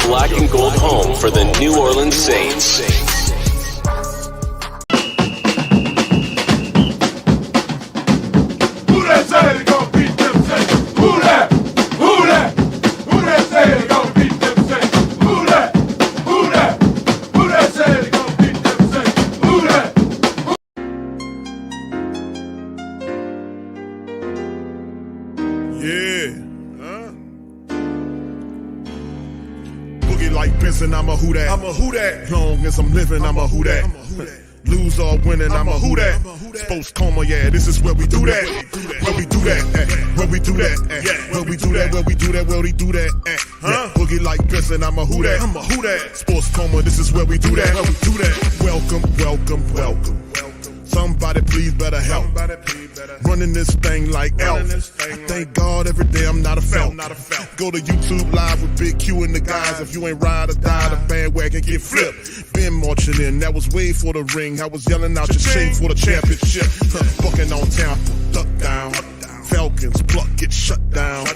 black and gold home for the New Orleans Saints. Who that say they gonna beat them Saints? Who that? Who that? Who that say they gonna beat them Saints? Who that? Who that? Who that say they gonna beat them Saints? Who that? Yeah. Boogie like Benson, I'm a who that. I'm a who that. Long as I'm living, I'm a who that. Lose or winning, I'm a who that. Sports coma, yeah, this is where we do that. Where we do that, where we do that, where we do that, where we do that, where we do that. Boogie like Benson, I'm a who that. I'm a who that. Sports coma, this is where we do that. Where we do that. Welcome, welcome, welcome. Somebody please better help. Running this thing like Elf. I thank God every day I'm not a felt. Go to YouTube Live with Big Q and the guys. If you ain't ride or die, the bandwagon get flipped. Been marching in, that was way for the ring. I was yelling out your shame for the championship. Bucking on town, duck down. Falcons pluck, get shut down.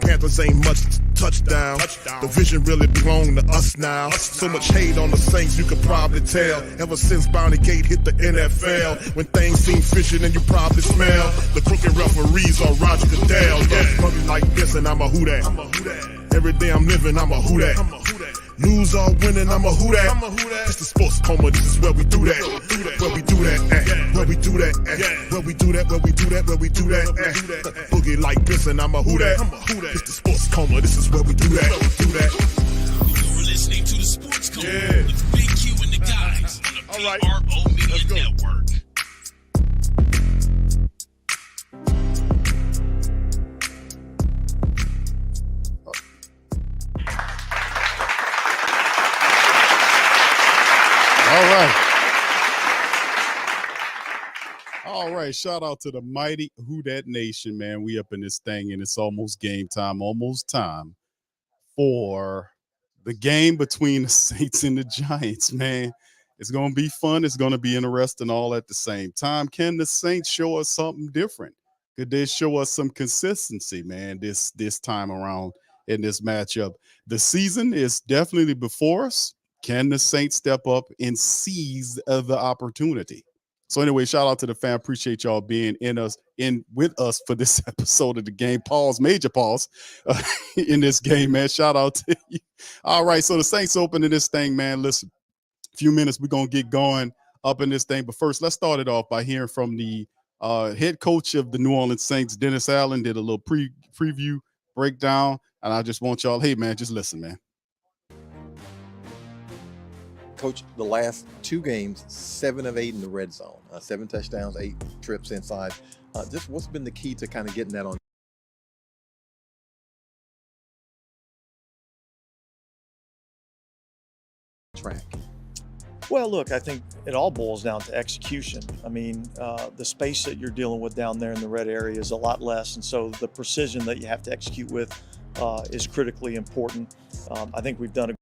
Panthers ain't much touchdown. The vision really belong to us now. So much hate on the Saints, you could probably tell. Ever since Bounty Gate hit the NFL, when things seem fishy and you probably smell the crooked referees or Roger Goodell. Yeah, probably like this and I'm a who that. Every day I'm living, I'm a who that. Lose or winning, I'm a who that. It's the sports coma, this is where we do that. Where we do that, where we do that, where we do that, where we do that, where we do that. Boogie like this and I'm a who that. It's the sports coma, this is where we do that. You're listening to the Sports Coma with Big Q and the guys on the PRO Media Network. All right. Shout out to the mighty Who Dat Nation, man. We up in this thing, and it's almost game time, almost time for the game between the Saints and the Giants, man. It's going to be fun. It's going to be interesting all at the same time. Can the Saints show us something different? Could they show us some consistency, man, this time around in this matchup? The season is definitely before us. Can the Saints step up and seize the opportunity? So anyway, shout out to the fam. Appreciate y'all being in with us for this episode of the game. Pause, major pause in this game, man. Shout out to you. All right, so the Saints opening this thing, man. Listen, a few minutes, we're going to get going up in this thing. But first, let's start it off by hearing from the head coach of the New Orleans Saints, Dennis Allen, did a little preview breakdown. And I just want y'all, hey, man, just listen, man. Coach, the last two games, 7 of 8 in the red zone, 7 touchdowns, 8 trips inside. Just what's been the key to kind of getting that on track? Well, look, I think it all boils down to execution. I mean, the space that you're dealing with down there in the red area is a lot less, and so the precision that you have to execute with is critically important. I think we've done a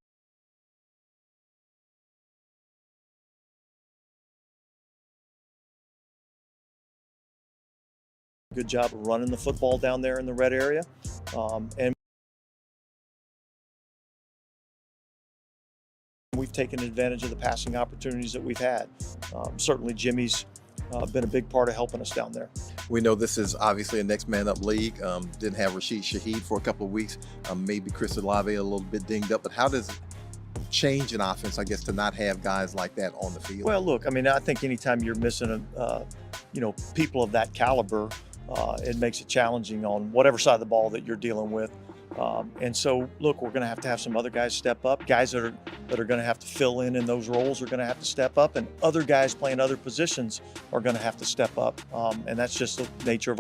good job of running the football down there in the red area. And we've taken advantage of the passing opportunities that we've had. Certainly Jimmy's been a big part of helping us down there. We know this is obviously a next man up league. Didn't have Rashid Shaheed for a couple of weeks. Maybe Chris Olave a little bit dinged up, but how does it change an offense, I guess, to not have guys like that on the field? Well, look, I mean, I think anytime you're missing people of that caliber, it makes it challenging on whatever side of the ball that you're dealing with. And so, look, we're going to have some other guys step up. Guys that are going to have to fill in those roles are going to have to step up, and other guys playing other positions are going to have to step up. And that's just the nature of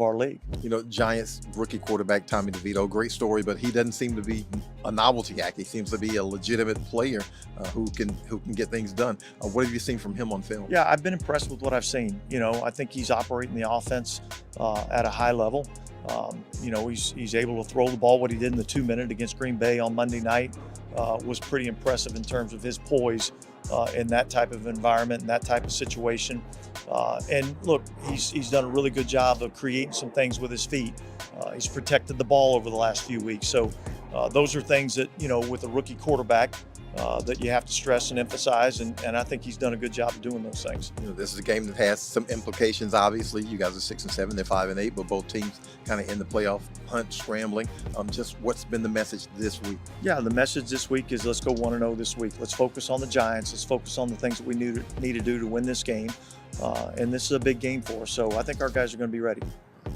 our league. You know, Giants rookie quarterback Tommy DeVito, great story, but he doesn't seem to be a novelty act. He seems to be a legitimate player who can get things done. What have you seen from him on film? Yeah, I've been impressed with what I've seen. You know, I think he's operating the offense at a high level. He's able to throw the ball. What he did in the 2-minute against Green Bay on Monday night was pretty impressive in terms of his poise in that type of environment and that type of situation. And look, he's done a really good job of creating some things with his feet. He's protected the ball over the last few weeks. So those are things that, with a rookie quarterback, that you have to stress and emphasize, and I think he's done a good job of doing those things. This is a game that has some implications. Obviously, you guys are 6-7, they're 5-8, but both teams kind of in the playoff hunt, scrambling. Just what's been the message this week? Yeah, the message this week is let's go 1-0 this week. Let's focus on the Giants. Let's focus on the things that we need to do to win this game. And this is a big game for us, so I think our guys are going to be ready.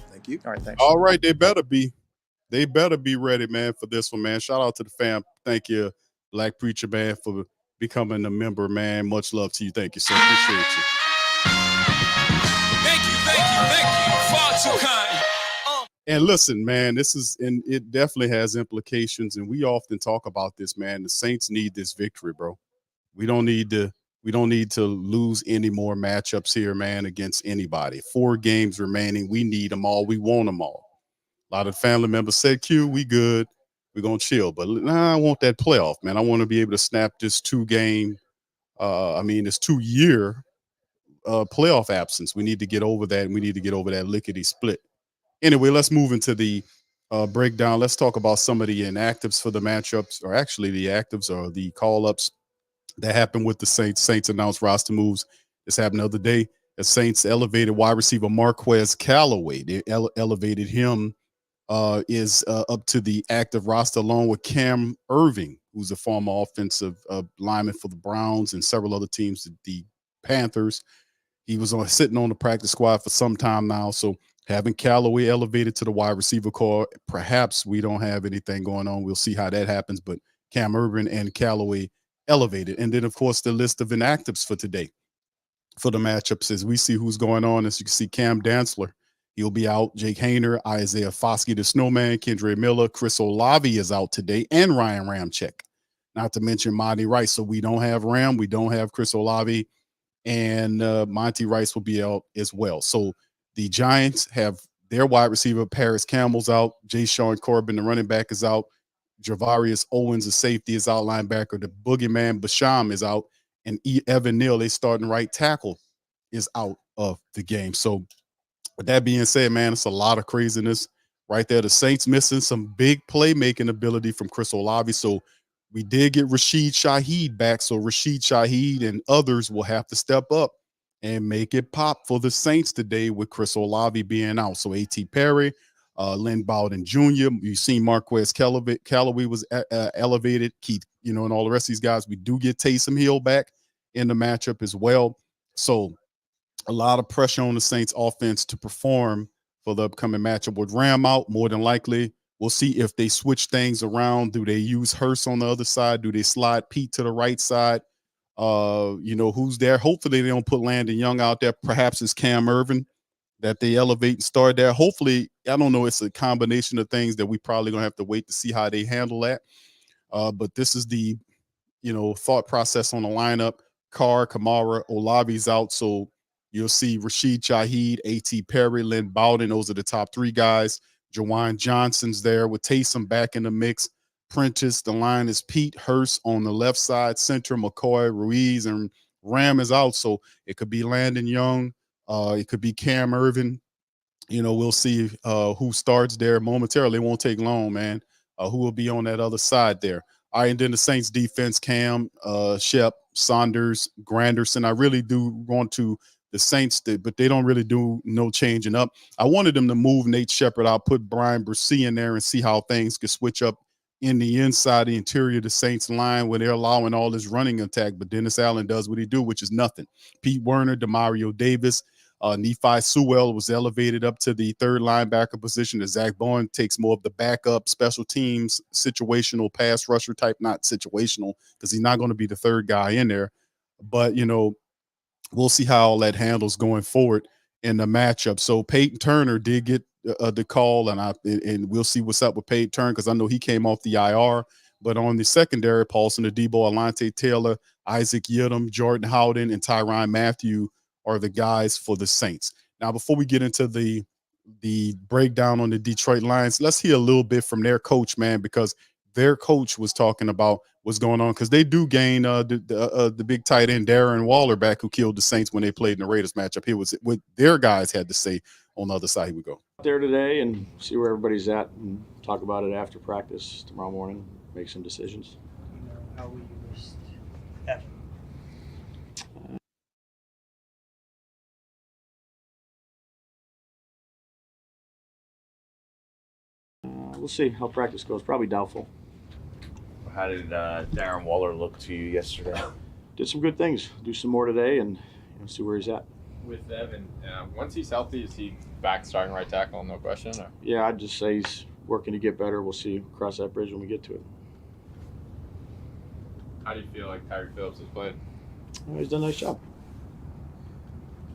Thank you. All right, thanks. All right, they better be. They better be ready, man, for this one, man. Shout out to the fam. Thank you, Black Preacher, man, for becoming a member, man. Much love to you. Thank you, sir. Appreciate you. Thank you. Far too kind. And listen, man, and it definitely has implications. And we often talk about this, man. The Saints need this victory, bro. We don't need to lose any more matchups here, man, against anybody. 4 games remaining. We need them all. We want them all. A lot of family members said, Q, we good. We're going to chill. But I want that playoff, man. I want to be able to snap this 2-year playoff absence. We need to get over that, and we need to get over that lickety split. Anyway, let's move into the breakdown. Let's talk about some of the inactives for the matchups, or actually the actives or the call-ups that happened with the Saints. Saints announced roster moves. This happened the other day. The Saints elevated wide receiver Marquez Callaway. They elevated him, is up to the active roster along with Cam Irving, who's a former offensive lineman for the Browns and several other teams, the Panthers. He was sitting on the practice squad for some time now. So having Callaway elevated to the wide receiver core, perhaps we don't have anything going on. We'll see how that happens. But Cam Irving and Callaway elevated. And then, of course, the list of inactives for today for the matchups as we see who's going on. As you can see, Cam Dantzler, he'll be out. Jake Hayner, Isaiah Foskey, the Snowman, Kendre Miller, Chris Olave is out today, and Ryan Ramczyk, not to mention Monty Rice. So we don't have Ram, we don't have Chris Olave, and Monty Rice will be out as well. So the Giants have their wide receiver, Paris Campbell's out. Jay Sean Corbin, the running back, is out. Javarius Owens, the safety, is out. Linebacker, the boogeyman Basham, is out. And Evan Neal, they starting right tackle, is out of the game. So with that being said, man, it's a lot of craziness right there. The Saints missing some big playmaking ability from Chris Olave. So we did get Rashid Shaheed back. So Rashid Shaheed and others will have to step up and make it pop for the Saints today with Chris Olave being out. So A.T. Perry, Lynn Bowden Jr., you've seen Marquez Callaway was elevated, Keith, and all the rest of these guys. We do get Taysom Hill back in the matchup as well. So a lot of pressure on the Saints offense to perform for the upcoming matchup. With Ram out, more than likely, we'll see if they switch things around. Do they use Hurst on the other side? Do they slide Pete to the right side? Who's there? Hopefully they don't put Landon Young out there. Perhaps it's Cam Irvin that they elevate and start there. Hopefully, I don't know. It's a combination of things that we probably going to have to wait to see how they handle that. But this is the, thought process on the lineup. Carr, Kamara, Olave's out. So you'll see Rashid Shaheed, A.T. Perry, Lynn Bowden. Those are the top 3 guys. Jawan Johnson's there with Taysom back in the mix. Prentice, the line is Pete Hurst on the left side. Center, McCoy, Ruiz, and Ram is out. So it could be Landon Young. It could be Cam Irvin. We'll see who starts there momentarily. It won't take long, man. Who will be on that other side there. All right, and then the Saints defense, Cam, Shep, Saunders, Granderson. I really do want to the Saints, but they don't really do no changing up. I wanted them to move Nate Shepard out, put Brian Brissy in there and see how things could switch up in the inside, the interior of the Saints line where they're allowing all this running attack. But Dennis Allen does what he do, which is nothing. Pete Werner, Demario Davis, Nephi Sewell was elevated up to the 3rd linebacker position as Zach Bowen takes more of the backup special teams, situational pass rusher type, not situational because he's not going to be the 3rd guy in there. But, we'll see how all that handles going forward in the matchup. So Peyton Turner did get the call, and we'll see what's up with Peyton Turner because I know he came off the IR. But on the secondary, Paulson Adebo, Alante Taylor, Isaac Yiadom, Jordan Howden, and Tyrann Mathieu are the guys for the Saints. Now, before we get into the breakdown on the Detroit Lions, let's hear a little bit from their coach, man, because their coach was talking about what's going on because they do gain the big tight end Darren Waller back who killed the Saints when they played in the Raiders matchup. Here was what their guys had to say on the other side. Here we go. There today and see where everybody's at and talk about it after practice tomorrow morning, make some decisions. You know, how will you list Evan? We'll see how practice goes. Probably doubtful. How did Darren Waller look to you yesterday? Did some good things. Do some more today and see where he's at. With Evan, once he's healthy, is he back starting right tackle? No question. Or? Yeah, I'd just say he's working to get better. We'll see. Cross that bridge when we get to it. How do you feel like Tyreek Phillips has played? Well, he's done a nice job.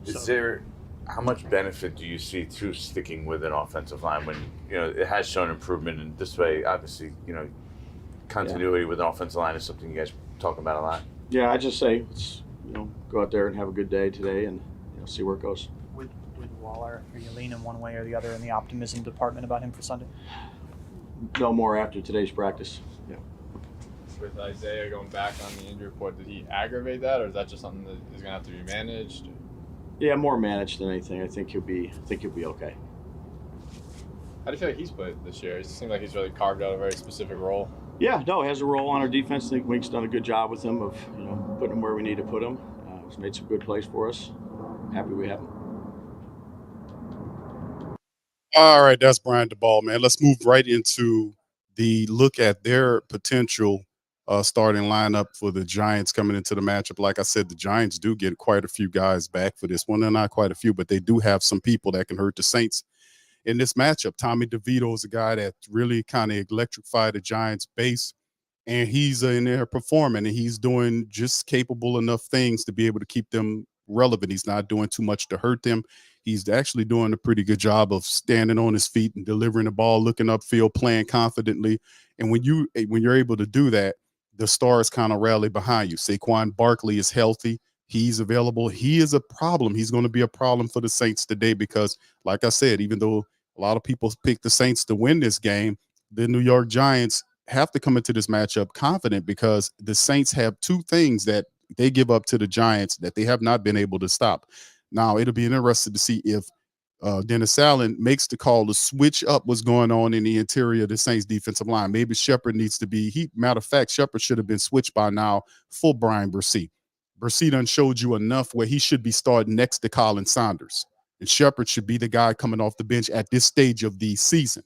Is there, how much benefit do you see to sticking with an offensive line when, you know, it has shown improvement, and this way, obviously, you know, continuity with an offensive line is something you guys talk about a lot? Yeah, I just say let's go out there and have a good day today and see where it goes. With Waller, are you leaning one way or the other in the optimism department about him for Sunday? No more after today's practice. Yeah. With Isaiah going back on the injury report, did he aggravate that, or is that just something that is going to have to be managed? Yeah, more managed than anything. I think he'll be okay. How do you feel like he's played this year? It seems like he's really carved out a very specific role. Yeah, no, he has a role on our defense. I think Wink's done a good job with him of putting him where we need to put him. He's made some good plays for us. Happy we have him. All right, that's Brian DeBall, man. Let's move right into the look at their potential starting lineup for the Giants coming into the matchup. Like I said, the Giants do get quite a few guys back for this one. They're not quite a few, but they do have some people that can hurt the Saints in this matchup. Tommy DeVito is a guy that really kind of electrified the Giants base, and he's in there performing, and he's doing just capable enough things to be able to keep them relevant. He's not doing too much to hurt them. He's actually doing a pretty good job of standing on his feet and delivering the ball, looking upfield, playing confidently. And when you're able to do that, the stars kind of rally behind you. Saquon Barkley is healthy. He's available. He is a problem. He's going to be a problem for the Saints today because, like I said, even though a lot of people pick the Saints to win this game, the New York Giants have to come into this matchup confident because the Saints have two things that they give up to the Giants that they have not been able to stop. Now, it'll be interesting to see if Dennis Allen makes the call to switch up what's going on in the interior of the Saints defensive line. Maybe Shepard needs to be matter of fact, Shepard should have been switched by now for Brian Bresee. Bresee done showed you enough where he should be starting next to Colin Saunders. And Shepard should be the guy coming off the bench at this stage of the season.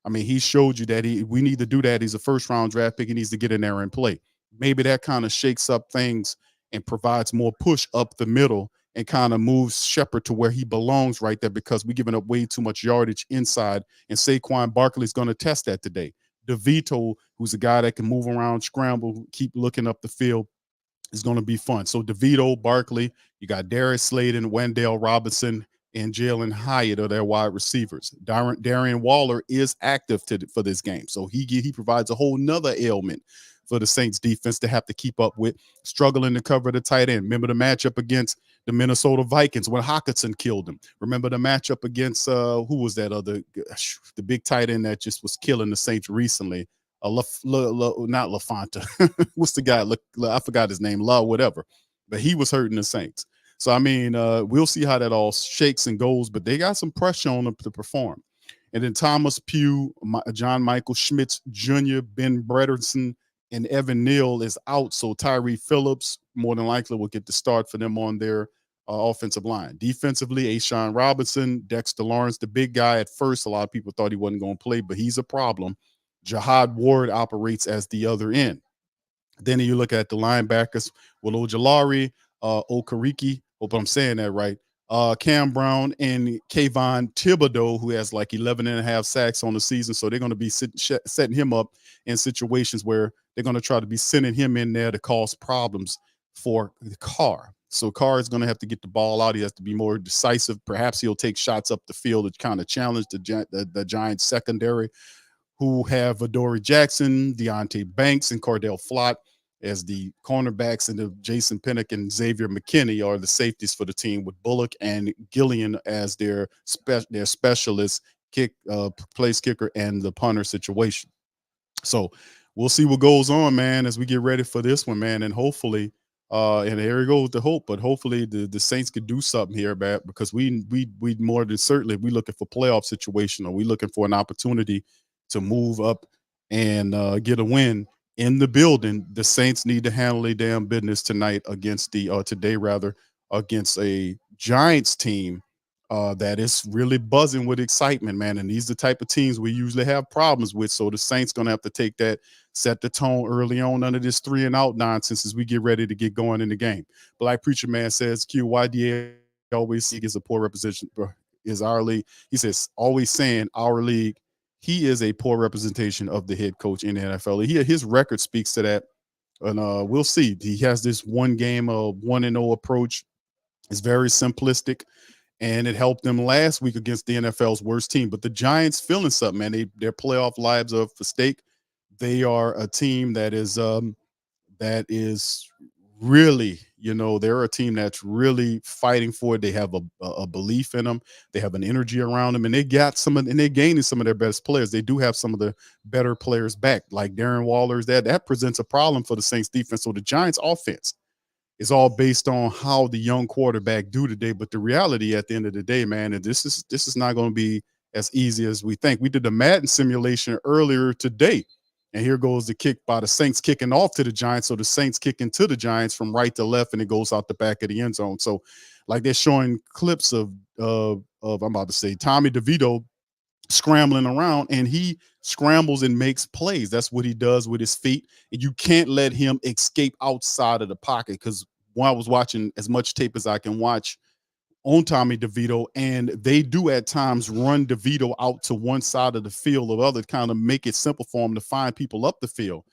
I mean, he showed you that we need to do that. He's a first-round draft pick. He needs to get in there and play. Maybe that kind of shakes up things and provides more push up the middle and kind of moves Shepard to where he belongs right there because we're giving up way too much yardage inside, and Saquon Barkley is going to test that today. DeVito, who's a guy that can move around, scramble, keep looking up the field, is going to be fun. So DeVito, Barkley, you got Darius Slayton, Wendell Robinson, and Jalen Hyatt are their wide receivers. Darren Waller is active for this game, so he provides a whole nother ailment for the Saints defense to have to keep up with, struggling to cover the tight end. Remember the matchup against the Minnesota Vikings when Hockenson killed him. Remember the matchup against who was that other, the big tight end that just was killing the Saints recently? Not LaFonta. What's the guy? I forgot his name. Whatever. But he was hurting the Saints. So, I mean, we'll see how that all shakes and goes, but they got some pressure on them to perform. And then Thomas Pugh, John Michael Schmitz Jr., Ben Bredesen, and Evan Neal is out. So Tyree Phillips more than likely will get the start for them on their offensive line. Defensively, Ashawn Robinson, Dexter Lawrence, the big guy at first. A lot of people thought he wasn't going to play, but he's a problem. Jihad Ward operates as the other end. Then you look at the linebackers, Will Ojulari, Okariki, hope I'm saying that right, Cam Brown, and Kayvon Thibodeau, who has like 11 and a half sacks on the season. So they're going to be setting him up in situations where they're going to try to be sending him in there to cause problems for the Carr. So Carr is going to have to get the ball out. He has to be more decisive. Perhaps he'll take shots up the field to kind of challenge the Giants secondary, who have Adoree Jackson, Deontay Banks, and Cordell Flott as the cornerbacks, and the Jason Pinnock and Xavier McKinney are the safeties for the team, with Bullock and Gillian as their specialist place kicker and the punter situation. So we'll see what goes on, man, as we get ready for this one, man. And hopefully And here we go with the hope, but hopefully the Saints could do something here, man, because we more than certainly, if we looking for playoff situation or we looking for an opportunity to move up and get a win in the building, the Saints need to handle their damn business tonight against today rather, against a Giants team that is really buzzing with excitement, man. And these are the type of teams we usually have problems with. So the Saints gonna have to take that, set the tone early on under this 3-and-out nonsense as we get ready to get going in the game. Black Preacher Man says, Q, why DA always see is a poor representation is our league. He says, always saying our league, he is a poor representation of the head coach in the NFL. His record speaks to that. And we'll see. He has this one game of 1-0 approach. It's very simplistic, and it helped them last week against the NFL's worst team. But the Giants feeling something, man. Their playoff lives are at stake. They are a team that is really, they're a team that's really fighting for it. They have a belief in them. They have an energy around them, and they got and they're gaining some of their best players. They do have some of the better players back, like Darren Waller's. That presents a problem for the Saints defense. So the Giants offense is all based on how the young quarterback do today. But the reality at the end of the day, man, and this is not going to be as easy as we think. We did the Madden simulation earlier today, and here goes the kick by the Saints kicking off to the Giants. So the Saints kicking to the Giants from right to left, and it goes out the back of the end zone. So like they're showing clips of I'm about to say Tommy DeVito scrambling around, and he scrambles and makes plays. That's what he does with his feet. And you can't let him escape outside of the pocket, because when I was watching as much tape as I can watch on Tommy DeVito, and they do at times run DeVito out to one side of the field or the other, kind of make it simple for him to find people up the field.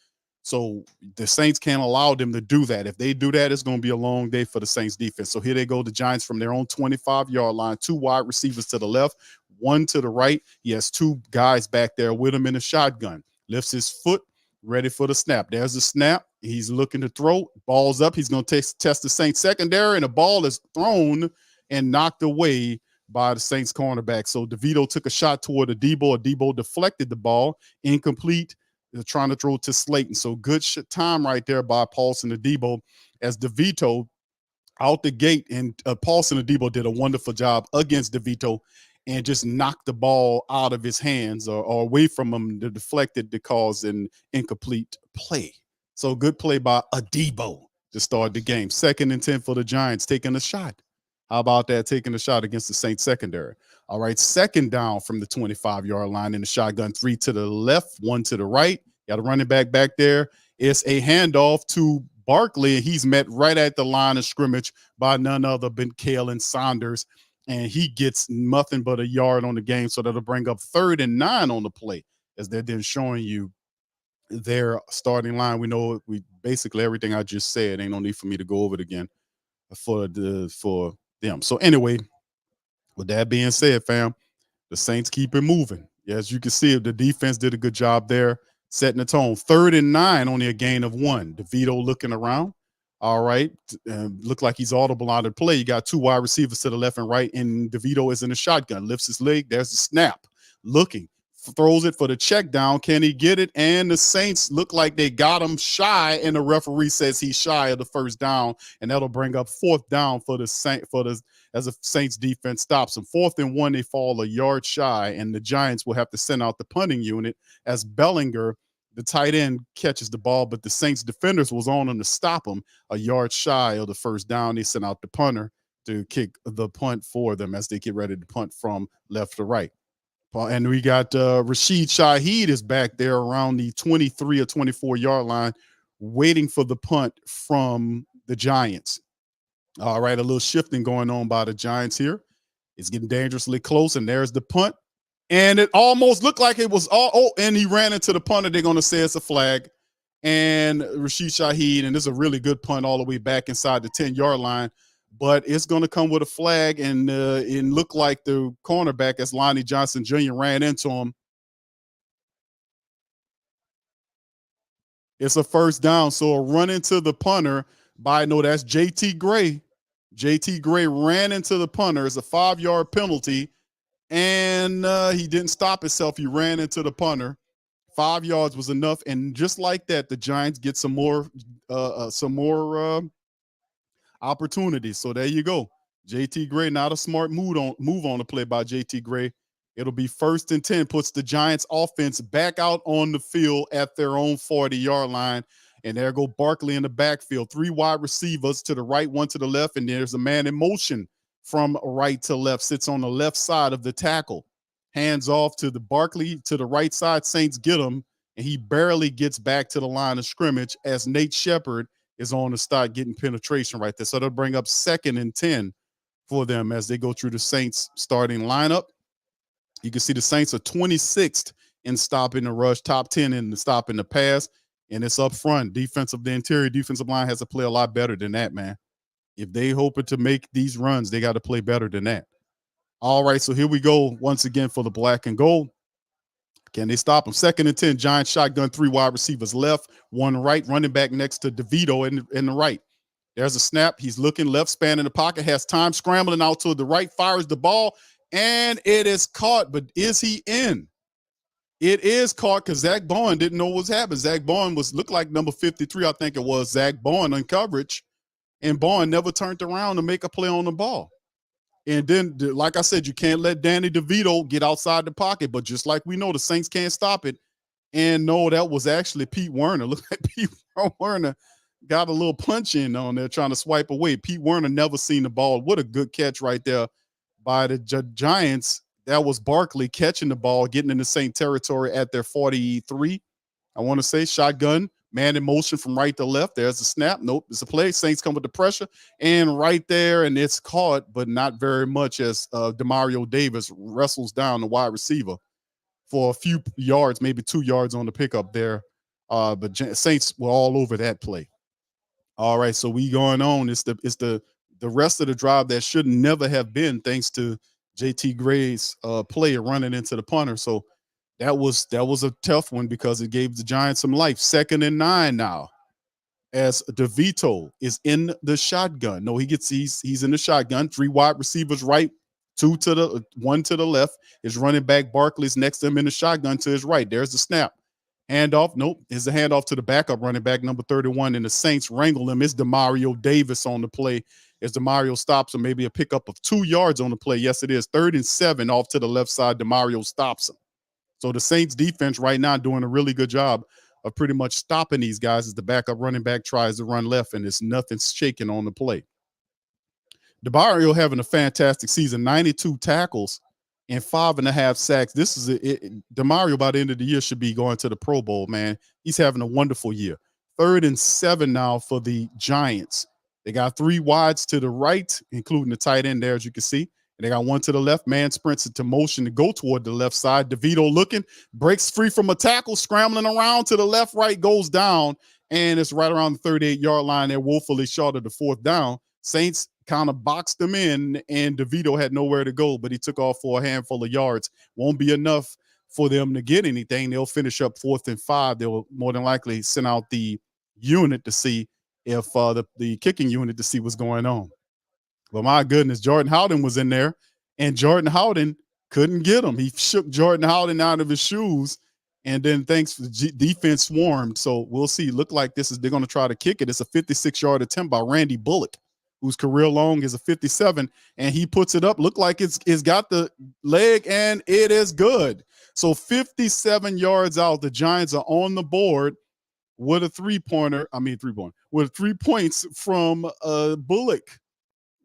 So the Saints can't allow them to do that. If they do that, it's going to be a long day for the Saints defense. So here they go, the Giants from their own 25-yard line, 2 wide receivers to the left, 1 to the right. He has 2 guys back there with him in a shotgun. Lifts his foot, ready for the snap. There's the snap. He's looking to throw. Ball's up. He's going to test the Saints secondary, and the ball is thrown and knocked away by the Saints cornerback. So DeVito took a shot toward Adebo. Adebo deflected the ball, incomplete. They're trying to throw to Slayton. So good time right there by Paulson Adebo as DeVito out the gate. And Paulson Adebo did a wonderful job against DeVito and just knocked the ball out of his hands or away from him to deflect it to cause an incomplete play. So good play by Adebo to start the game. 2nd and 10 for the Giants, taking a shot. How about that, taking a shot against the Saints secondary? All right, 2nd down from the 25-yard line in the shotgun, 3 to the left, 1 to the right. Got a running back there. It's a handoff to Barkley, and he's met right at the line of scrimmage by none other than Kalen Saunders, and he gets nothing but a yard on the game, so that'll bring up 3rd and 9 on the play, as they're then showing you their starting line. We know basically everything I just said. Ain't no need for me to go over it again for them. So anyway, with that being said, fam, the Saints keep it moving. As you can see, the defense did a good job there, setting the tone. 3rd and 9, only a gain of 1. DeVito looking around. All right. Look like he's audible out of play. You got 2 wide receivers to the left and right, and DeVito is in the shotgun. Lifts his leg. There's the snap. Looking. Throws it for the check down. Can he get it? And the Saints look like they got him shy, and the referee says he's shy of the 1st down, and that'll bring up 4th down for the as the Saints defense stops them. 4th and 1, they fall a yard shy, and the Giants will have to send out the punting unit as Bellinger, the tight end, catches the ball, but the Saints defenders was on him to stop him a yard shy of the 1st down. They sent out the punter to kick the punt for them as they get ready to punt from left to right. And we got Rashid Shaheed is back there around the 23 or 24-yard line waiting for the punt from the Giants. All right, a little shifting going on by the Giants here. It's getting dangerously close, and there's the punt. And it almost looked like it was and he ran into the punter. They're going to say it's a flag. And Rashid Shaheed, and this is a really good punt all the way back inside the 10-yard line. But it's going to come with a flag, and it looked like the cornerback, as Lonnie Johnson Jr., ran into him. It's a 1st down, so a run into the punter by, no, that's J.T. Gray. J.T. Gray ran into the punter. It's a 5-yard penalty, and he didn't stop himself. He ran into the punter. 5 yards was enough, and just like that, the Giants get some more opportunities. So there you go. JT Gray, not a smart move on the play by JT Gray. It'll be 1st and 10, puts the Giants offense back out on the field at their own 40-yard line. And there go Barkley in the backfield. 3 wide receivers to the right, 1 to the left, and there's a man in motion from right to left, sits on the left side of the tackle. Hands off to the Barkley to the right side. Saints get him, and he barely gets back to the line of scrimmage as Nate Shepard is on the start getting penetration right there. So they'll bring up 2nd and 10 for them as they go through the Saints starting lineup. You can see the Saints are 26th in stopping the rush, top 10 in the stopping the pass, and it's up front. The interior defensive line has to play a lot better than that, man. If they hoping to make these runs, they got to play better than that. All right, so here we go once again for the black and gold. Can they stop them? 2nd and 10, Giants shotgun, 3 wide receivers left, 1 right, running back next to DeVito in the right. There's a snap. He's looking left, span in the pocket, has time, scrambling out to the right, fires the ball, and it is caught. But is he in? It is caught because Zach Bowen didn't know what was happening. Zach Bowen looked like number 53, I think it was. Zach Bowen on coverage, and Bowen never turned around to make a play on the ball. And then, like I said, you can't let Danny DeVito get outside the pocket. But just like we know, the Saints can't stop it. And no, that was actually Pete Werner. Look at Pete Werner. Got a little punch in on there trying to swipe away. Pete Werner never seen the ball. What a good catch right there by the Giants. That was Barkley catching the ball, getting in the Saint territory at their 43. I want to say shotgun, man in motion from right to left. There's a snap. Nope, it's a play. Saints come with the pressure. And right there, and it's caught, but not very much as Demario Davis wrestles down the wide receiver for a few yards, maybe 2 yards on the pickup there. But Saints were all over that play. All right, so we going on. It's the rest of the drive that should never have been, thanks to JT Gray's play running into the punter. So that was a tough one because it gave the Giants some life. 2nd and 9 now, as DeVito is in the shotgun. No, he's in the shotgun. 3 wide receivers right, 1 to the left. His running back Barkley's next to him in the shotgun to his right. There's the snap. Handoff. Nope. It's a handoff to the backup running back, number 31, and the Saints wrangle him. It's Demario Davis on the play as Demario stops him. Maybe a pickup of 2 yards on the play. Yes, it is. 3rd and 7 off to the left side. Demario stops him. So the Saints defense right now doing a really good job of pretty much stopping these guys as the backup running back tries to run left, and it's nothing shaking on the play. Demario having a fantastic season, 92 tackles and 5.5 sacks. This is Demario by the end of the year should be going to the Pro Bowl, man. He's having a wonderful year. 3rd and 7 now for the Giants. They got 3 wides to the right, including the tight end there, as you can see. And they got 1 to the left. Man sprints into motion to go toward the left side. DeVito looking, breaks free from a tackle, scrambling around to the left, right, goes down, and it's right around the 38-yard line there, woefully short of the 4th down. Saints kind of boxed him in, and DeVito had nowhere to go, but he took off for a handful of yards. Won't be enough for them to get anything. They'll finish up 4th and 5. They'll more than likely send out the unit to see if the kicking unit to see what's going on. But my goodness, Jordan Howden was in there, and Jordan Howden couldn't get him. He shook Jordan Howden out of his shoes, and then thanks for the defense swarmed. So we'll see. Look like they're going to try to kick it. It's a 56-yard attempt by Randy Bullock, whose career long is a 57, and he puts it up. Look like it's got the leg, and it is good. So 57 yards out, the Giants are on the board with a with 3 points from Bullock.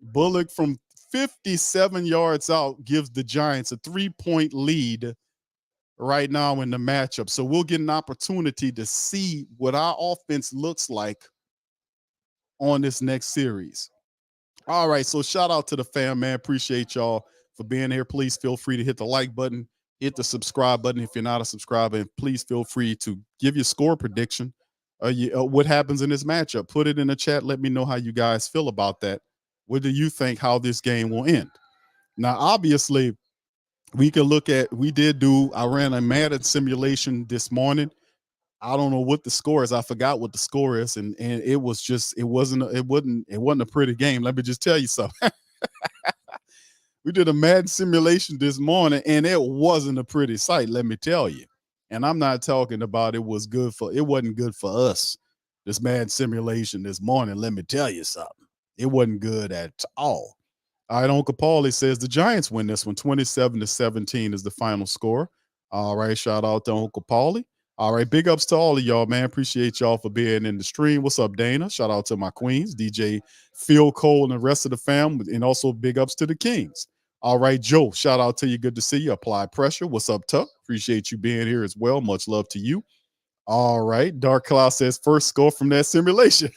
Bullock from 57 yards out gives the Giants a 3-point lead right now in the matchup. So we'll get an opportunity to see what our offense looks like on this next series. All right, so shout out to the fam, man. Appreciate y'all for being here. Please feel free to hit the like button, hit the subscribe button if you're not a subscriber, and please feel free to give your score prediction. What happens in this matchup? Put it in the chat. Let me know how you guys feel about that. What do you think how this game will end? Now, obviously, we can look at, I ran a Madden simulation this morning. I don't know what the score is. I forgot what the score is. And it was just, it wasn't a pretty game. Let me just tell you something. We did a Madden simulation this morning, and it wasn't a pretty sight, let me tell you. And I'm not talking about it wasn't good for us, this Madden simulation this morning. Let me tell you something. It wasn't good at all. All right, Uncle Paulie says the Giants win this one. 27-17 is the final score. All right, shout out to Uncle Paulie. All right, big ups to all of y'all, man. Appreciate y'all for being in the stream. What's up, Dana? Shout out to my queens, DJ Phil Cole and the rest of the fam, and also big ups to the Kings. All right, Joe, shout out to you. Good to see you. Apply pressure. What's up, Tuck? Appreciate you being here as well. Much love to you. All right, Dark Cloud says first score from that simulation.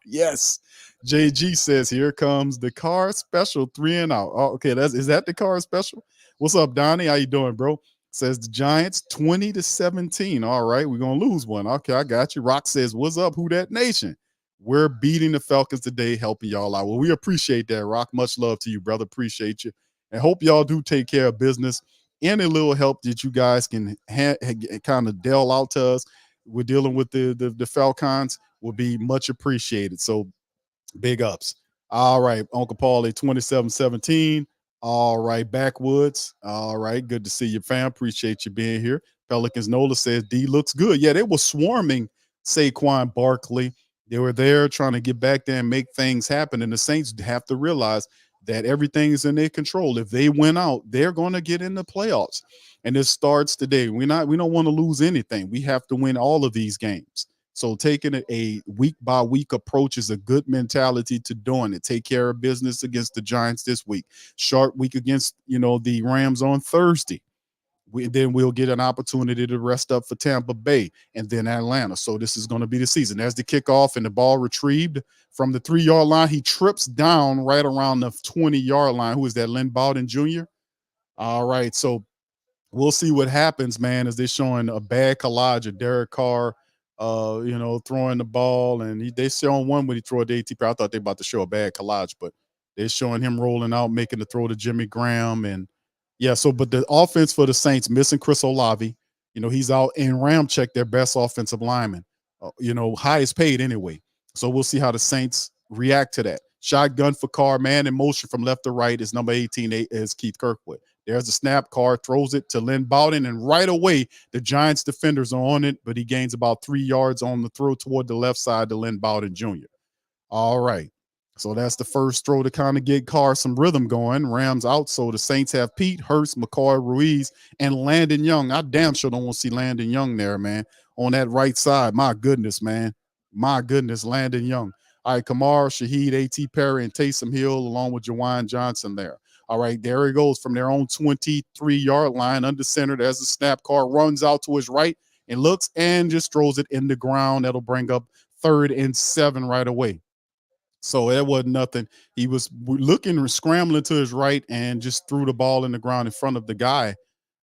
Yes. JG says, here comes the car special 3 and out. Oh, okay, is that the car special? What's up, Donnie? How you doing, bro? Says the Giants 20-17. All right, we're gonna lose one. Okay, I got you. Rock says, what's up, Who Dat Nation? We're beating the Falcons today, helping y'all out. Well, we appreciate that, Rock. Much love to you, brother. Appreciate you. And hope y'all do take care of business. Any little help that you guys can kind of deal out to us, we're dealing with the Falcons, will be much appreciated. So big ups. All right, Uncle Paulie, 27-17. All right, Backwoods. All right, good to see you, fam. Appreciate you being here. Pelicans Nola says D looks good. Yeah, they were swarming Saquon Barkley. They were there trying to get back there and make things happen. And the Saints have to realize that everything is in their control. If they win out, they're going to get in the playoffs. And it starts today. We don't want to lose anything. We have to win all of these games. So taking a week by week approach is a good mentality to doing it. Take care of business against the Giants this week. Short week against, the Rams on Thursday. Then we'll get an opportunity to rest up for Tampa Bay and then Atlanta. So this is going to be the season. As the kickoff and the ball retrieved from the 3-yard line, he trips down right around the 20-yard line. Who is that? Lynn Bowden Jr.? All right. So we'll see what happens, man, as they're showing a bad collage of Derek Carr, throwing the ball. And they showing one when he threw it to ATP. I thought they were about to show a bad collage, but they're showing him rolling out, making the throw to Jimmy Graham. And yeah, but the offense for the Saints, missing Chris Olave, he's out, and Ramczyk, their best offensive lineman, highest paid anyway. So we'll see how the Saints react to that. Shotgun for Carr, man in motion from left to right is number 18 is Keith Kirkwood. There's a snap. Carr throws it to Lynn Bowden, and right away the Giants defenders are on it, but he gains about 3 yards on the throw toward the left side to Lynn Bowden Jr. All right. So that's the first throw to kind of get Carr some rhythm going. Rams out. So the Saints have Pete, Hurst, McCoy, Ruiz, and Landon Young. I damn sure don't want to see Landon Young there, man, on that right side. My goodness, man. My goodness, Landon Young. All right, Kamara, Shaheed, A.T. Perry, and Taysom Hill, along with Jawan Johnson there. All right, there he goes from their own 23-yard line under center. There's the snap. Carr runs out to his right and looks and just throws it in the ground. That'll bring up 3rd and 7 right away. So that wasn't nothing. He was looking and scrambling to his right and just threw the ball in the ground in front of the guy,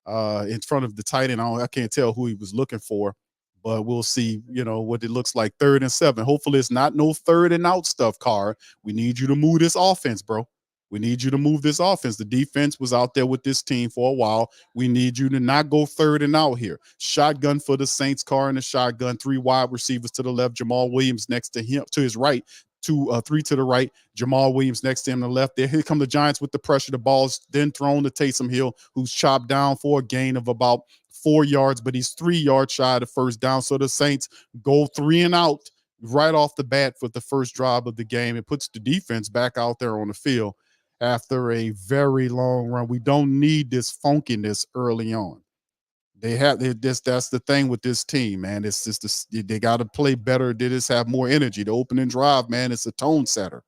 in front of the tight end. I can't tell who he was looking for, but we'll see, what it looks like. 3rd and 7. Hopefully it's not no 3rd and out stuff, Carr. We need you to move this offense, bro. We need you to move this offense. The defense was out there with this team for a while. We need you to not go 3rd and out here. Shotgun for the Saints. Carr in the shotgun. 3 wide receivers to the left. Jamal Williams next to him, to his right. 3 to the right. Jamal Williams next to him on the left. There, here come the Giants with the pressure. The ball's then thrown to Taysom Hill, who's chopped down for a gain of about 4 yards, but he's 3 yards shy of the first down. So the Saints go 3 and out right off the bat for the first drive of the game. It puts the defense back out there on the field after a very long run. We don't need this funkiness early on. That's the thing with this team, man. It's just they got to play better. They just have more energy. The opening drive, man, it's a tone setter.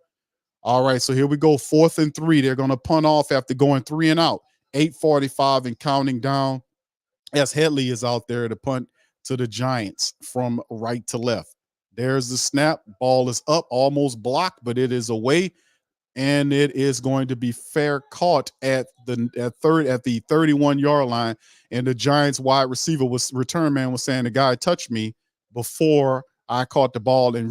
All right, so here we go. 4th and 3. They're going to punt off after going 3 and out. 8:45 and counting down as Headley is out there to punt to the Giants from right to left. There's the snap. Ball is up, almost blocked, but it is away. And it is going to be fair caught at the 31-yard line. And the Giants wide receiver return man was saying the guy touched me before I caught the ball, and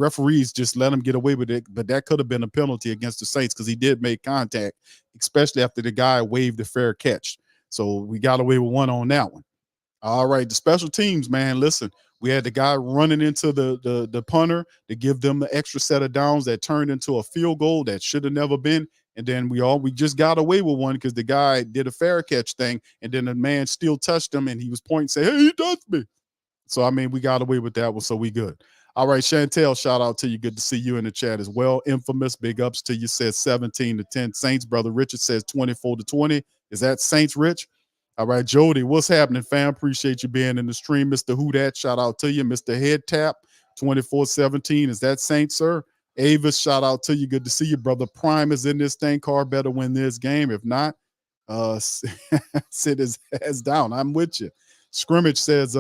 referees just let him get away with it. But that could have been a penalty against the Saints because he did make contact, especially after the guy waved the fair catch. So we got away with one on that one. All right, the special teams, man. Listen, we had the guy running into the punter to give them the extra set of downs that turned into a field goal that should have never been. And then we just got away with one because the guy did a fair catch thing, and then the man still touched him, and he was pointing, saying, "Hey, he touched me." So I mean, we got away with that one, so we good. All right, Chantel, shout out to you. Good to see you in the chat as well. Infamous, big ups to you. Says 17-10 Saints. Brother Richard says 24-20. Is that Saints, Rich? All right, Jody, what's happening, fam? Appreciate you being in the stream. Mr. Who Dat, shout out to you. Mr. Head Tap, 24-17. Is that Saints, sir? Avis, shout out to you. Good to see you, brother. Prime is in this thing. Carr better win this game. If not, sit his ass down. I'm with you. Scrimmage says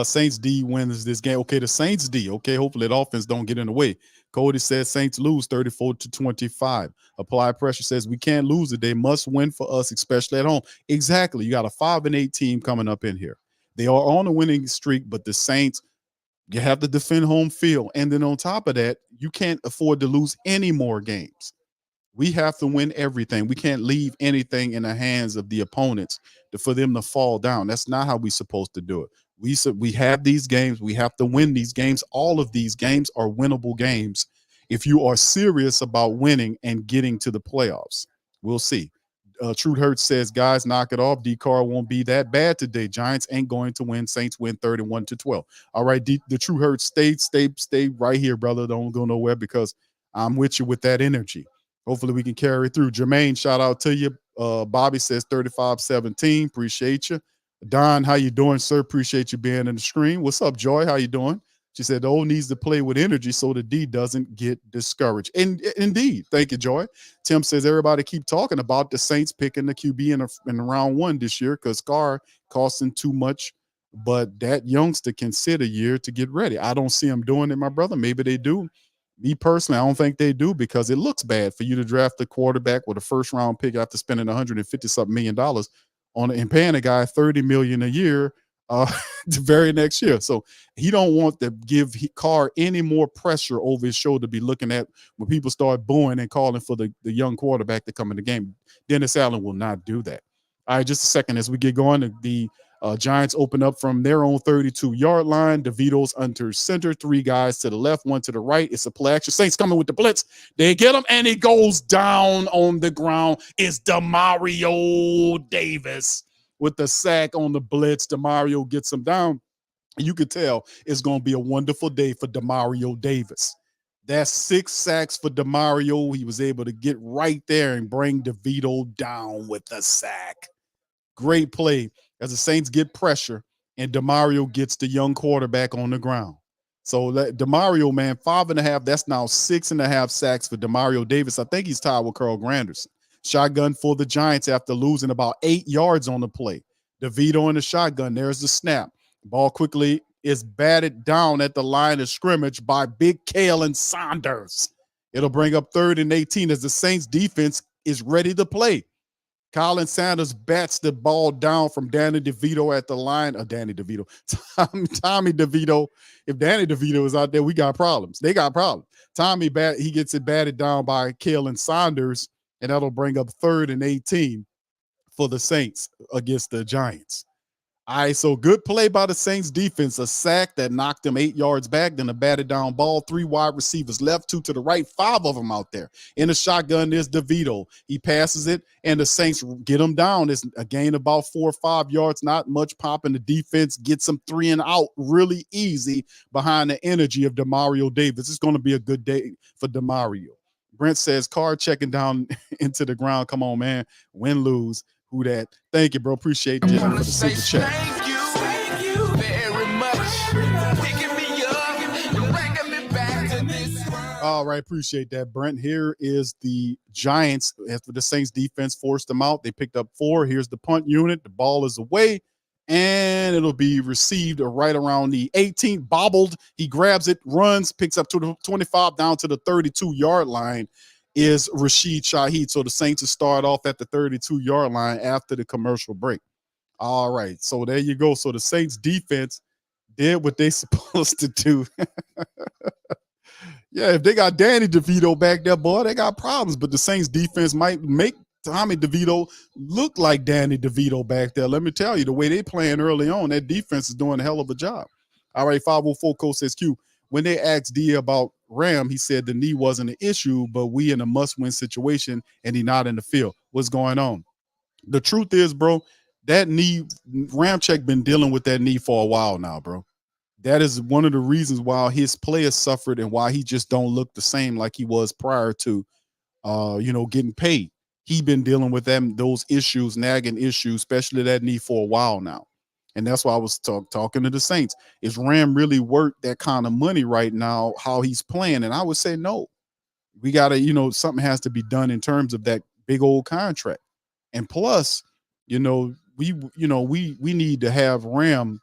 Saints D wins this game. Okay, the Saints D. Okay, hopefully the offense don't get in the way. Cody says Saints lose 34-25. Apply pressure says we can't lose it. They must win for us, especially at home. Exactly. You got a 5-8 team coming up in here. They are on a winning streak, but the Saints, you have to defend home field. And then on top of that, you can't afford to lose any more games. We have to win everything. We can't leave anything in the hands of the opponents for them to fall down. That's not how we're supposed to do it. We have these games. We have to win these games. All of these games are winnable games if you are serious about winning and getting to the playoffs. We'll see. Truth Hurts says, guys, knock it off. D-Car won't be that bad today. Giants ain't going to win. Saints win 31-12. All right, the Truth Hurts, stay right here, brother. Don't go nowhere because I'm with you with that energy. Hopefully we can carry through. Jermaine, shout out to you. Bobby says 35-17. Appreciate you. Don, how you doing, sir? Appreciate you being in the screen. What's up, Joy? How you doing? She said the O needs to play with energy so the D doesn't get discouraged. And indeed, thank you, Joy. Tim says everybody keep talking about the Saints picking the QB in round 1 this year because Carr costing too much. But that youngster can sit a year to get ready. I don't see him doing it, my brother. Maybe they do. Me personally, I don't think they do because it looks bad for you to draft a quarterback with a first-round pick after spending $150-something million on and paying a guy $30 million a year the very next year. So he don't want to give Carr any more pressure over his shoulder to be looking at when people start booing and calling for the young quarterback to come in the game. Dennis Allen will not do that. All right, just a second as we get going. The Giants open up from their own 32-yard line. DeVito's under center. 3 guys to the left, 1 to the right. It's a play action. Saints coming with the blitz. They get him, and he goes down on the ground. It's Demario Davis with the sack on the blitz. Demario gets him down. You could tell it's going to be a wonderful day for Demario Davis. That's 6 sacks for Demario. He was able to get right there and bring DeVito down with the sack. Great play as the Saints get pressure and Demario gets the young quarterback on the ground. So Demario, man, 5.5. That's now 6.5 sacks for Demario Davis. I think he's tied with Carl Granderson. Shotgun for the Giants after losing about 8 yards on the play. DeVito in the shotgun. There's the snap. Ball quickly is batted down at the line of scrimmage by Big Kalen Saunders. It'll bring up 3rd and 18 as the Saints defense is ready to play. Colin Sanders bats the ball down from Danny DeVito at the line. Tommy DeVito. If Danny DeVito is out there, we got problems. They got problems. He gets it batted down by Kalen Saunders, and that'll bring up 3rd and 18 for the Saints against the Giants. All right, so good play by the Saints defense. A sack that knocked them 8 yards back, then a batted down ball. 3 wide receivers left, 2 to the right, 5 of them out there. In the shotgun is DeVito. He passes it, and the Saints get him down. It's a gain about 4 or 5 yards, not much pop, and the defense gets them 3 and out really easy behind the energy of Demario Davis. It's going to be a good day for Demario. Brent says, Carr checking down into the ground. Come on, man. Win, lose. Who that? Thank you, bro. Appreciate you for the super chat. Thank you very much. Picking me up and bringing me back to this world. All right, appreciate that, Brent. Here is the Giants. After the Saints defense forced them out, they picked up 4. Here's the punt unit. The ball is away, and it'll be received right around the 18. Bobbled. He grabs it, runs, picks up to the 25 down to the 32-yard line. Is Rashid Shaheed. So the Saints will start off at the 32-yard line after the commercial break. All right, so there you go. So the Saints defense did what they supposed to do. Yeah, if they got Danny DeVito back there, boy, they got problems. But the Saints defense might make Tommy DeVito look like Danny DeVito back there. Let me tell you, the way they playing early on, that defense is doing a hell of a job. All right, 504 Coach says, Q, when they asked D about Ram, he said the knee wasn't an issue, but we in a must-win situation, and he not in the field. What's going on? The truth is, bro, that knee, Ramczyk been dealing with that knee for a while now, bro. that is one of the reasons why his players suffered and why he just don't look the same like he was prior to getting paid. He been dealing with those issues, nagging issues, especially that knee for a while now. And that's why I was talking to the Saints. Is Ram really worth that kind of money right now, how he's playing? And I would say no. We got to, something has to be done in terms of that big old contract. And plus, we need to have Ram,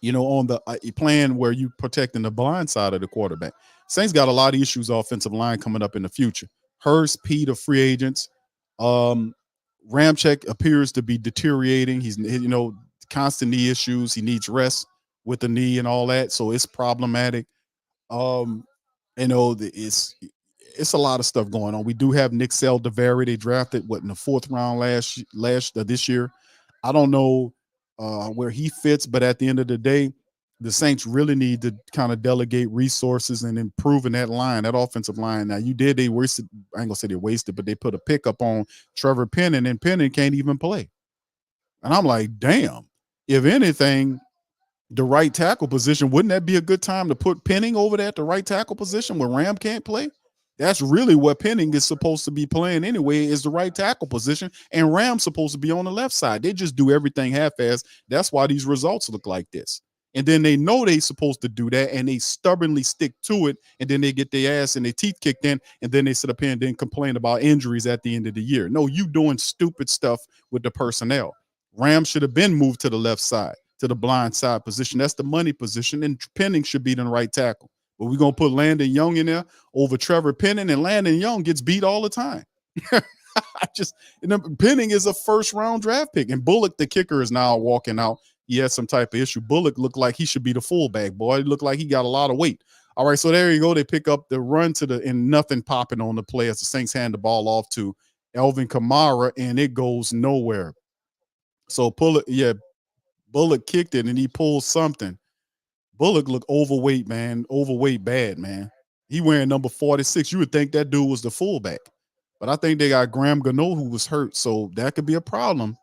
on the plan where you protecting the blind side of the quarterback. Saints got a lot of issues offensive line coming up in the future. Hurst, Pete are free agents. Ramczyk appears to be deteriorating. He's constant knee issues. He needs rest with the knee and all that, so it's problematic. Um, it's a lot of stuff going on. We do have Nick Saldiveri. They drafted in the 4th round this year. I don't know where he fits, but at the end of the day, the Saints really need to kind of delegate resources and improving that line, that offensive line. Now, they wasted, I ain't gonna say they wasted, but they put a pickup on Trevor Penning, and Penning can't even play. And I'm like, damn, if anything, the right tackle position, wouldn't that be a good time to put Penning over there at the right tackle position when Ram can't play? That's really what Penning is supposed to be playing anyway, is the right tackle position, and Ram's supposed to be on the left side. They just do everything half-assed. That's why these results look like this. And then they know they're supposed to do that, and they stubbornly stick to it, and then they get their ass and their teeth kicked in, and then they sit up here and then complain about injuries at the end of the year. No, you doing stupid stuff with the personnel. Ram should have been moved to the left side, to the blind side position. That's the money position, and Penning should be the right tackle. But we're going to put Landon Young in there over Trevor Penning, and Landon Young gets beat all the time. Penning is a 1st-round draft pick, and Bullock, the kicker, is now walking out. He has some type of issue. Bullock looked like he should be the fullback, boy. He looked like he got a lot of weight. All right, so there you go. They pick up the run and nothing popping on the play as the Saints hand the ball off to Alvin Kamara, and it goes nowhere. So Bullock kicked it, and he pulled something. Bullock looked overweight, man. Overweight bad, man. He wearing number 46. You would think that dude was the fullback. But I think they got Graham Gano who was hurt, so that could be a problem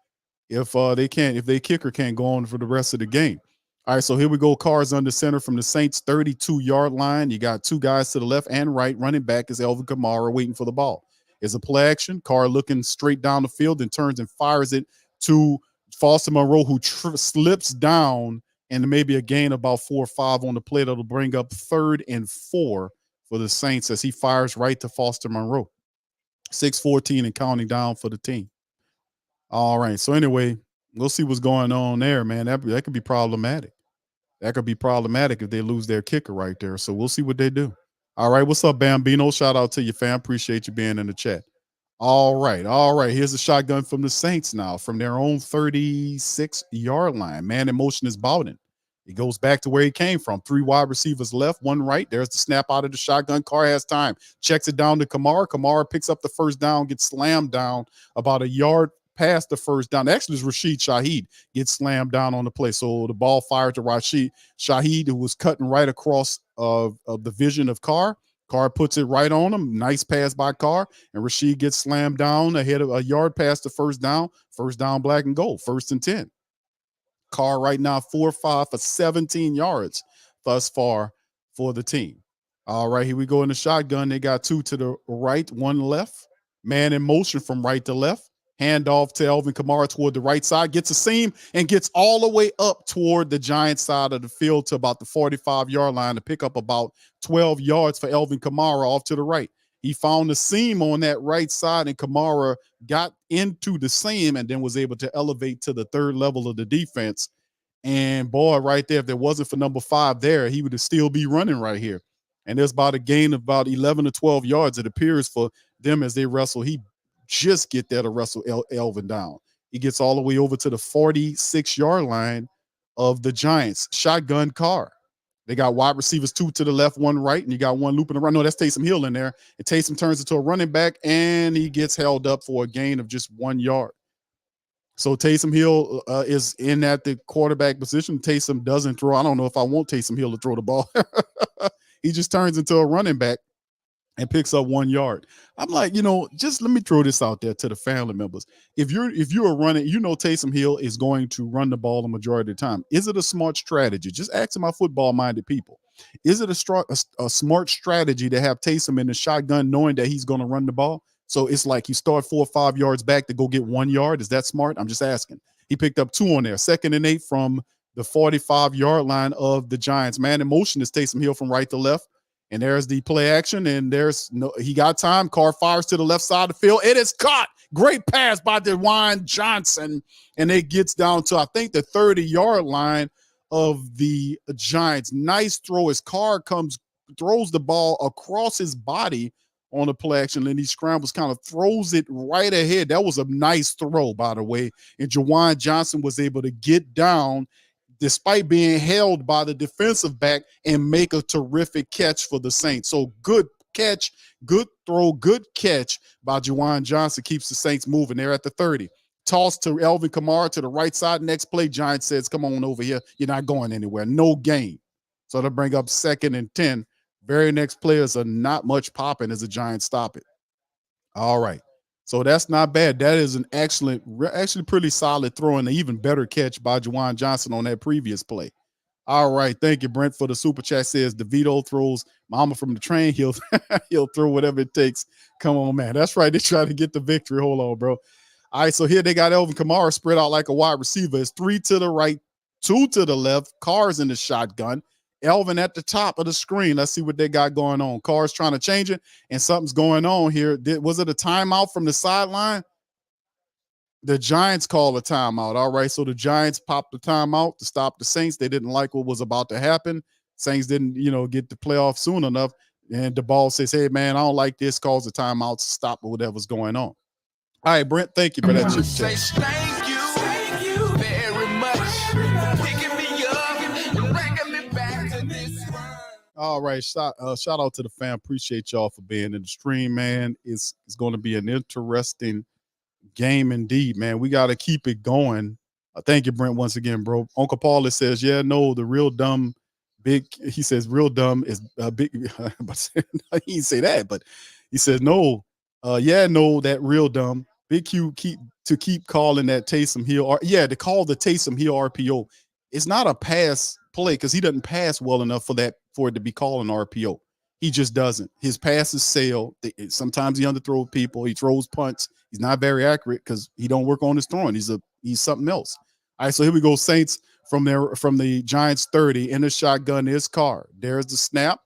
if their kicker can't go on for the rest of the game. All right, so here we go. Carr's under center from the Saints 32-yard line. You got 2 guys to the left and right. Running back is Alvin Kamara waiting for the ball. It's a play action. Carr looking straight down the field and turns and fires it to Foster Monroe, who slips down, and maybe a gain about 4 or 5 on the play that'll bring up 3rd and 4 for the Saints as he fires right to Foster Monroe. 6:14 and counting down for the team. All right. So anyway, we'll see what's going on there, man. That could be problematic. That could be problematic if they lose their kicker right there. So we'll see what they do. All right. What's up, Bambino? Shout out to you, fam. Appreciate you being in the chat. All right. Here's a shotgun from the Saints now from their own 36-yard line. Man in motion is Bowden. He goes back to where he came from. 3 wide receivers left, 1 right. There's the snap out of the shotgun. Carr has time. Checks it down to Kamara. Kamara picks up the first down, gets slammed down about a yard past the first down. Actually, it's Rashid Shaheed gets slammed down on the play. So the ball fired to Rashid Shaheed, who was cutting right across of the vision of Carr. Carr puts it right on him. Nice pass by Carr. And Rashid gets slammed down ahead of a yard past the first down. First down, black and gold. 1st and 10. Carr right now 4-5 for 17 yards thus far for the team. All right, here we go in the shotgun. They got 2 to the right, 1 left. Man in motion from right to left. Handoff to Alvin Kamara toward the right side. Gets a seam and gets all the way up toward the Giants side of the field to about the 45-yard line to pick up about 12 yards for Alvin Kamara off to the right. He found the seam on that right side, and Kamara got into the seam and then was able to elevate to the 3rd level of the defense. And boy, right there, if there wasn't for number 5 there, he would still be running right here. And there's about a gain of about 11 to 12 yards, it appears, for them as they wrestle. He just get there to wrestle Elvin down. He gets all the way over to the 46-yard line of the Giants. Shotgun Carr. They got wide receivers 2 to the left, 1 right, and you got 1 looping around. No, that's Taysom Hill in there. And Taysom turns into a running back, and he gets held up for a gain of just 1 yard. So Taysom Hill is in at the quarterback position. Taysom doesn't throw. I don't know if I want Taysom Hill to throw the ball. He just turns into a running back. and picks up 1 yard. I'm like, just let me throw this out there to the family members. If you're running, Taysom Hill is going to run the ball the majority of the time. Is it a smart strategy? Just ask my football-minded people. Is it a smart strategy to have Taysom in the shotgun knowing that he's going to run the ball? So it's like you start 4 or 5 yards back to go get 1 yard. Is that smart? I'm just asking. He picked up 2 on there. 2nd and 8 from the 45-yard line of the Giants. Man in motion is Taysom Hill from right to left. And there's the play action, and he got time. Carr fires to the left side of the field. It is caught. Great pass by DeWine Johnson, and it gets down to, I think, the 30-yard line of the Giants. Nice throw as Carr throws the ball across his body on the play action, and he scrambles, kind of throws it right ahead. That was a nice throw, by the way, and DeWine Johnson was able to get down despite being held by the defensive back and make a terrific catch for the Saints. So good catch, good throw, good catch by Juwan Johnson keeps the Saints moving. They're at the 30. Toss to Alvin Kamara to the right side. Next play, Giants says, come on over here. You're not going anywhere. No gain. So they'll bring up 2nd and 10. Very next players are not much popping as the Giants stop it. All right. So that's not bad. That is an actually pretty solid throw and an even better catch by Juwan Johnson on that previous play. All right. Thank you, Brent, for the super chat. Says DeVito throws mama from the train. He'll throw whatever it takes. Come on, man. That's right. They try to get the victory. Hold on, bro. All right. So here they got Alvin Kamara spread out like a wide receiver. It's 3 to the right, 2 to the left. Carr's in the shotgun. Elvin at the top of the screen. Let's see what they got going on. Carr's trying to change it, and something's going on here. Was it a timeout from the sideline? The Giants call a timeout. All right, so the Giants popped the timeout to stop the Saints. They didn't like what was about to happen. Saints didn't, get the playoff soon enough, and the ball says, hey, man, I don't like this. Calls the timeout to stop whatever's going on. All right, Brent, thank you for that. Thank you very much. Picking me up and bringing me back to this world. All right, shout out to the fam. Appreciate y'all for being in the stream, man. It's going to be an interesting game indeed, man. We got to keep it going. Thank you, Brent, once again, bro. Uncle Paula says, yeah, no, the real dumb big. He says real dumb is big. But he didn't say that, but he says no. Yeah, no, that real dumb. Big Q keep calling that Taysom Hill. To call the Taysom Hill RPO. It's not a pass play because he doesn't pass well enough for it to be called an RPO. He just doesn't. His passes sail. Sometimes he underthrows people. He throws punts. He's not very accurate because he don't work on his throwing. He's something else. All right, so here we go. Saints from the Giants 30 in the shotgun is Carr. There's the snap.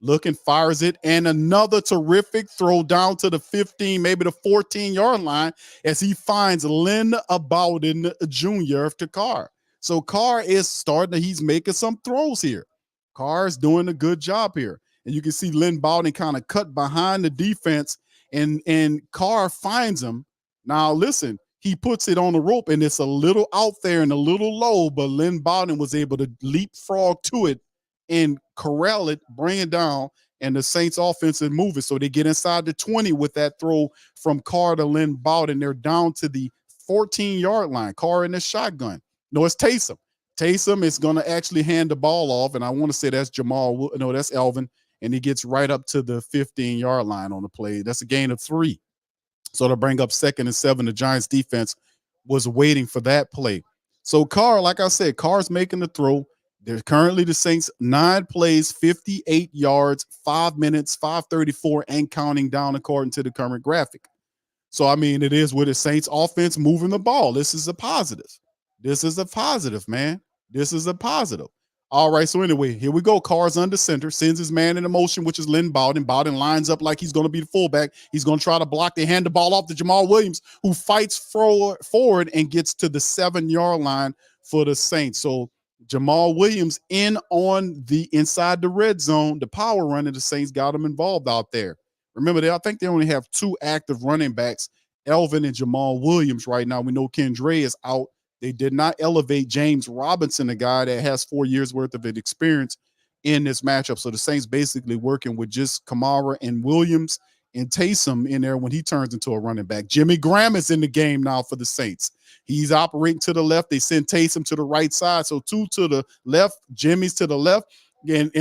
Looking, fires it, and another terrific throw down to the 15, maybe the 14-yard line as he finds Lynn Bowden Jr. to Carr. So Carr is starting. He's making some throws here. Carr is doing a good job here. And you can see Lynn Bowden kind of cut behind the defense, and Carr finds him. Now, listen, he puts it on the rope, and it's a little out there and a little low, but Lynn Bowden was able to leapfrog to it and corral it, bring it down, and the Saints offense is moving. So they get inside the 20 with that throw from Carr to Lynn Bowden. They're down to the 14-yard line. Carr in the shotgun. No, it's Taysom. Taysom is going to actually hand the ball off, and I want to say that's Jamal. No, that's Alvin, and he gets right up to the 15-yard line on the play. That's a gain of 3. So to bring up 2nd and 7, the Giants defense was waiting for that play. So Carr, like I said, Carr's making the throw. They're currently the Saints 9 plays, 58 yards, 5 minutes, 5:34, and counting down according to the current graphic. So, I mean, it is with the Saints offense moving the ball. This is a positive. This is a positive, man. This is a positive. All right, so anyway, here we go. Carr's under center, sends his man in motion, which is Lynn Bowden. Bowden lines up like he's going to be the fullback. He's going to try to block. They hand the ball off to Jamal Williams, who fights forward and gets to the 7-yard line for the Saints. So Jamal Williams in on the inside the red zone. The power run of the Saints got him involved out there. Remember, I think they only have 2 active running backs, Elvin and Jamal Williams right now. We know Kendra is out. They did not elevate James Robinson, a guy that has 4 years worth of experience in this matchup. So the Saints basically working with just Kamara and Williams and Taysom in there when he turns into a running back. Jimmy Graham is in the game now for the Saints. He's operating to the left. They send Taysom to the right side. So 2 to the left, Jimmy's to the left. And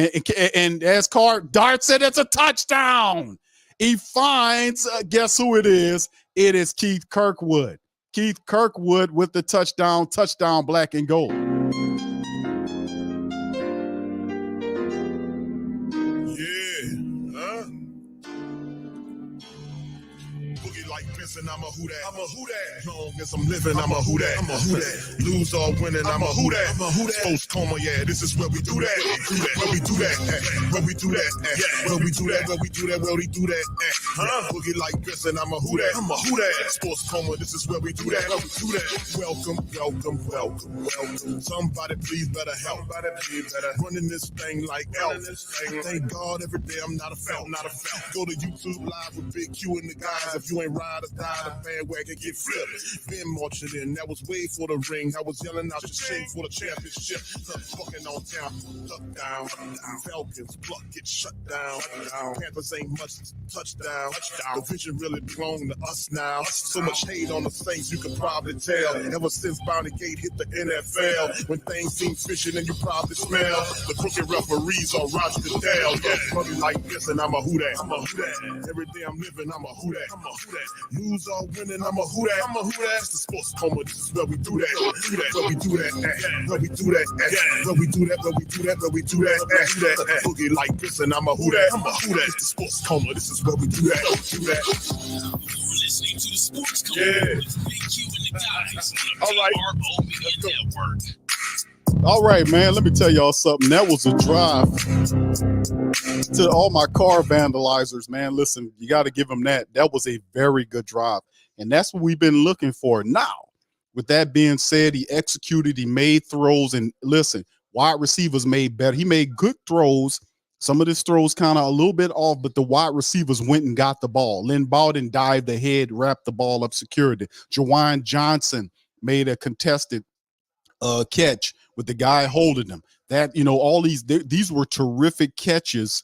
as Carr darts it, it's a touchdown. He finds, guess who it is? It is Keith Kirkwood. Keith Kirkwood with the touchdown, black and gold. Yeah, huh? Boogie like Benson, I'm a who that. I'm a who that. Long as I'm living, I'm a who that. I'm a who that. Lose or winning, I'm a who that. I'm a who that. Post coma, yeah, this is where we do that. Where we do that. Where we do that. Where we do that. Where we do that. Where we do that. Huh? Boogie like Benson, I'm a who that. I'm a who that. Sports coma, this is where we do that. Where we do that. Welcome, welcome, welcome, welcome. Somebody please better help. Somebody please better running this thing like elf. Thank God every day I'm not a felt, not a felt. Go to YouTube live with Big Q and the guys. If you ain't ride or die, the bandwagon get flipped. Been marching in, that was way for the ring. I was yelling out your shame for the championship. Fucking on town, duck down. Falcons, pluck, get shut down. Panthers ain't much touchdown. The vision really belong to us now. So much hate on the Saints, you can probably tell. Ever since Bounty Gate hit the NFL, when things seem fishy and you probably smell the crooked referees on Roger Goodell. Yeah, probably like this, and I'm a who that. I'm a who that. Every day I'm living, I'm a who that. I'm a who that. Lose or winning, I'm a who that. I'm a who that. It's the sports coma. This is where we do that. Where we do that. Where we do that. Where we do that. Where we do that. Where we do that. Boogie like this, and I'm a who that. I'm a who that. It's the sports coma. This is where we do that. Do that. You're listening to the Sports Coma with Big Q and the guys on the PRO Media Network. All right, man, let me tell y'all something. That was a drive to all my car vandalizers, man. Listen, you got to give them that. That was a very good drive, and that's what we've been looking for. Now, with that being said, he executed, he made throws, and listen, wide receivers made better. He made good throws. Some of his throws kind of a little bit off, but the wide receivers went and got the ball. Lynn Bowden dived ahead, wrapped the ball up, secured it. Jawan Johnson made a contested catch with the guy holding them. That, you know, all these were terrific catches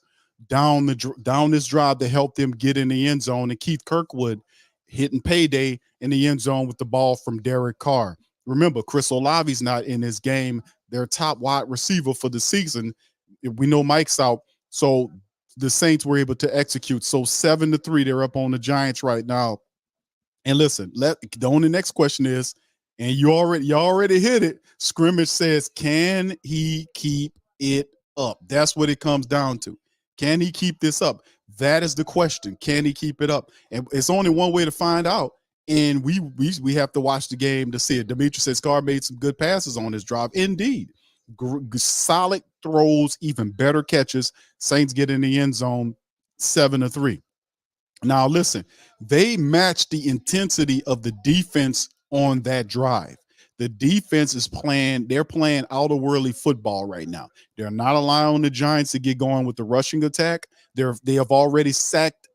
down this drive to help them get in the end zone. And Keith Kirkwood hitting payday in the end zone with the ball from Derek Carr. Remember, Chris Olave's not in this game. Their top wide receiver for the season. We know Mike's out, so the Saints were able to execute. So 7-3, they're up on the Giants right now. And listen, the only next question is, and you already hit it. Scrimmage says, can he keep it up? That's what it comes down to. Can he keep this up? That is the question. Can he keep it up? And it's only one way to find out. And we have to watch the game to see it. Demetrius says Carr made some good passes on his drive. Indeed. Solid throws, even better catches. Saints get in the end zone 7-3. Now, listen, they matched the intensity of the defense on that drive. The defense is they're playing outer-worldly football right now. They're not allowing the Giants to get going with the rushing attack. They have already sacked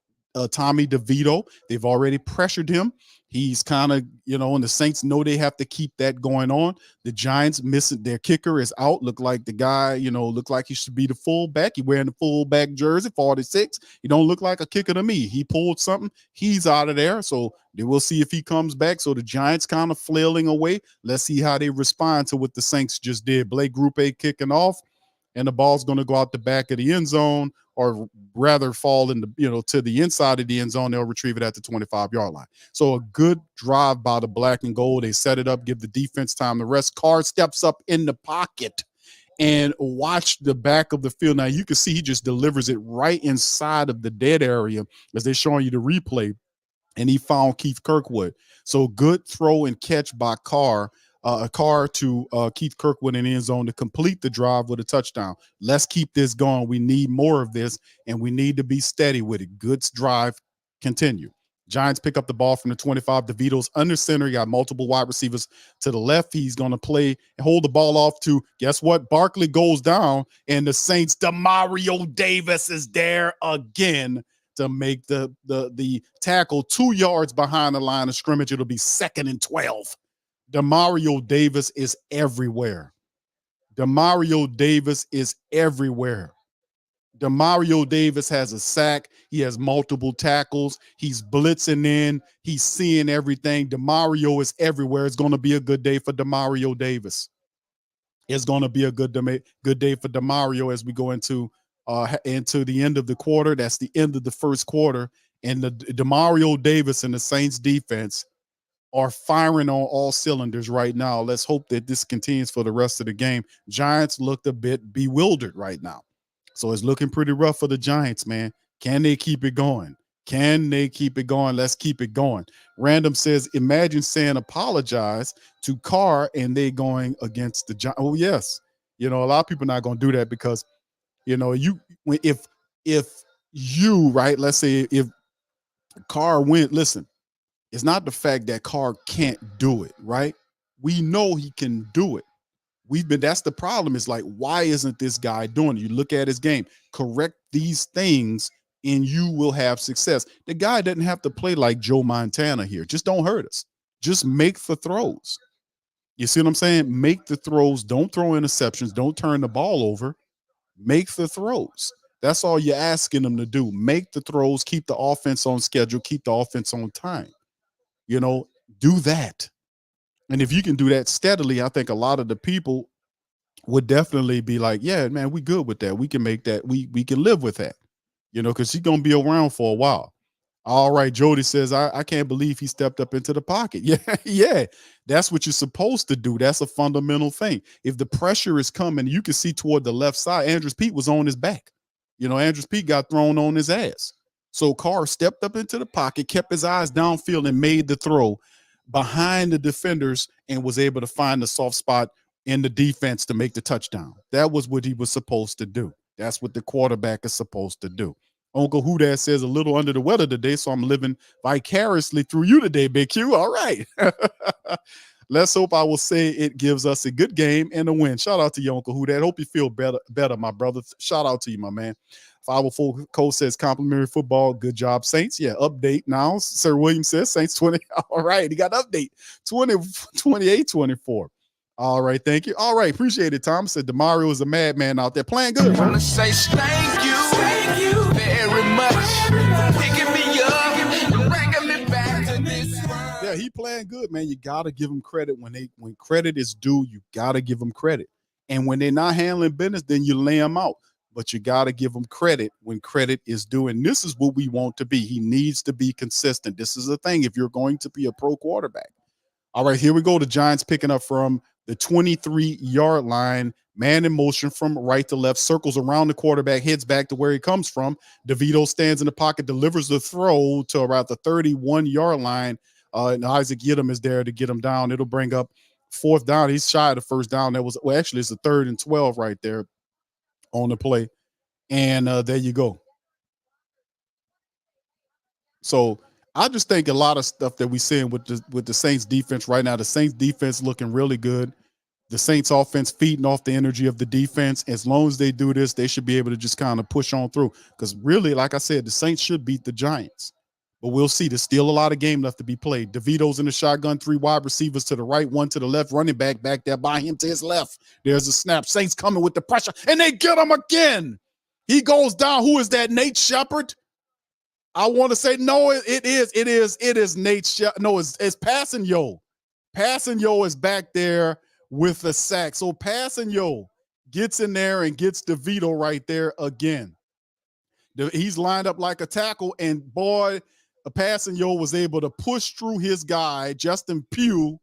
Tommy DeVito. They've already pressured him. He's kind of, and the Saints know they have to keep that going on. The Giants missing their kicker is out. Look like the guy, look like he should be the fullback. He wearing the fullback jersey, 46. He don't look like a kicker to me. He pulled something. He's out of there. So we'll see if he comes back. So the Giants kind of flailing away. Let's see how they respond to what the Saints just did. Blake Group A kicking off, and the ball's going to go out the back of the end zone, or rather fall in to the inside of the end zone. They'll retrieve it at the 25-yard line. So a good drive by the black and gold. They set it up, give the defense time to rest. Carr steps up in the pocket and watch the back of the field. Now you can see he just delivers it right inside of the dead area as they're showing you the replay, and he found Keith Kirkwood. So good throw and catch by Carr. Carr to Keith Kirkwood in the end zone to complete the drive with a touchdown. Let's keep this going. We need more of this, and we need to be steady with it. Good drive, continue. Giants pick up the ball from the 25. DeVito's under center. He got multiple wide receivers to the left. He's going to play and hold the ball off to, guess what? Barkley goes down, and the Saints, Demario Davis is there again to make the tackle 2 yards behind the line of scrimmage. It'll be 2nd and 12. Demario Davis is everywhere. Demario Davis is everywhere. Demario Davis has a sack. He has multiple tackles. He's blitzing in. He's seeing everything. Demario is everywhere. It's going to be a good day for Demario Davis. It's going to be a good day for Demario as we go into the end of the quarter. That's the end of the first quarter. And the Demario Davis and the Saints defense are firing on all cylinders right now. Let's hope that this continues for the rest of the game. Giants looked a bit bewildered right now. So it's looking pretty rough for the Giants, man. Can they keep it going? Can they keep it going? Let's keep it going. Random says, imagine saying apologize to Carr and they going against the Giants. Oh, yes. You know, a lot of people not going to do that because, you know, if you, right, let's say if Carr went, listen, it's not the fact that Carr can't do it, right? We know he can do it. That's the problem. Is like, why isn't this guy doing it? You look at his game, correct these things, and you will have success. The guy doesn't have to play like Joe Montana here. Just don't hurt us. Just make the throws. You see what I'm saying? Make the throws. Don't throw interceptions. Don't turn the ball over. Make the throws. That's all you're asking them to do. Make the throws. Keep the offense on schedule. Keep the offense on time. You know, do that. And if you can do that steadily, I think a lot of the people would definitely be like, yeah, man, we good with that. We can make that. We can live with that, you know, because he's going to be around for a while. All right. Jody says, I can't believe he stepped up into the pocket. Yeah. Yeah. That's what you're supposed to do. That's a fundamental thing. If the pressure is coming, you can see toward the left side, Andrews Pete was on his back. You know, Andrews Pete got thrown on his ass. So Carr stepped up into the pocket, kept his eyes downfield and made the throw behind the defenders and was able to find the soft spot in the defense to make the touchdown. That was what he was supposed to do. That's what the quarterback is supposed to do. Uncle Who says a little under the weather today, so I'm living vicariously through you today, Big Q. All right. Let's hope I will say it gives us a good game and a win. Shout out to you, Uncle Who. Hope you feel better, my brother. Shout out to you, my man. 504 Cole says complimentary football. Good job, Saints. Yeah, update now. Sir William says Saints 20. All right, he got update 28-24. All right, thank you. All right, appreciate it, Tom. Said DeMario is a madman out there playing good. I want to say thank you very much. Picking me up and bringing me back to this world. Yeah, he playing good, man. You got to give him credit when credit is due. You got to give him credit. And when they're not handling business, then you lay them out. But you got to give him credit when credit is due. And this is what we want to be. He needs to be consistent. This is the thing if you're going to be a pro quarterback. All right, here we go. The Giants picking up from the 23-yard line, man in motion from right to left, circles around the quarterback, heads back to where he comes from. DeVito stands in the pocket, delivers the throw to about the 31-yard line, and Isaac Yiadom is there to get him down. It'll bring up fourth down. He's shy of the first down. Actually, it's a 3rd and 12 right there on the play. And there you go. So I just think a lot of stuff that we're seeing with the Saints defense right now, the Saints defense looking really good. The Saints offense feeding off the energy of the defense. As long as they do this, they should be able to just kind of push on through. Because really, like I said, the Saints should beat the Giants. But we'll see. There's still a lot of game left to be played. DeVito's in the shotgun, 3 wide receivers to the right, 1 to the left, running back there by him to his left. There's a snap. Saints coming with the pressure, and they get him again. He goes down. Who is that? Nate Shepard? I want to say no. It is Nate Shepard. No, it's Passanio. Passanio is back there with the sack. So Passanio gets in there and gets DeVito right there again. He's lined up like a tackle, and boy, Passanio was able to push through his guy, Justin Pugh,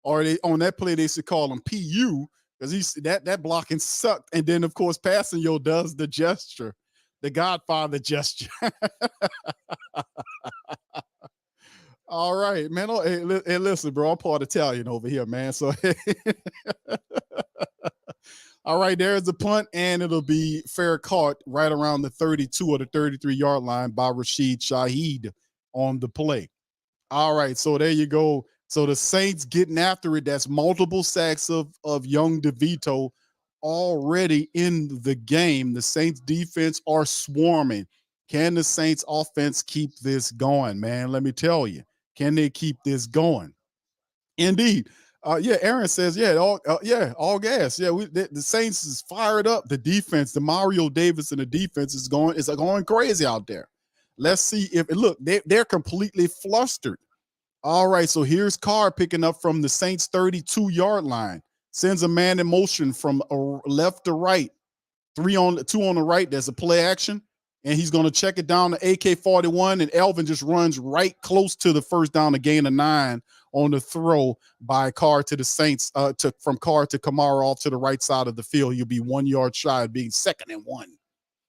or on that play they should call him PU, because that blocking sucked. And then of course Passanio does the gesture, the Godfather gesture. All right, man. Oh, hey, listen, bro, I'm part Italian over here, man. So all right, there's the punt, and it'll be fair caught right around the 32 or the 33-yard line by Rashid Shaheed on the play. All right, so there you go. So the Saints getting after it. That's multiple sacks of young DeVito already in the game. The Saints defense are swarming. Can the Saints offense keep this going, man? Let me tell you. Can they keep this going? Indeed. Yeah, Aaron says, all gas. Yeah, the Saints is fired up. The defense, the Mario Davis and the defense is going crazy out there. Let's see if they're completely flustered. All right, so here's Carr picking up from the Saints 32-yard line. Sends a man in motion from left to right. 2 on the right. There's a play action. and he's going to check it down to AK-41, and Elvin just runs right close to the first down, a gain of 9 on the throw by Carr to the Saints, from Carr to Kamara off to the right side of the field. You'll be 1 yard shy of being 2nd and 1.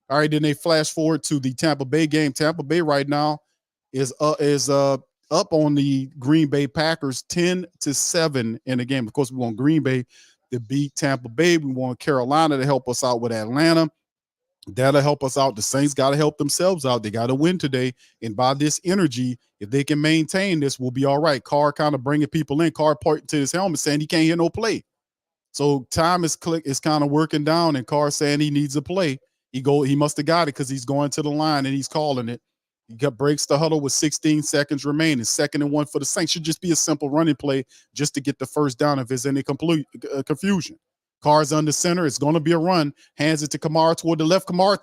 All right, then they flash forward to the Tampa Bay game. Tampa Bay right now is up on the Green Bay Packers 10-7 in the game. Of course, we want Green Bay to beat Tampa Bay. We want Carolina to help us out with Atlanta. That'll help us out. The Saints got to help themselves out. They got to win today. And by this energy, if they can maintain this, we'll be all right. Carr kind of bringing people in. Carr pointing to his helmet saying he can't hear no play. So time is kind of working down, and Carr saying he needs a play. He must have got it because he's going to the line and he's calling it. He breaks the huddle with 16 seconds remaining. 2nd and 1 for the Saints. Should just be a simple running play just to get the first down if there's any confusion. Carr's under center. It's going to be a run. Hands it to Kamara toward the left. Kamara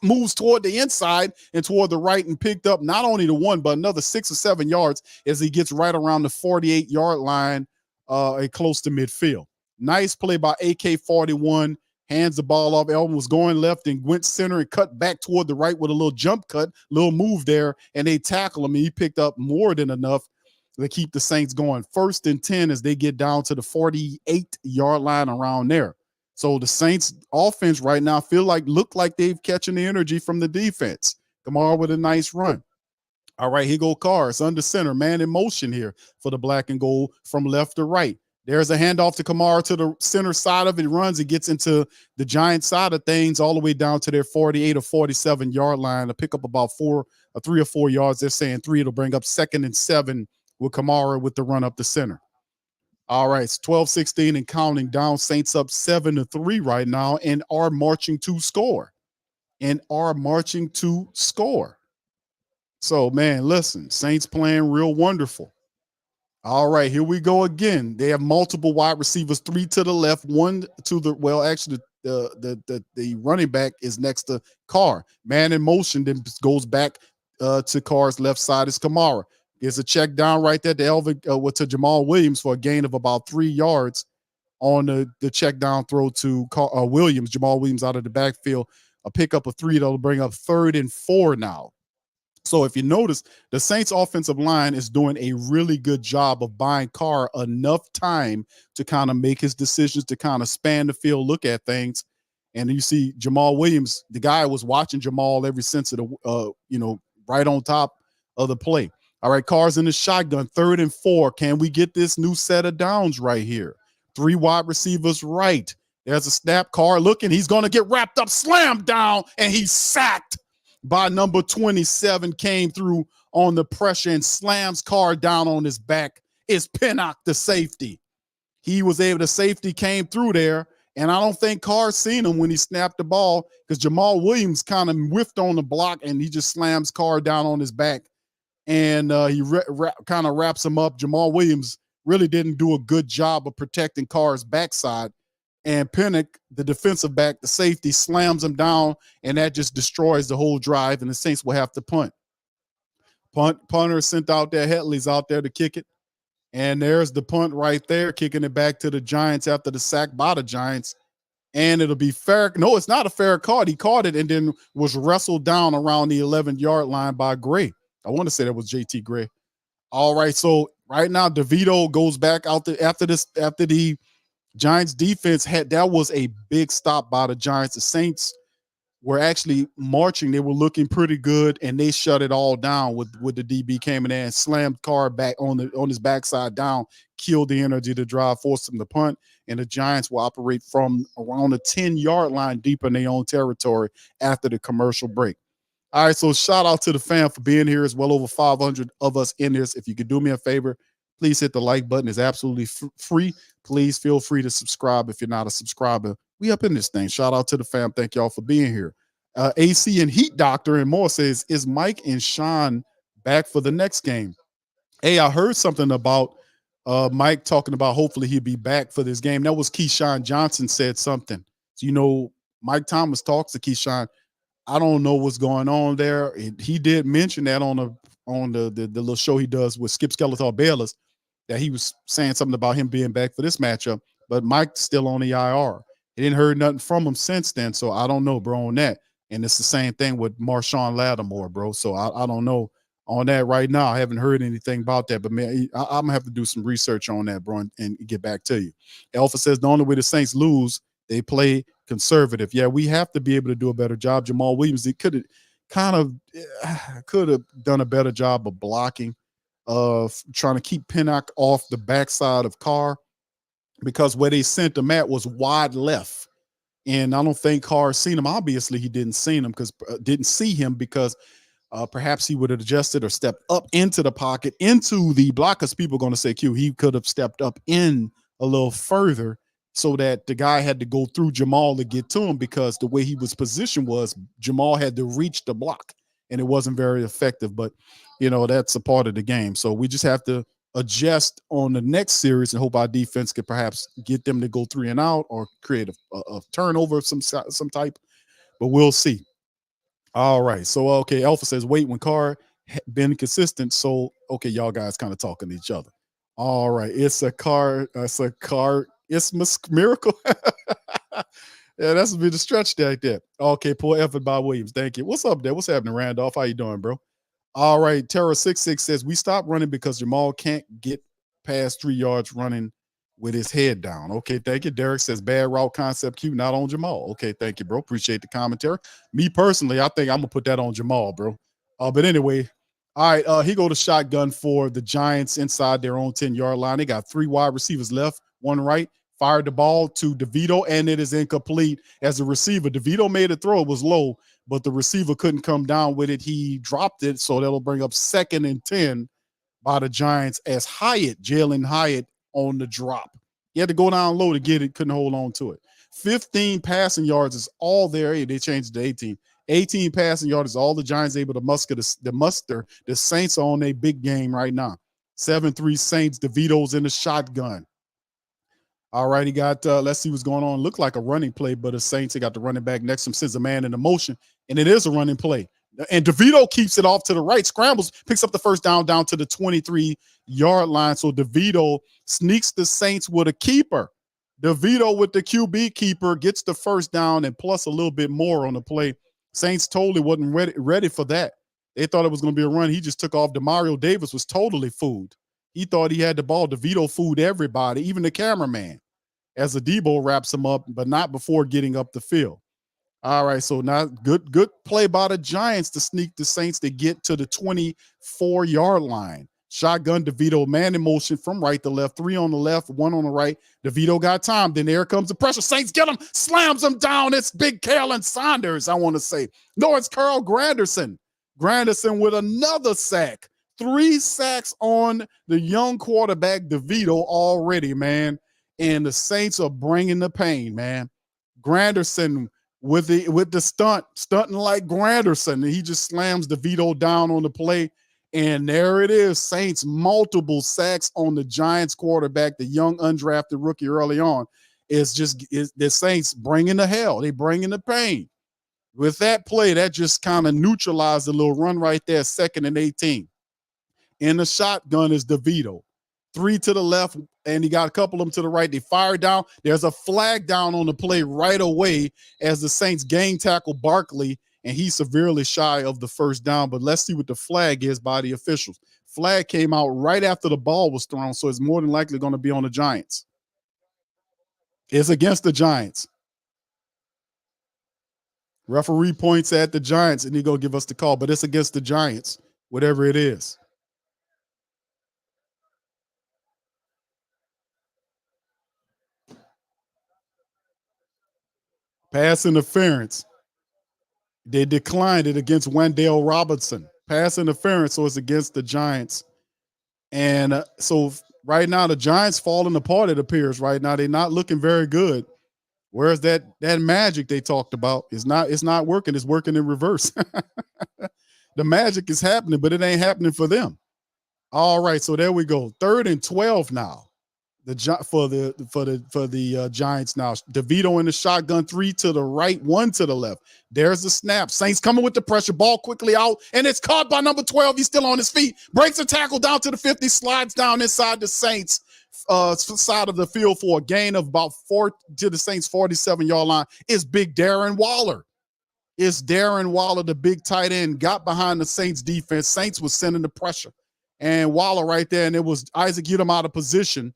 moves toward the inside and toward the right and picked up not only the 1, but another 6 or 7 yards as he gets right around the 48-yard line, close to midfield. Nice play by AK-41. Hands the ball off. Elvin was going left and went center and cut back toward the right with a little jump cut, little move there, and they tackle him. And he picked up more than enough to keep the Saints going. 1st and 10 as they get down to the 48-yard line around there. So the Saints offense right now look like they've catching the energy from the defense. Kamara with a nice run. All right, here go Carr. It's under center. Man in motion here for the black and gold from left to right. There's a handoff to Kamara to the center side of it. Runs. It gets into the Giant side of things all the way down to their 48 or 47-yard line to pick up about 3 or 4 yards. They're saying 3. It'll bring up 2nd and 7 with Kamara with the run up the center. All right, it's 12-16 and counting down. Saints up 7-3 right now and are marching to score. So, man, listen, Saints playing real wonderful. All right, here we go again. They have multiple wide receivers, 3 to the left, 1 to the actually the running back is next to Carr. Man in motion, then goes back to Carr's left side is Kamara. There's a check down right there to Elvin to Jamal Williams for a gain of about 3 yards on the check down throw to Williams. Jamal Williams out of the backfield. A pickup of 3 that'll bring up 3rd and 4 now. So if you notice, the Saints offensive line is doing a really good job of buying Carr enough time to kind of make his decisions, to kind of span the field, look at things. And you see Jamal Williams, the guy was watching Jamal every sense of the, right on top of the play. All right, Carr's in the shotgun, 3rd and 4. Can we get this new set of downs right here? 3 wide receivers right. There's a snap. Carr looking. He's going to get wrapped up, slammed down, and he's sacked by number 27. Came through on the pressure and slams Carr down on his back. It's Pinnock, the safety. The safety came through there, and I don't think Carr seen him when he snapped the ball because Jamal Williams kind of whiffed on the block, and he just slams Carr down on his back. And he kind of wraps him up. Jamal Williams really didn't do a good job of protecting Carr's backside. And Pinnock, the defensive back, the safety, slams him down, and that just destroys the whole drive, and the Saints will have to punt. Punter sent out there. Hetley's out there to kick it. And there's the punt right there, kicking it back to the Giants after the sack by the Giants. And it'll be fair. No, it's not a fair call. He caught it and then was wrestled down around the 11-yard line by Gray. I want to say that was JT Gray. All right, so right now DeVito goes back out there after the Giants defense that was a big stop by the Giants. The Saints were actually marching. They were looking pretty good, and they shut it all down with the DB came in there and slammed Carr back on his backside down, killed the energy to drive, forced him to punt, and the Giants will operate from around the 10-yard line deep in their own territory after the commercial break. All right, so shout out to the fam for being here. It's well over 500 of us in this. If you could do me a favor, please hit the like button. It's absolutely free. Please feel free to subscribe if you're not a subscriber. We up in this thing. Shout out to the fam. Thank y'all for being here. AC and Heat Doctor and more says, is Mike and Sean back for the next game? Hey, I heard something about Mike talking about hopefully he'll be back for this game. That was Keyshawn Johnson said something. So, Mike Thomas talks to Keyshawn. I don't know what's going on there. He did mention that on the little show he does with Skip Skeletor Bayless, that he was saying something about him being back for this matchup, but Mike's still on the IR. He didn't heard nothing from him since then, so I don't know, bro, on that. And it's the same thing with Marshawn Lattimore, bro. So I don't know on that right now. I haven't heard anything about that, but man, I'm gonna have to do some research on that, bro, and get back to you. Alpha says the only way the Saints lose, they play conservative. Yeah, we have to be able to do a better job. Jamal Williams, he could have done a better job of blocking, of trying to keep Pinnock off the backside of Carr, because where they sent him at was wide left. And I don't think Carr seen him. Obviously, he didn't see him because perhaps he would have adjusted or stepped up into the pocket, into the block, because people are going to say, Q, he could have stepped up in a little further so that the guy had to go through Jamal to get to him, because the way he was positioned was Jamal had to reach the block, and it wasn't very effective. But, that's a part of the game. So we just have to adjust on the next series and hope our defense could perhaps get them to go 3 and out or create a turnover of some type, but we'll see. All right. So, okay. Alpha says, wait, when Carr been consistent. So, okay. Y'all guys kind of talking to each other. All right. It's a miracle. Yeah, that's a bit of stretch right there. Okay. Poor effort by Williams. Thank you. What's up there? What's happening, Randolph? How you doing, bro? All right, Terra66 says we stopped running because Jamal can't get past 3 yards running with his head down. Okay, thank you. Derek says bad route concept Q, not on Jamal. Okay, thank you, bro. Appreciate the commentary. Me personally, I think I'm gonna put that on Jamal, bro. But anyway, all right. He go to shotgun for the Giants inside their own 10-yard line. They got 3 wide receivers left, 1 right. Fired the ball to DeVito, and it is incomplete. As a receiver, DeVito made a throw. It was low, but the receiver couldn't come down with it. He dropped it, so that'll bring up 2nd and 10 by the Giants as Jalen Hyatt on the drop. He had to go down low to get it, couldn't hold on to it. 15 passing yards is all there. Hey, they changed it to 18. 18 passing yards is all the Giants able to muster. The Saints are on a big game right now. 7-3 Saints. DeVito's in the shotgun. All right, he got, let's see what's going on. Looked like a running play, but the Saints, they got the running back next to him, sends a man into motion, and it is a running play. And DeVito keeps it off to the right, scrambles, picks up the first down to the 23-yard line. So DeVito sneaks the Saints with a keeper. DeVito with the QB keeper gets the first down and plus a little bit more on the play. Saints totally wasn't ready for that. They thought it was going to be a run. He just took off. Demario Davis was totally fooled. He thought he had the ball. DeVito fooled everybody, even the cameraman, as Adebo wraps him up, but not before getting up the field. All right, so now good play by the Giants to sneak the Saints to get to the 24-yard line. Shotgun, DeVito, man in motion from right to left, 3 on the left, 1 on the right. DeVito got time. Then there comes the pressure. Saints get him, slams him down. It's Big Kalen Saunders, I want to say. No, it's Carl Granderson. Granderson with another sack. 3 sacks on the young quarterback, DeVito, already, man. And the Saints are bringing the pain, man. Granderson with the stunting like Granderson. He just slams DeVito down on the play. And there it is. Saints multiple sacks on the Giants quarterback, the young undrafted rookie early on. It's the Saints bringing the hell. They bringing the pain. With that play, that just kind of neutralized the little run right there, 2nd and 18. In the shotgun is DeVito. 3 to the left, and he got a couple of them to the right. They fire down. There's a flag down on the play right away as the Saints gang tackle Barkley, and he's severely shy of the first down. But let's see what the flag is by the officials. Flag came out right after the ball was thrown, so it's more than likely going to be on the Giants. It's against the Giants. Referee points at the Giants, and he's going to give us the call, but it's against the Giants, whatever it is. Pass interference. They declined it against Wendell Robinson. Pass interference, so it's against the Giants. And so right now, the Giants falling apart, it appears right now. They're not looking very good. Whereas that magic they talked about is not working. It's working in reverse. The magic is happening, but it ain't happening for them. All right, so there we go. 3rd and 12 now. For the Giants now. DeVito in the shotgun, 3 to the right, 1 to the left. There's the snap. Saints coming with the pressure. Ball quickly out, and it's caught by number 12. He's still on his feet. Breaks a tackle down to the 50, slides down inside the Saints side of the field for a gain of about 4 to the Saints 47-yard line. Is Big Darren Waller. It's Darren Waller, the big tight end, got behind the Saints defense. Saints was sending the pressure. And Waller right there, and it was Isaac get him out of position.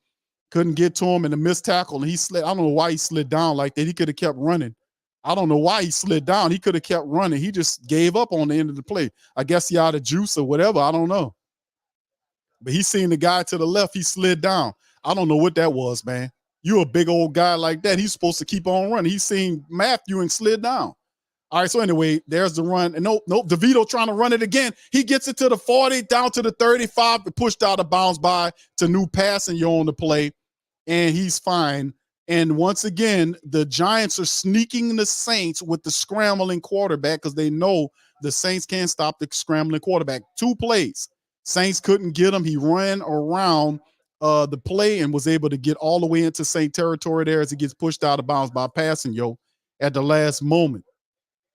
Couldn't get to him in the missed tackle, and he slid. I don't know why he slid down like that. He could have kept running. I don't know why he slid down. He could have kept running. He just gave up on the end of the play. I guess he out of juice or whatever. I don't know. But he seen the guy to the left. He slid down. I don't know what that was, man. You a big old guy like that. He's supposed to keep on running. He's seen Matthew and slid down. All right, so anyway, there's the run. And nope, DeVito trying to run it again. He gets it to the 40, down to the 35, pushed out of bounds by to new passing you on the play, and he's fine. And once again, the Giants are sneaking the Saints with the scrambling quarterback because they know the Saints can't stop the scrambling quarterback. 2 plays. Saints couldn't get him. He ran around the play and was able to get all the way into Saint territory there as he gets pushed out of bounds by passing at the last moment.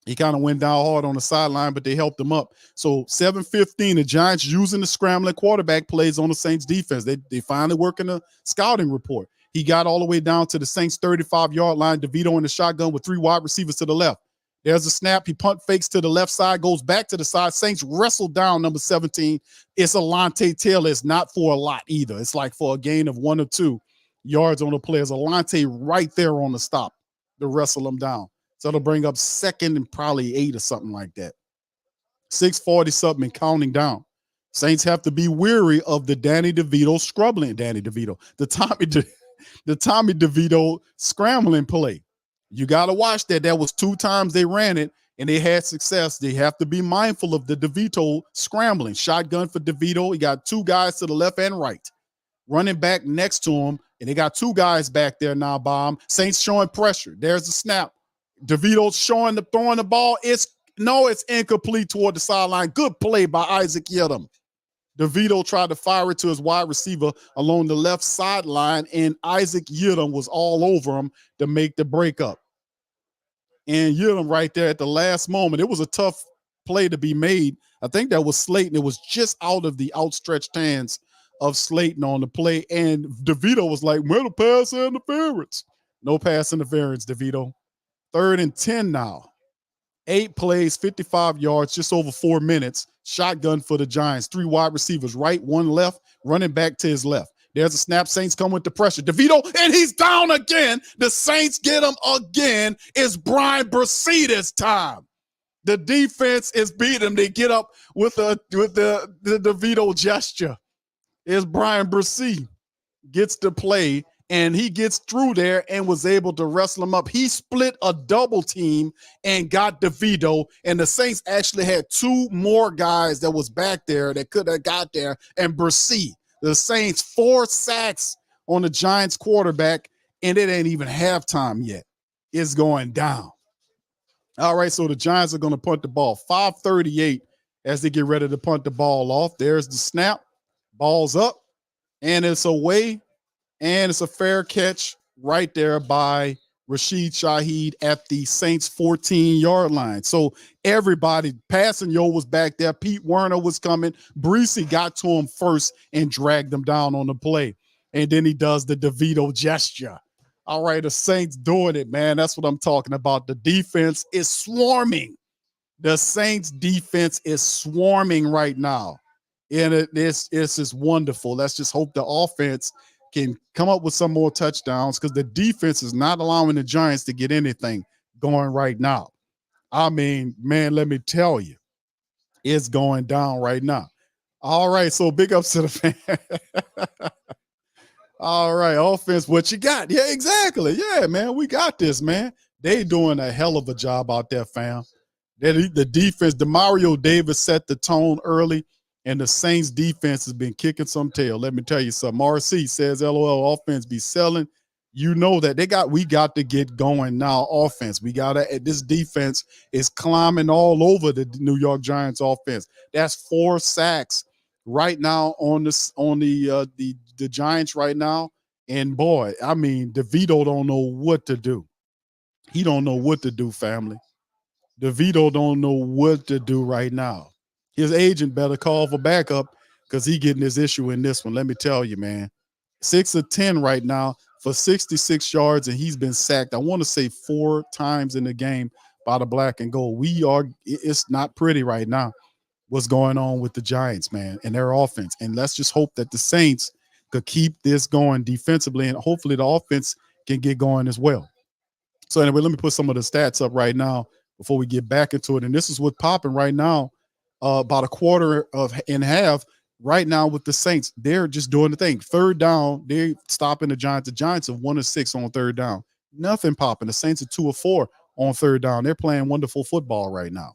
He kind of went down hard on the sideline, but they helped him up. So 7-15, the Giants using the scrambling quarterback plays on the Saints defense. They finally working a scouting report. He got all the way down to the Saints 35-yard line. DeVito in the shotgun with 3 wide receivers to the left. There's a snap. He punt fakes to the left side, goes back to the side. Saints wrestle down number 17. It's Alante Taylor. It's not for a lot either. It's like for a gain of 1 or 2 yards on the play. It's Alante right there on the stop to wrestle him down. So it'll bring up 2nd and probably 8 or something like that. 6:40 something and counting down. Saints have to be weary of the Tommy DeVito scrambling play. You got to watch that. That was 2 times they ran it and they had success. They have to be mindful of the DeVito scrambling. Shotgun for DeVito. He got 2 guys to the left and right. Running back next to him, and they got 2 guys back there now, Bomb. Saints showing pressure. There's the snap. DeVito throwing the ball. It's incomplete toward the sideline. Good play by Isaac Yiadom. DeVito tried to fire it to his wide receiver along the left sideline, and Isaac Yiadom was all over him to make the breakup. And Yiadom right there at the last moment, it was a tough play to be made. I think that was Slayton. It was just out of the outstretched hands of Slayton on the play, and DeVito was like, well, pass interference. No pass interference, DeVito. 3rd and 10 now. 8 plays, 55 yards, just over 4 minutes. Shotgun for the Giants. 3 wide receivers, right, 1 left, running back to his left. There's a snap. Saints come with the pressure. DeVito, and he's down again. The Saints get him again. It's Brian Bursey this time. The defense is beating him. They get up with the DeVito gesture. It's Brian Bursey gets to play, and he gets through there and was able to wrestle him up. He split a double team and got DeVito, and the Saints actually had 2 more guys that was back there that could have got there, and Bursey. The Saints 4 sacks on the Giants quarterback, and it ain't even halftime yet. It's going down. All right, so the Giants are going to punt the ball. 5:38 as they get ready to punt the ball off. There's the snap. Ball's up, and it's away. And it's a fair catch right there by Rashid Shaheed at the Saints 14-yard line. So everybody, passing was back there. Pete Werner was coming. Breesy got to him first and dragged him down on the play. And then he does the DeVito gesture. All right, the Saints doing it, man. That's what I'm talking about. The defense is swarming. The Saints defense is swarming right now. And it's just wonderful. Let's just hope the offense can come up with some more touchdowns because the defense is not allowing the Giants to get anything going right now. I mean, man, let me tell you, it's going down right now. All right, so big ups to the fan. All right, offense, what you got? Yeah, exactly. Yeah, man, we got this, man. They doing a hell of a job out there, fam. The defense, Demario Davis set the tone early. And the Saints defense has been kicking some tail. Let me tell you something. RC says, LOL, offense be selling. You know that we got to get going now. Offense. This defense is climbing all over the New York Giants offense. That's 4 sacks right now on the Giants right now. And boy, I mean, DeVito don't know what to do. He don't know what to do, family. DeVito don't know what to do right now. His agent better call for backup because he getting his issue in this one. Let me tell you, man. 6 of 10 right now for 66 yards, and he's been sacked, I want to say 4 times in the game by the black and gold. It's not pretty right now what's going on with the Giants, man, and their offense. And let's just hope that the Saints could keep this going defensively, and hopefully the offense can get going as well. So anyway, let me put some of the stats up right now before we get back into it. And this is what's popping right now. About a quarter of and half right now with the Saints. They're just doing the thing. Third down, they're stopping the Giants. The Giants are 1 of 6 on third down. Nothing popping. The Saints are 2 of 4 on third down. They're playing wonderful football right now.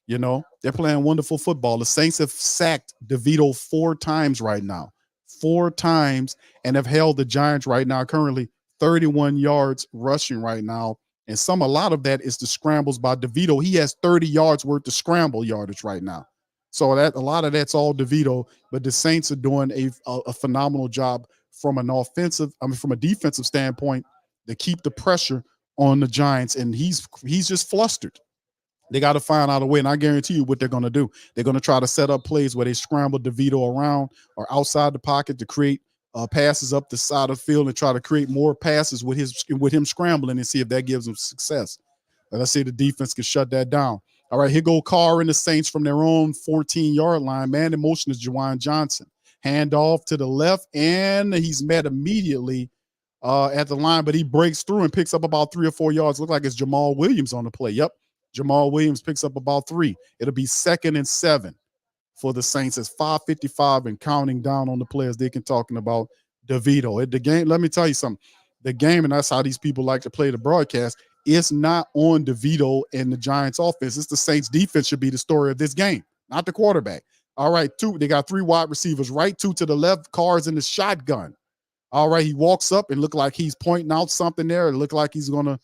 You know, they're playing wonderful football. The Saints have sacked DeVito 4 times right now. 4 times, and have held the Giants right now currently 31 yards rushing right now. And a lot of that is the scrambles by DeVito. He has 30 yards worth of scramble yardage right now. So a lot of that's all DeVito, but the Saints are doing a phenomenal job from a defensive standpoint to keep the pressure on the Giants. And he's just flustered. They got to find out a way, and I guarantee you what they're going to do. They're going to try to set up plays where they scramble DeVito around or outside the pocket to create passes up the side of the field and try to create more passes with him scrambling and see if that gives them success. Let's see if the defense can shut that down. All right, here go Carr and the Saints from their own 14-yard line. Man in motion is Juwan Johnson. Hand off to the left, and he's met immediately at the line, but he breaks through and picks up about 3 or 4 yards. Look like it's Jamal Williams on the play. Yep, Jamal Williams picks up about 3. It'll be 2nd and 7 for the Saints. It's 5:55 and counting down on the players. They can talking about DeVito. The game, let me tell you something. The game, and that's how these people like to play the broadcast, it's not on DeVito and the Giants offense. It's the Saints defense should be the story of this game, not the quarterback. All right, they got 3 wide receivers, right, 2 to the left, Carr's in the shotgun. All right, he walks up and look like he's pointing out something there. It look like he's going to,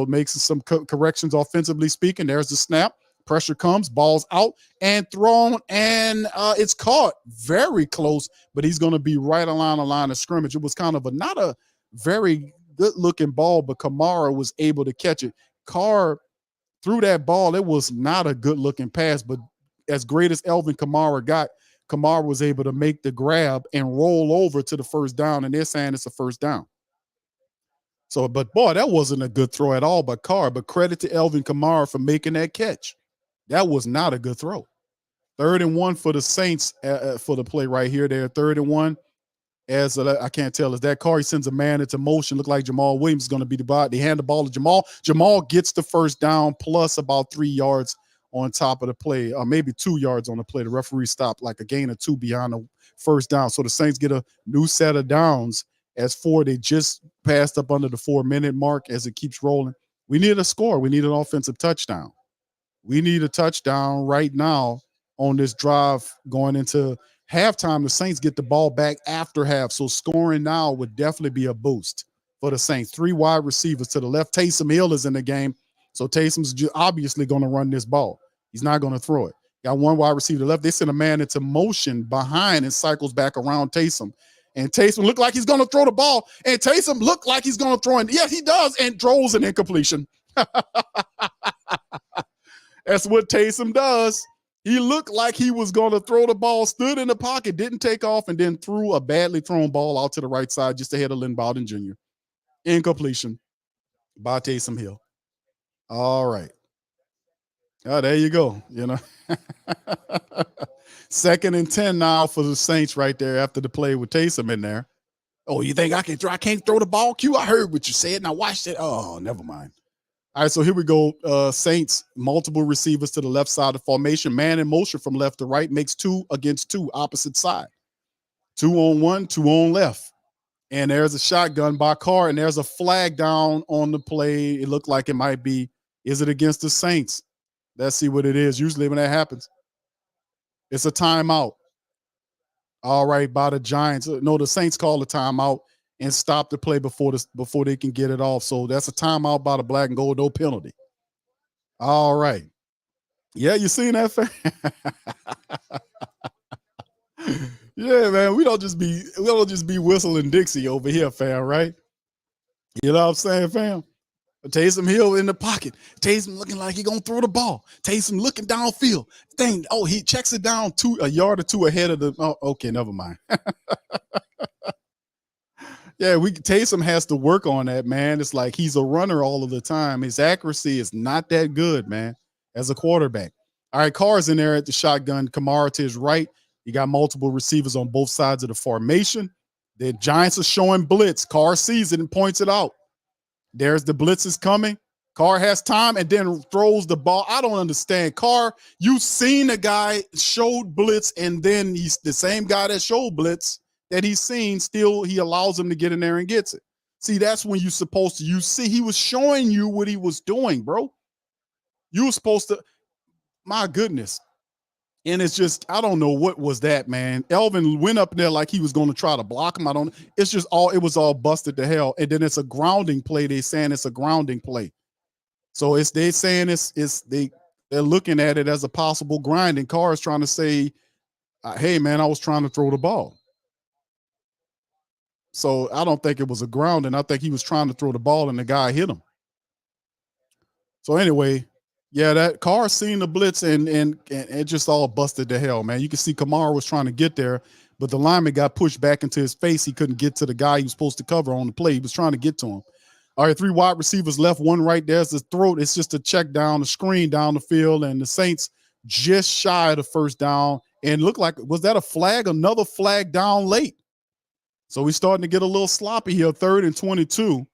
make some corrections offensively speaking. There's the snap. Pressure comes, ball's out and thrown, and it's caught very close, but he's going to be right along the line of scrimmage. It was kind of not a very good-looking ball, but Kamara was able to catch it. Carr threw that ball. It was not a good-looking pass, but as great as Elvin Kamara got, Kamara was able to make the grab and roll over to the first down, and they're saying it's a first down. So, but boy, that wasn't a good throw at all by Carr, but credit to Elvin Kamara for making that catch. That was not a good throw. 3rd and 1 for the Saints for the play right here. They're 3rd and 1. I can't tell. Is that Carr? He sends a man into motion. Look like Jamal Williams is going to be the ball. They hand the ball to Jamal. Jamal gets the first down plus about 3 yards on top of the play, or maybe 2 yards on the play. The referee stopped like a gain of 2 behind the first down. So the Saints get a new set of downs as 4. They just passed up under the 4-minute mark as it keeps rolling. We need a score. We need an offensive touchdown. We need a touchdown right now on this drive going into halftime. The Saints get the ball back after half. So scoring now would definitely be a boost for the Saints. 3 wide receivers to the left. Taysom Hill is in the game. So Taysom's obviously going to run this ball. He's not going to throw it. Got 1 wide receiver to the left. They send a man into motion behind and cycles back around Taysom. And Taysom looked like he's going to throw the ball. And Taysom looked like he's going to throw it. Yeah, he does. And throws an incompletion. That's what Taysom does. He looked like he was going to throw the ball, stood in the pocket, didn't take off, and then threw a badly thrown ball out to the right side just ahead of Lynn Bowden Jr. Incompletion by Taysom Hill. All right. Oh, there you go. 2nd and 10 now for the Saints right there after the play with Taysom in there. Oh, you think I can't throw the ball, Q? I heard what you said. Now watch it. Oh, never mind. All right, so here we go. Saints, multiple receivers to the left side of formation. Man in motion from left to right, makes 2 against 2, opposite side. 2 on 1, 2 on left. And there's a shotgun by Carr, and there's a flag down on the play. It looked like it might be. Is it against the Saints? Let's see what it is. Usually when that happens, it's a timeout. All right, by the Giants. No, the Saints call a timeout and stop the play before they can get it off. So that's a timeout by the black and gold, no penalty. All right. Yeah, you seen that, fam? Yeah, man. We don't just be whistling Dixie over here, fam, right? You know what I'm saying, fam? Taysom Hill in the pocket. Taysom looking like he gonna throw the ball. Taysom looking downfield. Dang, he checks it down a yard or 2 ahead of the. Oh, okay, never mind. Yeah, Taysom has to work on that, man. It's like he's a runner all of the time. His accuracy is not that good, man, as a quarterback. All right, Carr's in there at the shotgun. Kamara to his right. You got multiple receivers on both sides of the formation. The Giants are showing blitz. Carr sees it and points it out. There's the blitz is coming. Carr has time and then throws the ball. I don't understand. Carr, you've seen a guy showed blitz, and then he's the same guy that showed blitz that he's seen. Still, he allows him to get in there and gets it. See, that's when you're supposed to. You see, he was showing you what he was doing, bro. You were supposed to. My goodness. And it's just, I don't know what was that, man. Elvin went up there like he was going to try to block him. It was all busted to hell. And then it's a grounding play. They're saying it's a grounding play. So they're looking at it as a possible grinding. Carr is trying to say, hey, man, I was trying to throw the ball. So I don't think it was a grounding. I think he was trying to throw the ball and the guy hit him. So anyway, yeah, that Carr seen the blitz and it just all busted to hell, man. You can see Kamara was trying to get there, but the lineman got pushed back into his face. He couldn't get to the guy he was supposed to cover on the play. He was trying to get to him. All right, 3 wide receivers left, 1 right. There's the throat. It's just a check down, the screen down the field, and the Saints just shy of the first down. And looked like, was that a flag? Another flag down late. So we're starting to get a little sloppy here, 3rd and 22.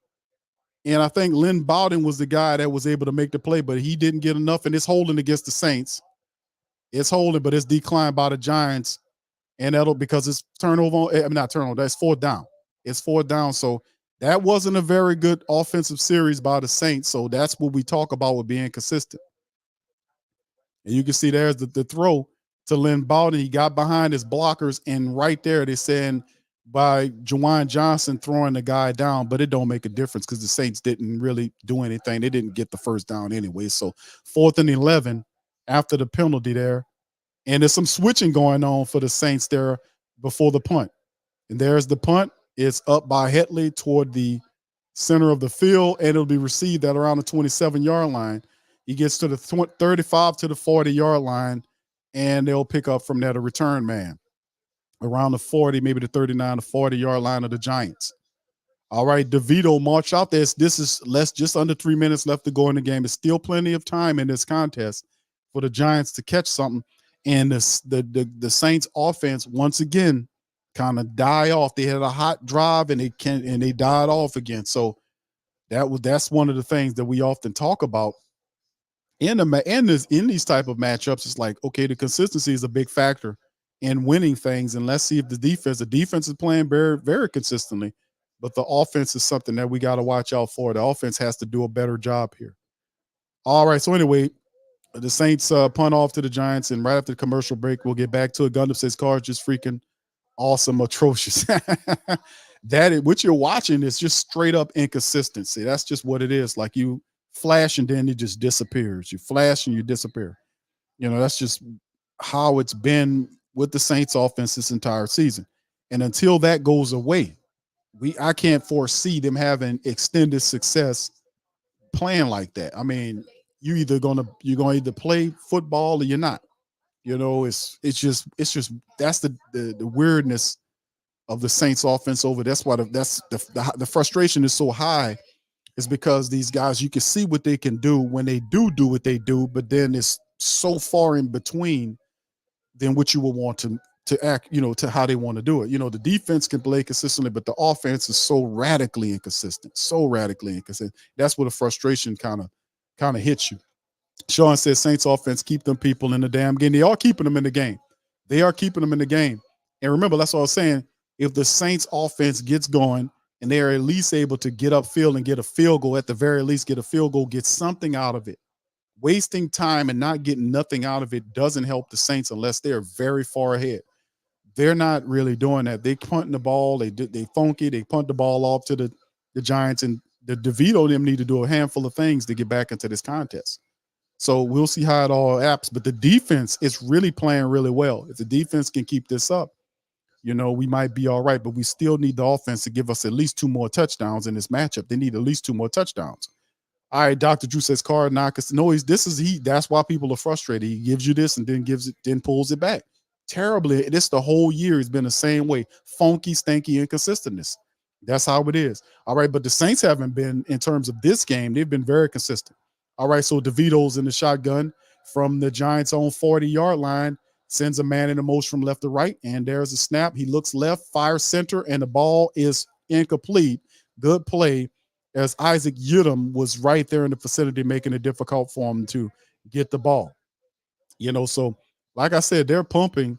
And I think Lynn Bowden was the guy that was able to make the play, but he didn't get enough, and it's holding against the Saints. It's holding, but it's declined by the Giants, and that'll because it's turnover. Not turnover. That's 4th down. It's 4th down, so that wasn't a very good offensive series by the Saints. So that's what we talk about with being consistent. And you can see there's the throw to Lynn Bowden. He got behind his blockers, and right there they're saying by Juwan Johnson throwing the guy down, but it don't make a difference because the Saints didn't really do anything. They didn't get the first down anyway. So 4th and 11 after the penalty there. And there's some switching going on for the Saints there before the punt. And there's the punt. It's up by Hetley toward the center of the field, and it'll be received at around the 27-yard line. He gets to the 35 to the 40-yard line, and they'll pick up from there a return man around the 40, maybe the 39 to 40-yard line of the Giants. All right, DeVito march out there. This is just under 3 minutes left to go in the game. There's still plenty of time in this contest for the Giants to catch something. And the Saints offense, once again, kind of die off. They had a hot drive and they died off again. So that's one of the things that we often talk about in these type of matchups. It's like, okay, the consistency is a big factor in winning things, and let's see if the defense is playing very, very consistently, but the offense is something that we got to watch out for. The offense has to do a better job here. All right, so anyway, the Saints punt off to the Giants, and right after the commercial break, we'll get back to it. Gundam says Carr's just freaking awesome, atrocious. What you're watching is just straight up inconsistency. That's just what it is. Like you flash and then it just disappears. You flash and you disappear. That's just how it's been with the Saints offense this entire season. And until that goes away, I can't foresee them having extended success playing like that. I mean, you're gonna either play football or you're not. It's just that's the weirdness of the Saints offense over. That's why the frustration is so high, is because these guys, you can see what they can do when they do what they do, but then it's so far in between than what you would want to act, to how they want to do it. The defense can play consistently, but the offense is so radically inconsistent. That's where the frustration kind of hits you. Sean says Saints offense keep them people in the damn game. They are keeping them in the game. And remember, that's what I was saying. If the Saints offense gets going and they are at least able to get upfield and get a field goal, at the very least get a field goal, get something out of it. Wasting time and not getting nothing out of it doesn't help the Saints unless they're very far ahead. They're not really doing that. They punting the ball. They funky. They punt the ball off to the Giants, and the DeVito them need to do a handful of things to get back into this contest. So we'll see how it all apps. But the defense is really playing really well. If the defense can keep this up, we might be all right. But we still need the offense to give us at least 2 more touchdowns in this matchup. They need at least 2 more touchdowns. All right, Dr. Drew says Carr knockers. No, that's why people are frustrated. He gives you this and then pulls it back. Terribly. This the whole year has been the same way. Funky, stanky inconsistentness. That's how it is. All right, but the Saints haven't been, in terms of this game, they've been very consistent. All right, so DeVito's in the shotgun from the Giants' own 40-yard line, sends a man in the motion from left to right, and there's a snap. He looks left, fires center, and the ball is incomplete. Good play, as Isaac Yiadom was right there in the vicinity, making it difficult for him to get the ball. So like I said, they're pumping.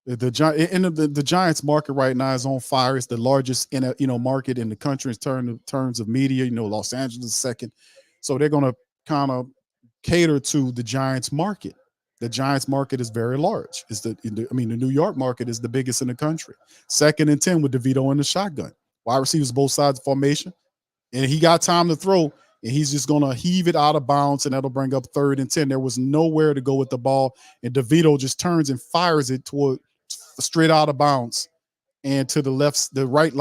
The Giants market right now is on fire. It's the largest market in the country in terms of media. Los Angeles is second, so they're going to kind of cater to the Giants market. The Giants market is very large. The New York market is the biggest in the country. 2nd and 10 with DeVito in the shotgun. Wide receivers both sides of formation, and he got time to throw. And he's just going to heave it out of bounds, and that'll bring up 3rd and 10. There was nowhere to go with the ball, and DeVito just turns and fires it toward straight out of bounds and to the right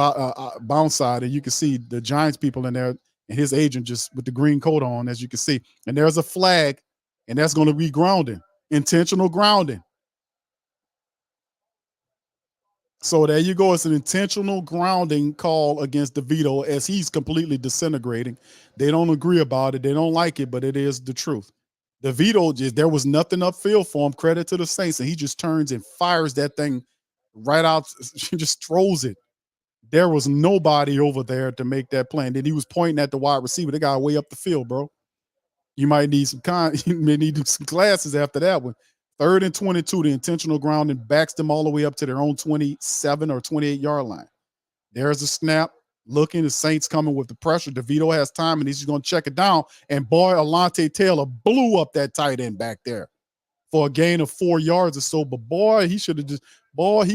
bounce side. And you can see the Giants people in there and his agent just with the green coat on, as you can see. And there's a flag, and that's going to be grounding, intentional grounding. So there you go. It's an intentional grounding call against DeVito as he's completely disintegrating. They don't agree about it. They don't like it, but it is the truth. DeVito, there was nothing upfield for him. Credit to the Saints. And he just turns and fires that thing right out. He just throws it. There was nobody over there to make that play. And then he was pointing at the wide receiver. The guy way up the field, bro. You might need you may need some glasses after that one. 3rd and 22, the intentional grounding backs them all the way up to their own 27 or 28-yard line. There's a snap. Looking, the Saints coming with the pressure. DeVito has time, and he's just going to check it down. And boy, Alontae Taylor blew up that tight end back there for a gain of 4 yards or so. But boy, he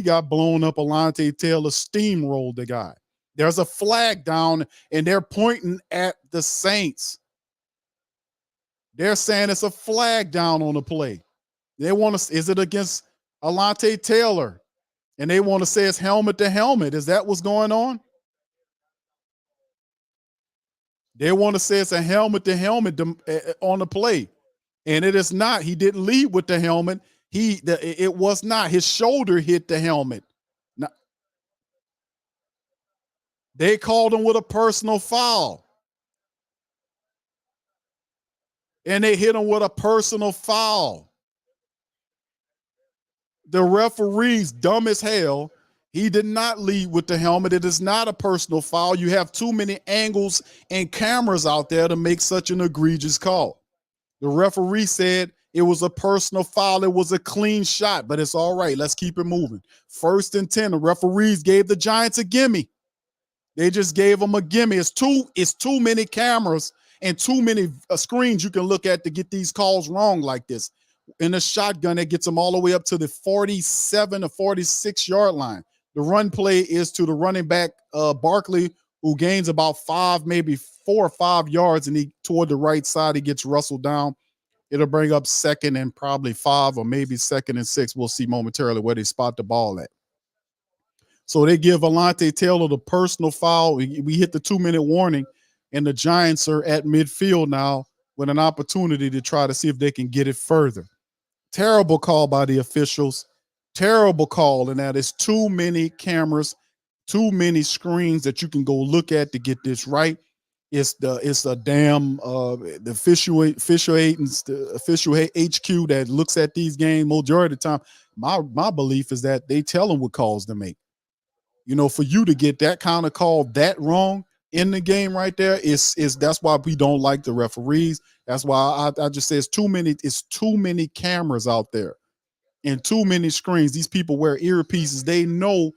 got blown up. Alontae Taylor steamrolled the guy. There's a flag down, and they're pointing at the Saints. They're saying it's a flag down on the play. They want to, is it against Alontae Taylor? And they want to say it's helmet to helmet. Is that what's going on? They want to say it's a helmet to helmet on the play. And it is not. He didn't lead with the helmet. It was not. His shoulder hit the helmet. Now, they called him with a personal foul. And they hit him with a personal foul. The referee's dumb as hell. He did not lead with the helmet. It is not a personal foul. You have too many angles and cameras out there to make such an egregious call. The referee said it was a personal foul. It was a clean shot, but it's all right. Let's keep it moving. 1st and 10. The referees gave the Giants a gimme. They just gave them a gimme. It's too many cameras and too many screens you can look at to get these calls wrong like this. In a shotgun, that gets them all the way up to the 47 or 46-yard line. The run play is to the running back, Barkley, who gains about 5, maybe 4 or 5 yards, and toward the right side, he gets Russell down. It'll bring up 2nd and probably 5 or maybe 2nd and 6. We'll see momentarily where they spot the ball at. So they give Alontae Taylor the personal foul. We hit the 2-minute warning, and the Giants are at midfield now with an opportunity to try to see if they can get it further. Terrible call by the officials. Terrible call, and that is too many cameras, too many screens that you can go look at to get this right. It's a damn the official HQ that looks at these games majority of the time. My belief is that they tell them what calls to make. For you to get that kind of call that wrong in the game right there is that's why we don't like the referees. That's why I just say it's too many cameras out there and too many screens. These people wear earpieces. They know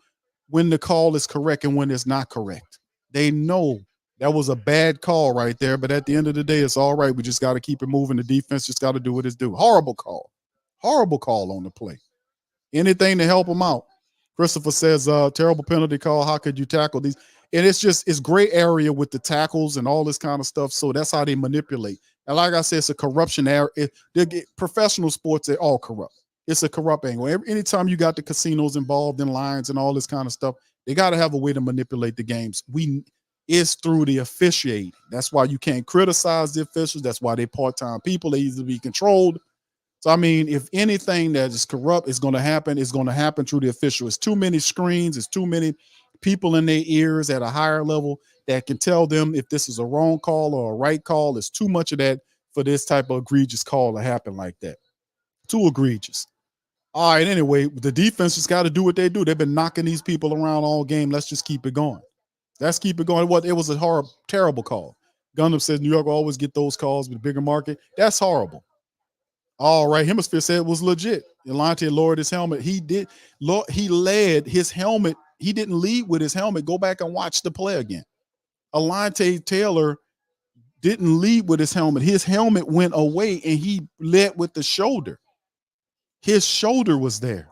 when the call is correct and when it's not correct. They know that was a bad call right there, but at the end of the day, it's all right. We just got to keep it moving. The defense just got to do what it's due. Horrible call on the play. Anything to help them out. Christopher says, terrible penalty call. How could you tackle these? And it's gray area with the tackles and all this kind of stuff. So that's how they manipulate. And like I said, it's a corruption area. Professional sports, they're all corrupt. It's a corrupt angle. Anytime you got the casinos involved in lines and all this kind of stuff, they got to have a way to manipulate the games. It's through the officiating. That's why you can't criticize the officials. That's why they're part-time people. They easily be controlled. So, I mean, if anything that is corrupt is going to happen, it's going to happen through the official. It's too many screens. It's too many people in their ears at a higher level that can tell them if this is a wrong call or a right call. It's too much of that for this type of egregious call to happen like that. Too egregious. All right, anyway, the defense just got to do what they do. They've been knocking these people around all game. Let's just keep it going. Let's keep it going. It was a horrible, terrible call. Gundam says New York will always get those calls with a bigger market. That's horrible. All right, Hemisphere said it was legit. Elante lowered his helmet. He did. He led his helmet. He didn't lead with his helmet. Go back and watch the play again. Elante Taylor didn't lead with his helmet. His helmet went away and he led with the shoulder. His shoulder was there.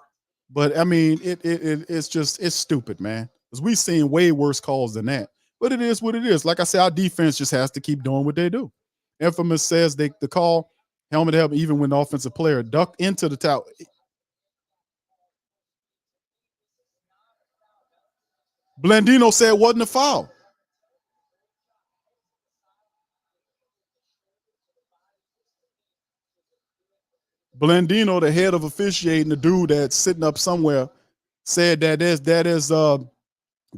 But I mean, it's stupid, man. Because we've seen way worse calls than that. But it is what it is. Like I said, our defense just has to keep doing what they do. Infamous says the call helmet help even when the offensive player ducked into the towel. Blandino said it wasn't a foul. Blandino, the head of officiating, the dude that's sitting up somewhere, said that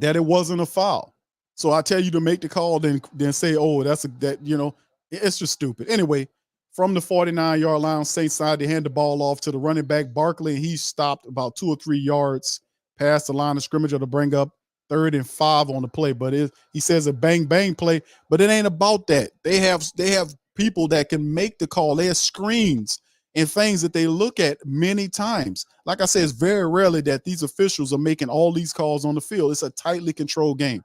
it wasn't a foul. So I tell you to make the call, then say, oh, it's just stupid. Anyway, from the 49-yard line, Saints side, they hand the ball off to the running back Barkley. He stopped about 2 or 3 yards past the line of scrimmage to bring up 3rd and 5 on the play. But he says a bang bang play, but it ain't about that. They have people that can make the call. They have screens and things that they look at many times. Like I said, it's very rarely that these officials are making all these calls on the field. It's a tightly controlled game.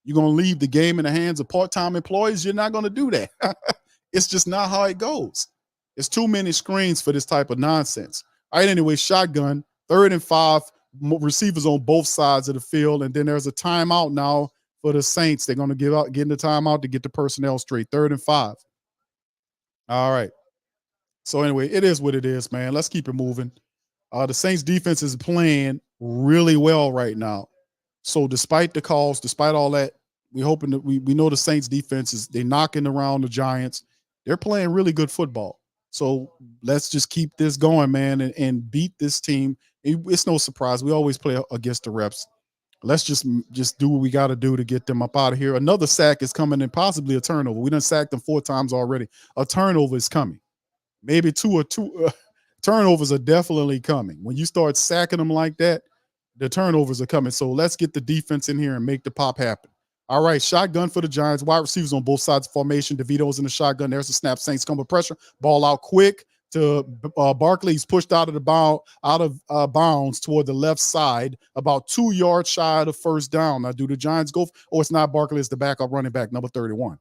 You're going to leave the game in the hands of part-time employees? You're not going to do that. It's just not how it goes. It's too many screens for this type of nonsense. All right, anyway, shotgun, 3rd and 5, receivers on both sides of the field, and then there's a timeout now for the Saints. They're going to get in the timeout to get the personnel straight, 3rd and 5. All right. So anyway, it is what it is, man. Let's keep it moving. The Saints defense is playing really well right now. So despite the calls, despite all that, we hoping that we know the Saints defense they're knocking around the Giants. They're playing really good football. So let's just keep this going, man, and beat this team. It's no surprise. We always play against the reps. Let's just do what we got to do to get them up out of here. Another sack is coming and possibly a turnover. We done sacked them 4 times already. A turnover is coming. Maybe two turnovers are definitely coming. When you start sacking them like that, the turnovers are coming. So let's get the defense in here and make the pop happen. All right, shotgun for the Giants. Wide receivers on both sides of formation. DeVito's in the shotgun. There's the snap. Saints come with pressure. Ball out quick to Barkley. He's pushed out of bounds toward the left side, about 2 yards shy of the first down. Now, do the Giants go? It's not Barkley. It's the backup running back, number 31.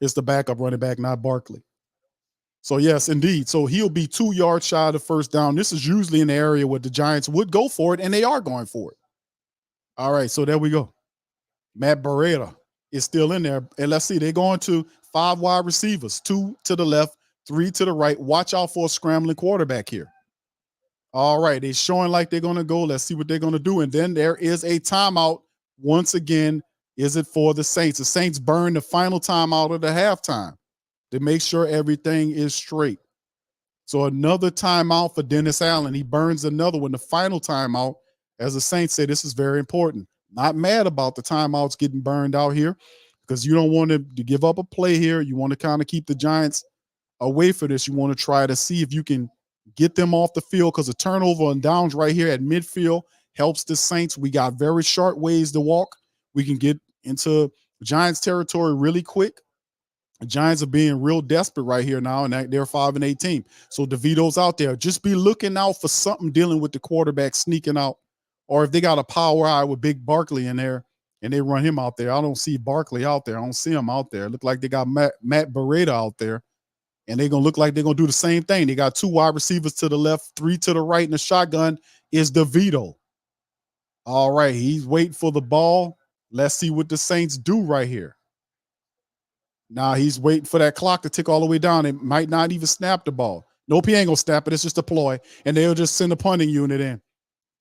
It's the backup running back, not Barkley. So, yes, indeed. So he'll be 2 yards shy of the first down. This is usually an area where the Giants would go for it, and they are going for it. All right, so there we go. Matt Beretta is still in there. And let's see, they're going to 5 wide receivers, 2 to the left, 3 to the right. Watch out for a scrambling quarterback here. All right, they're showing like they're going to go. Let's see what they're going to do. And then there is a timeout. Once again, is it for the Saints? The Saints burn the final timeout of the halftime to make sure everything is straight. So another timeout for Dennis Allen. He burns another one, the final timeout. As the Saints say, this is very important. Not mad about the timeouts getting burned out here because you don't want to give up a play here. You want to kind of keep the Giants away for this. You want to try to see if you can get them off the field because a turnover and downs right here at midfield helps the Saints. We got very short ways to walk. We can get into Giants territory really quick. The Giants are being real desperate right here now, and they're 5-18. So DeVito's out there. Just be looking out for something dealing with the quarterback sneaking out. Or if they got a power eye with Big Barkley in there and they run him out there. I don't see Barkley out there. I don't see him out there. Look like they got Matt Beretta out there. And they're going to look like they're going to do the same thing. They got 2 wide receivers to the left, 3 to the right, and the shotgun is DeVito. All right, he's waiting for the ball. Let's see what the Saints do right here. Now he's waiting for that clock to tick all the way down. It might not even snap the ball. Nope, he ain't going to snap it. It's just a ploy. And they'll just send a punting unit in.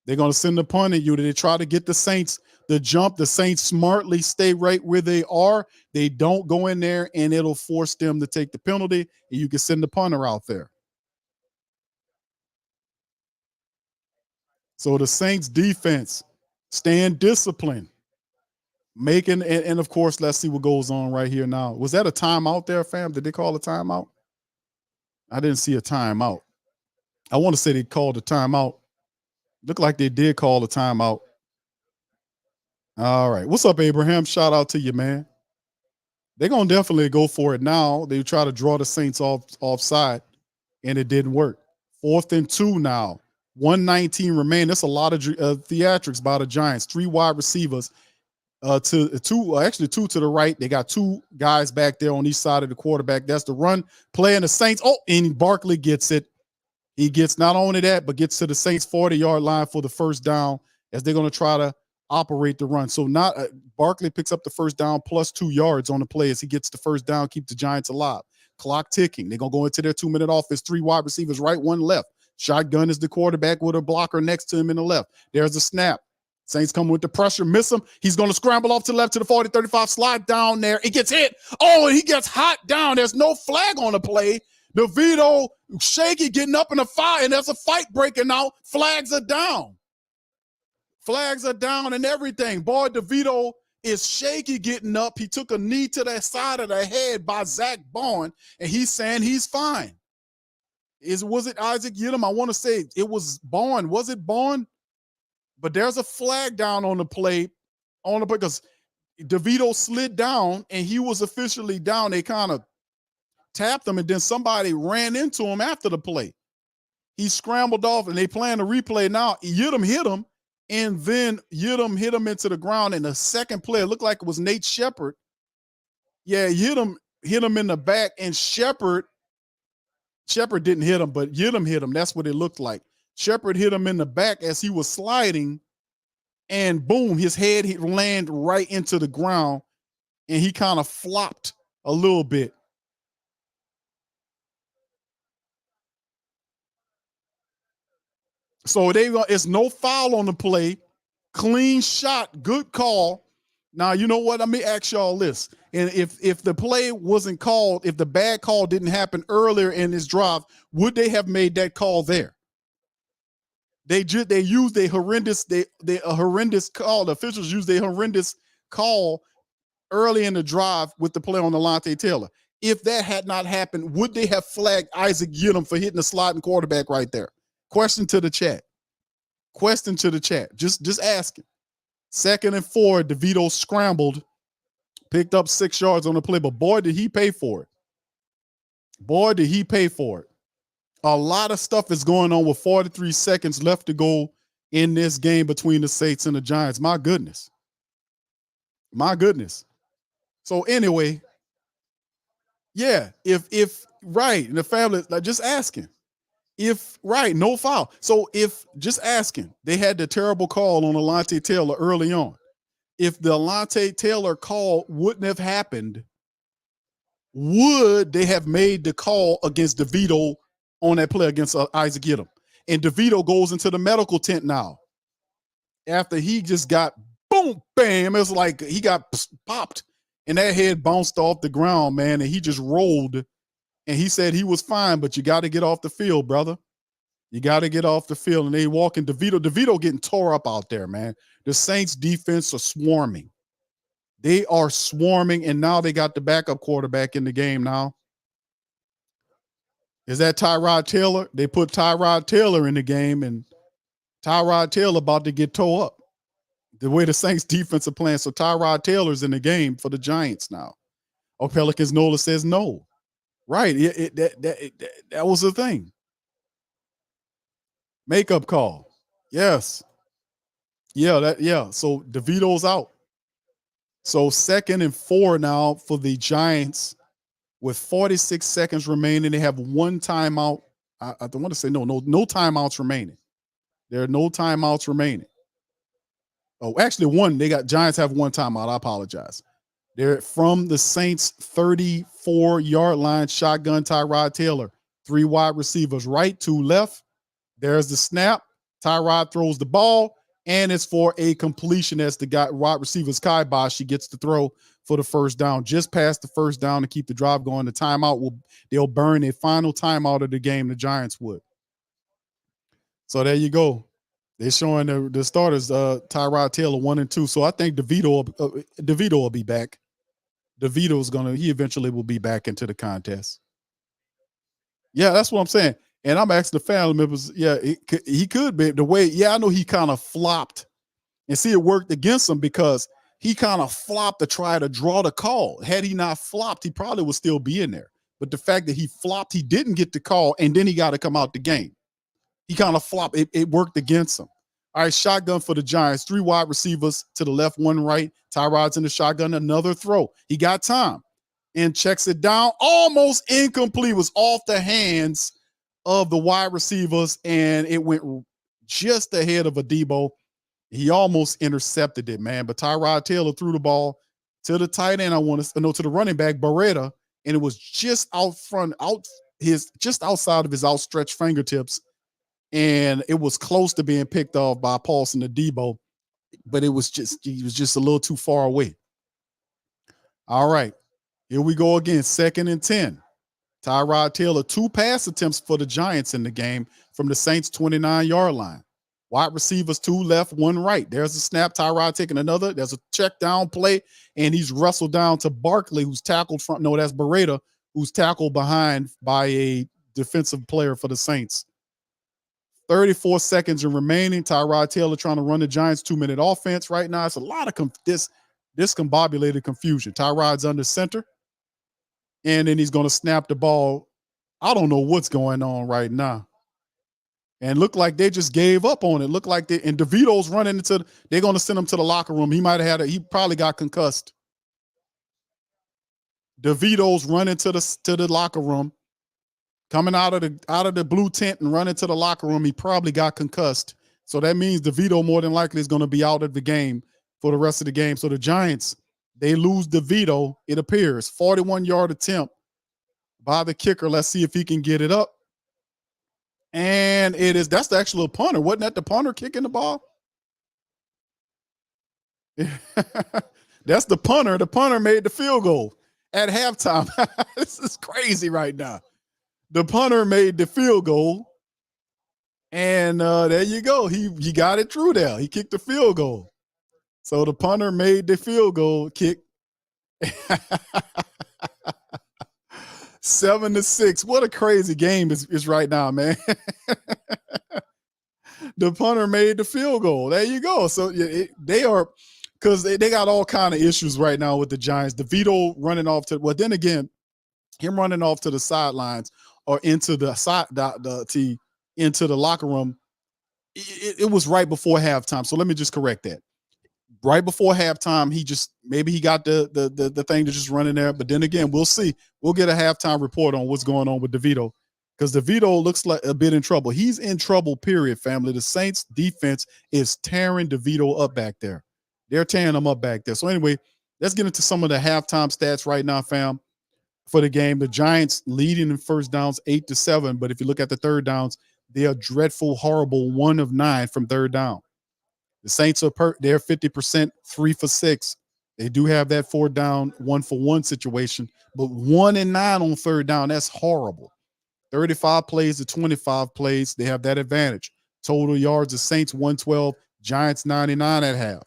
They're going to send the punting unit. They try to get the Saints the jump. The Saints smartly stay right where they are. They don't go in there, and it'll force them to take the penalty, and you can send the punter out there. So the Saints defense Staying disciplined. And of course, let's see what goes on right here now. Was that a timeout there, fam? Did they call a timeout? I didn't see a timeout. I want to say they called a timeout. Looked like they did call a timeout. All right. What's up, Abraham? Shout out to you, man. They're going to definitely go for it now. They try to draw the Saints offside, and it didn't work. 4th and 2 now. 1:19 remain. That's a lot of theatrics by the Giants. 3 wide receivers. Two to the right. They got 2 guys back there on each side of the quarterback. That's the run play, and the Saints. Oh, and Barkley gets it. He gets not only that, but gets to the Saints 40-yard line for the first down as they're going to try to operate the run. So not Barkley picks up the first down plus 2 yards on the play as he gets the first down, keep the Giants alive. Clock ticking. They're going to go into their 2-minute offense. 3 wide receivers right, 1 left. Shotgun is the quarterback with a blocker next to him in the left. There's a snap. Saints come with the pressure, miss him. He's going to scramble off to the left to the 40, 35, slide down there. It gets hit. Oh, and he gets hot down. There's no flag on the play. DeVito shaky getting up in a fight, and there's a fight breaking out. Flags are down. Flags are down and everything. Boy, DeVito is shaky getting up. He took a knee to the side of the head by Zach Bond, and he's saying he's fine. Was it Isaac Yiadom? I want to say it was Bond. Was it Bond? But there's a flag down on the play because DeVito slid down and he was officially down. They kind of tapped him, and then somebody ran into him after the play. He scrambled off, and they plan to replay now. Yiadom hit him, and then Yiadom hit him into the ground. And the second play, it looked like it was Nate Shepard. Yeah, Yiadom hit him in the back, and Shepard didn't hit him, but Yiadom hit him. That's what it looked like. Shepard hit him in the back as he was sliding, and boom, his head landed right into the ground, and he kind of flopped a little bit. So it's no foul on the play, clean shot, good call. Now, you know what? Let me ask y'all this. And if the play wasn't called, if the bad call didn't happen earlier in this drive, would they have made that call there? They used a horrendous call. The officials used a horrendous call early in the drive with the play on Alontae Taylor. If that had not happened, would they have flagged Isaac Yiadom for hitting the sliding quarterback right there? Question to the chat. Just asking. 2nd and 4, DeVito scrambled, picked up 6 yards on the play, but boy, did he pay for it. A lot of stuff is going on with 43 seconds left to go in this game between the Saints and the Giants. My goodness. So anyway, yeah, if right, and the family, like, just asking. If right, no foul. So if just asking, they had the terrible call on Alontae Taylor early on. If the Alontae Taylor call wouldn't have happened, would they have made the call against DeVito on that play against Isaac Yiadom? And DeVito goes into the medical tent now after he just got boom, bam. It was like he got popped and that head bounced off the ground, man, and he just rolled. And he said he was fine, but you got to get off the field, brother. You got to get off the field. And they walking DeVito getting tore up out there, man. The Saints defense are swarming. They are swarming, and now they got the backup quarterback in the game now. Is that Tyrod Taylor? They put Tyrod Taylor in the game, and Tyrod Taylor about to get tore up. The way the Saints defense are playing. So Tyrod Taylor's in the game for the Giants now. Oh, Pelicans Nola says no. Right. That was the thing. Makeup call. Yes. Yeah. So DeVito's out. So 2nd and 4 now for the Giants with 46 seconds remaining. They have 1 timeout. I don't want to say no timeouts remaining. There are no timeouts remaining. Oh, actually 1. Giants have 1 timeout. I apologize. They're from the Saints 34-yard line, shotgun Tyrod Taylor. 3 wide receivers, right, 2 left. There's the snap. Tyrod throws the ball, and it's for a completion as the wide receivers Kibosh. He gets the throw for the first down, just past the first down to keep the drive going. The timeout they'll burn a final timeout of the game. The Giants would. So there you go. They're showing the starters, Tyrod Taylor 1 and 2. So I think DeVito will be back. He eventually will be back into the contest. Yeah, that's what I'm saying. And I'm asking the family members, yeah, he could be the way. Yeah, I know he kind of flopped, and see, it worked against him because he kind of flopped to try to draw the call. Had he not flopped, he probably would still be in there. But the fact that he flopped, he didn't get the call, and then he got to come out the game. He kind of flopped. It worked against him. All right, shotgun for the Giants. 3 wide receivers to the left, 1 right. Tyrod's in the shotgun. Another throw. He got time and checks it down. Almost incomplete. Was off the hands of the wide receivers, and it went just ahead of Adebo. He almost intercepted it, man. But Tyrod Taylor threw the ball to the tight end. To the running back, Beretta, and it was just just outside of his outstretched fingertips. And it was close to being picked off by Paulson Adebo, but he was just a little too far away. All right, here we go again. 2nd and 10. Tyrod Taylor, 2 pass attempts for the Giants in the game from the Saints 29-yard line. Wide receivers, 2 left, 1 right. There's a snap. Tyrod taking another. There's a check down play, and he's wrestled down to Barkley, who's tackled front. No, that's Beretta, who's tackled behind by a defensive player for the Saints. 34 seconds remaining. Tyrod Taylor trying to run the Giants 2-minute offense right now. It's a lot of discombobulated confusion. Tyrod's under center, and then he's going to snap the ball. I don't know what's going on right now. And look like they just gave up on it. Look like and DeVito's running they're going to send him to the locker room. He probably got concussed. DeVito's running to the locker room, coming out of the blue tent and running to the locker room. He probably got concussed. So that means DeVito more than likely is going to be out of the game for the rest of the game. So the Giants, they lose DeVito, it appears. 41-yard attempt by the kicker. Let's see if he can get it up. And that's the actual punter. Wasn't that the punter kicking the ball? That's the punter. The punter made the field goal at halftime. This is crazy right now. The punter made the field goal. And there you go. He got it through there. He kicked the field goal. So the punter made the field goal kick. 7-6. What a crazy game is right now, man. The punter made the field goal. There you go. So they are, because they got all kind of issues right now with the Giants. DeVito running off then again, him running off to the sidelines or into the into the locker room. It was right before halftime. So let me just correct that. Right before halftime, maybe he got the thing to just run in there. But then again, we'll see. We'll get a halftime report on what's going on with DeVito, because DeVito looks like a bit in trouble. He's in trouble, period, family. The Saints defense is tearing DeVito up back there. They're tearing him up back there. So anyway, let's get into some of the halftime stats right now, fam, for the game. The Giants leading in first downs 8-7. But if you look at the third downs, they are dreadful, horrible 1 of 9 from third down. The Saints they're 50%, 3 for 6. They do have that 4th down, 1 for 1 situation, but 1 and 9 on third down. That's horrible. 35 plays to 25 plays. They have that advantage. Total yards, the Saints 112, Giants 99 at half.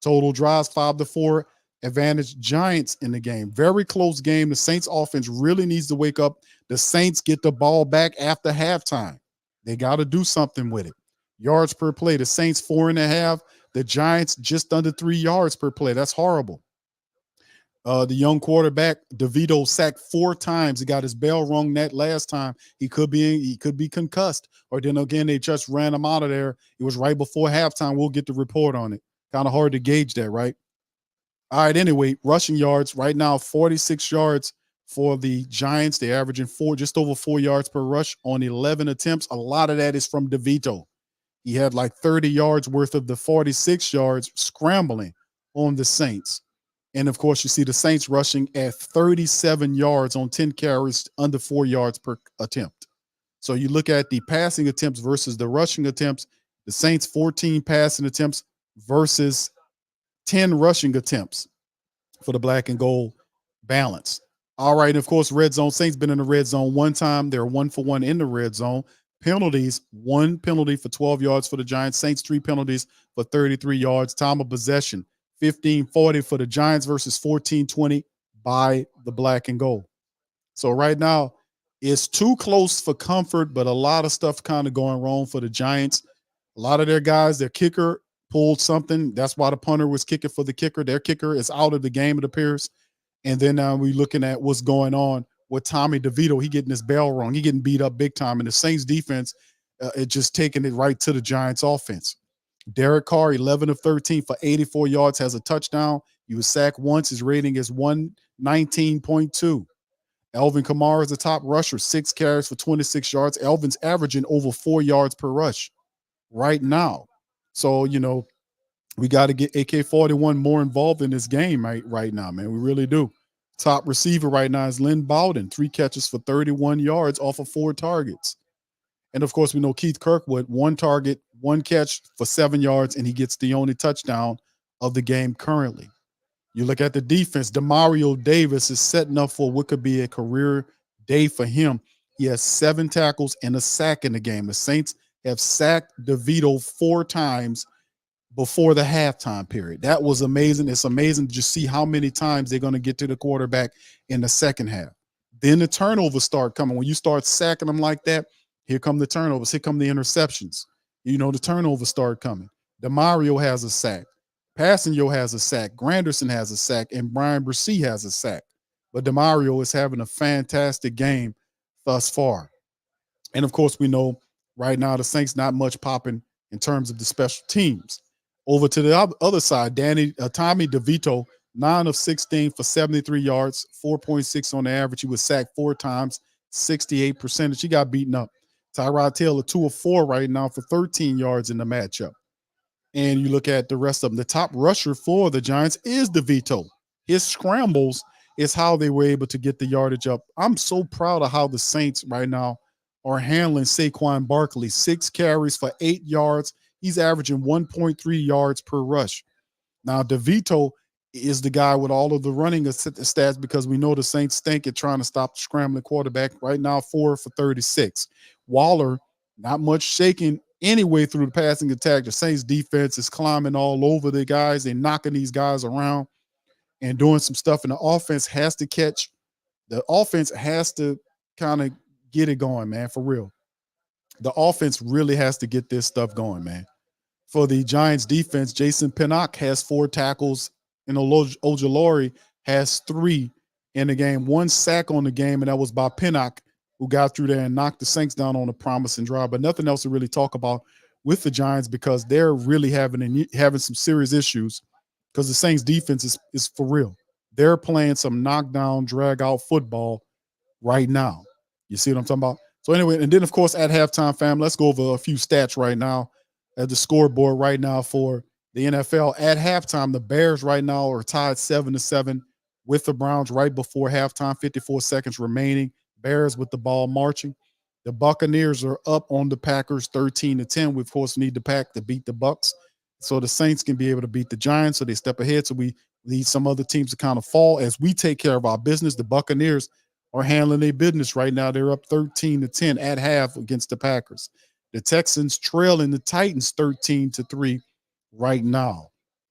Total drives 5-4. Advantage Giants in the game. Very close game. The Saints offense really needs to wake up. The Saints get the ball back after halftime. They got to do something with it. Yards per play. The Saints 4.5. The Giants just under 3 yards per play. That's horrible. The young quarterback, DeVito, sacked 4 times. He got his bell rung that last time. He could be concussed. Or then again, they just ran him out of there. It was right before halftime. We'll get the report on it. Kind of hard to gauge that, right? All right, anyway, rushing yards right now, 46 yards for the Giants. They're averaging just over 4 yards per rush on 11 attempts. A lot of that is from DeVito. He had like 30 yards worth of the 46 yards scrambling on the Saints. And, of course, you see the Saints rushing at 37 yards on 10 carries, under 4 yards per attempt. So you look at the passing attempts versus the rushing attempts. The Saints 14 passing attempts versus 10 rushing attempts for the black and gold balance. All right, and of course, red zone. Saints been in the red zone 1 time. They're 1 for 1 in the red zone. Penalties, 1 penalty for 12 yards for the Giants. Saints, 3 penalties for 33 yards. Time of possession, 15:40 for the Giants versus 14:20 by the black and gold. So right now, it's too close for comfort, but a lot of stuff kind of going wrong for the Giants. A lot of their guys, their kicker pulled something. That's why the punter was kicking for the kicker. Their kicker is out of the game, it appears. And then now we're looking at what's going on with Tommy DeVito. He getting his bell wrong. He getting beat up big time. And the Saints defense, it just taking it right to the Giants offense. Derek Carr, 11 of 13 for 84 yards, has a touchdown. He was sacked once. His rating is 119.2. Elvin Kamara is the top rusher, 6 carries for 26 yards. Elvin's averaging over 4 yards per rush right now. So, we got to get AK-41 more involved in this game right now, man. We really do. Top receiver right now is Lynn Bowden, 3 catches for 31 yards off of 4 targets. And, of course, we know Keith Kirkwood, 1 target, 1 catch for 7 yards, and he gets the only touchdown of the game currently. You look at the defense, Demario Davis is setting up for what could be a career day for him. He has 7 tackles and a sack in the game. The Saints have sacked DeVito 4 times before the halftime period. That was amazing. It's amazing to just see how many times they're going to get to the quarterback in the second half. Then the turnovers start coming. When you start sacking them like that, here come the turnovers. Here come the interceptions. The turnovers start coming. DeMario has a sack. Passanio has a sack. Granderson has a sack. And Brian Brissy has a sack. But DeMario is having a fantastic game thus far. And, of course, we know right now the Saints not much popping in terms of the special teams. Over to the other side, Tommy DeVito, 9 of 16 for 73 yards, 4.6 on the average. He was sacked 4 times, 68%. He got beaten up. Tyrod Taylor, 2 of 4 right now for 13 yards in the matchup. And you look at the rest of them. The top rusher for the Giants is DeVito. His scrambles is how they were able to get the yardage up. I'm so proud of how the Saints right now are handling Saquon Barkley. 6 carries for 8 yards. He's averaging 1.3 yards per rush. Now, DeVito is the guy with all of the running stats because we know the Saints stink at trying to stop the scrambling quarterback. Right now, 4 for 36. Waller, not much shaking anyway through the passing attack. The Saints defense is climbing all over the guys. They're knocking these guys around and doing some stuff. And the offense has to catch. The offense has to kind of get it going, man, for real. The offense really has to get this stuff going, man. For the Giants defense, Jason Pinnock has 4 tackles, and Ojulari has 3 in the game. 1 sack on the game, and that was by Pinnock, who got through there and knocked the Saints down on a promising drive. But nothing else to really talk about with the Giants because they're really having some serious issues because the Saints defense is for real. They're playing some knockdown, drag-out football right now. You see what I'm talking about? So anyway, and then, of course, at halftime, fam, let's go over a few stats right now. At the scoreboard right now for the NFL. At halftime, the Bears right now are tied 7-7 with the Browns right before halftime, 54 seconds remaining. Bears with the ball marching. The Buccaneers are up on the Packers 13-10. We, of course, need the Pack to beat the Bucks so the Saints can be able to beat the Giants so they step ahead. So we need some other teams to kind of fall as we take care of our business. The Buccaneers are handling their business right now. They're up 13-10 at half against the Packers. The Texans trailing the Titans 13-3 right now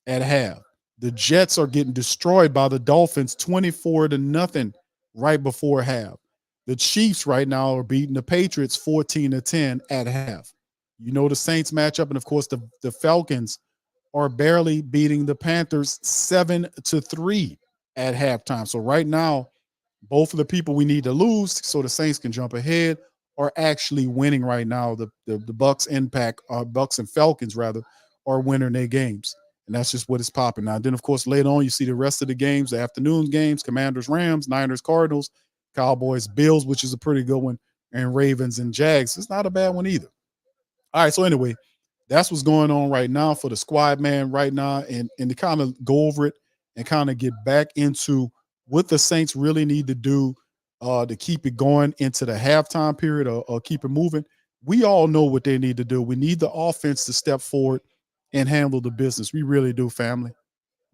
at half. The Jets are getting destroyed by the Dolphins 24-0 right before half. The Chiefs right now are beating the Patriots 14-10 at half. You know the Saints matchup, and of course the Falcons are barely beating the Panthers 7-3 at halftime. So right now, both of the people we need to lose so the Saints can jump ahead are actually winning right now. The Bucks and Bucks and Falcons rather are winning their games, and that's just what is popping now. Then of course later on you see the rest of the games, the afternoon games: Commanders, Rams, Niners, Cardinals, Cowboys, Bills, which is a pretty good one, and Ravens and Jags. It's not a bad one either. All right, so anyway, that's what's going on right now for the squad, man. Right now, and to kind of go over it and kind of get back into what the Saints really need to do to keep it going into the halftime period or keep it moving. We all know what they need to do. We need the offense to step forward and handle the business. We really do, family.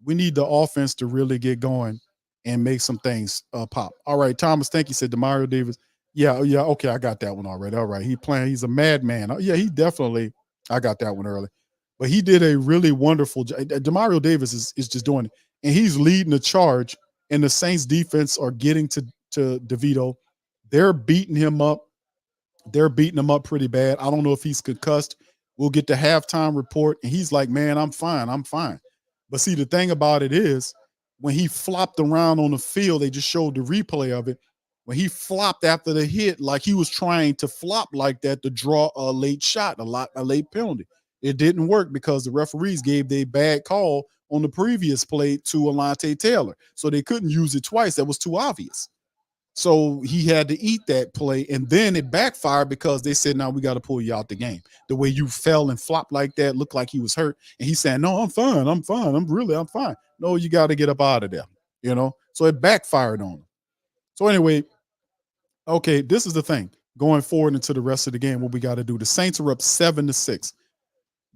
We need the offense to really get going and make some things pop. All right, Thomas, thank you. Said Demario Davis Yeah, yeah. Okay, I got that one already. All right, he's a madman. Yeah, he definitely. I got that one early, but he did a really wonderful. Demario Davis is just doing it, and he's leading the charge. And the Saints defense are getting to DeVito. They're beating him up. They're beating him up pretty bad. I don't know if he's concussed. We'll get the halftime report, and he's like, "Man, I'm fine. I'm fine." But see, the thing about it is, when he flopped around on the field, they just showed the replay of it. When he flopped after the hit, like he was trying to flop like that to draw a late shot, a late penalty. It didn't work because the referees gave their bad call on the previous play to Alante Taylor, so they couldn't use it twice. That was too obvious. So he had to eat that play, and then it backfired because they said, "Now we got to pull you out the game. The way you fell and flopped like that, looked like he was hurt." And he said, "No, I'm fine. I'm fine. I'm fine." No, you got to get up out of there. So it backfired on him. So anyway, okay, this is the thing going forward into the rest of the game. What we got to do? The Saints are up 7-6.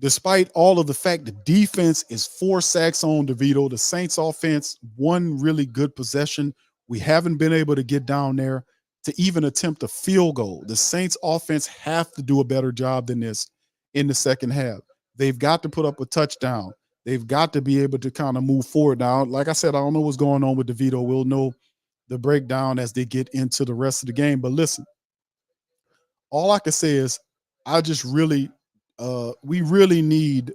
Despite all of the fact the defense is 4 sacks on DeVito, the Saints offense, one really good possession. We haven't been able to get down there to even attempt a field goal. The Saints offense have to do a better job than this in the second half. They've got to put up a touchdown. They've got to be able to kind of move forward now. Like I said, I don't know what's going on with DeVito. We'll know the breakdown as they get into the rest of the game. But listen, all I can say is I just really we really need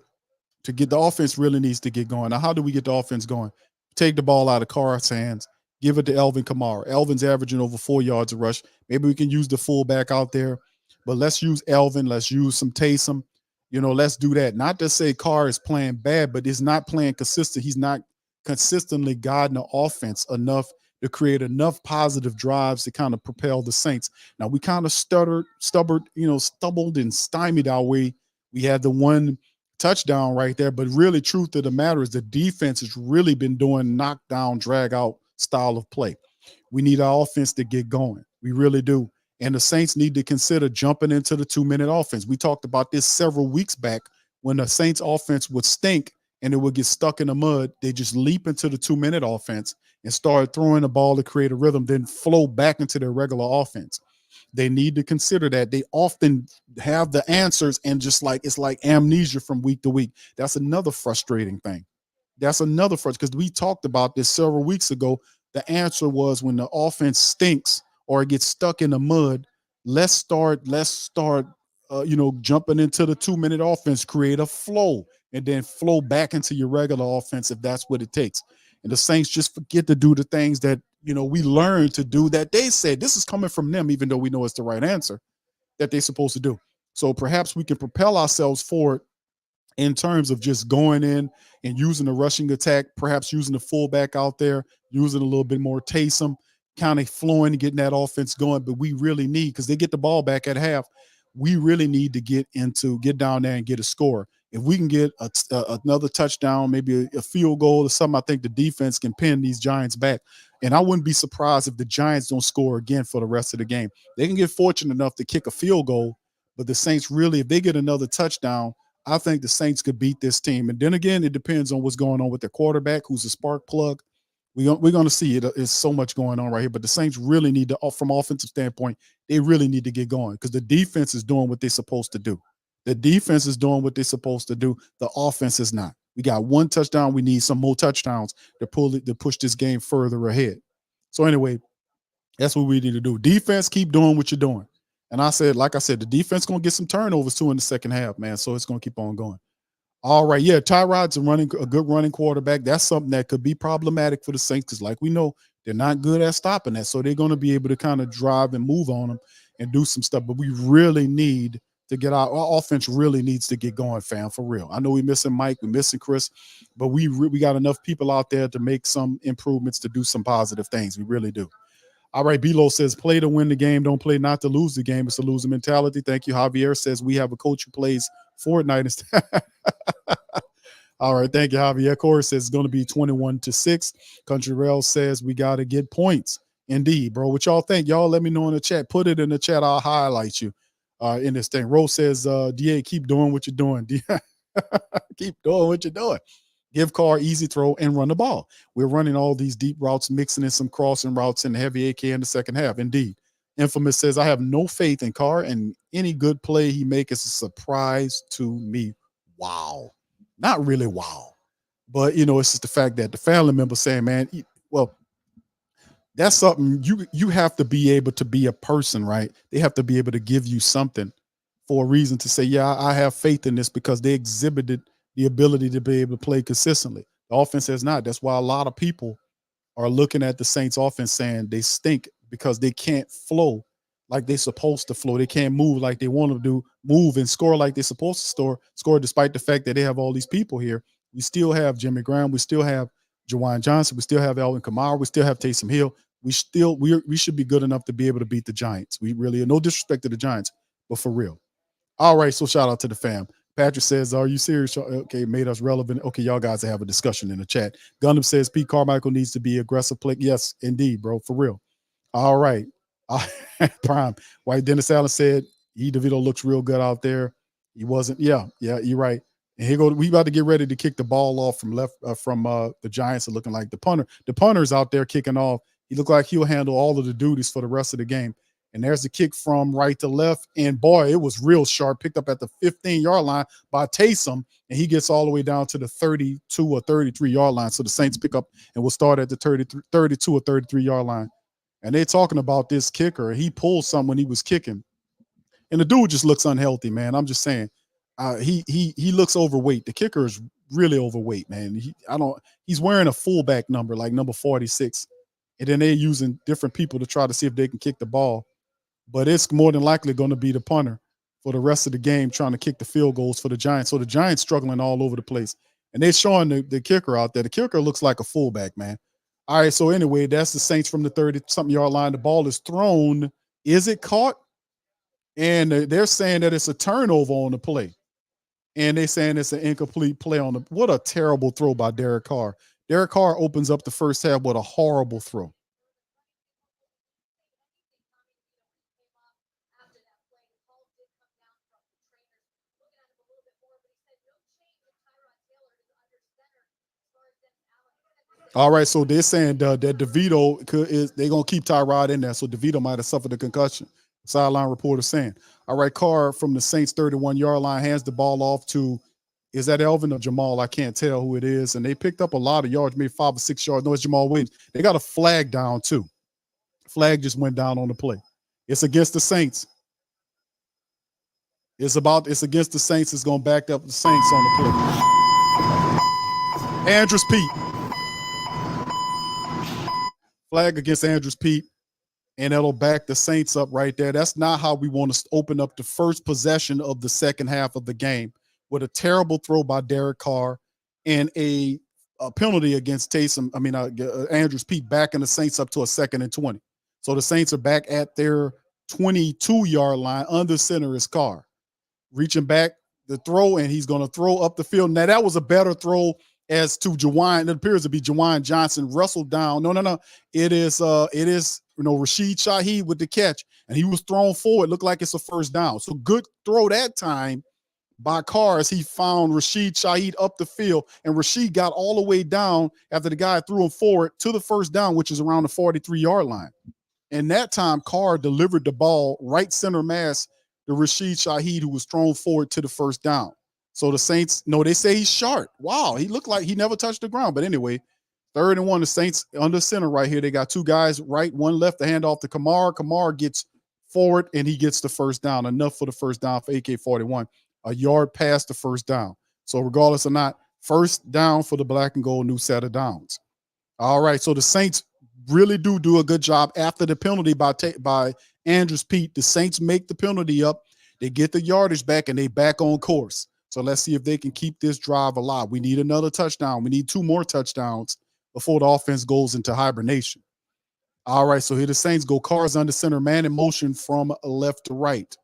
to get the offense really needs to get going. Now, how do we get the offense going? Take the ball out of Carr's hands, give it to Elvin Kamara. Elvin's averaging over 4 yards a rush. Maybe we can use the fullback out there, but let's use Elvin. Let's use some Taysom. Let's do that. Not to say Carr is playing bad, but he's not playing consistent. He's not consistently guiding the offense enough to create enough positive drives to kind of propel the Saints. Now, we kind of stumbled and stymied our way. We had the one touchdown right there, but really, truth of the matter is the defense has really been doing knockdown, drag out style of play. We need our offense to get going. We really do. And the Saints need to consider jumping into the 2-minute offense. We talked about this several weeks back when the Saints offense would stink and it would get stuck in the mud. They just leap into the 2-minute offense and start throwing the ball to create a rhythm, then flow back into their regular offense. They need to consider that. They often have the answers and just like it's like amnesia from week to week. That's another frustrating thing. That's another frustrating because we talked about this several weeks ago. The answer was when the offense stinks or it gets stuck in the mud, let's start jumping into the 2-minute offense, create a flow, and then flow back into your regular offense if that's what it takes. And the Saints just forget to do the things that we learned to do that they said this is coming from them, even though we know it's the right answer that they're supposed to do. So perhaps we can propel ourselves forward in terms of just going in and using the rushing attack, perhaps using the fullback out there, using a little bit more Taysom, kind of flowing and getting that offense going. But we really need, because they get the ball back at half, we really need to get down there and get a score. If we can get another touchdown, maybe a field goal or something, I think the defense can pin these Giants back. And I wouldn't be surprised if the Giants don't score again for the rest of the game. They can get fortunate enough to kick a field goal, but the Saints really, if they get another touchdown, I think the Saints could beat this team. And then again, it depends on what's going on with their quarterback, who's a spark plug. We're going to see it. There's so much going on right here, but the Saints really need to, from offensive standpoint, they really need to get going because the defense is doing what they're supposed to do. The defense is doing what they're supposed to do. The offense is not. We got one touchdown. We need some more touchdowns to push this game further ahead. So anyway, that's what we need to do. Defense, keep doing what you're doing. And like I said, the defense going to get some turnovers too in the second half, man. So it's going to keep on going. All right. Yeah, Tyrod's a good running quarterback. That's something that could be problematic for the Saints because, like we know, they're not good at stopping that. So they're going to be able to kind of drive and move on them and do some stuff. But we really need to get our offense really needs to get going, fam, for real. I know we're missing Mike, we're missing Chris, but we got enough people out there to make some improvements to do some positive things. We really do. All right, Belo says, play to win the game, don't play not to lose the game. It's a loser mentality. Thank you. Javier says, we have a coach who plays Fortnite instead. All right, thank you, Javier. Corey says it's going to be 21-6. Country Rail says we got to get points. Indeed, bro. What y'all think? Y'all let me know in the chat. Put it in the chat. I'll highlight you in this thing. Rose says, DA, keep doing what you're doing. Keep doing what you're doing. Give Carr easy throw and run the ball. We're running all these deep routes, mixing in some crossing routes and heavy AK in the second half. Indeed. Infamous says, I have no faith in Carr, and any good play he make is a surprise to me. Wow. Not really wow. But, it's just the fact that the family member saying, man, well, that's something you have to be able to be a person, right? They have to be able to give you something for a reason to say, yeah, I have faith in this because they exhibited the ability to be able to play consistently. The offense has not. That's why a lot of people are looking at the Saints offense saying they stink because they can't flow like they're supposed to flow. They can't move like they want to do, move and score like they're supposed to score despite the fact that they have all these people here. We still have Jimmy Graham. We still have Jawan Johnson. We still have Alvin Kamara. We still have Taysom Hill. We should be good enough to be able to beat the Giants. We really, no disrespect to the Giants, but for real. All right, so shout out to the fam. Patrick says, are you serious? Okay, made us relevant. Okay, y'all guys have a discussion in the chat. Gundam says, Pete Carmichael needs to be aggressive play. Yes, indeed, bro, for real. All right. Prime. White Dennis Allen said, DeVito looks real good out there. He wasn't. Yeah, you're right. And here go. We about to get ready to kick the ball off from the Giants are looking like the punter. The punter's out there kicking off. He looked like he'll handle all of the duties for the rest of the game. And there's the kick from right to left. And boy, it was real sharp. Picked up at the 15-yard line by Taysom. And he gets all the way down to the 32 or 33-yard line. So the Saints pick up and will start at the 32 or 33-yard line. And they're talking about this kicker. He pulled something when he was kicking. And the dude just looks unhealthy, man. I'm just saying. He looks overweight. The kicker is really overweight, man. He's wearing a fullback number, like number 46. And then they're using different people to try to see if they can kick the ball. But it's more than likely going to be the punter for the rest of the game trying to kick the field goals for the Giants. So the Giants struggling all over the place. And they're showing the kicker out there. The kicker looks like a fullback, man. All right, so anyway, that's the Saints from the 30-something yard line. The ball is thrown. Is it caught? And they're saying that it's a turnover on the play. And they're saying it's an incomplete play on the – what a terrible throw by Derek Carr. Derek Carr opens up the first half with a horrible throw. All right, so they're saying that DeVito they're going to keep Tyrod in there, so DeVito might have suffered a concussion. Sideline reporter saying. All right, Carr from the Saints 31-yard line hands the ball off to, is that Elvin or Jamal? I can't tell who it is. And they picked up a lot of yards, maybe 5 or 6 yards. No, it's Jamal Williams. They got a flag down too. Flag just went down on the play. It's against the Saints. It's against the Saints. It's going to back up the Saints on the play. Andrews Pete. Flag against Andrews Pete. And that'll back the Saints up right there. That's not how we want to open up the first possession of the second half of the game, with a terrible throw by Derek Carr and a penalty against Andrews Pete, backing the Saints up to a 2nd and 20. So the Saints are back at their 22-yard line. Under center is Carr. Reaching back the throw, and he's going to throw up the field. Now, that was a better throw as to Jawan. It appears to be Jawan Johnson wrestled down. No. It is Rashid Shaheed with the catch, and he was thrown forward. Looked like it's a first down. So good throw that time by Carr as he found Rashid Shaheed up the field, and Rashid got all the way down after the guy threw him forward to the first down, which is around the 43-yard line. And that time, Carr delivered the ball right center mass to Rashid Shaheed, who was thrown forward to the first down. So the Saints, they say he's sharp. Wow, he looked like he never touched the ground. But anyway, 3rd and 1, the Saints under center right here. They got 2 guys right, 1 left, the handoff to Kamara. Kamara gets forward, and he gets the first down. Enough for the first down for AK-41. A yard past the first down. So regardless or not, first down for the black and gold, new set of downs. All right, so the Saints really do a good job after the penalty by Andrews Pete. The Saints make the penalty up. They get the yardage back, and they back on course. So let's see if they can keep this drive alive. We need another touchdown. We need 2 more touchdowns before the offense goes into hibernation. All right, so here the Saints go. Carr's under center, man in motion from left to right.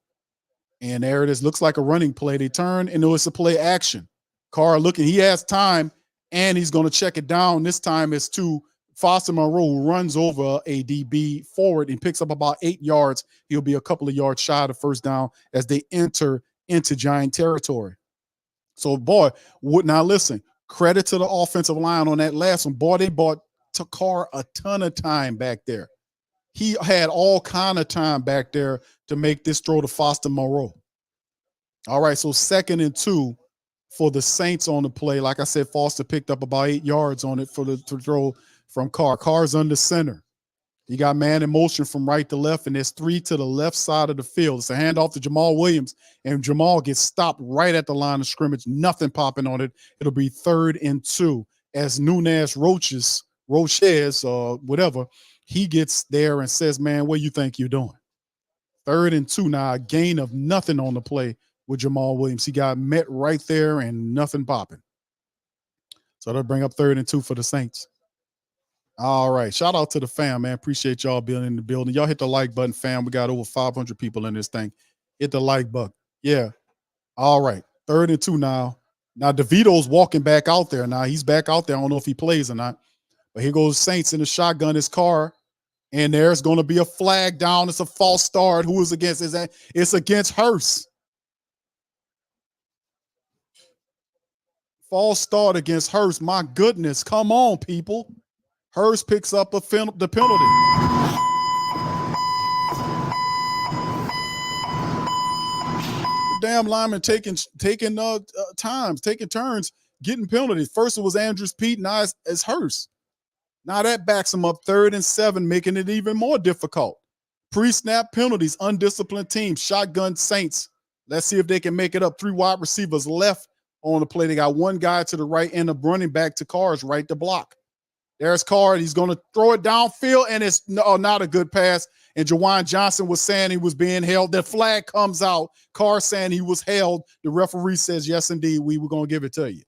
And there it is. Looks like a running play. They turn, and it's a play action. Carr looking. He has time, and he's going to check it down. This time it's to Foster Monroe, who runs over a DB forward and picks up about 8 yards. He'll be a couple of yards shy of the first down as they enter into Giant territory. So, boy, now listen, credit to the offensive line on that last one. Boy, they bought Carr a ton of time back there. he had all kind of time back there to make this throw to Foster Moreau. All right, so 2nd and 2 for the Saints on the play. Like I said, Foster picked up about 8 yards on it for the throw from Carr. Carr's under center. You got man in motion from right to left, and there's 3 to the left side of the field. It's a handoff to Jamal Williams, and Jamal gets stopped right at the line of scrimmage. Nothing popping on it. It'll be 3rd and 2 as Nunez Roches, whatever, he gets there and says, man, what do you think you're doing? 3rd and 2 now, a gain of nothing on the play with Jamal Williams. He got met right there and nothing popping. So that'll bring up 3rd and 2 for the Saints. All right. Shout out to the fam, man. Appreciate y'all being in the building. Y'all hit the like button, fam. We got over 500 people in this thing. Hit the like button. Yeah. All right. 3rd and 2 now. Now, DeVito's walking back out there now. He's back out there. I don't know if he plays or not. But here goes Saints in the shotgun, his car. And there's going to be a flag down. It's a false start. Who is against? It's against Hurst. False start against Hurst. My goodness. Come on, people. Hurst picks up the penalty. Damn lineman taking turns, getting penalties. First it was Andrews Pete, now it's Hurst. Now that backs him up 3rd and 7, making it even more difficult. Pre-snap penalties, undisciplined team, shotgun Saints. Let's see if they can make it up. 3 wide receivers left on the play. They got 1 guy to the right and a running back to Carr's right to block. There's Carr. He's going to throw it downfield, and it's not a good pass. And Jawan Johnson was saying he was being held. The flag comes out. Carr saying he was held. The referee says, yes, indeed, we were going to give it to you.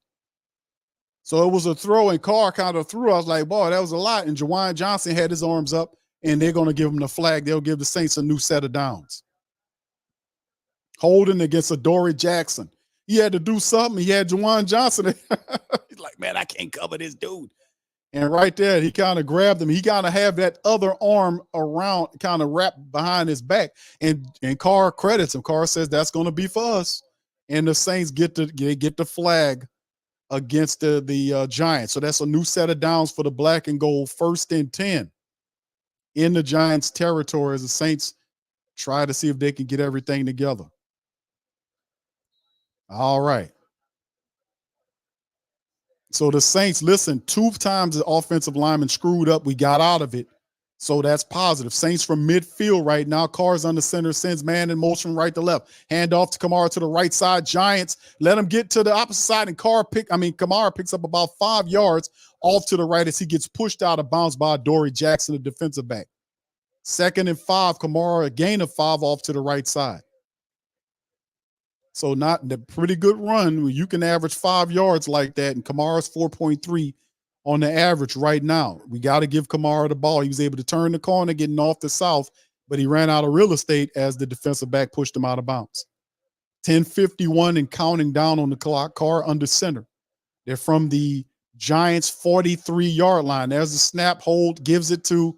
So it was a throw, and Carr kind of threw. I was like, boy, that was a lot. And Jawan Johnson had his arms up, and they're going to give him the flag. They'll give the Saints a new set of downs. Holding against Adoree Jackson. He had to do something. He had Jawan Johnson. He's like, man, I can't cover this dude. And right there, he kind of grabbed him. He kind of had that other arm around, kind of wrapped behind his back. And Carr credits him. Carr says, that's going to be for us. And the Saints get the flag against the Giants. So that's a new set of downs for the black and gold. 1st and 10 in the Giants' territory as the Saints try to see if they can get everything together. All right. So the Saints, listen, 2 times the offensive lineman screwed up. We got out of it. So that's positive. Saints from midfield right now. Carr's under center, sends man in motion right to left. Hand off to Kamara to the right side. Giants let him get to the opposite side, and Kamara picks up about 5 yards off to the right as he gets pushed out of bounds by Adoree Jackson, the defensive back. 2nd and 5, Kamara, a gain of 5 off to the right side. So not the pretty good run where you can average 5 yards like that. And Kamara's 4.3 on the average right now. We got to give Kamara the ball. He was able to turn the corner, getting off the south, but he ran out of real estate as the defensive back pushed him out of bounds. 10:51 and counting down on the clock. Carr under center. They're from the Giants' 43-yard line. There's the snap, hold, gives it to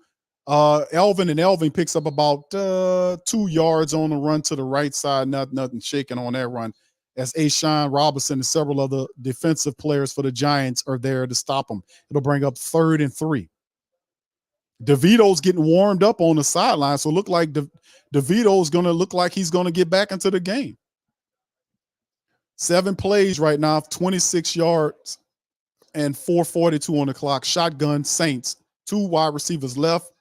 Elvin, and Elvin picks up about 2 yards on the run to the right side. Nothing shaking on that run as Ashawn Robinson and several other defensive players for the Giants are there to stop him. It'll bring up 3rd and 3. DeVito's getting warmed up on the sideline, so look like DeVito's going to look like he's going to get back into the game. 7 plays right now, 26 yards and 4:42 on the clock. Shotgun Saints. 2 wide receivers left.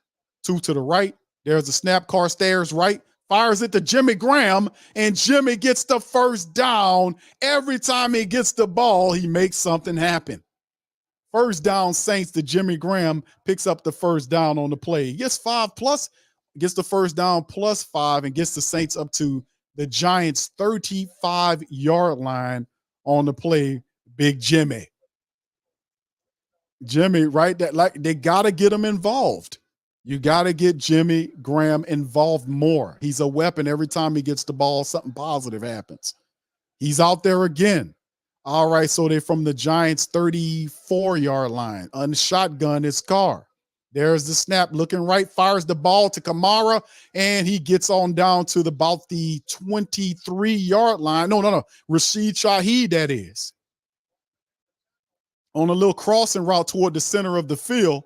2 to the right. There's a snap. Carr stares right, fires it to Jimmy Graham, and Jimmy gets the 1st down. Every time he gets the ball, he makes something happen. 1st down Saints to Jimmy Graham, picks up the 1st down on the play. He gets 5 plus, gets the 1st down plus 5, and gets the Saints up to the Giants' 35-yard line on the play. Big Jimmy. Jimmy, right? That like they got to get him involved. You got to get Jimmy Graham involved more. He's a weapon. Every time he gets the ball, something positive happens. He's out there again. All right, so they're from the Giants' 34-yard line. On the shotgun is Carr. There's the snap, looking right, fires the ball to Kamara, and he gets on down to about the 23-yard line. No. Rashid Shaheed, that is. On a little crossing route toward the center of the field.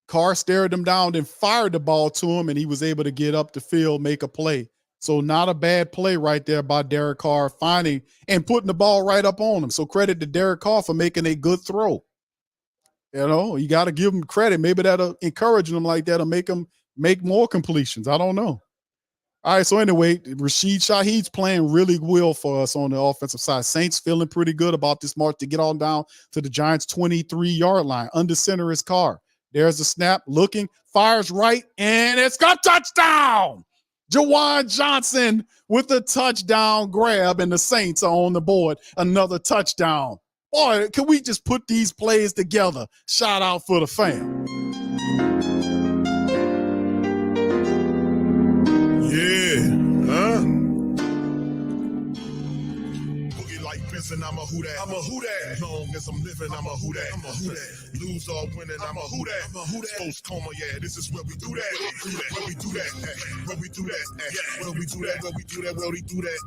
Carr stared him down, then fired the ball to him, and he was able to get up the field, make a play. So not a bad play right there by Derek Carr, finding and putting the ball right up on him. So credit to Derek Carr for making a good throw. You know, you got to give him credit. Maybe that'll encourage him like that, or make him make more completions. I don't know. All right, so anyway, Rashid Shaheed's playing really well for us on the offensive side. Saints feeling pretty good about this march to get on down to the Giants' 23-yard line. Under center is Carr. There's the snap, looking, fires right, and it's got touchdown. Jawan Johnson with a touchdown grab, and the Saints are on the board. Another touchdown. Boy, can we just put these plays together? Shout out for the fam. Yeah, huh? Boogie like Benson, I'm a who that. I'm a who that. Long as I'm living, I'm a who that. I'm a who that. Lose or winning, I'm a who that. I'm a who that. Post coma, yeah, this is where we do that. Where we do that. Where we do that. Where we do that. Where we do that. Where we do that.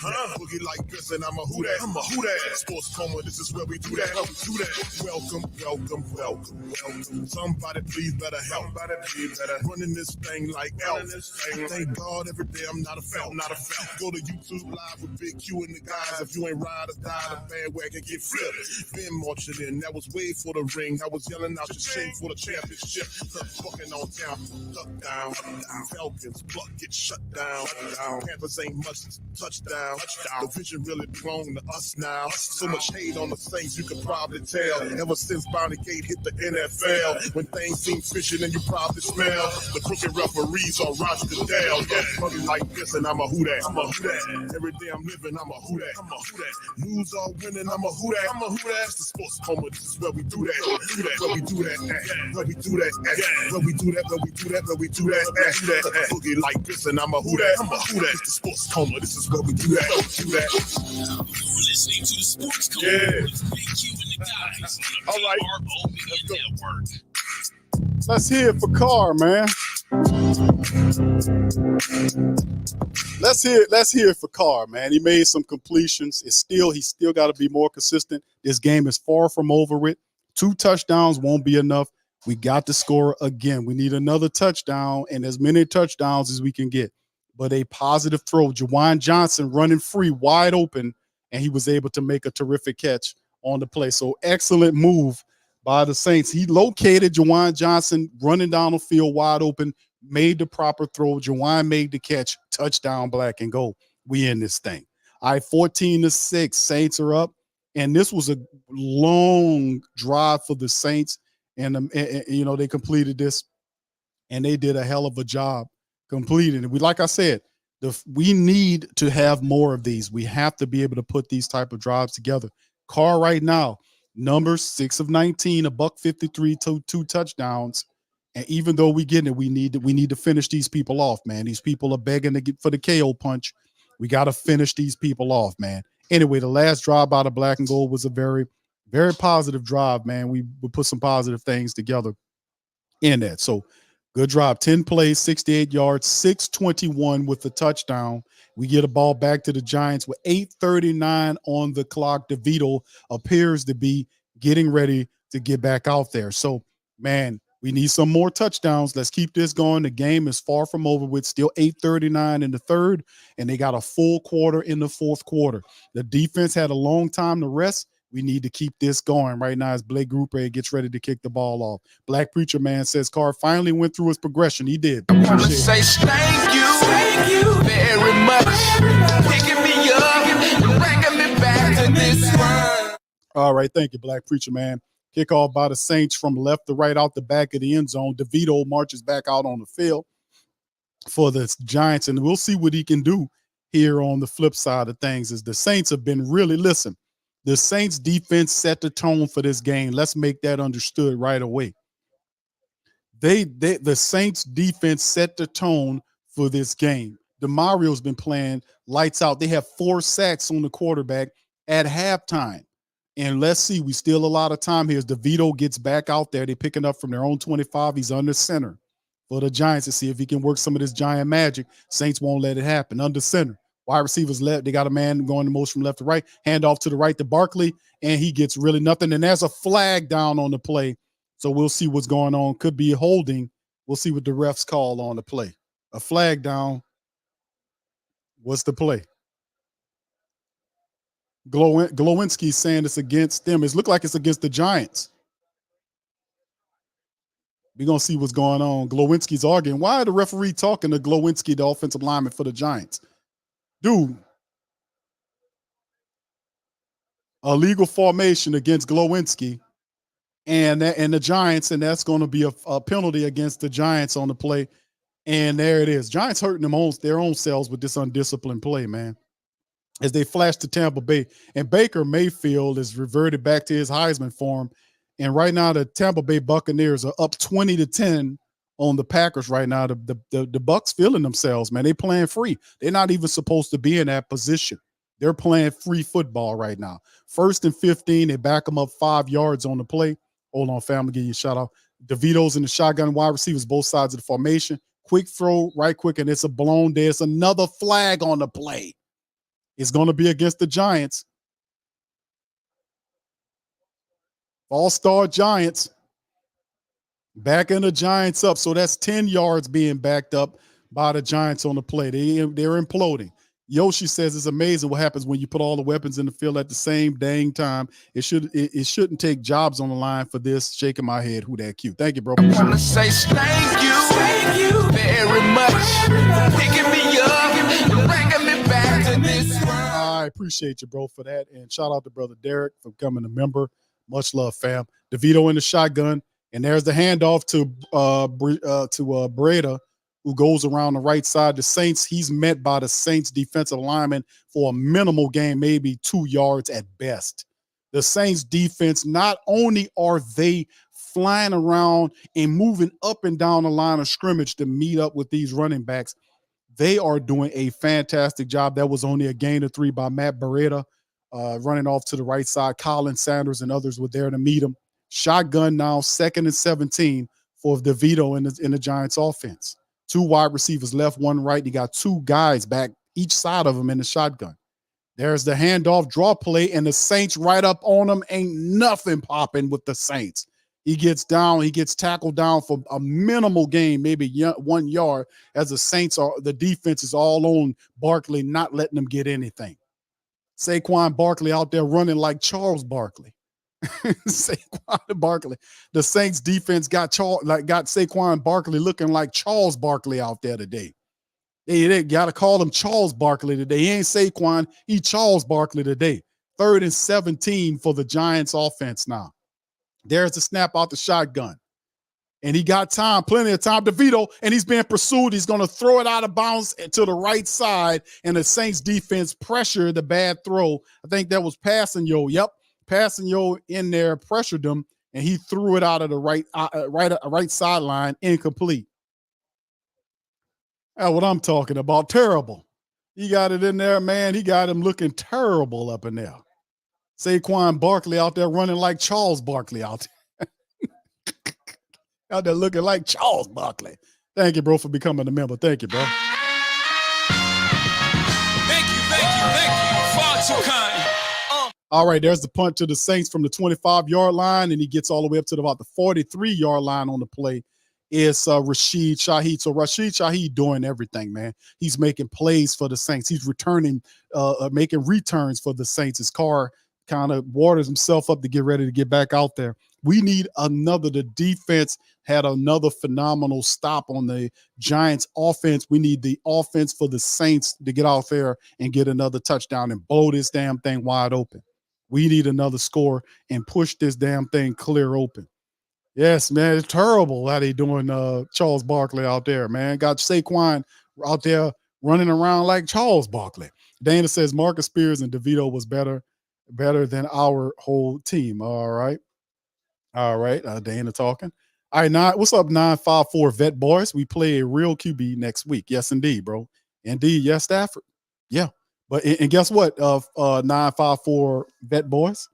Huh? Boogie like Benson, I'm a who that. I'm a who that. Sports coma, this is where we do that. Where we do that. Welcome, welcome, welcome, welcome. Somebody please better help. Somebody please better running this thing like Elf. Thank God every day I'm not a felt, not a felt. Go to YouTube live with Big Q and the guys. If you ain't ride or die, the bandwagon get flipped. Been marching in, that was way for the ring. I was yelling out the shame for the championship. Fucking on town, duck down. Falcons, pluck, get shut down. Panthers ain't much touchdown. The vision really belong to us now. So much hate on the Saints, you can probably tell. Ever since Bounty Gate hit the NFL, when things seem fishy and you probably smell the crooked referees on Roger Goodell. Yeah, money like this and I'm a who that. I'm a who that. Every day I'm living, I'm a who that. I'm a who that. Lose or winning, I'm a who that. I'm a who that. It's the sports coma, this is where we do that. Where we do that. Where we do that. Where we do that. Where we do that. Where we do that. Boogie like this and I'm a who that. I'm a who that. It's the sports coma, this is where we do that. We do that. You're listening to the Sports Coma with Big Q and the guys on the PRO Media Network. Let's hear it for Carr, man. Let's hear it for Carr, man. He made some completions. He's still got to be more consistent. This game is far from over with. 2 touchdowns won't be enough. We got to score again. We need another touchdown and as many touchdowns as we can get. But a positive throw. Jawan Johnson running free, wide open, and he was able to make a terrific catch on the play. So excellent move by the Saints. He located Jawan Johnson running down the field wide open, made the proper throw. Jawan made the catch, touchdown, black and gold. We in this thing. All right, 14-6. Saints are up. And this was a long drive for the Saints. And they completed this, and they did a hell of a job completing it. Like I said, we need to have more of these. We have to be able to put these type of drives together. Carr right now, numbers 6 of 19, $153, 2 touchdowns. And even though we getting it, we need to finish these people off, man. These people are begging to get for the KO punch. We got to finish these people off, man. Anyway, the last drive out of black and gold was a very, very positive drive, man. We put some positive things together in that. So good drive. 10 plays, 68 yards, 621 with the touchdown. We get a ball back to the Giants with 8:39 on the clock. DeVito appears to be getting ready to get back out there. So, man, we need some more touchdowns. Let's keep this going. The game is far from over with. Still 8:39 in the third, and they got a full quarter in the fourth quarter. The defense had a long time to rest. We need to keep this going right now as Blake Groupe gets ready to kick the ball off. Black Preacher Man says Carr finally went through his progression. He did. I want to say thank you very much. Picking me up and bringing me back to this one. All right, thank you, Black Preacher Man. Kickoff by the Saints from left to right out the back of the end zone. DeVito marches back out on the field for the Giants, and we'll see what he can do here on the flip side of things. As the Saints have been really, listen, the Saints defense set the tone for this game. Let's make that understood right away. The Saints defense set the tone for this game. DeMario's been playing lights out. They have 4 sacks on the quarterback at halftime. And let's see, we still a lot of time here as DeVito gets back out there. They're picking up from their own 25. He's under center for the Giants to see if he can work some of this giant magic. Saints won't let it happen. Under center. Wide receivers left. They got a man going the most from left to right. Hand off to the right to Barkley, and he gets really nothing. And there's a flag down on the play So we'll see what's going on. Could be holding. We'll see what the refs call on the play. A flag down. What's the play? Glowinski's saying it's against them. It looks like it's against the Giants. We're going to see what's going on. Glowinski's arguing. Why are the referee talking to Glowinski, the offensive lineman for the Giants? Dude, a legal formation against Glowinski and the Giants, and that's going to be a penalty against the Giants on the play. And there it is. Giants hurting their own selves with this undisciplined play, man. As they flash to Tampa Bay. And Baker Mayfield is reverted back to his Heisman form. And right now, the Tampa Bay Buccaneers are up 20-10 on the Packers right now. The Bucs feeling themselves, man. They playing free. They're not even supposed to be in that position. They're playing free football right now. 1st and 15, they back them up 5 yards on the play. Hold on, family, give you a shout out. DeVito's in the shotgun, wide receivers, both sides of the formation. Quick throw, right quick, and it's a blown. There's another flag on the play. It's going to be against the Giants. All-star Giants. Backing the Giants up. So that's 10 yards being backed up by the Giants on the play. They're imploding. Yoshi says it's amazing what happens when you put all the weapons in the field at the same dang time. It shouldn't take jobs on the line for this. Shaking my head. Who that cute? Thank you, bro. I want to say thank you very much. Picking me up, bringing me back to this world. I appreciate you, bro, for that. And shout out to brother Derek for becoming a member. Much love, fam. DeVito in the shotgun. And there's the handoff to Breda, who goes around the right side. The Saints, he's met by the Saints defensive lineman for a minimal gain, maybe 2 yards at best. The Saints defense, not only are they flying around and moving up and down the line of scrimmage to meet up with these running backs, they are doing a fantastic job. That was only a gain of 3 by Matt Beretta, running off to the right side. Colin Sanders and others were there to meet him. Shotgun now, 2nd and 17 for DeVito in the Giants offense. 2 wide receivers left, 1 right. He got 2 guys back each side of him in the shotgun. There's the handoff draw play, and the Saints right up on him. Ain't nothing popping with the Saints. He gets down. He gets tackled down for a minimal gain, maybe 1 yard, as the defense is all on Barkley, not letting them get anything. Saquon Barkley out there running like Charles Barkley. Saquon Barkley. The Saints defense got Saquon Barkley looking like Charles Barkley out there today. They got to call him Charles Barkley today. He ain't Saquon. He Charles Barkley today. 3rd and 17 for the Giants offense now. There's the snap out the shotgun. And he got time, plenty of time. DeVito, and he's being pursued. He's going to throw it out of bounds to the right side, and the Saints defense pressured the bad throw. I think that was Passanio. Yep. Passanio in there pressured him, and he threw it out of the right sideline, incomplete. That's what I'm talking about. Terrible. He got it in there, man. He got him looking terrible up in there. Saquon Barkley out there running like Charles Barkley out there. Out there looking like Charles Barkley. Thank you, bro, for becoming a member. Thank you, bro. Thank you. Far too kind. All right, there's the punt to the Saints from the 25-yard line, and he gets all the way up to about the 43-yard line on the play. It's Rashid Shaheed. So Rashid Shaheed doing everything, man. He's making plays for the Saints. He's returning, making returns for the Saints. His car kind of waters himself up to get ready to get back out there. We need the defense had another phenomenal stop on the Giants offense. We need the offense for the Saints to get out there and get another touchdown and blow this damn thing wide open. We need another score and push this damn thing clear open. Yes, man, it's terrible how they doing Charles Barkley out there, man. Got Saquon out there running around like Charles Barkley. Dana says Marcus Spears and DeVito was better than our whole team. All right. Dana talking. All right, what's up, 954 Vet Boys? We play a real QB next week. Yes, indeed, bro. Indeed, yes, Stafford. Yeah. But and guess what? 954 Vet Boys.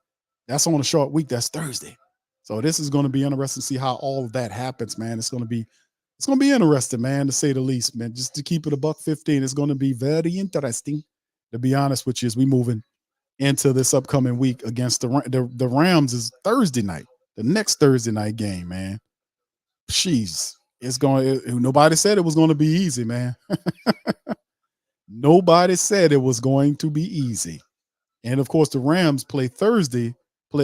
That's on a short week. That's Thursday. So this is going to be interesting to see how all of that happens, man. It's going to be interesting, man, to say the least, man. Just to keep it $1.15, it's going to be very interesting. To be honest with you, as we moving into this upcoming week against the Rams is Thursday night. The next Thursday night game, man. Jeez, nobody said it was going to be easy, man. Nobody said it was going to be easy. And of course, the Rams play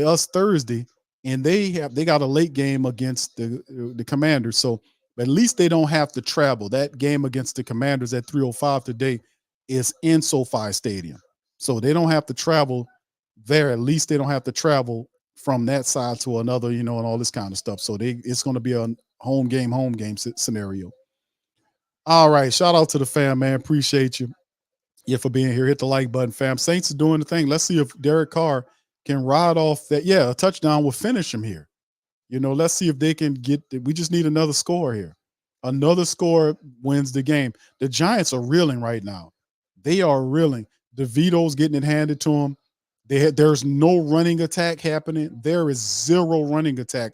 us Thursday, and they got a late game against the Commanders. So at least they don't have to travel. That game against the Commanders at 3:05 today is in SoFi Stadium. So they don't have to travel there. At least they don't have to travel from that side to another, and all this kind of stuff. So it's going to be a home game scenario. All right. Shout out to the fam, man. Appreciate you. Yeah, for being here. Hit the like button, fam. Saints are doing the thing. Let's see if Derek Carr can ride off that. Yeah, a touchdown will finish him here. Let's see if they can get. We just need another score here. Another score wins the game. The Giants are reeling right now. They are reeling. DeVito's getting it handed to him. There's no running attack happening. There is zero running attack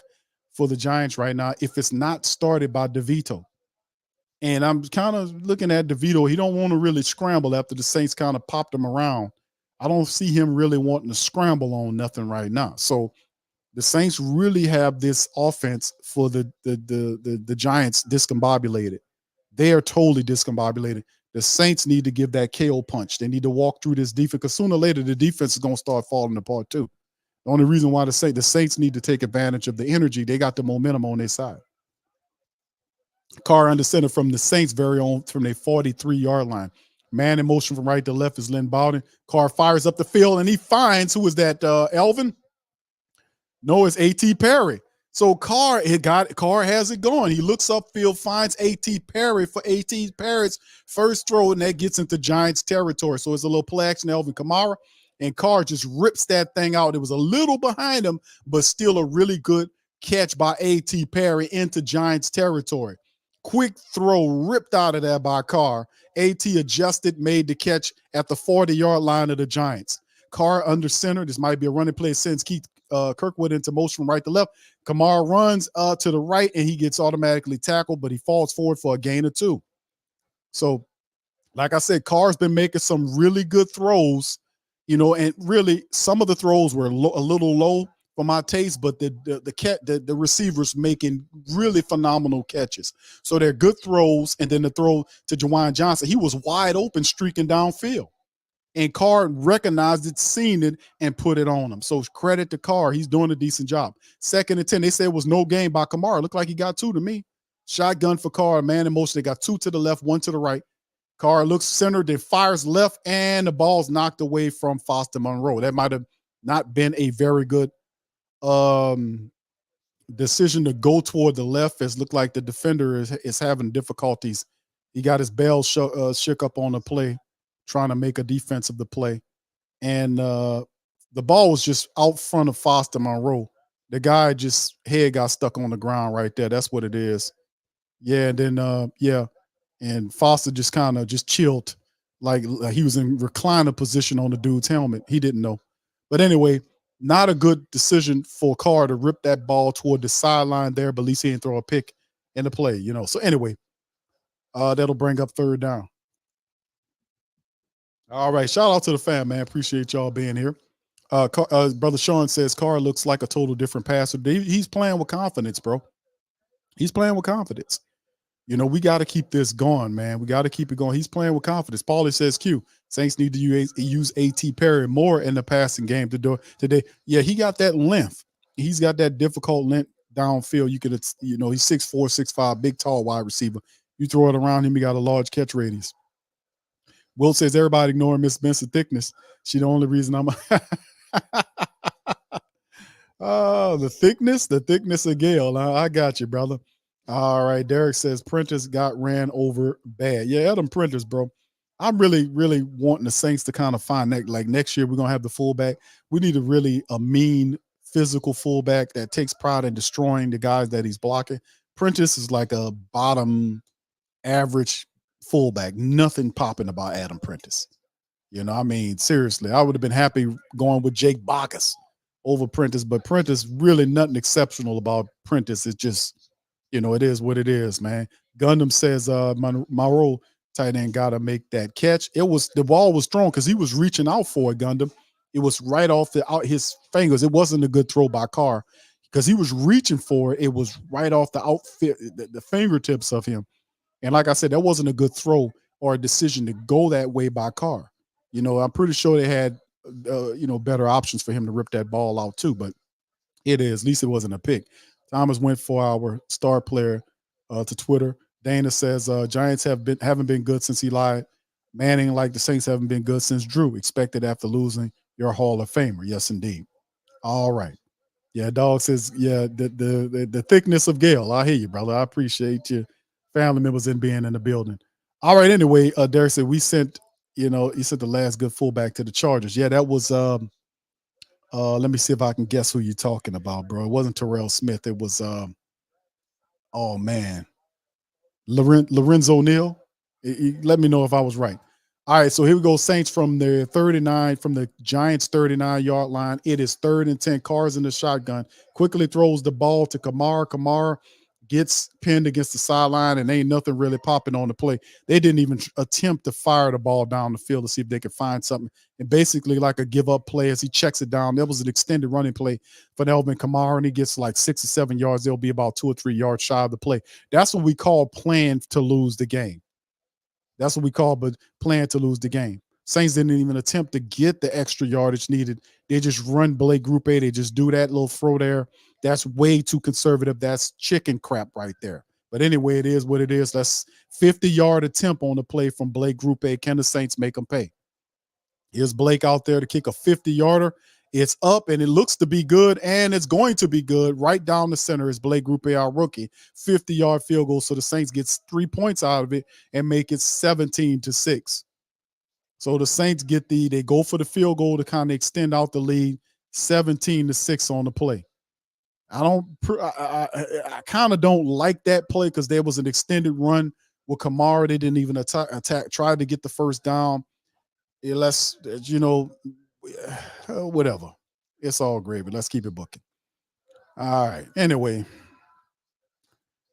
for the Giants right now if it's not started by DeVito. And I'm kind of looking at DeVito. He don't want to really scramble after the Saints kind of popped him around. I don't see him really wanting to scramble on nothing right now. So the Saints really have this offense for the Giants discombobulated. They are totally discombobulated. The Saints need to give that KO punch. They need to walk through this defense because sooner or later the defense is going to start falling apart too. The only reason why the Saints need to take advantage of the energy. They got the momentum on their side. Carr under center from the Saints' very own from their 43-yard line. Man in motion from right to left is Lynn Bowden. Carr fires up the field and he finds, who is that, Elvin? No, it's A.T. Perry. So Carr has it going. He looks upfield, finds A.T. Perry for A.T. Perry's first throw, and that gets into Giants territory. So it's a little play action, Elvin Kamara, and Carr just rips that thing out. It was a little behind him, but still a really good catch by A.T. Perry into Giants territory. Quick throw ripped out of there by Carr. A.T. adjusted, made the catch at the 40-yard line of the Giants. Carr under center. This might be a running play since Keith Kirkwood into motion from right to left. Kamara runs to the right, and he gets automatically tackled, but he falls forward for a gain of 2. So, like I said, Carr's been making some really good throws, and really some of the throws were a little low for my taste, but the receivers making really phenomenal catches. So they're good throws, and then the throw to Juwan Johnson, he was wide open streaking downfield. And Carr recognized it, seen it, and put it on him. So credit to Carr. He's doing a decent job. 2nd and 10. They said it was no gain by Kamara. Looked like he got 2 to me. Shotgun for Carr. Man in motion. They got 2 to the left, 1 to the right. Carr looks center, then fires left, and the ball's knocked away from Foster Monroe. That might have not been a very good decision to go toward the left. It looked like the defender is having difficulties. He got his bell shook up on the play, trying to make a defense of the play. And the ball was just out front of Foster Monroe. The guy just head got stuck on the ground right there. That's what it is. Yeah, and then and Foster just kind of just chilled, like he was in recliner position on the dude's helmet. He didn't know. But anyway, not a good decision for Carr to rip that ball toward the sideline there, but at least he didn't throw a pick in the play, So anyway, that'll bring up 3rd down. All right. Shout out to the fam, man. Appreciate y'all being here. Brother Sean says Carr looks like a total different passer. He's playing with confidence, bro. He's playing with confidence. We got to keep this going, man. We got to keep it going. He's playing with confidence. Paulie says, Q, Saints need to use A.T. Perry more in the passing game today. Yeah, he got that length. He's got that difficult length downfield. You could, he's 6'4", 6'5", big, tall wide receiver. You throw it around him, he got a large catch radius. Will says everybody ignoring Miss Benson Thickness. She the only reason I'm the thickness of Gale. I got you, brother. All right. Derek says Prentice got ran over bad. Yeah, Adam Prentice, bro. I'm really, really wanting the Saints to kind of find that. Like next year, we're gonna have the fullback. We need a mean physical fullback that takes pride in destroying the guys that he's blocking. Prentice is like a bottom average fullback. Nothing popping about Adam Prentice. Seriously, I would have been happy going with Jake Bacchus over Prentice, but Prentice, really nothing exceptional about Prentice. It's just, it is what it is, man. Gundam says Monroe tight end got to make that catch. The ball was strong because he was reaching out for it, Gundam. It was right off his fingers. It wasn't a good throw by Carr. because he was reaching for it. It was right off the outfit, the fingertips of him. And like I said, that wasn't a good throw or a decision to go that way by Carr. I'm pretty sure they had, better options for him to rip that ball out too. But it is. At least it wasn't a pick. Thomas went for our star player to Twitter. Dana says Giants haven't been good since Eli Manning, like the Saints haven't been good since Drew. Expected after losing your Hall of Famer. Yes, indeed. All right. Yeah, dog says, yeah, the thickness of Gale. I hear you, brother. I appreciate your family members in being in the building. All right. Anyway, Derek said we sent, he sent the last good fullback to the Chargers. Yeah, that was let me see if I can guess who you're talking about, bro. It wasn't Terrell Smith. It was oh man, Lorenzo Neal. Let me know if I was right. All right, so here we go. Saints from the 39, from the Giants 39-yard line. It is 3rd and 10. Carr's in the shotgun. Quickly throws the ball to Kamara. Kamara gets pinned against the sideline, and ain't nothing really popping on the play. They didn't even attempt to fire the ball down the field to see if they could find something. And basically like a give-up play as he checks it down. That was an extended running play for Alvin Kamara, and he gets like 6 or 7 yards. They'll be about 2 or 3 yards shy of the play. That's what we call playing to lose the game. That's what we call playing to lose the game. Saints didn't even attempt to get the extra yardage needed. They just run Blake Group A. They just do that little throw there. That's way too conservative. That's chicken crap right there. But anyway, it is what it is. That's 50-yard attempt on the play from Blake Group A. Can the Saints make them pay? Here's Blake out there to kick a 50-yarder. It's up, and it looks to be good, and it's going to be good. Right down the center is Blake Group A, our rookie. 50-yard field goal, so the Saints gets 3 points out of it and make it 17-6. So the Saints they go for the field goal to kind of extend out the lead, 17-6 on the play. I kind of don't like that play because there was an extended run with Kamara. They didn't even attack, tried to get the first down. Let's, whatever. It's all gravy. Let's keep it booking. All right. Anyway.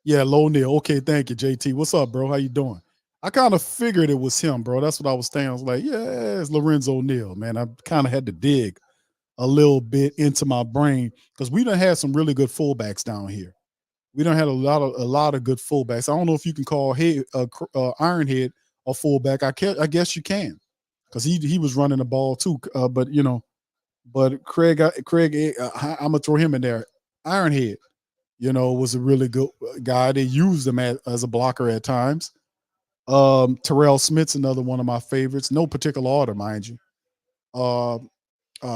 Yeah, Low Neil. Okay, thank you, JT. What's up, bro? How you doing? I kind of figured it was him, bro. That's what I was saying. I was like, yeah, it's Lorenzo Neal, man. I kind of had to dig a little bit into my brain because we done had some really good fullbacks down here. We done had a lot of good fullbacks. I don't know if you can call Ironhead a fullback. I guess you can because he was running the ball too. But Craig, I'm gonna throw him in there. Ironhead, was a really good guy. They used him as a blocker at times. Terrell Smith's another one of my favorites. No particular order, mind you.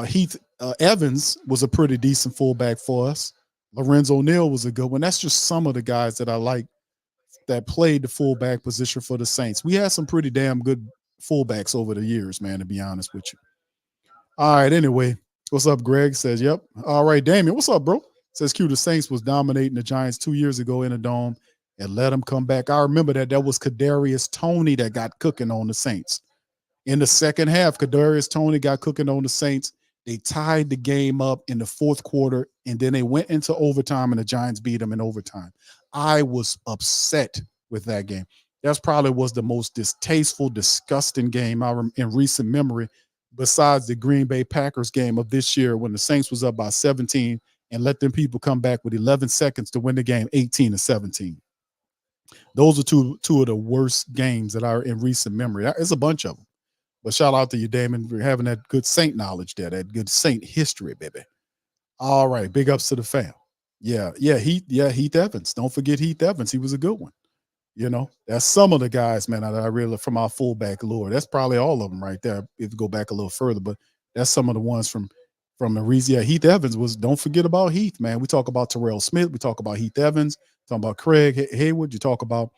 Heath Evans was a pretty decent fullback for us. Lorenzo Neal was a good one. That's just some of the guys that I like that played the fullback position for the Saints. We had some pretty damn good fullbacks over the years, man, to be honest with you. All right, anyway. What's up, Greg? Says, yep. All right, Damien, what's up, bro? Says Q, the Saints was dominating the Giants 2 years ago in a dome and let them come back. I remember that was Kadarius Toney that got cooking on the Saints. In the second half, Kadarius Toney got cooking on the Saints. They tied the game up in the fourth quarter, and then they went into overtime, and the Giants beat them in overtime. I was upset with that game. That's probably was the most distasteful, disgusting game in recent memory, besides the Green Bay Packers game of this year when the Saints was up by 17 and let them people come back with 11 seconds to win the game 18-17. Those are two of the worst games that are in recent memory. There's a bunch of them. But shout out to you, Damon, for having that good Saint knowledge there, that good Saint history, baby. All right, big ups to the fam. Yeah, Heath Evans. Don't forget Heath Evans. He was a good one. That's some of the guys, man, that I really from our fullback lore. That's probably all of them right there. If you go back a little further, but that's some of the ones from the reason. Yeah, Heath Evans was. Don't forget about Heath, man. We talk about Terrell Smith. We talk about Heath Evans. Talk about Craig Haywood. You talk about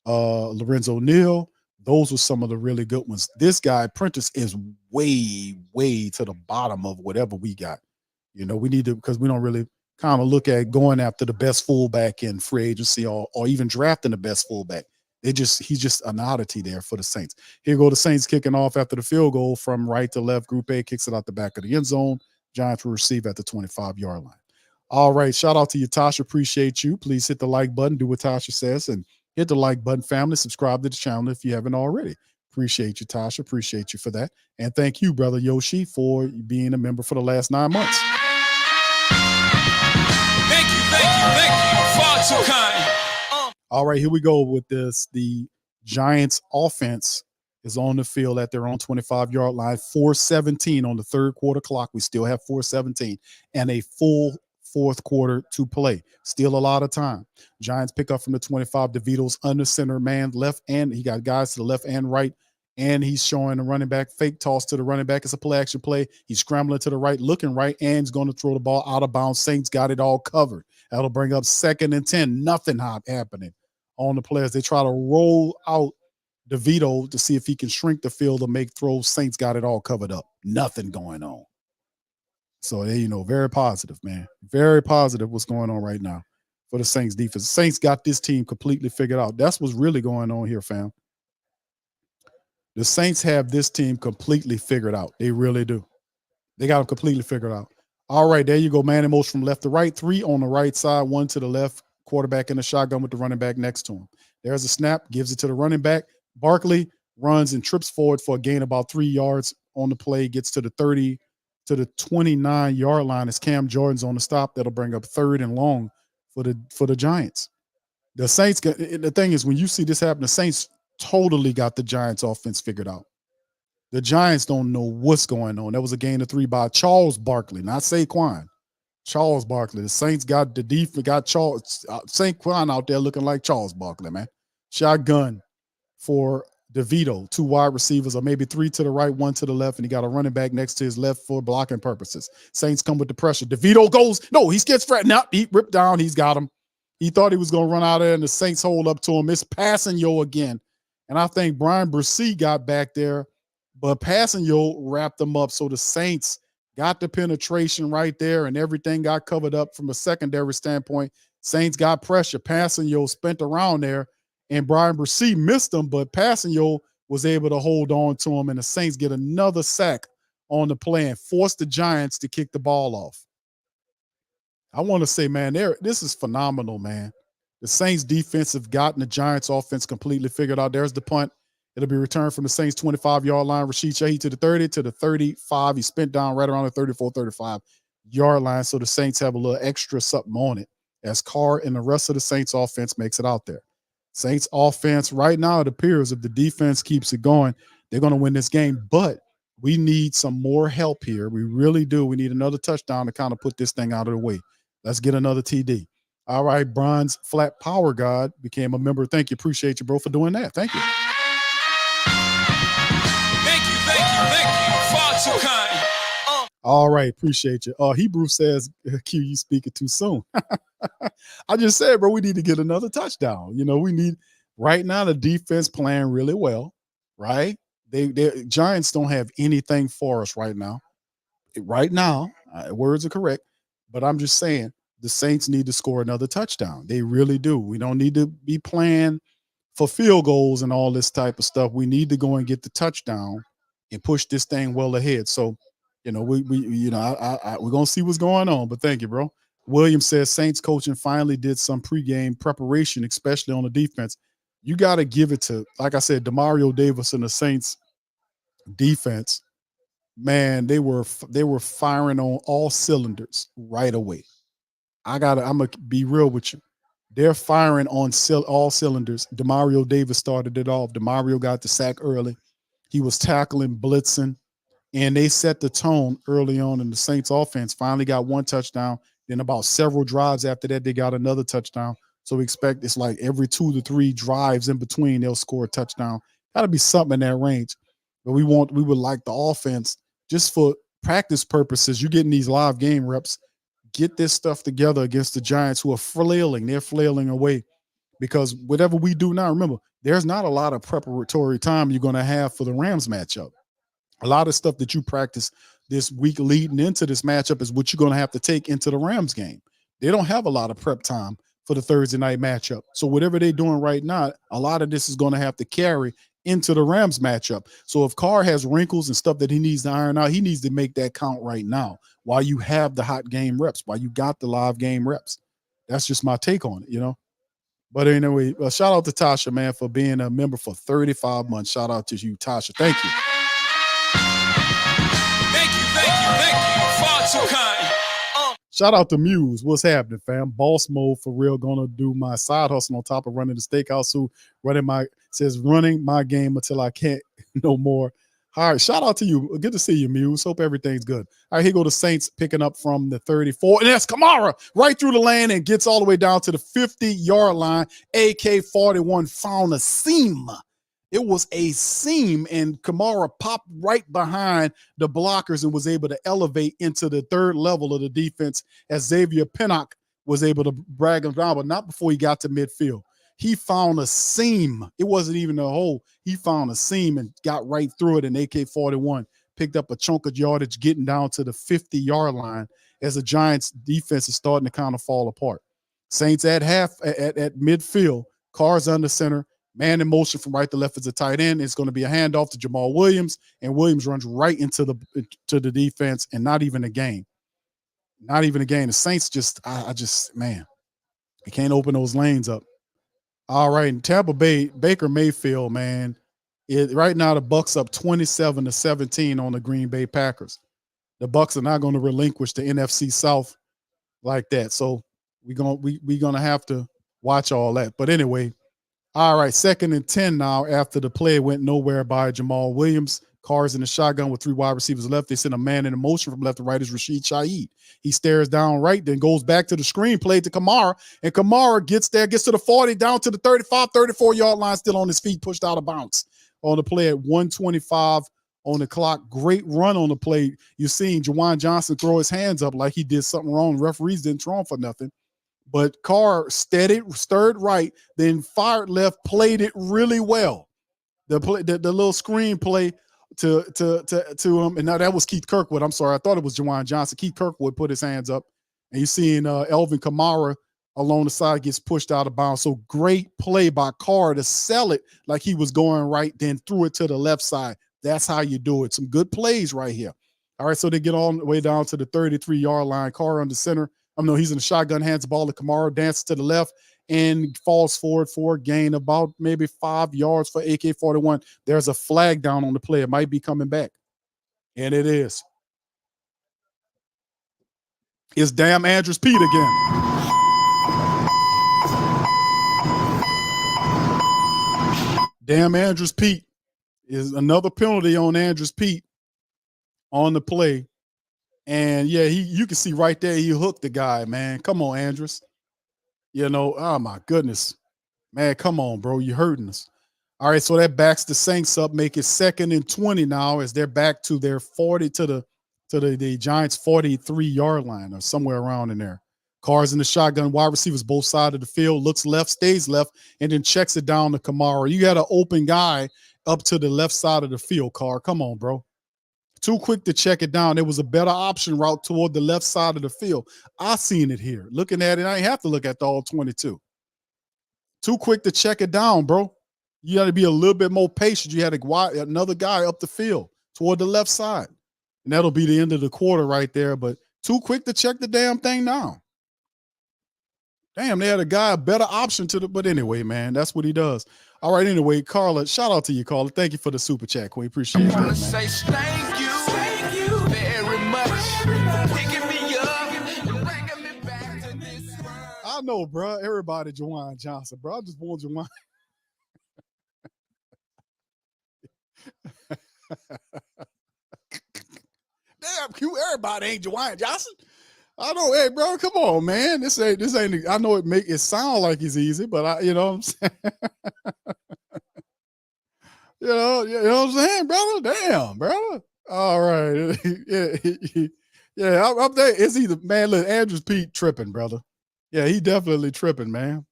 Lorenzo Neal. Those were some of the really good ones. This guy Prentice is way, way to the bottom of whatever we got. We need to, because we don't really kind of look at going after the best fullback in free agency or even drafting the best fullback. He's just an oddity there for the Saints. Here go the Saints kicking off after the field goal from right to left. Group A kicks it out the back of the end zone. Giants will receive at the 25-yard line. All right. Shout out to you, Tasha. Appreciate you. Please hit the like button. Do what Tasha says and hit the like button, family. Subscribe to the channel if you haven't already. Appreciate you, Tasha. Appreciate you for that. And thank you, Brother Yoshi, for being a member for the last 9 months. Hey, too kind. All right, here we go with this. The Giants offense is on the field at their own 25-yard line. 4:17 on the third quarter clock. We still have 4:17 and a full fourth quarter to play. Still a lot of time. Giants pick up from the 25. DeVito's under center man left, and he got guys to the left and right. And he's showing the running back fake toss to the running back. It's a play action play. He's scrambling to the right, looking right, and he's going to throw the ball out of bounds. Saints got it all covered. That'll bring up 2nd and 10. Nothing happening on the players. They try to roll out DeVito to see if he can shrink the field or make throws. Saints got it all covered up. Nothing going on. So, very positive, man. Very positive what's going on right now for the Saints defense. Saints got this team completely figured out. That's what's really going on here, fam. The Saints have this team completely figured out. They really do. They got them completely figured out. All right, there you go, man. And most from left to right. 3 on the right side, 1 to the left. Quarterback in the shotgun with the running back next to him. There's a snap, gives it to the running back. Barkley runs and trips forward for a gain about 3 yards on the play, gets to the 30 to the 29-yard line as Cam Jordan's on the stop. That'll bring up 3rd and long for the Giants. The Saints, the thing is, when you see this happen, the Saints totally got the Giants offense figured out. The Giants don't know what's going on. That was a gain of 3 by Charles Barkley, not Saquon. Charles Barkley. The Saints got the defense, got Charles Saquon out there looking like Charles Barkley, man. Shotgun for DeVito, 2 wide receivers, or maybe 3 to the right, 1 to the left, and he got a running back next to his left for blocking purposes. Saints come with the pressure. DeVito goes, no, he gets threatened out. He ripped down. He's got him. He thought he was going to run out of there, and the Saints hold up to him. It's Passanio again. And I think Brian Bresee got back there, but Passanio wrapped them up. So the Saints got the penetration right there, and everything got covered up from a secondary standpoint. Saints got pressure. Passanio spent around there, and Brian Bresee missed him, but Passanio was able to hold on to him, and the Saints get another sack on the play and force the Giants to kick the ball off. I want to say, man, this is phenomenal, man. The Saints defense have gotten the Giants offense completely figured out. There's the punt. It'll be returned from the Saints 25-yard line. Rashid Shaheed to the 30, to the 35. He spent down right around the 34, 35-yard line. So the Saints have a little extra something on it as Carr and the rest of the Saints offense makes it out there. Saints offense right now, it appears if the defense keeps it going, they're going to win this game. But we need some more help here. We really do. We need another touchdown to kind of put this thing out of the way. Let's get another TD. All right, Bronze Flat Power God became a member. Thank you. Appreciate you, bro, for doing that. Thank you. Thank you. Far too kind. All right, appreciate you. Hebrew says, Q, you speaking too soon. I just said, bro, we need to get another touchdown. We need right now the defense playing really well, right? They Giants don't have anything for us right now. Right now, words are correct, but I'm just saying the Saints need to score another touchdown. They really do. We don't need to be playing for field goals and all this type of stuff. We need to go and get the touchdown and push this thing well ahead. So, we're gonna see what's going on. But thank you, bro. William says Saints coaching finally did some pregame preparation, especially on the defense. You got to give it to, like I said, Demario Davis and the Saints defense. Man, they were firing on all cylinders right away. I'm gonna be real with you. They're firing on all cylinders. Demario Davis started it off. Demario got the sack early. He was tackling, blitzing, and they set the tone early on. And the Saints offense finally got one touchdown. Then about several drives after that, they got another touchdown. So we expect it's like every 2 to 3 drives in between, they'll score a touchdown. Got to be something in that range. But we would like the offense just for practice purposes. You're getting these live game reps. Get this stuff together against the Giants who are flailing. They're flailing away because whatever we do now, remember, there's not a lot of preparatory time you're going to have for the Rams matchup. A lot of stuff that you practice this week leading into this matchup is what you're going to have to take into the Rams game. They don't have a lot of prep time for the Thursday night matchup. So whatever they're doing right now, a lot of this is going to have to carry into the Rams matchup. So if Carr has wrinkles and stuff that he needs to iron out, he needs to make that count right now while you have the hot game reps, while you got the live game reps. That's just my take on it, But anyway, shout out to Tasha, man, for being a member for 35 months. Shout out to you, Tasha. Thank you. Thank you. Far too kind. Shout out to Muse. What's happening, fam? Boss mode for real. Gonna do my side hustle on top of running the steakhouse. Who running my game until I can't no more. All right, shout out to you. Good to see you, Muse. Hope everything's good. All right, here go the Saints picking up from the 34. And that's Kamara right through the lane and gets all the way down to the 50-yard line. AK-41 found a seam. It was a seam, and Kamara popped right behind the blockers and was able to elevate into the third level of the defense as Xavier Pinnock was able to brag him down, but not before he got to midfield. He found a seam. It wasn't even a hole. He found a seam and got right through it, and AK-41 picked up a chunk of yardage getting down to the 50-yard line as the Giants' defense is starting to kind of fall apart. Saints at midfield, Carr's under center, man in motion from right to left as a tight end. It's going to be a handoff to Jamal Williams, and Williams runs right into the defense, and not even a gain. Not even a gain. The Saints man, they can't open those lanes up. All right, in Tampa Bay, Baker Mayfield, man. Right now the Bucs up 27-17 on the Green Bay Packers. The Bucs are not going to relinquish the NFC South like that. So we're gonna have to watch all that. But anyway, all right, 2nd and 10 now after the play went nowhere by Jamal Williams. Carr's in the shotgun with 3 wide receivers left. They send a man in motion from left to right is Rashid Shaheed. He stares down right, then goes back to the screen play to Kamara, and Kamara gets to the 40, down to the 35, 34-yard line, still on his feet, pushed out of bounds on the play at 1:25 on the clock. Great run on the play. You're seeing Juwan Johnson throw his hands up like he did something wrong. Referees didn't throw him for nothing. But Carr stirred right, then fired left, played it really well. The little screen play to him, and now that was Keith Kirkwood. I'm sorry, I thought it was Juwan Johnson. Keith Kirkwood put his hands up, and you're seeing Elvin Kamara along the side gets pushed out of bounds. So great play by Carr to sell it like he was going right, then threw it to the left side. That's how you do it. Some good plays right here. All right, so they get all the way down to the 33-yard line. Carr under center. He's in the shotgun, hands the ball to Kamara, dances to the left, and falls forward for a gain about maybe 5 yards for AK-41. There's a flag down on the play. It might be coming back. And it is. It's damn Andrews Pete again. Damn Andrews Pete is another penalty on Andrews Pete on the play. And yeah, you can see right there, he hooked the guy, man. Come on, Andrews. Oh my goodness. Man, come on, bro. You're hurting us. All right, so that backs the Saints up, make it 2nd and 20 now as they're back to their 40 to the Giants 43-yard line or somewhere around in there. Carr's in the shotgun, wide receivers both sides of the field, looks left, stays left, and then checks it down to Kamara. You got an open guy up to the left side of the field, Carr. Come on, bro. Too quick to check it down. There was a better option route toward the left side of the field. I seen it here. Looking at it, I ain't have to look at the all 22. Too quick to check it down, bro. You got to be a little bit more patient. You had another guy up the field toward the left side. And that'll be the end of the quarter right there. But too quick to check the damn thing down. Damn, they had a better option but anyway, man, that's what he does. All right, anyway, Carla, shout out to you, Carla. Thank you for the super chat, Queen. Appreciate it. I want to say thank you very much. Picking me up and bringing me back to this world. I know, bro. Everybody, Juwan Johnson, bro. I just want Juwan. Damn, everybody ain't Juwan Johnson. I know, hey, bro, come on, man. This ain't. I know it sound like it's easy, but you know what I'm saying. you know what I'm saying, brother. Damn, brother. All right, yeah. I'm there. It's either man. Look, Andrews Pete tripping, brother. Yeah, he definitely tripping, man.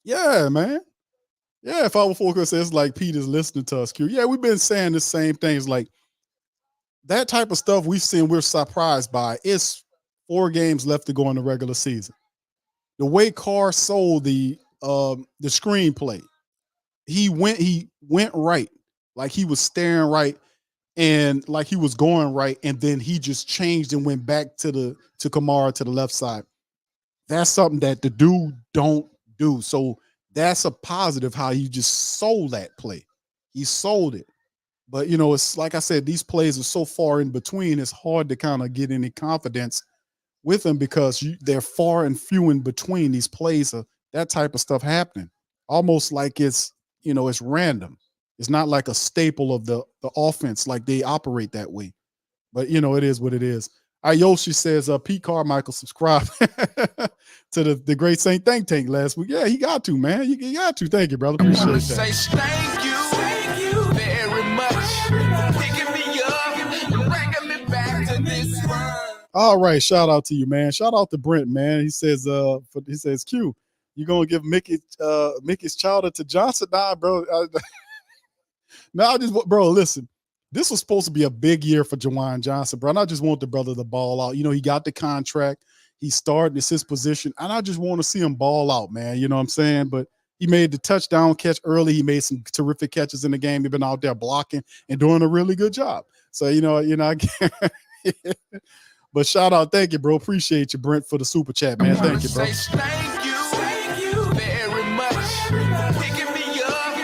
Yeah, man. Yeah, if I were focused, it's like Pete is listening to us. Q. Yeah, we've been saying the same things. Like that type of stuff we've seen. We're surprised by. It's 4 games left to go in the regular season. The way Carr sold the screenplay, he went right, like he was staring right, and like he was going right, and then he just changed and went back to Kamara to the left side. That's something that the dude don't do. So that's a positive how he just sold that play. He sold it. But it's like I said, these plays are so far in between, it's hard to kind of get any confidence with him because they're far and few in between these plays of that type of stuff happening. Almost like it's random. It's not like a staple of the offense, like they operate that way. But it is what it is. Ayoshi says, Pete Carmichael subscribe to the Great Saint Think Tank last week. Yeah, he got to, man. You got to. Thank you, brother. Appreciate that. Say thank you very much. Picking me up, bringing me back to this world. All right, shout out to you, man. Shout out to Brent, man. He says, Q, you gonna give Mickey's Chowder to Johnson? Nah, bro. Bro, listen. This was supposed to be a big year for Jawan Johnson, bro. And I just want the brother to ball out. He got the contract. He started. It's his position. And I just want to see him ball out, man. You know what I'm saying? But he made the touchdown catch early. He made some terrific catches in the game. He's been out there blocking and doing a really good job. So, I can't. But shout out. Thank you, bro. Appreciate you, Brent, for the super chat, man. Thank you, bro. Thank you very much. Picking me up,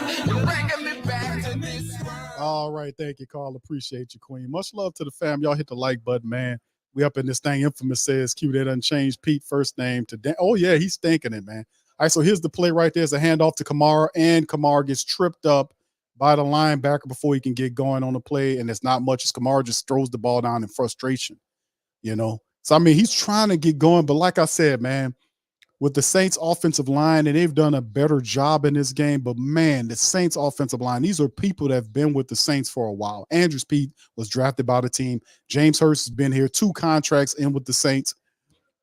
bringing me back to this world. All right. Thank you, Carl. Appreciate you, Queen. Much love to the fam. Y'all hit the like button, man. We up in this thing. Infamous says, Q, they done changed Pete first name to Dan. Oh, yeah, he's thinking it, man. All right, so here's the play right there. It's a handoff to Kamara, and Kamara gets tripped up by the linebacker before he can get going on the play, and it's not much as Kamara just throws the ball down in frustration, So, I mean, he's trying to get going, but like I said, man, with the Saints offensive line, and they've done a better job in this game, but man, the Saints offensive line, these are people that have been with the Saints for a while. Andrews Pete was drafted by the team. James Hurst has been here, 2 contracts in with the Saints.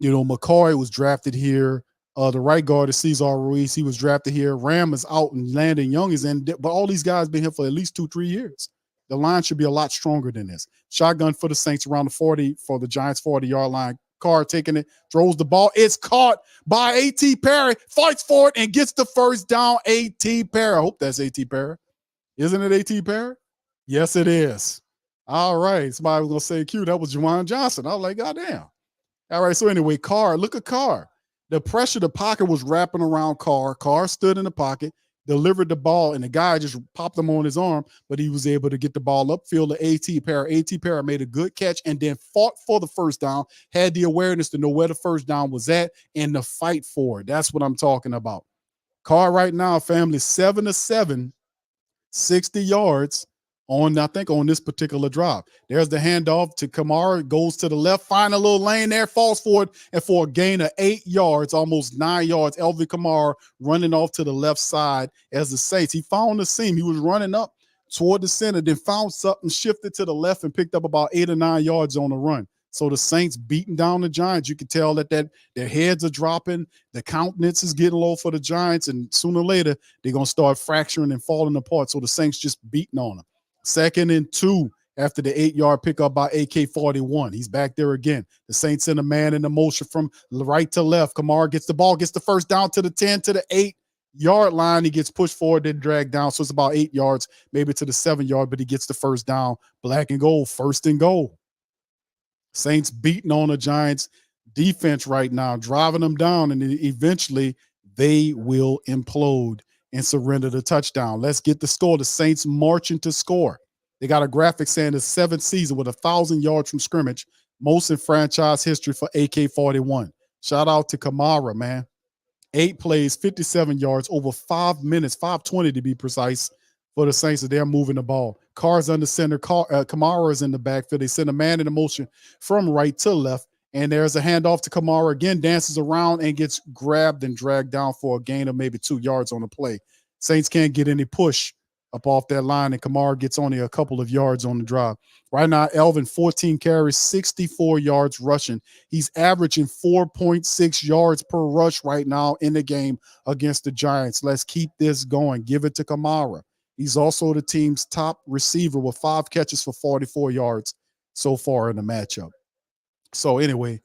McCoy was drafted here. The right guard is Cesar Ruiz. He was drafted here. Ram is out and Landon Young is in, but all these guys been here for at least 2-3 years. The line should be a lot stronger than this. Shotgun for the Saints around the 40 for the Giants 40-yard line. Carr taking it, throws the ball. It's caught by A.T. Perry, fights for it, and gets the first down. A.T. Perry. I hope that's A.T. Perry. Isn't it A.T. Perry? Yes, it is. All right. Somebody was going to say, Q, that was Juwan Johnson. I was like, God damn. All right. So anyway, Carr, look at Carr. The pressure, the pocket was wrapping around Carr. Carr stood in the pocket, delivered the ball, and the guy just popped him on his arm, but he was able to get the ball upfield to A.T. Perry. A.T. Perry made a good catch and then fought for the first down, had the awareness to know where the first down was at and the fight for it. That's what I'm talking about. Carr right now, family, 7-7, 60 yards on this particular drive. There's the handoff to Kamara, goes to the left, find a little lane there, falls for it, and for a gain of 8 yards, almost 9 yards, Elvin Kamara running off to the left side as the Saints. He found the seam. He was running up toward the center, then found something, shifted to the left, and picked up about 8 or 9 yards on the run. So the Saints beating down the Giants. You can tell that their heads are dropping. The countenance is getting low for the Giants, and sooner or later, they're going to start fracturing and falling apart. So the Saints just beating on them. 2nd and 2 after the 8-yard pickup by AK-41. He's back there again. The Saints send a man in the motion from right to left. Kamara gets the ball, gets the first down to the 10, to the 8-yard line. He gets pushed forward, then dragged down. So it's about 8 yards, maybe to the 7-yard, but he gets the first down. Black and gold, 1st and goal. Saints beating on the Giants defense right now, driving them down, and eventually they will implode and surrender the touchdown. Let's get the score. The Saints marching to score. They got a graphic saying the 7th season with 1,000 yards from scrimmage, most in franchise history for AK-41. Shout out to Kamara, man. 8 plays, 57 yards, over 5 minutes, 5:20 to be precise, for the Saints. They're moving the ball. Carr's under center. Kamara is in the backfield. They send a man in motion from right to left, and there's a handoff to Kamara again, dances around and gets grabbed and dragged down for a gain of maybe 2 yards on the play. Saints can't get any push up off that line, and Kamara gets only a couple of yards on the drive. Right now, Elvin, 14 carries, 64 yards rushing. He's averaging 4.6 yards per rush right now in the game against the Giants. Let's keep this going. Give it to Kamara. He's also the team's top receiver with 5 catches for 44 yards so far in the matchup. So anyway,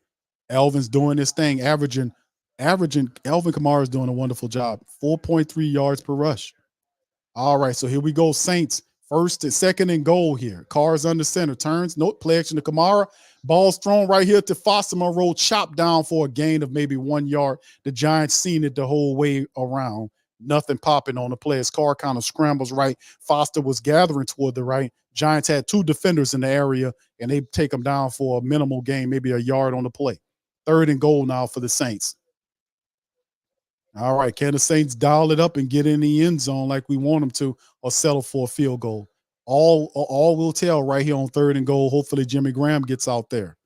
Elvin's doing this thing, averaging. Elvin Kamara is doing a wonderful job. 4.3 yards per rush. All right, so here we go, Saints. 1st and 2nd and goal here. Carr's under center, turns, note, play action to Kamara. Ball's thrown right here to Foster Moreau, chopped down for a gain of maybe 1 yard. The Giants seen it the whole way around. Nothing popping on the play as Carr kind of scrambles right. Foster was gathering toward the right. Giants had 2 defenders in the area, and they take them down for a minimal gain, maybe a yard on the play. 3rd and goal now for the Saints. All right, can the Saints dial it up and get in the end zone like we want them to, or settle for a field goal? All will tell right here on 3rd and goal. Hopefully Jimmy Graham gets out there.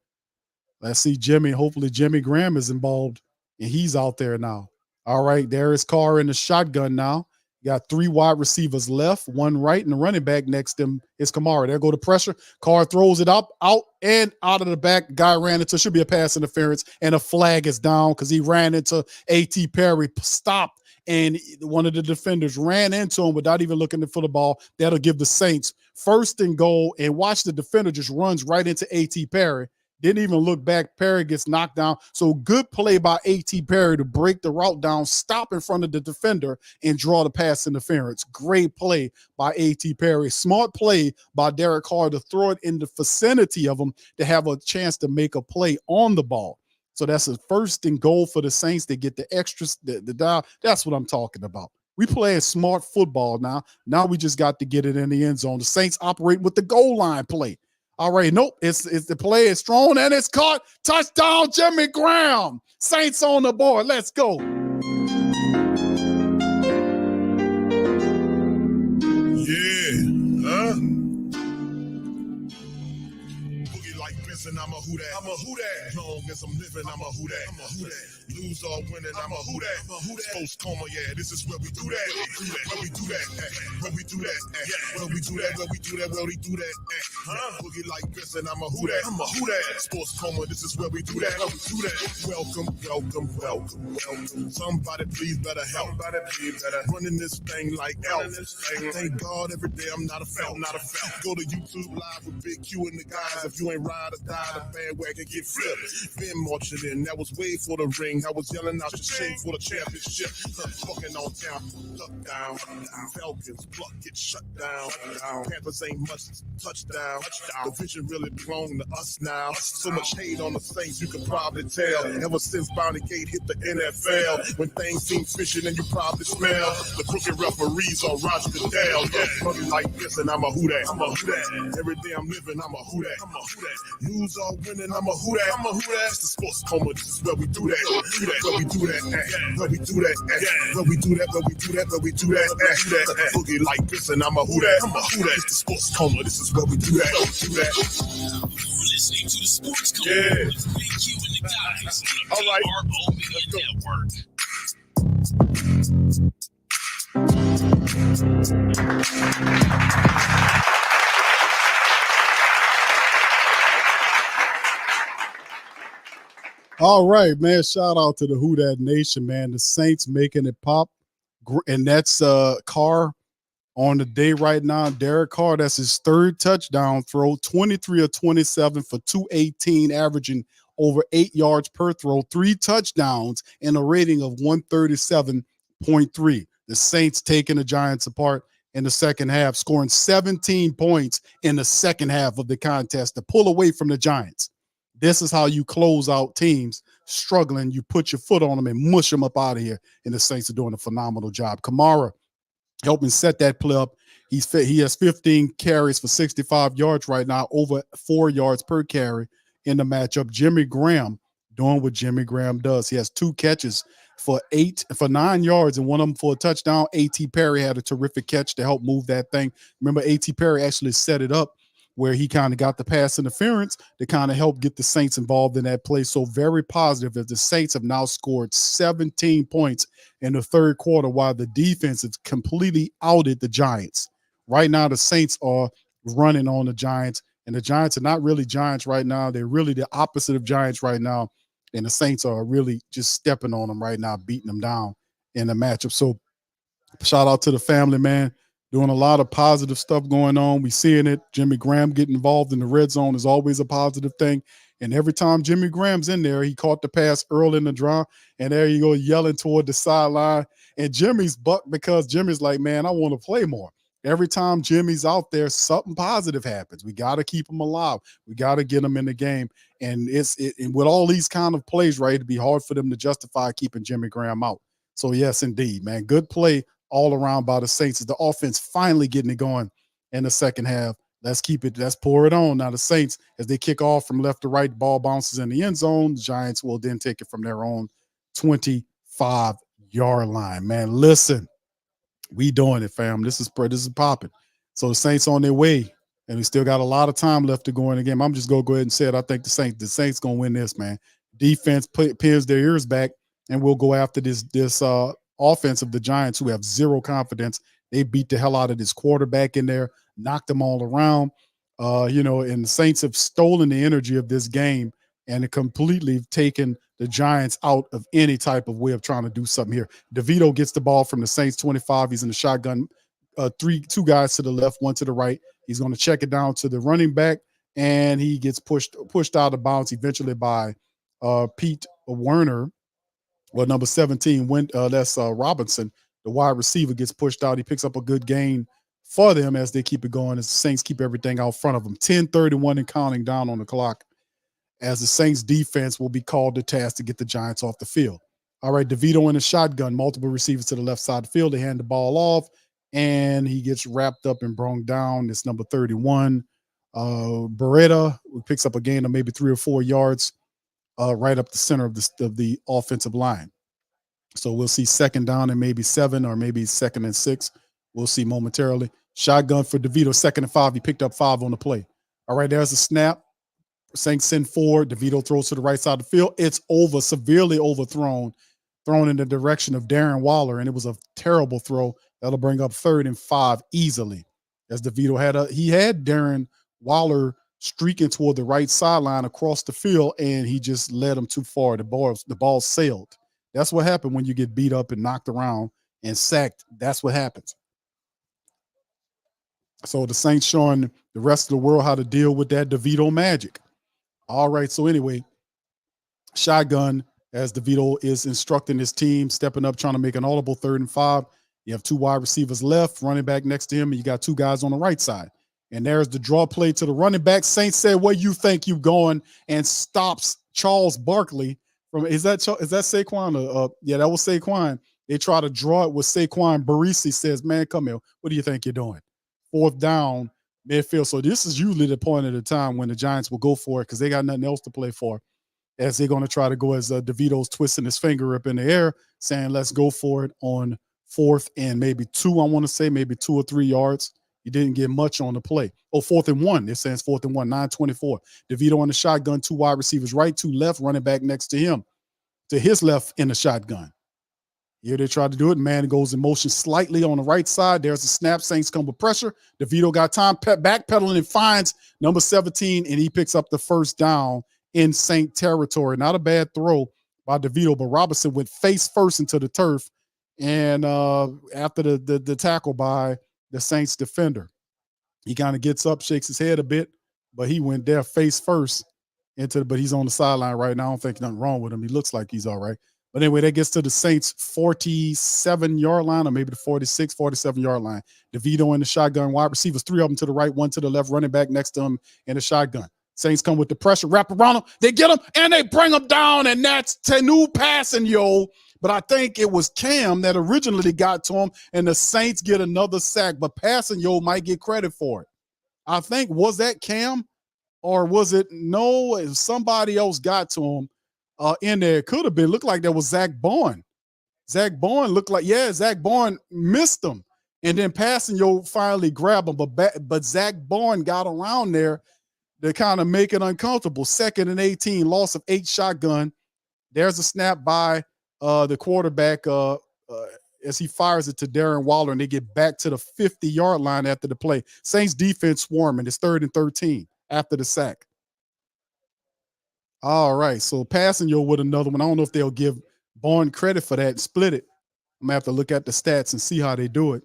Let's see Jimmy. Hopefully Jimmy Graham is involved, and he's out there now. All right, there is Carr in the shotgun now. You got 3 wide receivers left, 1 right, and the running back next to him is Kamara. There go the pressure. Carr throws it up, out of the back. Guy ran into, should be a pass interference, and a flag is down because he ran into A.T. Perry, stopped, and one of the defenders ran into him without even looking for the ball. That'll give the Saints 1st and goal, and watch the defender just runs right into A.T. Perry. Didn't even look back. Perry gets knocked down. So good play by A.T. Perry to break the route down, stop in front of the defender, and draw the pass interference. Great play by A.T. Perry. Smart play by Derek Carr to throw it in the vicinity of him to have a chance to make a play on the ball. So that's a 1st and goal for the Saints. They get the extras, the dial. That's what I'm talking about. We play a smart football now. Now we just got to get it in the end zone. The Saints operate with the goal line play. All right, nope. It's the play is thrown and it's caught. Touchdown, Jimmy Graham. Saints on the board. Let's go. Yeah, huh? Boogie like Benson, I'm a who that. I'm a who that. Long as I'm living, I'm a who that. I'm a who that. Lose or winning, I'm a who that. I'm a who that. Post coma, yeah, this is where we do that. Where we do that. Where we do that. Where we do that. Where we do that. Where we do that. Boogie like Benson, I'm a who that. I'm a who that. Sports coma, this is where we do that. Where we do that. Welcome, welcome, welcome, welcome. Somebody please better help. Somebody please better running this thing like Elf. Thank God every day I'm not a felt, not a felt. Go to YouTube live with Big Q and the guys. If you ain't ride or die, the bandwagon get flipped. Been marching in, that was way for the ring. I was yelling out the shame for the championship. Fucking on town, duck down. Falcons pluck, get shut down. Panthers ain't much touchdown. Division really belong to us now. So much hate on the Saints, you can probably tell. Ever since Bounty Gate hit the NFL, when things seem fishy and you probably smell the crooked referees on Roger Goodell. Money like this and I'm a who that. I'm a who that. Every day I'm living, I'm a who that. I'm a who that. Lose or winning, I'm a who that. I'm a who that. It's the sports coma, this is where we do that. Where we do that, where we do that, where we do that, where we do that, where we do that, boogie like this, and I'm a who that, I'm a who that. It's the sports coma, this is where we do that, do that. You're listening to the Sports Coma with Big Q and the guys on the PRO Media Network. All right, man. Shout out to the Who Dat Nation, man. The Saints making it pop. And that's Carr on the day right now. Derek Carr, that's his 3rd touchdown throw, 23 of 27 for 218, averaging over 8 yards per throw, 3 touchdowns, and a rating of 137.3. The Saints taking the Giants apart in the second half, scoring 17 points in the second half of the contest to pull away from the Giants. This is how you close out teams struggling. You put your foot on them and mush them up out of here. And the Saints are doing a phenomenal job. Kamara helping set that play up. He has 15 carries for 65 yards right now, over 4 yards per carry in the matchup. Jimmy Graham doing what Jimmy Graham does. He has 2 catches for 9 yards and one of them for a touchdown. A.T. Perry had a terrific catch to help move that thing. Remember, A.T. Perry actually set it up where he kind of got the pass interference to kind of help get the Saints involved in that play. So very positive as the Saints have now scored 17 points in the 3rd quarter while the defense has completely outed the Giants. Right now, the Saints are running on the Giants, and the Giants are not really Giants right now. They're really the opposite of Giants right now, and the Saints are really just stepping on them right now, beating them down in the matchup. So shout out to the family, man. Doing a lot of positive stuff going on. We seeing it. Jimmy Graham getting involved in the red zone is always a positive thing. And every time Jimmy Graham's in there, he caught the pass early in the draw, and there you go yelling toward the sideline. And Jimmy's bucked because Jimmy's like, man, I want to play more. Every time Jimmy's out there, something positive happens. We got to keep him alive. We got to get him in the game. And and with all these kind of plays, right, it'd be hard for them to justify keeping Jimmy Graham out. So yes, indeed, man, good play all around by the Saints. The offense finally getting it going in the second half. Let's pour it on. Now the Saints, as they kick off from left to right, ball bounces in the end zone. The Giants will then take it from their own 25-yard line. Man, listen, we doing it, fam. This is popping. So the Saints on their way, and we still got a lot of time left to go in the game. I'm just gonna go ahead and say it. I think the Saints gonna win this, man. Defense pins their ears back, and we'll go after this offense of the Giants, who have zero confidence. They beat the hell out of this quarterback in there, knocked them all around. And the Saints have stolen the energy of this game and completely taken the Giants out of any type of way of trying to do something here. DeVito gets the ball from the Saints 25. He's in the shotgun. Two guys to the left, one to the right. He's going to check it down to the running back, and he gets pushed out of bounds eventually by Pete Werner. Well, number 17, that's Robinson. The wide receiver gets pushed out. He picks up a good gain for them as they keep it going, as the Saints keep everything out front of them. 10:31 and counting down on the clock, as the Saints defense will be called to task to get the Giants off the field. All right, DeVito in a shotgun, multiple receivers to the left side of the field. They hand the ball off, and he gets wrapped up and brought down. It's number 31. Beretta picks up a gain of maybe 3 or 4 yards right up the center of the offensive line. So we'll see second down and maybe 7, or maybe second and 6. We'll see momentarily. Shotgun for DeVito, 2nd and 5. He picked up 5 on the play. All right, there's a snap. Saints send forward. DeVito throws to the right side of the field. It's severely overthrown, thrown in the direction of Darren Waller, and it was a terrible throw. That'll bring up 3rd and 5 easily, as DeVito had Darren Waller streaking toward the right sideline across the field, and he just led him too far. The ball sailed. That's what happened when you get beat up and knocked around and sacked. That's what happens. So the Saints showing the rest of the world how to deal with that DeVito magic. All right, so anyway, shotgun, as DeVito is instructing his team, stepping up, trying to make an audible 3rd and 5. You have 2 wide receivers left, running back next to him, and you got 2 guys on the right side. And there's the draw play to the running back. Saints said, "Where you think you going?" and stops Charles Barkley from. Is that Saquon? Yeah, that was Saquon. They try to draw it with Saquon. Barisi says, "Man, come here. What do you think you're doing?" 4th down, midfield. So this is usually the point of the time when the Giants will go for it, because they got nothing else to play for, as they're going to try to go, as DeVito's twisting his finger up in the air, saying, "Let's go for it on 4th and maybe 2." I want to say maybe 2 or 3 yards. He didn't get much on the play. 4th and 1. They're saying it's 4th and 1, 9:24. DeVito on the shotgun, 2 wide receivers right, 2 left, running back next to him, to his left in the shotgun. Here they try to do it. Man goes in motion slightly on the right side. There's a snap. Saints come with pressure. DeVito got time, backpedaling, and finds number 17, and he picks up the 1st down in Saint territory. Not a bad throw by DeVito, but Robinson went face first into the turf, and after the tackle by the Saints defender, he kind of gets up, shakes his head a bit, but he went there face first but he's on the sideline right now. I don't think nothing wrong with him. He looks like he's all right. But anyway, that gets to the Saints 47-yard line, or maybe the 46, 47-yard line. DeVito in the shotgun, wide receivers, 3 of them to the right, 1 to the left, running back next to him in the shotgun. Saints come with the pressure, wrap around him. They get him, and they bring him down, and that's Tenu passing, yo. But I think it was Cam that originally got to him, and the Saints get another sack. But passing, yo, might get credit for it. I think, was that Cam, or was it no? Somebody else got to him in there. It could have been. Looked like that was Zach Bourne. Zach Bourne looked like, Zach Bourne missed him, and then passing, yo, finally grabbed him. But Zach Bourne got around there to kind of make it uncomfortable. 2nd and 18, loss of 8 shotgun. There's a snap by the quarterback as he fires it to Darren Waller, and they get back to the 50-yard line after the play. Saints defense swarming. It's 3rd and 13 after the sack. All right, so passing yo with another one. I don't know if they'll give Bourne credit for that and split it. I'm going to have to look at the stats and see how they do it.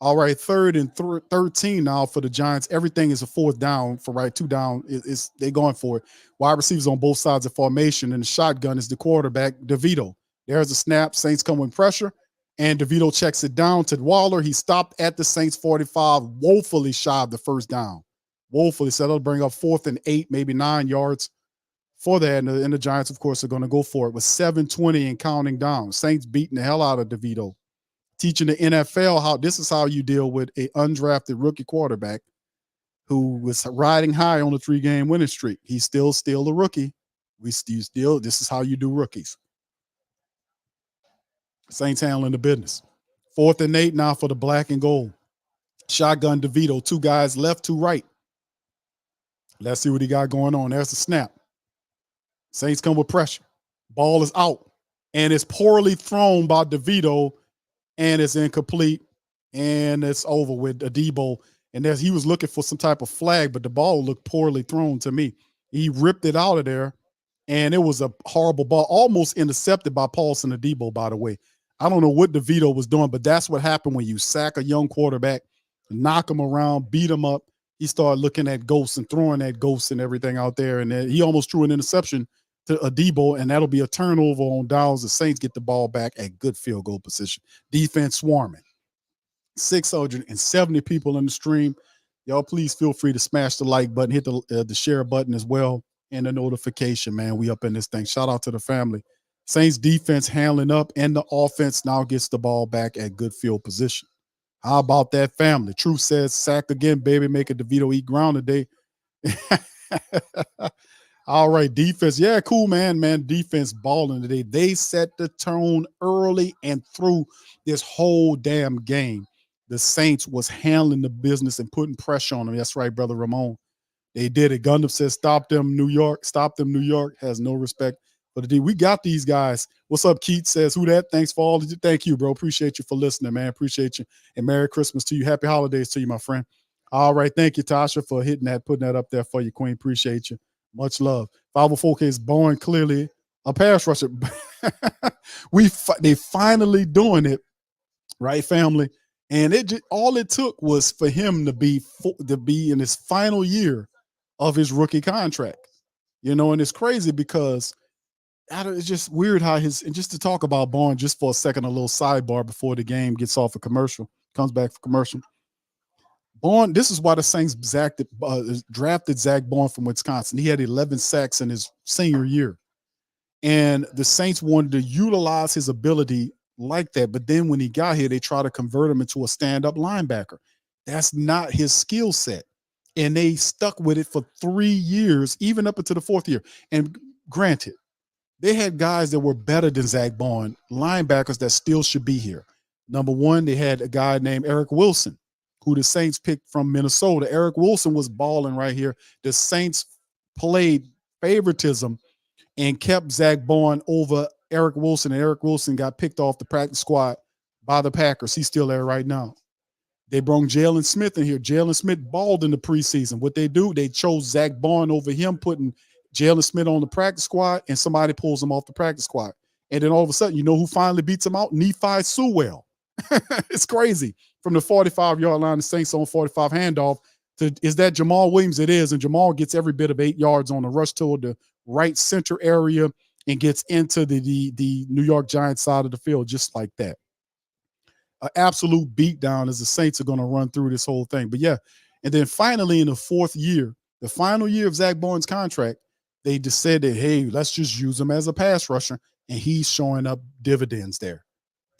All right, 3rd and 13 now for the Giants. Everything is a 4th down for 2 down. They're going for it. Wide receivers on both sides of formation, and the shotgun is the quarterback, DeVito. There's a snap. Saints come with pressure, and DeVito checks it down to Waller. He stopped at the Saints 45, woefully shy of the 1st down. Woefully. So that'll bring up 4th and 8, maybe 9 yards for that. And the Giants, of course, are going to go for it with 7:20 and counting down. Saints beating the hell out of DeVito, teaching the NFL this is how you deal with an undrafted rookie quarterback who was riding high on a 3-game winning streak. He's still a rookie. This is how you do rookies. Saints handling the business. 4th and 8 now for the black and gold. Shotgun DeVito, 2 guys left, 2 right. Let's see what he got going on. There's the snap. Saints come with pressure. Ball is out, and it's poorly thrown by DeVito, and it's incomplete, and it's over with Adebo. And he was looking for some type of flag, but the ball looked poorly thrown to me. He ripped it out of there, and it was a horrible ball, almost intercepted by Paulson Adebo, by the way. I don't know what DeVito was doing, but that's what happened when you sack a young quarterback, knock him around, beat him up. He started looking at ghosts and throwing at ghosts and everything out there, and then he almost threw an interception to Adebo, and that'll be a turnover on downs. The Saints get the ball back at good field goal position. Defense swarming. 670 people in the stream. Y'all please feel free to smash the like button, hit the share button as well, and the notification, man. We up in this thing. Shout out to the family. Saints defense handling up, and the offense now gets the ball back at good field position. How about that, family? Truth says, sack again, baby. Make a DeVito eat ground today. All right, defense. Yeah, cool, man. Defense balling today. They set the tone early and through this whole damn game. The Saints was handling the business and putting pressure on them. That's right, Brother Ramon. They did it. Gundam says, stop them, New York. Stop them, New York. Has no respect for the D. We got these guys. What's up, Keith says, who that? Thanks for all of you. Thank you, bro. Appreciate you for listening, man. Appreciate you. And Merry Christmas to you. Happy holidays to you, my friend. All right. Thank you, Tasha, for hitting that, putting that up there for you, Queen. Appreciate you. Much love. 504K is born clearly a pass rusher. They finally doing it, right, family? And all it took was for him to be in his final year of his rookie contract, and it's crazy because it's just weird how and just to talk about Barnes just for a second, a little sidebar before the game gets off a commercial, comes back for commercial. Barnes, this is why the Saints drafted Zach Barnes from Wisconsin. He had 11 sacks in his senior year, and the Saints wanted to utilize his ability like that. But then when he got here, they try to convert him into a stand-up linebacker. That's not his skill set. And they stuck with it for 3 years, even up into the 4th year. And granted, they had guys that were better than Zach Barnes, linebackers that still should be here. Number one, they had a guy named Eric Wilson, who the Saints picked from Minnesota. Eric Wilson was balling right here. The Saints played favoritism and kept Zach Barnes over Eric Wilson, and Eric Wilson got picked off the practice squad by the Packers. He's still there right now. They brought Jalen Smith in here. Jalen Smith balled in the preseason. What they do, they chose Zach Barnes over him, putting Jalen Smith on the practice squad, and somebody pulls him off the practice squad. And then all of a sudden, who finally beats him out? Nephi Sewell. It's crazy. From the 45-yard line, the Saints on 45 handoff is that Jamal Williams? It is, and Jamal gets every bit of 8 yards on the rush toward the right center area and gets into the New York Giants side of the field just like that. An absolute beatdown as the Saints are going to run through this whole thing. But yeah, and then finally in the 4th year, the final year of Zach Barnes' contract, they just said that, hey, let's just use him as a pass rusher, and he's showing up dividends there.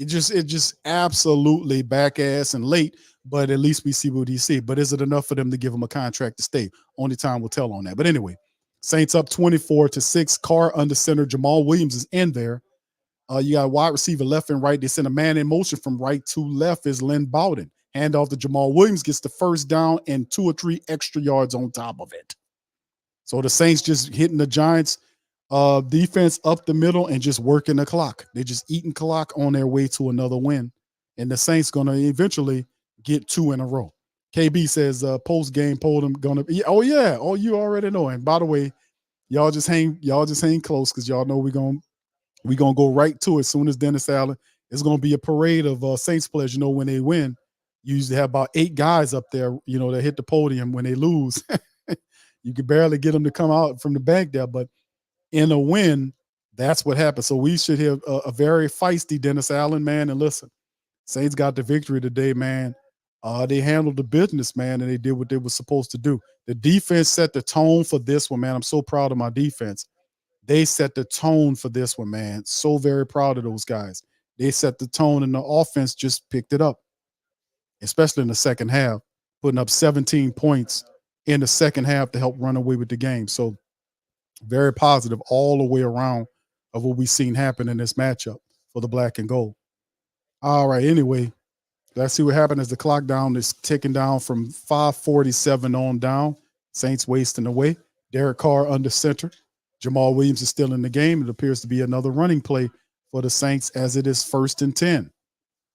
It just absolutely back ass and late, but at least we see what he see. But is it enough for them to give him a contract to stay? Only time will tell on that. But anyway, Saints up 24-6. Carr under center. Jamal Williams is in there. You got wide receiver left and right. They send a man in motion from right to left is Lynn Bowden. Hand off to Jamal Williams, gets the first down and 2 or 3 extra yards on top of it. So the Saints just hitting the Giants defense up the middle and just working the clock. They're just eating clock on their way to another win. And the Saints going to eventually get 2 in a row. KB says post-game polled him going to be, oh yeah, oh you already know. And by the way, y'all just hang close because y'all know we're gonna go right to it as soon as Dennis Allen. It's gonna be a parade of Saints players. When they win, you usually have about 8 guys up there, that hit the podium. When they lose, you can barely get them to come out from the bank there. But in a win, that's what happens. So we should have a very feisty Dennis Allen, man. And listen, Saints got the victory today, man. They handled the business, man, and they did what they were supposed to do. The defense set the tone for this one, man. I'm so proud of my defense. They set the tone for this one, man. So very proud of those guys. They set the tone, and the offense just picked it up, especially in the second half, putting up 17 points in the second half to help run away with the game. So very positive all the way around of what we've seen happen in this matchup for the black and gold. All right, anyway, let's see what happened as the clock down is ticking down from 5:47 on down. Saints wasting away. Derek Carr under center. Jamal Williams is still in the game. It appears to be another running play for the Saints as it is 1st and 10.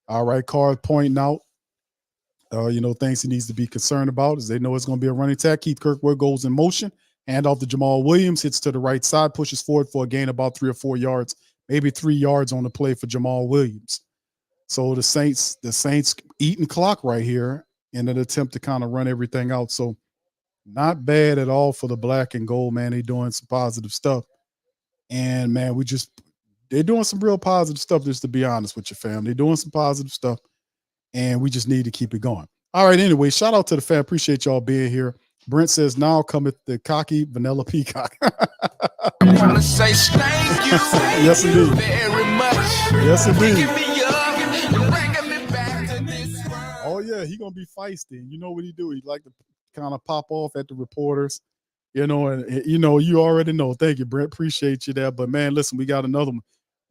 All right, Carr pointing out, things he needs to be concerned about as they know it's going to be a running attack. Keith Kirkwood goes in motion. Hand off to Jamal Williams, hits to the right side, pushes forward for a gain about 3 or 4 yards, maybe 3 yards on the play for Jamal Williams. So the Saints eating clock right here in an attempt to kind of run everything out. So not bad at all for the black and gold, man. They're doing some positive stuff. And man, they're doing some real positive stuff, just to be honest with your fam. They're doing some positive stuff, and we just need to keep it going. All right, anyway, shout out to the fam. Appreciate y'all being here. Brent says, now cometh the cocky vanilla peacock. I want to say thank you. Yes, indeed. Very much. Yes, indeed. Picking me up and bringing me back to this world. Oh, yeah, he going to be feisty. You know what he do? He like to kind of pop off at the reporters, and, you already know. Thank you, Brent. Appreciate you there. But, man, listen, we got another one.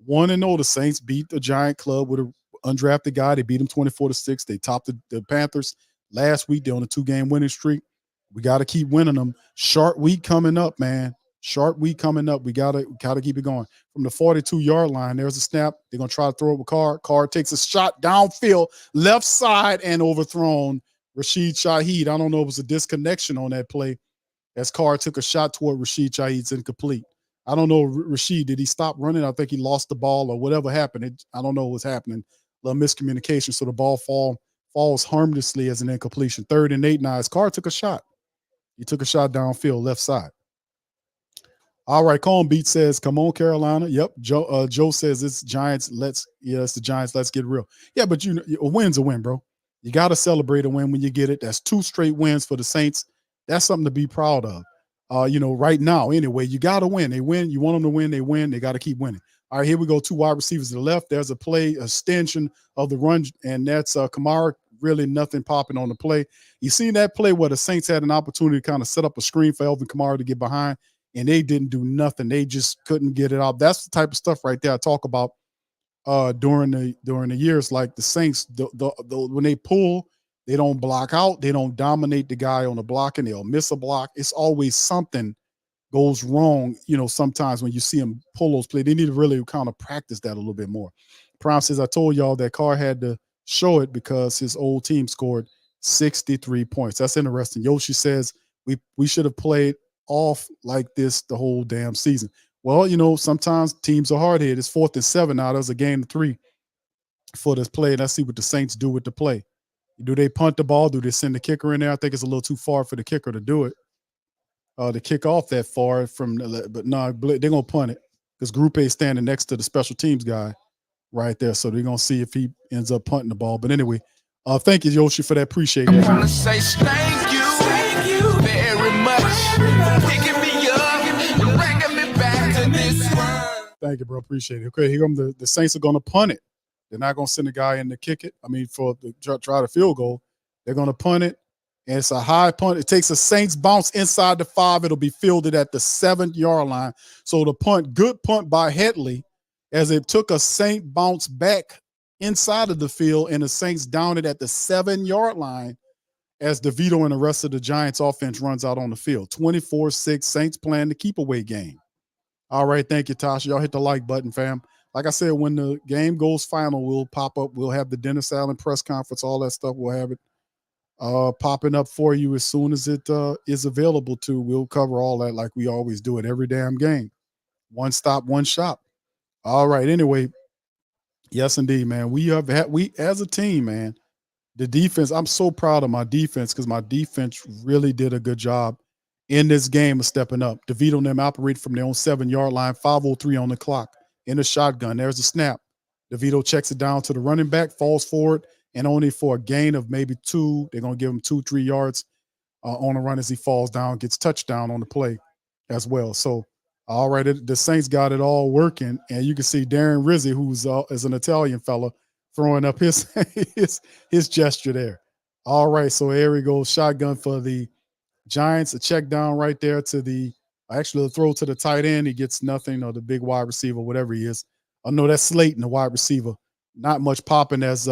1-0, the Saints beat the Giant Club with an undrafted guy. They beat him 24-6. They topped the Panthers last week. They're on a 2-game winning streak. We got to keep winning them. Short week coming up, man. Short week coming up. We gotta keep it going. From the 42-yard line, there's a snap. They're going to try to throw it with Carr. Carr takes a shot downfield, left side, and overthrown Rashid Shaheed. I don't know if it was a disconnection on that play as Carr took a shot toward Rashid Shaheed. It's incomplete. I don't know, Rashid, did he stop running? I think he lost the ball or whatever happened. I don't know what's happening. A little miscommunication. So the ball falls harmlessly as an incompletion. 3rd and 8 now as Carr took a shot. He took a shot downfield, left side. All right, Calm Beat says, come on, Carolina. Yep, Joe says it's Giants. It's the Giants. Let's get real. Yeah, but a win's a win, bro. You got to celebrate a win when you get it. That's 2 straight wins for the Saints. That's something to be proud of. Right now, anyway, you got to win. They win. You want them to win. They win. They got to keep winning. All right, here we go. 2 wide receivers to the left. There's a play extension of the run, and that's Kamara. Really nothing popping on the play. You seen that play where the Saints had an opportunity to kind of set up a screen for Alvin Kamara to get behind, and they didn't do nothing. They just couldn't get it out. That's the type of stuff right there I talk about during the years. Like the Saints, when they pull, they don't block out. They don't dominate the guy on the block, and they'll miss a block. It's always something goes wrong. Sometimes when you see them pull those plays, they need to really kind of practice that a little bit more. Prime says, I told y'all that Carr had to show it because his old team scored 63 points. That's interesting. Yoshi says we should have played off like this the whole damn season. Well, sometimes teams are hard-headed. It's 4th and 7 now. There's a game of 3 for this play. Let's see what the Saints do with the play. Do they punt the ball? Do they send the kicker in there? I think it's a little too far for the kicker to do it. To kick off that far but no, they're going to punt it because Group A is standing next to the special teams guy right there. So they're going to see if he ends up punting the ball. But anyway, thank you, Yoshi, for that. Appreciate it. I want to say thank you very much for picking me up and bringing me back to this world. Thank you, bro. Appreciate it. Okay, here come the Saints are going to punt it. They're not going to send the guy in to kick it. For the try the field goal. They're going to punt it, and it's a high punt. It takes a Saints bounce inside the 5. It'll be fielded at the 7-yard line. So the punt, good punt by Headley, as it took a Saint bounce back inside of the field, and the Saints down it at the 7-yard line as DeVito and the rest of the Giants offense runs out on the field. 24-6, Saints playing the keep-away game. All right, thank you, Tasha. Y'all hit the like button, fam. Like I said, when the game goes final, we'll pop up. We'll have the Dennis Allen press conference, all that stuff. We'll have it popping up for you as soon as it is available to. We'll cover all that like we always do at every damn game. One stop, one shop. All right. Anyway, yes, indeed, man. We as a team, man, the defense, I'm so proud of my defense because my defense really did a good job in this game of stepping up. DeVito and them operate from their own 7-yard line, 5:03 on the clock in a shotgun. There's a snap. DeVito checks it down to the running back, falls forward, and only for a gain of maybe 2. They're going to give him 2-3 yards on the run as he falls down, gets touchdown on the play as well. So, all right, the Saints got it all working, and you can see Darren Rizzi, who's is an Italian fella, throwing up his his gesture there. All right, so here we go, shotgun for the Giants, a check down right there to actually a throw to the tight end. He gets nothing, or the big wide receiver, whatever he is. Oh, no, that's Slayton, the wide receiver. Not much popping as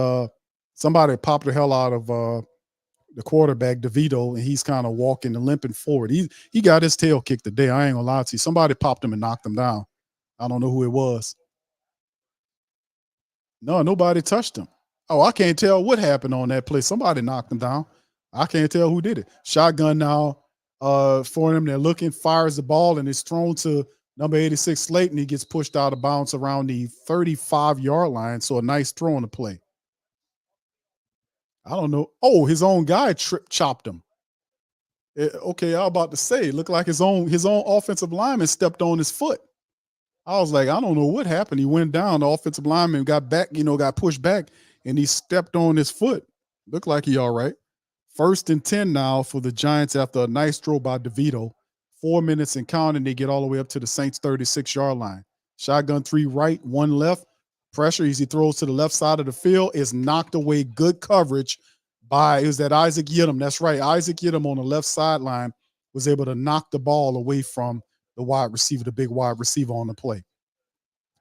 somebody popped the hell out of the quarterback, DeVito, and he's kind of walking and limping forward. He got his tail kicked today. I ain't gonna lie to you. Somebody popped him and knocked him down. I don't know who it was. No, nobody touched him. Oh, I can't tell what happened on that play. Somebody knocked him down. I can't tell who did it. Shotgun now for him. They're looking, fires the ball, and it's thrown to number 86, Slayton. He gets pushed out of bounds around the 35-yard line. So a nice throw on the play. I don't know. Oh, his own guy chopped him. Okay, I was about to say, it looked like his own offensive lineman stepped on his foot. I was like, I don't know what happened. He went down. The offensive lineman got back, got pushed back, and he stepped on his foot. Looked like he all right. 1st and 10 now for the Giants after a nice throw by DeVito. 4 minutes and counting. They get all the way up to the Saints' 36-yard line. Shotgun 3 right, 1 left. Pressure as he throws to the left side of the field is knocked away. Good coverage by, it was that Isaac Yiadom. That's right. Isaac Yiadom on the left sideline was able to knock the ball away from the wide receiver, the big wide receiver on the play.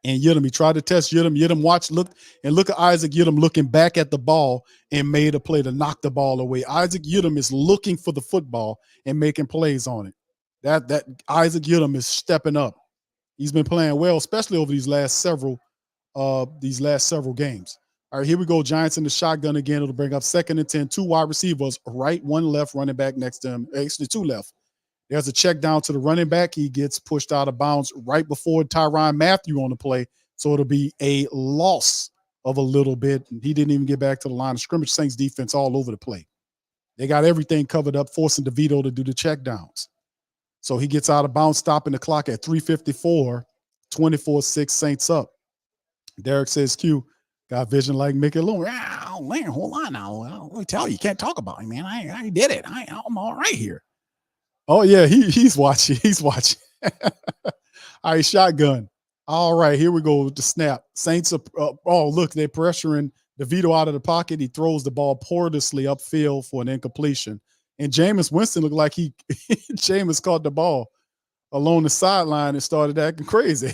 And Yiadom, he tried to test Yiadom. Yiadom look at Isaac Yiadom looking back at the ball and made a play to knock the ball away. Isaac Yiadom is looking for the football and making plays on it. That Isaac Yiadom is stepping up. He's been playing well, especially over these last several games. All right, here we go. Giants in the shotgun again. It'll bring up 2nd and 10. 2 wide receivers, right, 1 left, running back next to him. Actually, 2 left. There's a check down to the running back. He gets pushed out of bounds right before Tyrann Mathieu on the play. So it'll be a loss of a little bit. He didn't even get back to the line of scrimmage. Saints defense all over the play. They got everything covered up, forcing DeVito to do the check downs. So he gets out of bounds, stopping the clock at 3:54, 24-6 Saints up. Derek says, Q, got vision like Mickey Lou. Oh, man, hold on now. Let me tell you can't talk about it, man. I did it. I'm all right here. Oh, yeah, he's watching. He's watching. All right, shotgun. All right, here we go with the snap. Saints, look, they're pressuring DeVito out of the pocket. He throws the ball portously upfield for an incompletion. And Jameis Winston looked like Jameis caught the ball along the sideline and started acting crazy.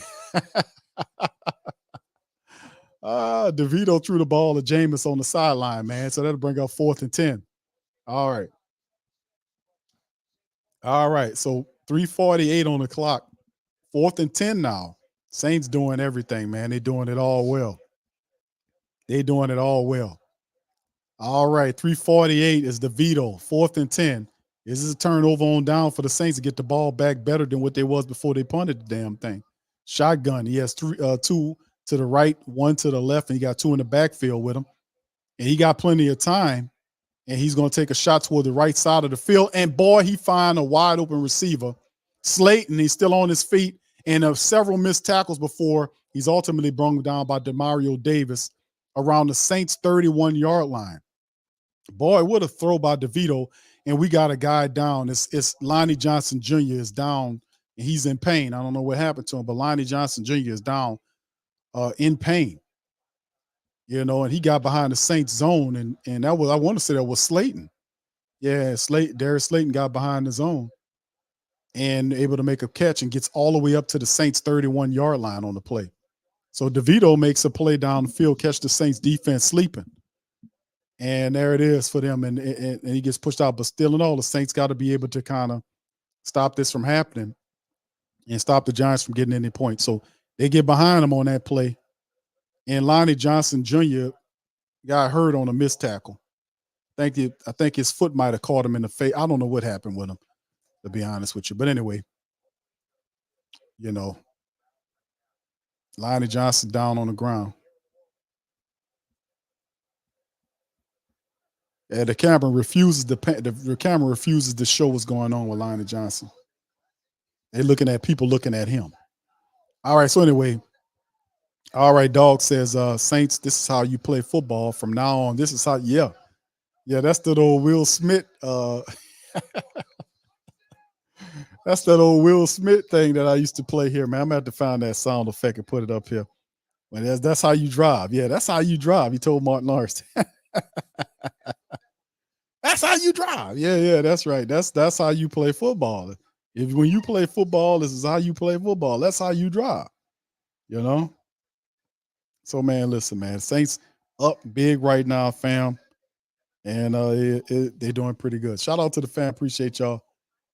DeVito threw the ball to Jameis on the sideline, man. So that'll bring up 4th and 10. All right. All right. So 3:48 on the clock. 4th and 10 now. Saints doing everything, man. They're doing it all well. They're doing it all well. All right. 3:48 is DeVito. 4th and 10. This is a turnover on down for the Saints to get the ball back better than what they was before they punted the damn thing. Shotgun. He has 2 to the right, 1 to the left, and he got 2 in the backfield with him. And he got plenty of time, and he's going to take a shot toward the right side of the field. And, boy, he find a wide-open receiver. Slayton, he's still on his feet, and several missed tackles before he's ultimately brought down by Demario Davis around the Saints' 31-yard line. Boy, what a throw by DeVito, and we got a guy down. It's Lonnie Johnson Jr. is down, and he's in pain. I don't know what happened to him, but Lonnie Johnson Jr. is down in pain, and he got behind the Saints zone, and that was, I want to say that was Slayton. Yeah, Darius Slayton got behind the zone and able to make a catch and gets all the way up to the Saints 31-yard line on the play. So DeVito makes a play down the field, catch the Saints defense sleeping. And there it is for them, and he gets pushed out. But still in all, the Saints got to be able to kind of stop this from happening and stop the Giants from getting any points. So they get behind him on that play. And Lonnie Johnson Jr. got hurt on a missed tackle. I think his foot might have caught him in the face. I don't know what happened with him, to be honest with you. But anyway, Lonnie Johnson down on the ground. Yeah, the camera refuses to show what's going on with Lonnie Johnson. They're looking at people looking at him. All right, so anyway, all right, Dog says, Saints, this is how you play football from now on. This is how, yeah, that's that old Will Smith. That's that old Will Smith thing that I used to play here, man. I'm going to have to find that sound effect and put it up here. But that's how you drive. Yeah, that's how you drive, he told Martin Lawrence. That's That's how you drive. Yeah, that's right. That's how you play football. When you play football, this is how you play football. That's how you drive. You know. So man, listen, man, Saints up big right now, fam, and they're doing pretty good. Shout out to the fam. Appreciate y'all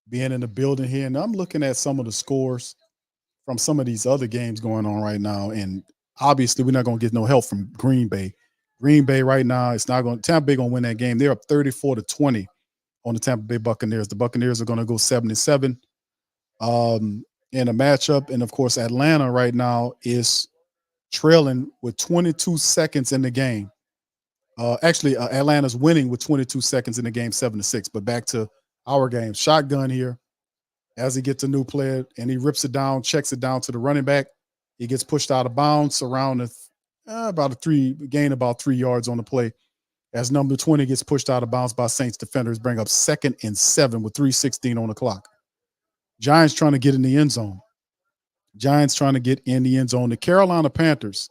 being in the building here. And I'm looking at some of the scores from some of these other games going on right now, and obviously we're not going to get no help from Green Bay. Green Bay right now, it's not going. Tampa Bay going to win that game. They're up 34-20 on the Tampa Bay Buccaneers. The Buccaneers are going to go 7-7 in a matchup, and of course Atlanta right now is trailing with 22 seconds in the game. Atlanta's winning with 22 seconds in the game, 7-6. But back to our game. Shotgun here as he gets a new player, and he rips it down, checks it down to the running back. He gets pushed out of bounds around gain about 3 yards on the play. As number 20 gets pushed out of bounds by Saints defenders, bring up 2nd and 7 with 3:16 on the clock. Giants trying to get in the end zone. The Carolina Panthers,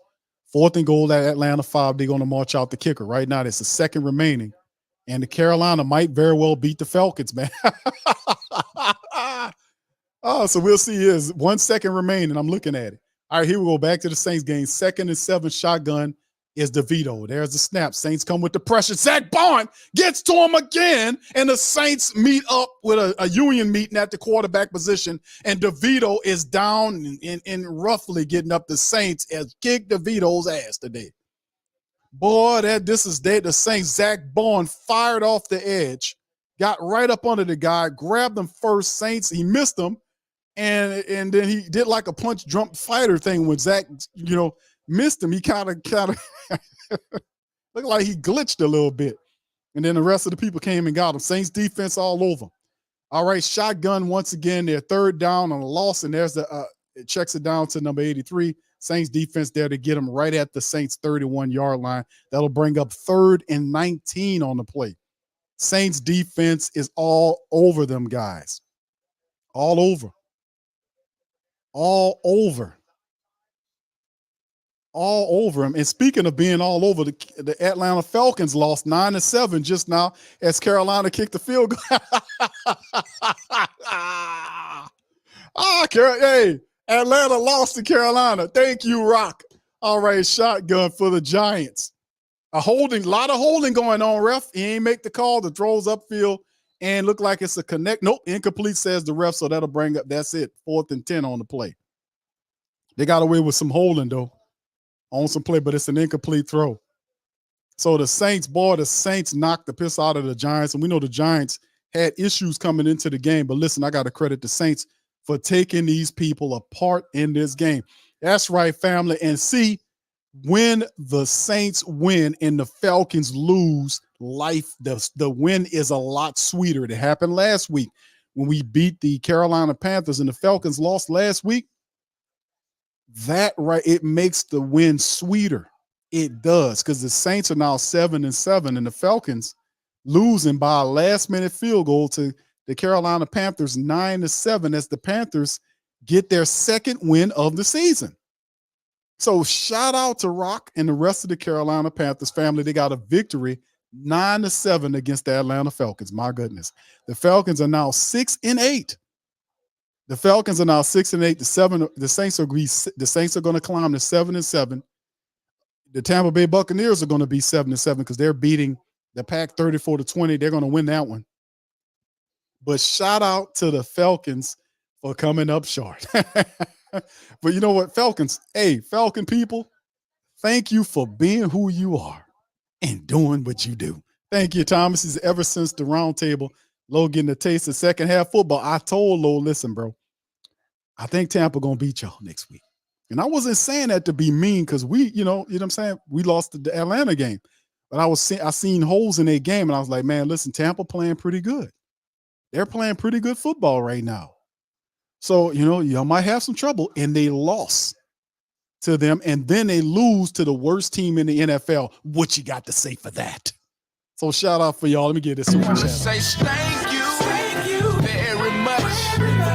4th and goal at Atlanta 5. They're going to march out the kicker. Right now, there's a second remaining. And the Carolina might very well beat the Falcons, man. So we'll see. Here's 1 second remaining. I'm looking at it. All right, here we go. Back to the Saints game. 2nd and 7 shotgun is DeVito. There's the snap. Saints come with the pressure. Zach Bond gets to him again, and the Saints meet up with a union meeting at the quarterback position, and DeVito is down and roughly getting up the Saints as kick DeVito's ass today. Boy, this is dead. The Saints, Zach Bond fired off the edge, got right up under the guy, grabbed him first. Saints, he missed him, and then he did like a punch jump fighter thing when Zach, missed him. He kind of looked like he glitched a little bit. And then the rest of the people came and got him. Saints defense all over. All right, shotgun once again. They're 3rd down on a loss, and there's it checks it down to number 83. Saints defense there to get him right at the Saints 31-yard line. That'll bring up 3rd and 19 on the play. Saints defense is all over them guys. All over. All over him. And speaking of being all over, the Atlanta Falcons lost 9-7 just now as Carolina kicked the field goal. Hey, Atlanta lost to Carolina. Thank you, Rock. All right, shotgun for the Giants. A lot of holding going on, ref. He ain't make the call. The throws upfield and look like it's a connect. Nope, incomplete, says the ref, so that'll bring up, that's it, 4th and 10 on the play. They got away with some holding, though, on some play, but it's an incomplete throw. So the Saints knocked the piss out of the Giants, and we know the Giants had issues coming into the game, but listen, I got to credit the Saints for taking these people apart in this game. That's right, family. And see, when the Saints win and the Falcons lose, the win is a lot sweeter. It happened last week when we beat the Carolina Panthers and the Falcons lost last week. It makes the win sweeter. It does, because the Saints are now 7-7 and the Falcons losing by a last-minute field goal to the Carolina Panthers 9-7 as the Panthers get their 2nd win of the season. So shout out to Rock and the rest of the Carolina Panthers family. They got a victory 9-7 against the Atlanta Falcons. My goodness. The Falcons are now 6-8. The Falcons are now 6-8. The Saints are going to climb to 7-7. The Tampa Bay Buccaneers are going to be 7-7 because they're beating the Pack 34-20. They're going to win that one. But shout out to the Falcons for coming up short. But you know what, Falcon people, thank you for being who you are and doing what you do. Thank you, Thomas. Ever since the round table, Low getting a taste of second half football, I told Low, listen, bro, I think Tampa going to beat y'all next week. And I wasn't saying that to be mean because we, you know what I'm saying? We lost the Atlanta game. But I seen holes in their game, and I was like, man, listen, Tampa playing pretty good. They're playing pretty good football right now. So, y'all might have some trouble. And they lost to them, and then they lose to the worst team in the NFL. What you got to say for that? So shout out for y'all. Let me get this super chat. Say thank you very much.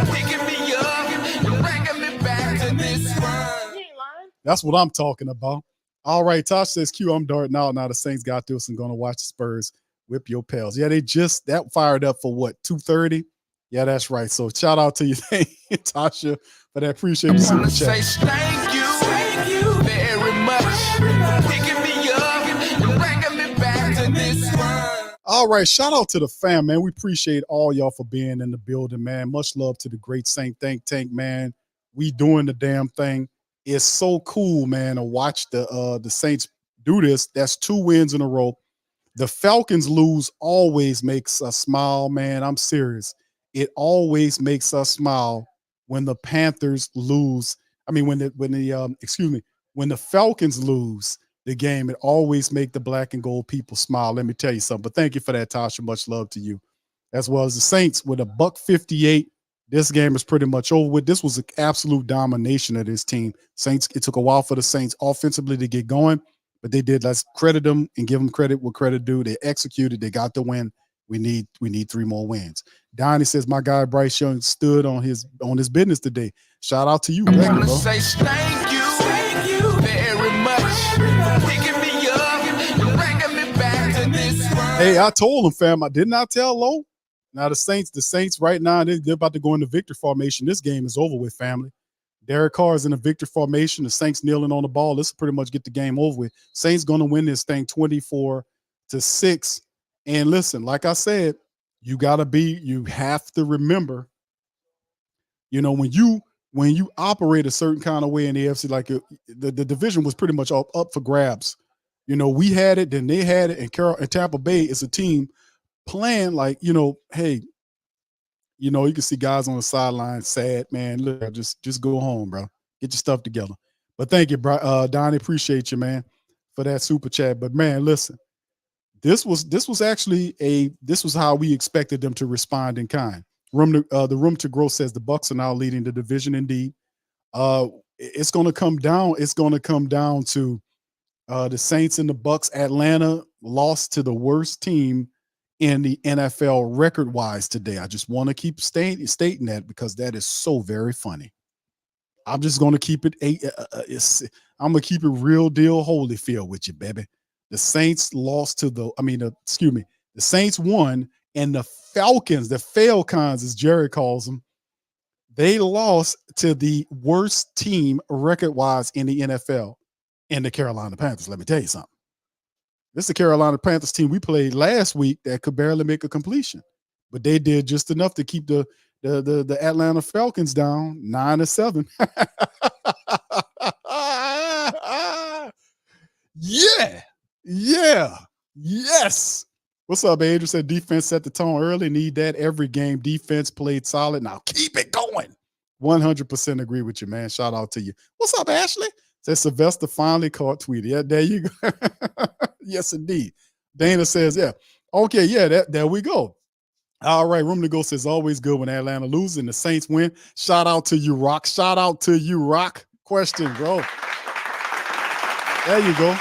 Picking me up and bringing me back to this world. That's what I'm talking about. All right, Tosh says, Q, I'm darting out. Now the Saints got this and going to watch the Spurs Whip your pals. Yeah, they just that fired up for what, 2:30? Yeah, that's right. So shout out to you, Tasha, for that. Appreciate the super chat. Thank you very much. Picking me up and bringing me back to this world. All right, shout out to the fam, man. We appreciate all y'all for being in the building, man. Much love to the great Saint Think Tank, man. We doing the damn thing. It's so cool, man, to watch the Saints do this. That's 2 wins in a row. The Falcons lose always makes us smile, man. I'm serious. It always makes us smile when the Panthers lose. I mean, when the Falcons lose the game, it always make the black and gold people smile. Let me tell you something. But thank you for that, Tasha. Much love to you. As well as the Saints with a $1.58. This game is pretty much over with. This was an absolute domination of this team. Saints, it took a while for the Saints offensively to get going, but they did. Let's credit them and give them credit what credit due. They executed. They got the win. We need 3 more wins. Donnie says my guy Bryce Young stood on his business today. Shout out to you, I Becky, want to bro. say thank you very much. Picking me up and bringing me back to this world. Hey, I told him, fam. I did not tell Low. Now the Saints right now, they're about to go into victory formation. This game is over with, family. Derek Carr is in a victory formation. The Saints kneeling on the ball. This will pretty much get the game over with. Saints going to win this thing 24-6. And listen, like I said, you have to remember, when you operate a certain kind of way in the AFC, like the division was pretty much up for grabs. We had it, then they had it, and Tampa Bay is a team playing like, hey, you can see guys on the sideline sad, man. Look, just go home, bro. Get your stuff together. But thank you, Donnie. Appreciate you, man, for that super chat. But man, listen, this was how we expected them to respond in kind. The room to grow says the Bucs are now leading the division. Indeed, it's going to come down. It's going to come down to the Saints and the Bucs. Atlanta lost to the worst team in the NFL record-wise today. I just want to keep stating that because that is so very funny. I'm just going to keep it. I'm going to keep it real deal Holyfield with you, baby. The Saints lost to the Saints won, and the Falcons, the Falcons, as Jerry calls them, they lost to the worst team record-wise in the NFL, in the Carolina Panthers. Let me tell you something. This is the Carolina Panthers team we played last week that could barely make a completion, but they did just enough to keep the Atlanta Falcons down 9-7. Yes. What's up, Adrian? Said defense set the tone early. Need that every game. Defense played solid. Now keep it going. 100% agree with you, man. Shout out to you. What's up, Ashley? Says Sylvester finally caught Tweety. Yeah, there you go. Yes, indeed. Dana says, yeah. Okay, yeah, there we go. All right, Room to Go says always good when Atlanta loses and the Saints win. Shout out to you, Rock. Shout out to you, Rock. Question, bro. There you go.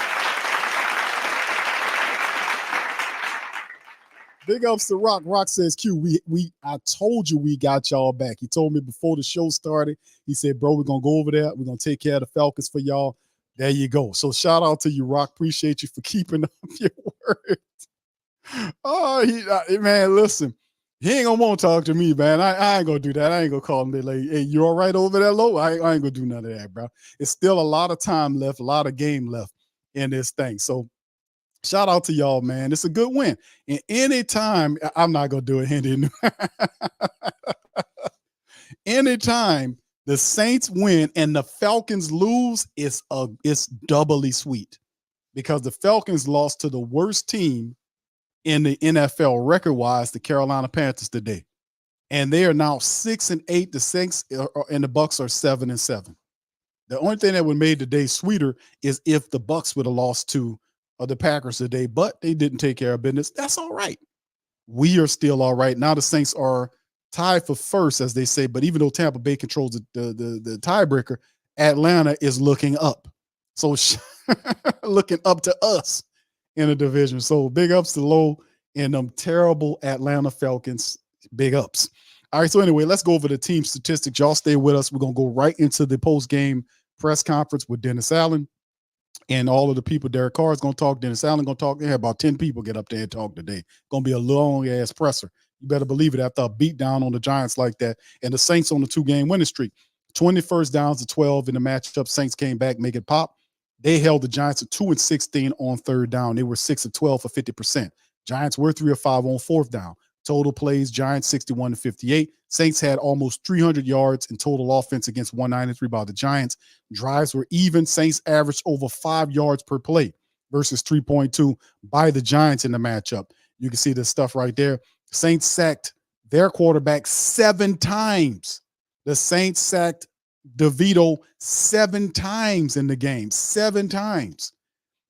Big ups to Rock. Rock says, Q, I told you we got y'all back. He told me before the show started. He said, bro, we're going to go over there. We're going to take care of the Falcons for y'all. There you go. So shout out to you, Rock. Appreciate you for keeping up your word. Oh, man, listen. He ain't going to want to talk to me, man. I ain't going to do that. I ain't going to call him like, hey, you all right over there, Low? I ain't going to do none of that, bro. It's still a lot of time left, a lot of game left in this thing. So shout out to y'all, man. It's a good win. And anytime, I'm not going to do it, Henry. Anytime the Saints win and the Falcons lose, it's doubly sweet because the Falcons lost to the worst team in the NFL record-wise, the Carolina Panthers today. And they are now 6-8. The Saints and the Bucs are 7-7. The only thing that would have made the day sweeter is if the Bucs would have lost to the Packers today, but they didn't take care of business. That's all right. We are still all right. Now the Saints are tied for first, as they say, but even though Tampa Bay controls the tiebreaker, Atlanta is looking up. So looking up to us in the division. So big ups to Low and them terrible Atlanta Falcons. Big ups. All right, so anyway, let's go over the team statistics. Y'all stay with us. We're going to go right into the post-game press conference with Dennis Allen. And all of the people, Derek Carr is going to talk, Dennis Allen going to talk. They had about 10 people get up there and talk today. Going to be a long-ass presser. You better believe it after a beat down on the Giants like that. And the Saints on the 2-game winning streak. 20 first downs to 12 in the matchup. Saints came back, make it pop. They held the Giants to 2-16 on third down. They were 6-12 for 50%. Giants were 3 of 5 on fourth down. Total plays, Giants 61-58. Saints had almost 300 yards in total offense against 193 by the Giants. Drives were even. Saints averaged over 5 yards per play versus 3.2 by the Giants in the matchup. You can see the stuff right there. Saints sacked their quarterback 7 times. The Saints sacked DeVito 7 times in the game. 7 times,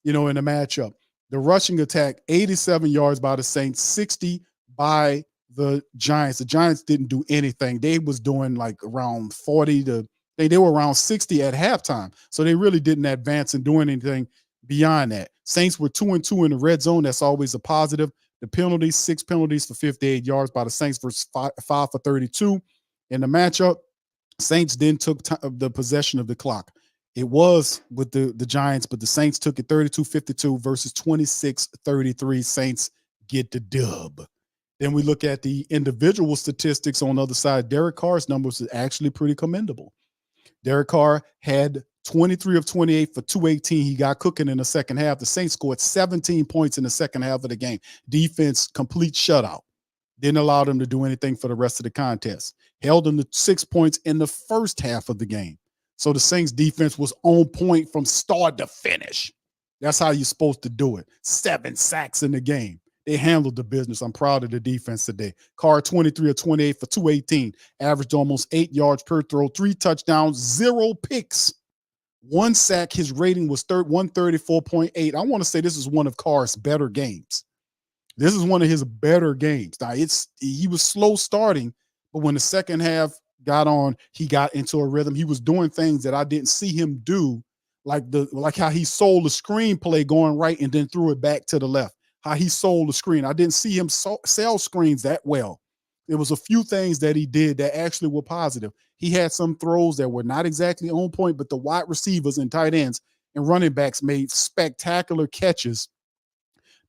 in the matchup. The rushing attack, 87 yards by the Saints, 60 by the Giants. The Giants didn't do anything. They was doing like around 40 to they were around 60 at halftime. So they really didn't advance and do anything beyond that. Saints were 2-2 in the red zone. That's always a positive. The penalties, 6 penalties for 58 yards by the Saints versus 5 for 32 in the matchup. Saints then took the possession of the clock. It was with the Giants, but the Saints took it 32-52 versus 26-33. Saints get the dub. Then we look at the individual statistics on the other side. Derek Carr's numbers are actually pretty commendable. Derek Carr had 23 of 28 for 218. He got cooking in the second half. The Saints scored 17 points in the second half of the game. Defense, complete shutout. Didn't allow them to do anything for the rest of the contest. Held them to 6 points in the first half of the game. So the Saints defense was on point from start to finish. That's how you're supposed to do it. 7 sacks in the game. They handled the business. I'm proud of the defense today. Carr 23 of 28 for 218. Averaged almost 8 yards per throw, 3 touchdowns, 0 picks. 1 sack. His rating was 134.8. I want to say this is one of Carr's better games. This is one of his better games. Now, he was slow starting, but when the second half got on, he got into a rhythm. He was doing things that I didn't see him do, like how he sold the screenplay going right and then threw it back to the left. How he sold the screen. I didn't see him sell screens that well. There was a few things that he did that actually were positive. He had some throws that were not exactly on point, but the wide receivers and tight ends and running backs made spectacular catches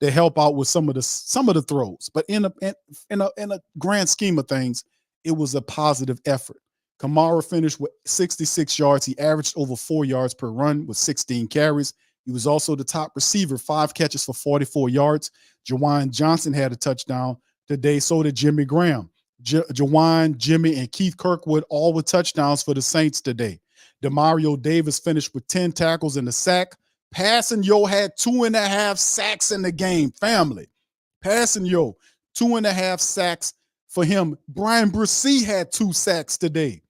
to help out with some of the throws. But in a grand scheme of things, it was a positive effort. Kamara finished with 66 yards. He averaged over 4 yards per run with 16 carries. He was also the top receiver, 5 catches for 44 yards. Jawan Johnson had a touchdown today. So did Jimmy Graham. Jawan, Jimmy, and Keith Kirkwood all with touchdowns for the Saints today. Demario Davis finished with 10 tackles and a sack. Passanio had 2.5 sacks in the game. Family. Passanio, 2.5 sacks for him. Brian Bresee had 2 sacks today.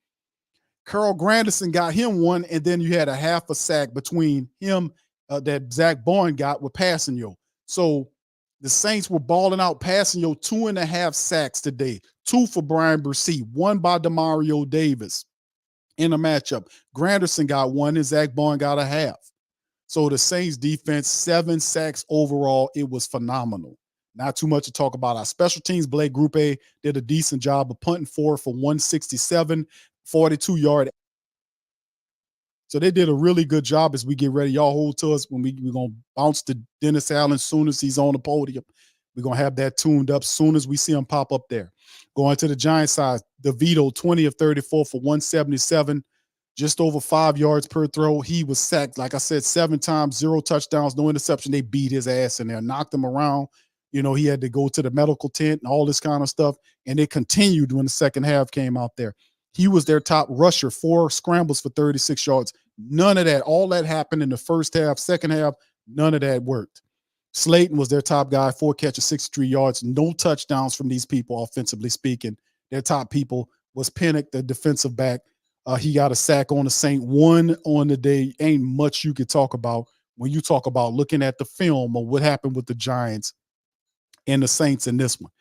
Carl Granderson got him 1, and then you had a half a sack between him that Zach Bourne got with Passanio. So the Saints were balling out. Passanio 2.5 sacks today. 2 for Brian Bresee, 1 by Demario Davis in a matchup. Granderson got 1, and Zach Bourne got a half. So the Saints defense, 7 sacks overall. It was phenomenal. Not too much to talk about. Our special teams, Blake Group A, did a decent job of punting for 167, 42-yard. So they did a really good job as we get ready. Y'all hold to us when we're going to bounce to Dennis Allen as soon as he's on the podium. We're going to have that tuned up as soon as we see him pop up there. Going to the Giants side, DeVito, 20 of 34 for 177. Just over 5 yards per throw. He was sacked, like I said, 7 times, 0 touchdowns, no interception. They beat his ass in there, knocked him around. He had to go to the medical tent and all this kind of stuff. And it continued when the second half came out there. He was their top rusher, 4 scrambles for 36 yards. None of that. All that happened in the first half. Second half, none of that worked. Slayton was their top guy, 4 catches, 63 yards. No touchdowns from these people, offensively speaking. Their top people was Pennick, the defensive back. He got a sack on the Saint, 1 on the day. Ain't much you could talk about when you talk about looking at the film of what happened with the Giants and the Saints in this one.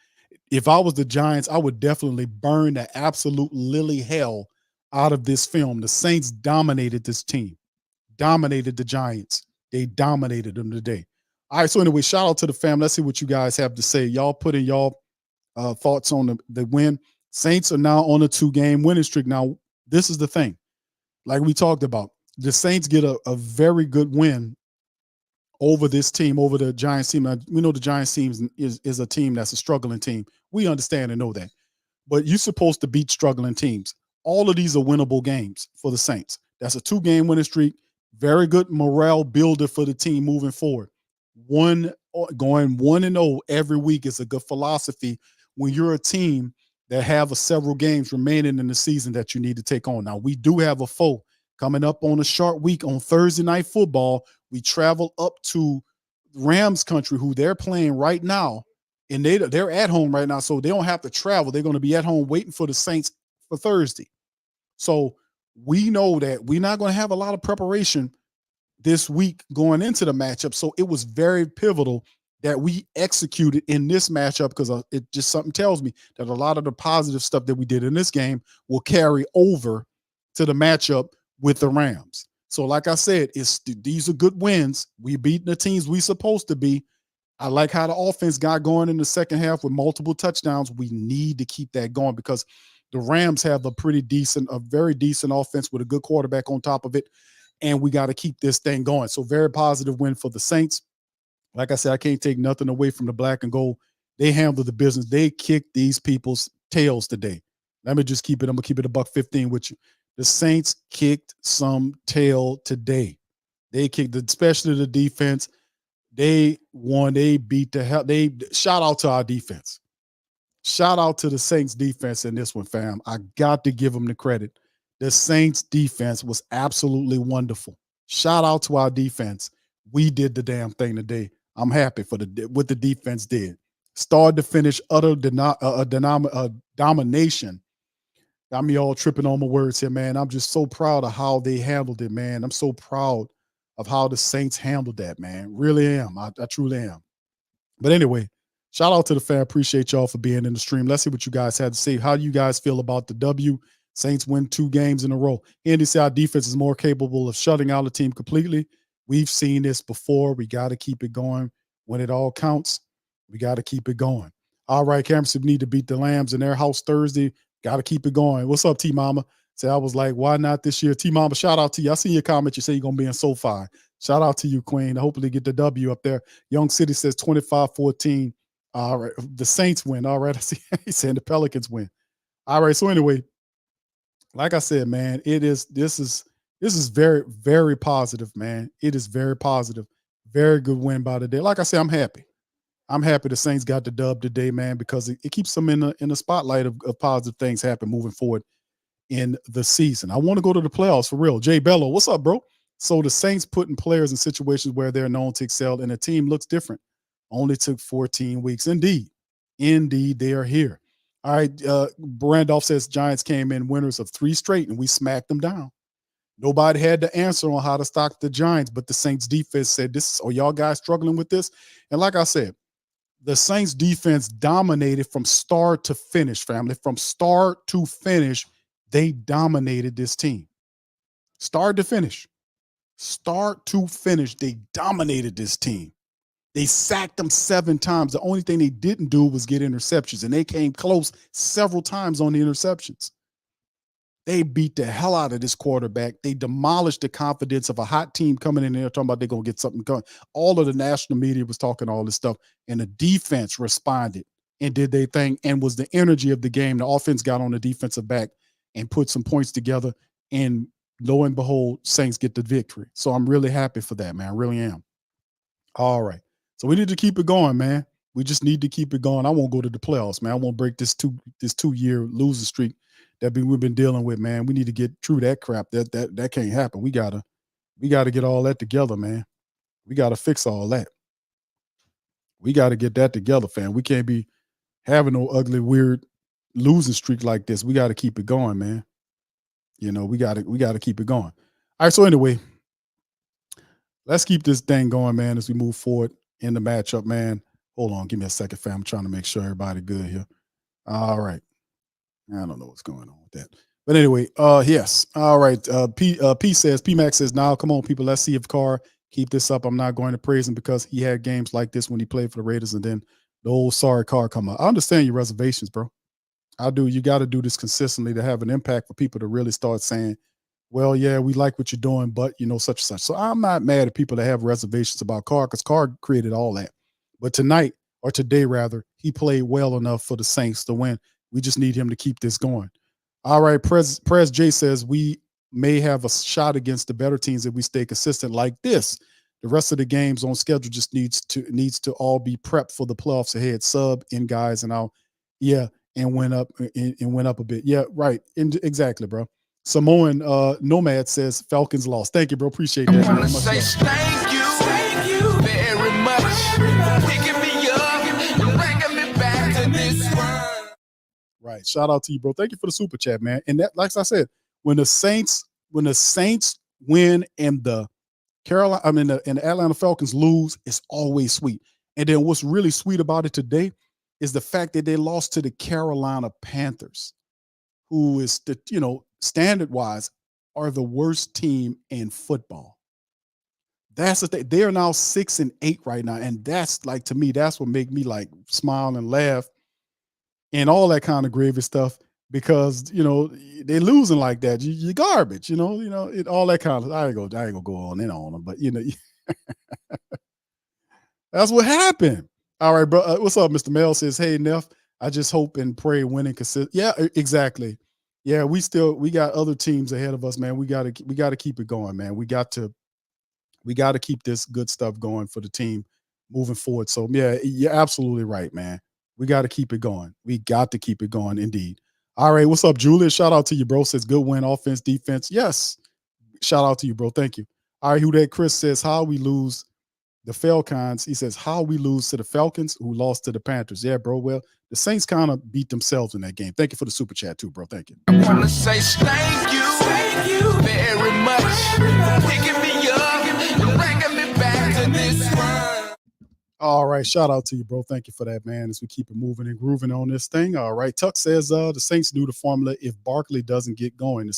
If I was the Giants, I would definitely burn the absolute lily hell out of this film. The Saints dominated this team, dominated the Giants. They dominated them today. All right, so anyway, shout out to the fam. Let's see what you guys have to say. Y'all put in y'all thoughts on the win. Saints are now on a 2-game winning streak. Now, this is the thing. Like we talked about, the Saints get a very good win over this team, over the Giants team. Now, we know the Giants team is a team that's a struggling team. We understand and know that. But you're supposed to beat struggling teams. All of these are winnable games for the Saints. That's a 2-game winning streak. Very good morale builder for the team moving forward. Going 1-0 every week is a good philosophy when you're a team that have several games remaining in the season that you need to take on. Now, we do have a foe coming up on a short week on Thursday Night Football. We travel up to Rams country, who they're playing right now, and they're at home right now, so they don't have to travel. They're going to be at home waiting for the Saints for Thursday. So we know that we're not going to have a lot of preparation this week going into the matchup. So it was very pivotal that we executed in this matchup, because it just something tells me that a lot of the positive stuff that we did in this game will carry over to the matchup with the Rams. So like I said, these are good wins. We beating the teams we supposed to be. I like how the offense got going in the second half with multiple touchdowns. We need to keep that going, because the Rams have a very decent offense with a good quarterback on top of it. And we got to keep this thing going. So very positive win for the Saints. Like I said, I can't take nothing away from the black and gold. They handled the business. They kicked these people's tails today. Let me just keep it. I'm going to keep it $1.15 with you. The Saints kicked some tail today. They kicked, especially the defense. They won. They beat the hell. Shout out to our defense. Shout out to the Saints defense in this one, fam. I got to give them the credit. The Saints defense was absolutely wonderful. Shout out to our defense. We did the damn thing today. I'm happy for what the defense did. Start to finish, utter domination. Got me all tripping on my words here, man. I'm just so proud of how they handled it, man. I'm so proud of how the Saints handled that, man. Really am. I truly am. But anyway, shout out to the fan. Appreciate y'all for being in the stream. Let's see what you guys had to say. How do you guys feel about the W? Saints win 2 games in a row. Andy said our defense is more capable of shutting out a team completely. We've seen this before. We got to keep it going when it all counts. We got to keep it going. All right, Cameron said we need to beat the Lambs in their house Thursday. Got to keep it going. What's up, T-Mama? So I was like, why not this year? T-Mama, shout out to you. I see your comment. You say you're going to be in SoFi. Shout out to you, Queen. Hopefully get the W up there. Young City says 25-14. All right. The Saints win. All right. I see he's saying the Pelicans win. All right. So anyway, like I said, man, this is very, very positive, man. It is very positive. Very good win by the day. Like I said, I'm happy. I'm happy the Saints got the dub today, man, because it keeps them in the spotlight of positive things happen moving forward in the season. I want to go to the playoffs for real. Jay Bello, what's up, bro? So the Saints putting players in situations where they're known to excel and the team looks different. Only took 14 weeks. Indeed, they are here. All right, Randolph says Giants came in winners of 3 straight and we smacked them down. Nobody had the answer on how to stop the Giants, but the Saints defense said, y'all guys struggling with this? And like I said, the Saints defense dominated from start to finish, family. From start to finish, they dominated this team. Start to finish. Start to finish, they dominated this team. They sacked them 7 times. The only thing they didn't do was get interceptions, and they came close several times on the interceptions. They beat the hell out of this quarterback. They demolished the confidence of a hot team coming in there talking about they're going to get something going. All of the national media was talking all this stuff, and the defense responded and did their thing and was the energy of the game. The offense got on the defensive back and put some points together, and lo and behold, Saints get the victory. So I'm really happy for that, man. I really am. All right. So we need to keep it going, man. We just need to keep it going. I won't go to the playoffs, man. I won't break this 2-year losing streak that we've been dealing with, man. We need to get through that crap. That can't happen. We gotta get all that together, man. We gotta fix all that. We gotta get that together, fam. We can't be having no ugly, weird losing streak like this. We gotta keep it going, man. You know, we gotta keep it going. All right. So anyway, let's keep this thing going, man, as we move forward in the matchup, man. Hold on, give me a second, fam. I'm trying to make sure everybody good here. All right. I don't know what's going on with that. But anyway, yes. All right. PMax says, now come on, people. Let's see if Carr keep this up. I'm not going to praise him because he had games like this when he played for the Raiders, and then the old sorry Carr come out. I understand your reservations, bro. I do. You got to do this consistently to have an impact for people to really start saying, well, yeah, we like what you're doing, but such and such. So I'm not mad at people that have reservations about Carr because Carr created all that. But tonight, or today rather, he played well enough for the Saints to win. We just need him to keep this going. All right, Prez J says we may have a shot against the better teams if we stay consistent like this. The rest of the games on schedule just needs to all be prepped for the playoffs ahead. Sub in guys and out, yeah, and went up and went up a bit. Yeah, right. Exactly, bro. Samoan Nomad says Falcons lost. Thank you, bro. Appreciate that. I wanna say thank you very much, picking me up and bringing me back to this world. Right. Shout out to you, bro. Thank you for the super chat, man. And that, like I said, when the Saints win and the and the Atlanta Falcons lose, it's always sweet. And then what's really sweet about it today is the fact that they lost to the Carolina Panthers, who is standard wise are the worst team in football. That's the thing. They are now 6-8 right now. And that's like, to me, that's what make me like smile and laugh and all that kind of gravy stuff because they're losing like that. You're garbage, all that kind of. I ain't gonna go on and on them, but that's what happened. All right, bro. What's up, Mr. Mel says, hey Neff, I just hope and pray winning consist. Yeah, exactly. Yeah, we got other teams ahead of us, man. We gotta keep it going, man. We got to keep this good stuff going for the team moving forward. So yeah, you're absolutely right, man. We got to keep it going. We got to keep it going indeed. All right, what's up, Julius? Shout out to you, bro. Says good win, offense, defense. Yes. Shout out to you, bro. Thank you. All right, who that Chris says how we lose the Falcons. He says how we lose to the Falcons who lost to the Panthers. Yeah, bro. Well, the Saints kind of beat themselves in that game. Thank you for the super chat too, bro. Thank you. I wanna say thank you very much, picking me up and bringing me back to this world. All right, shout out to you, bro. Thank you for that, man. As we keep it moving and grooving on this thing. All right, Tuck says the Saints knew the formula. If Barkley doesn't get going, the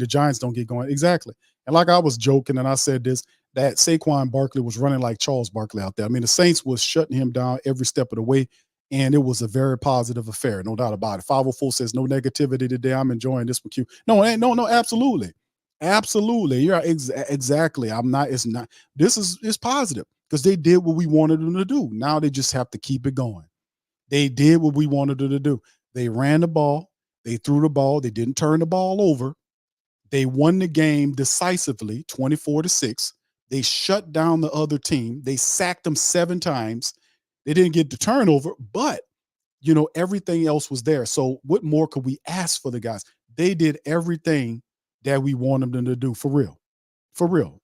Giants don't get going. Exactly. And like I was joking, and I said this, that Saquon Barkley was running like Charles Barkley out there. I mean, the Saints was shutting him down every step of the way, and it was a very positive affair, no doubt about it. 504 says no negativity today. I'm enjoying this with you. No, absolutely, absolutely. You're right, exactly. I'm not. It's not. It's positive because they did what we wanted them to do. Now they just have to keep it going. They did what we wanted them to do. They ran the ball. They threw the ball. They didn't turn the ball over. They won the game decisively, 24-6. They shut down the other team. They sacked them 7 times. They didn't get the turnover, but everything else was there. So what more could we ask for the guys? They did everything that we wanted them to do for real. For real.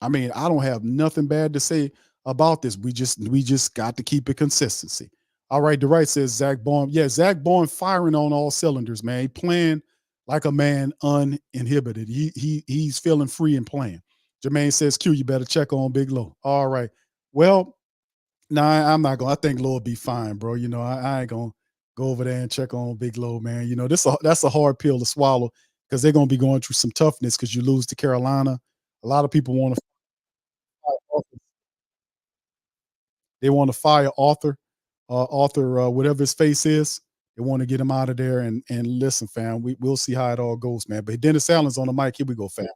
I mean, I don't have nothing bad to say about this. We just got to keep it consistency. All right, the right says Zach Baum. Yeah, Zach Baum firing on all cylinders, man. He playing like a man uninhibited. He's feeling free and playing. Jermaine says, Q, you better check on Big Low. All right. Well, I'm not gonna. I think Low will be fine, bro. I ain't gonna go over there and check on Big Low, man. That's a hard pill to swallow because they're gonna be going through some toughness because you lose to Carolina. A lot of people want to fire Arthur, whatever his face is. They want to get him out of there and listen, fam. We'll see how it all goes, man. But Dennis Allen's on the mic. Here we go, fam.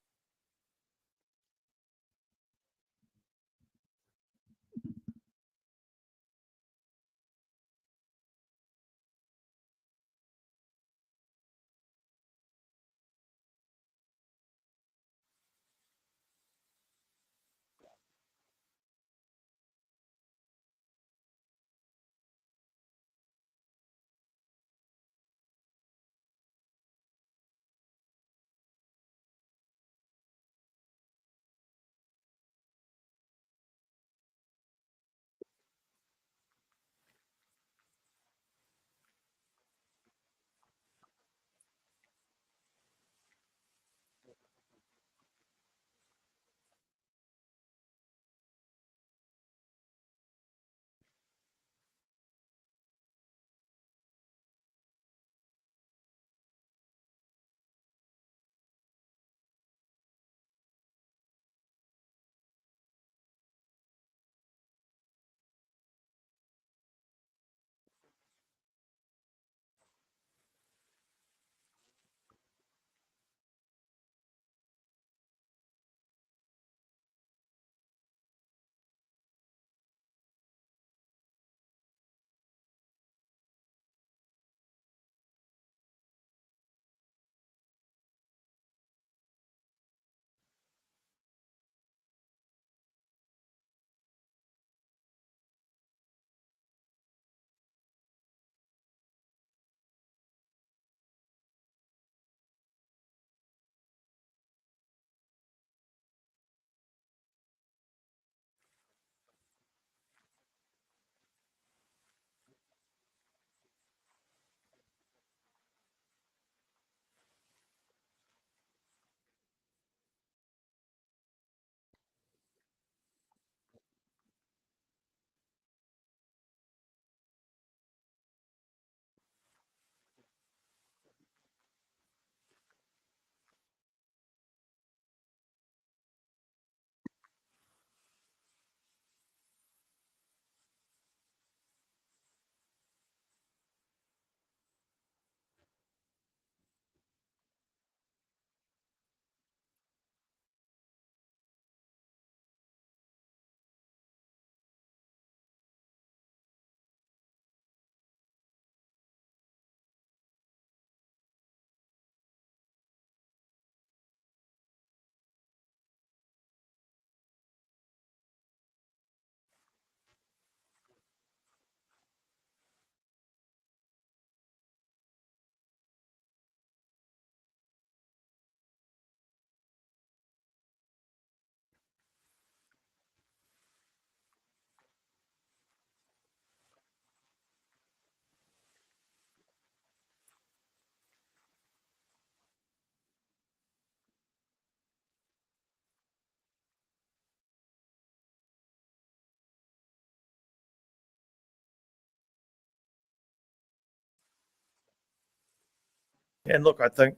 And look, I think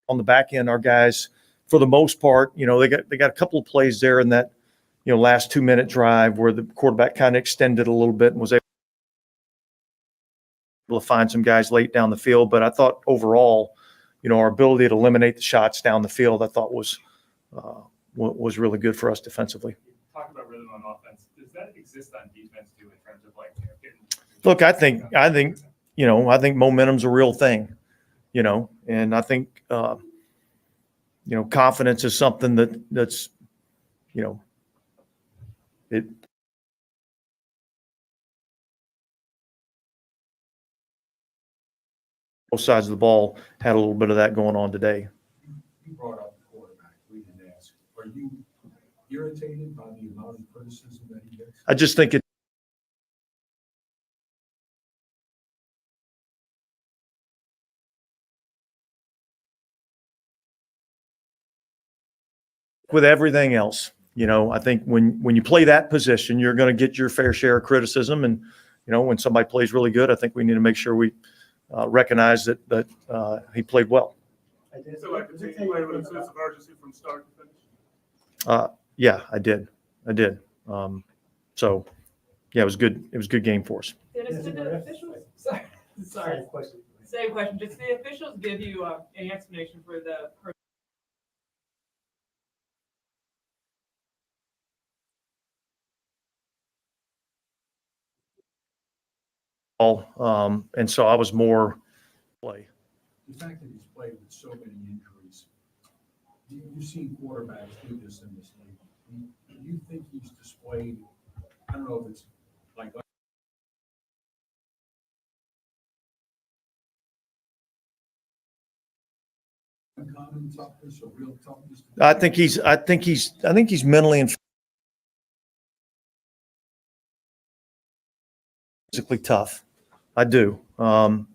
on the back end, our guys, for the most part, they got a couple of plays there in that, last 2-minute drive where the quarterback kind of extended a little bit and was able to find some guys late down the field. But I thought overall, our ability to eliminate the shots down the field, I thought was really good for us defensively. Talk about rhythm on offense. Does that exist on defense too, in terms of getting? Look, I think momentum's a real thing, and I think confidence is something that's it. Both sides of the ball had a little bit of that going on today. You brought up the quarterback. We didn't ask. Are you irritated by the amount of criticism that he gets? I just think with everything else, I think when you play that position, you're going to get your fair share of criticism. And, when somebody plays really good, I think we need to make sure we recognize that he played well. So I can take away with a sense of urgency from start to finish? Yeah, I did. So, yeah, it was good. It was a good game for us. Dennis, did the officials? Sorry. Same question. Did the officials give you any explanation for the? And so I was more play. The fact that he's played with so many injuries, you've seen quarterbacks do this in this league. Do you think he's displayed, I don't know if it's like uncommon toughness or real toughness? I think he's mentally and physically tough. I do. And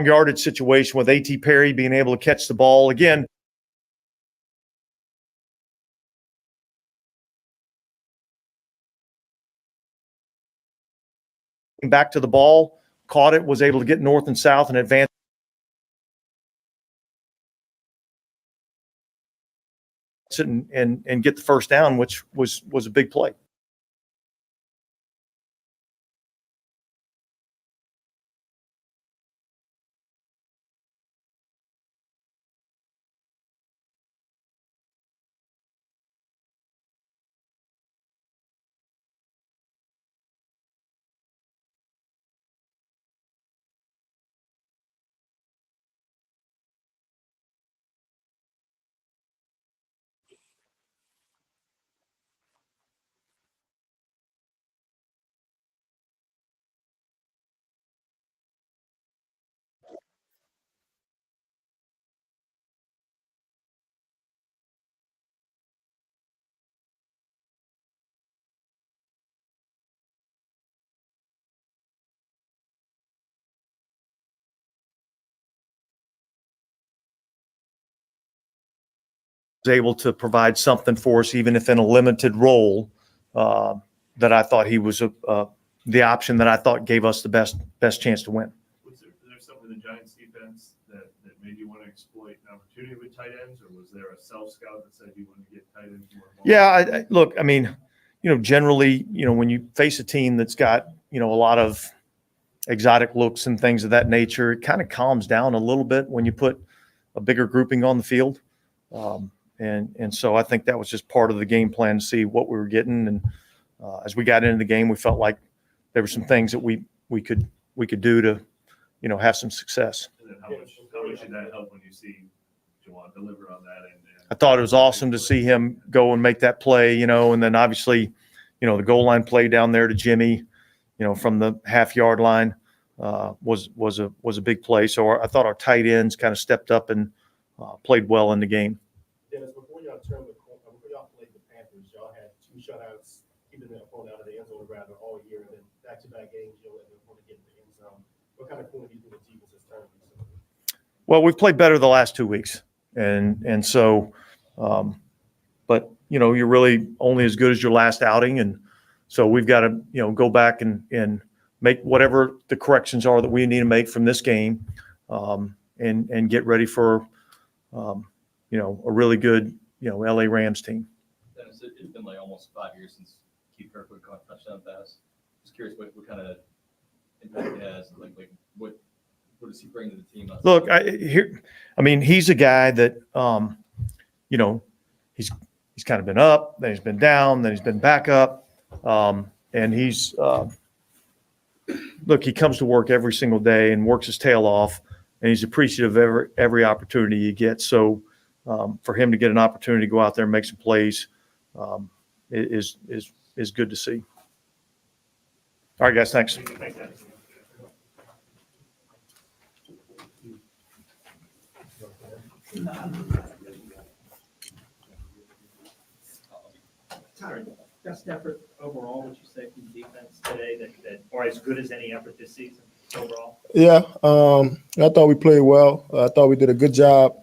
yardage situation with A.T. Perry being able to catch the ball again. Back to the ball, caught it, was able to get north and south and advance. And get the first down, which was a big play. Able to provide something for us, even if in a limited role, that I thought he was the option that I thought gave us the best chance to win. Was there something in the Giants defense that made you want to exploit an opportunity with tight ends, or was there a self-scout that said you wanted to get tight ends more? Yeah, look, I mean, generally, when you face a team that's got, a lot of exotic looks and things of that nature, it kind of calms down a little bit when you put a bigger grouping on the field. And so I think that was just part of the game plan to see what we were getting. And as we got into the game, we felt like there were some things that we could do to, have some success. And then how much did that help when you see deliver on that. And I thought it was awesome to see him go and make that play, and then obviously, the goal line play down there to Jimmy, from the half-yard line was a big play. So I thought our tight ends kind of stepped up and played well in the game. Dennis, before y'all played the Panthers, y'all had 2 shutouts, keeping the opponent out of the end zone rather all year, and then back-to-back games, you'll let the opponent get in the end zone. What kind of corner do you think the defense has turned recently? Well, we've played better the last 2 weeks, and so, but you're really only as good as your last outing, and so we've got to go back and make whatever the corrections are that we need to make from this game, and get ready for a really good LA Rams team. Dennis, it's been like almost 5 years since Keith Kirkwood caught a touchdown pass. Just curious what kind of impact it has, like what does he bring to the team? Look, he's a guy that he's kind of been up, then he's been down, then he's been back up, and he's look, he comes to work every single day and works his tail off, and he's appreciative of every opportunity he gets. So for him to get an opportunity to go out there and make some plays is good to see. All right, guys, thanks. Tyron, best effort overall, would you say, from the defense today, that or as good as any effort this season overall? Yeah, I thought we played well. I thought we did a good job.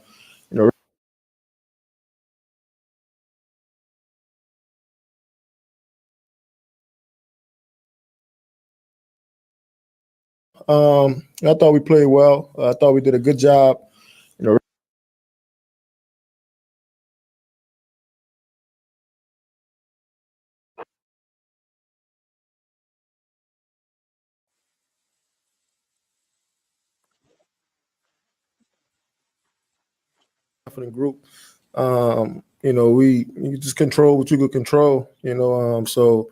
I thought we played well. I thought we did a good job. Group. You just control what you could control. So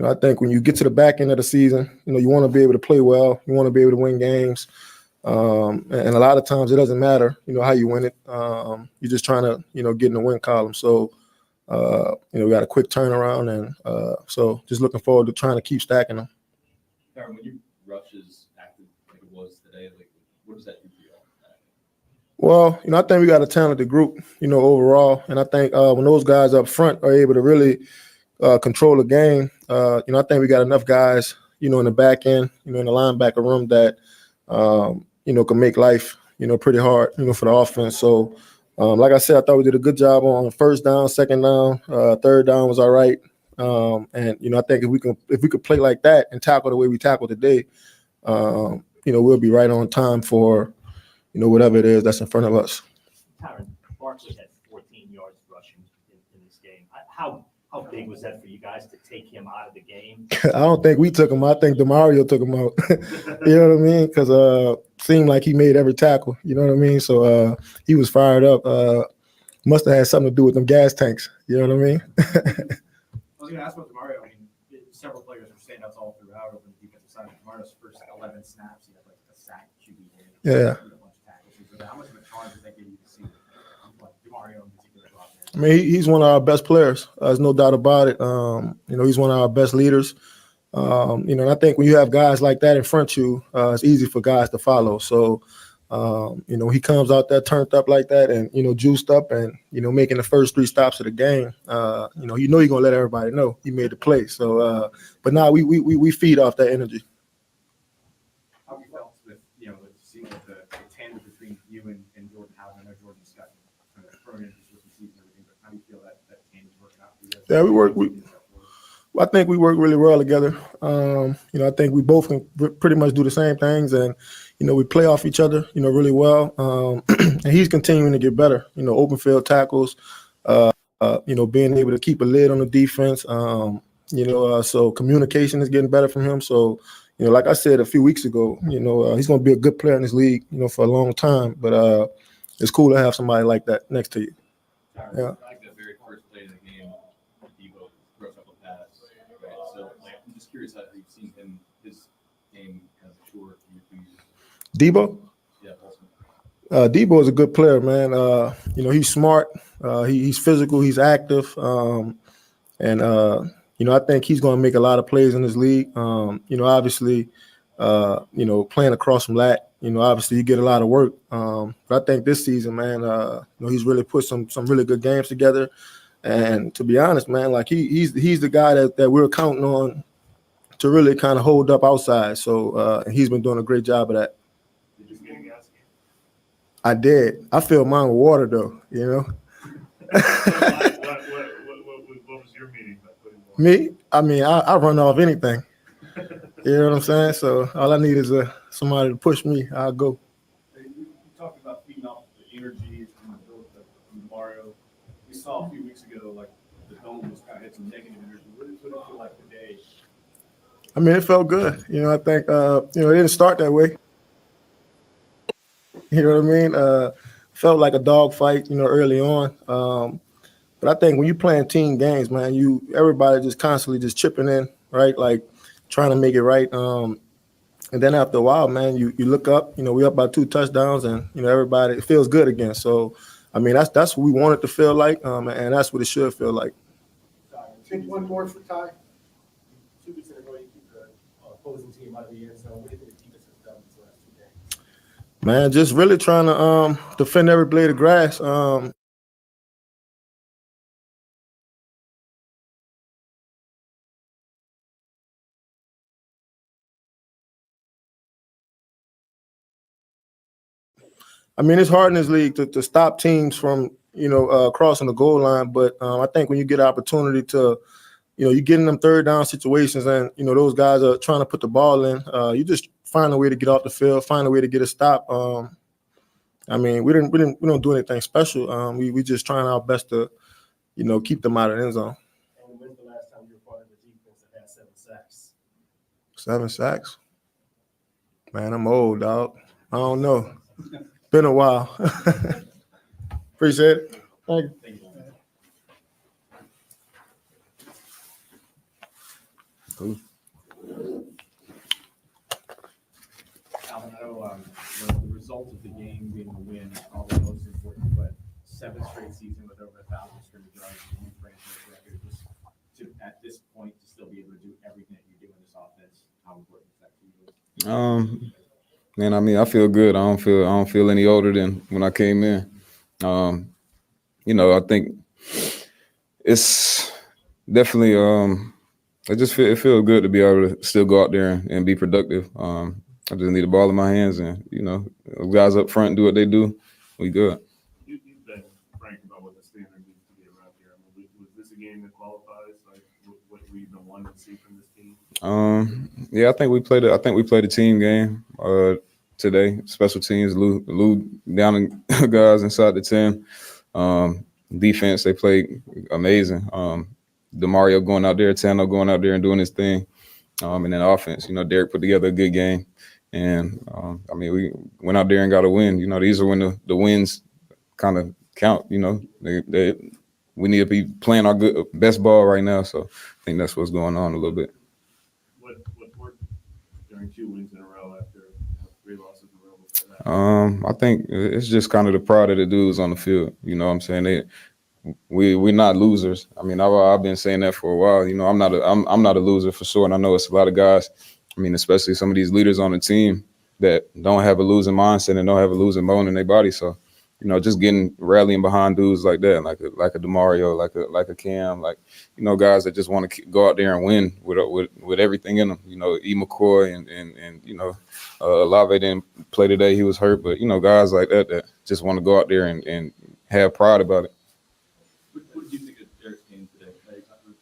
I think when you get to the back end of the season, you want to be able to play well. You want to be able to win games. And a lot of times it doesn't matter, how you win it. You're just trying to, get in the win column. So, we got a quick turnaround, and so just looking forward to trying to keep stacking them. Aaron, when you rush as active like it was today, what does that do for you? Well, I think we got a talented group, overall. And I think when those guys up front are able to really control the game, I think we got enough guys, in the back end, in the linebacker room that, can make life, pretty hard, for the offense. So, like I said, I thought we did a good job on first down, second down, third down was all right. And, I think if we could play like that and tackle the way we tackled today, we'll be right on time for, whatever it is that's in front of us. Tyron, Barkley had 14 yards rushing in this game. How big was that for you guys to take him out of the game? I don't think we took him. I think DeMario took him out. You know what I mean? Because seemed like he made every tackle. You know what I mean? So he was fired up. Must have had something to do with them gas tanks. You know what I mean? I was going to ask about DeMario. Several players were standouts all throughout over the defensive side. DeMario's first 11 snaps, he had like a sack, QB hit. Yeah. How much of a charge did that give you to see DeMario in particular go out there? I mean, he's one of our best players. There's no doubt about it. He's one of our best leaders. And I think when you have guys like that in front of you, it's easy for guys to follow. So, he comes out there turned up like that and, juiced up and, making the first 3 stops of the game. You're going to let everybody know he made the play. So, but now we feed off that energy. How have you felt with, seeing the tandem between you and Jordan Howard? I know Jordan's got kind of thrown into this rookie season and everything, but how do you feel that tandem's working out for you guys? Yeah, I think we work really well together. I think we both can pretty much do the same things, and we play off each other, really well. And he's continuing to get better. Open field tackles. Being able to keep a lid on the defense. So communication is getting better from him. So, like I said a few weeks ago, he's going to be a good player in this league, for a long time. But it's cool to have somebody like that next to you. Yeah. I like the very first play of the game, Debo throws up a pass. Right? So, I'm just curious how you've seen his game kind of mature. Debo? Yeah, awesome. Debo is a good player, man. He's smart. He's physical. He's active. And I think he's going to make a lot of plays in this league. Obviously, playing across from Lat, obviously you get a lot of work. But I think this season, man, he's really put some really good games together. And to be honest, man, like he's the guy that we're counting on to really kind of hold up outside. So he's been doing a great job of that. Did you get a gas can? I did. I filled mine with water though, What was your meaning by putting water? Me? I mean, I run off anything. You know what I'm saying? So all I need is somebody to push me. I'll go. You talked about feeding off the energy from Mario. We saw a few weeks ago, like the dome was kind of had some negative energy. What did it feel like today? I mean, it felt good. I think it didn't start that way. You know what I mean? Felt like a dog fight, early on. But I think when you're playing team games, man, everybody just constantly just chipping in, right? Like trying to make it right. And then after a while, man, you look up, we up by 2 touchdowns, and everybody, it feels good again. So I mean, that's what we want it to feel like, and that's what it should feel like. Take one more for Ty. 2 weeks in a row, you keep the opposing team out of the end zone. What do you think the defense has done these last 2 games? Man, just really trying to defend every blade of grass. I mean, it's hard in this league to stop teams from, crossing the goal line. But I think when you get an opportunity to, you get in them third down situations and, those guys are trying to put the ball in, you just find a way to get off the field, find a way to get a stop. I mean, we don't do anything special. We just trying our best to, keep them out of the end zone. And when's the last time you were part of the defense that had 7 sacks? 7 sacks? Man, I'm old, dog. I don't know. Been a while. Appreciate it. Thank you. Cool. Alvin, I know the result of the game being a win is probably most important, but 7th straight season with over 1,000 scrimmage yards, a new franchise record, just at this point to still be able to do everything that you do in this offense, how important is that to you? Man, I mean, I feel good. I don't feel any older than when I came in. I think it's definitely it feels good to be able to still go out there and be productive. I just need the ball in my hands, and guys up front do what they do. We good. You've been frank about what the standard needs to be around here. I mean, was this a game that qualifies? Like what we've been wanting to see from this team? Yeah, I think we played a team game today. Special teams, Lou down guys inside the 10. Defense, they played amazing. DeMario going out there, Tano going out there and doing his thing. And then offense, Derek put together a good game. And I mean, we went out there and got a win. These are when the wins kind of count. We need to be playing our best ball right now. So I think that's what's going on a little bit. What worked during 2 wins in a row after 3 losses in a row before that? I think it's just kind of the pride of the dudes on the field. You know what I'm saying? We're not losers. I mean, I've been saying that for a while. I'm not a loser for sure, and I know it's a lot of guys. I mean, especially some of these leaders on the team that don't have a losing mindset and don't have a losing bone in their body. So, just rallying behind dudes like that, like a DeMario, like a Cam, guys that just want to go out there and win with everything in them. E. McCoy and Olave didn't play today; he was hurt. But guys like that just want to go out there and have pride about it. What did you think of Derek's game today?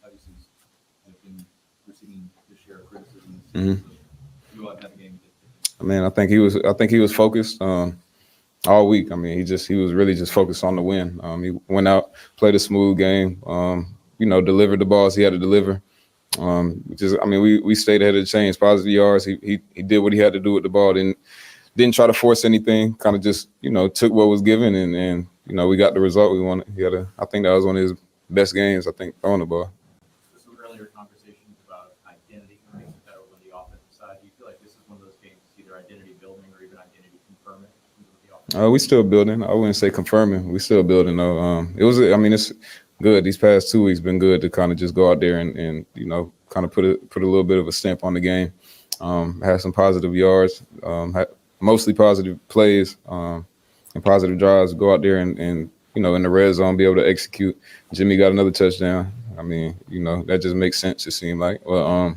Obviously, he's been receiving his share of criticism. Mm-hmm. You all have a game. I mean, I think he was focused all week. I mean, he was really just focused on the win. He went out, played a smooth game. Delivered the balls he had to deliver. We stayed ahead of the chains, positive yards. He did what he had to do with the ball. Didn't try to force anything. Kind of just took what was given and we got the result we wanted. I think that was one of his best games. I think throwing the ball. Some earlier conversations about identity makes it better on the offensive side. Do you feel like this is one of those games, either identity building or even identity confirming? We still building. I wouldn't say confirming. We still building though. I mean, it's good. These past 2 weeks been good to kind of just go out there and kind of put a little bit of a stamp on the game. Had some positive yards, had mostly positive plays, and positive drives. Go out there and in the red zone, be able to execute. Jimmy got another touchdown. I mean, that just makes sense. It seemed like. Well,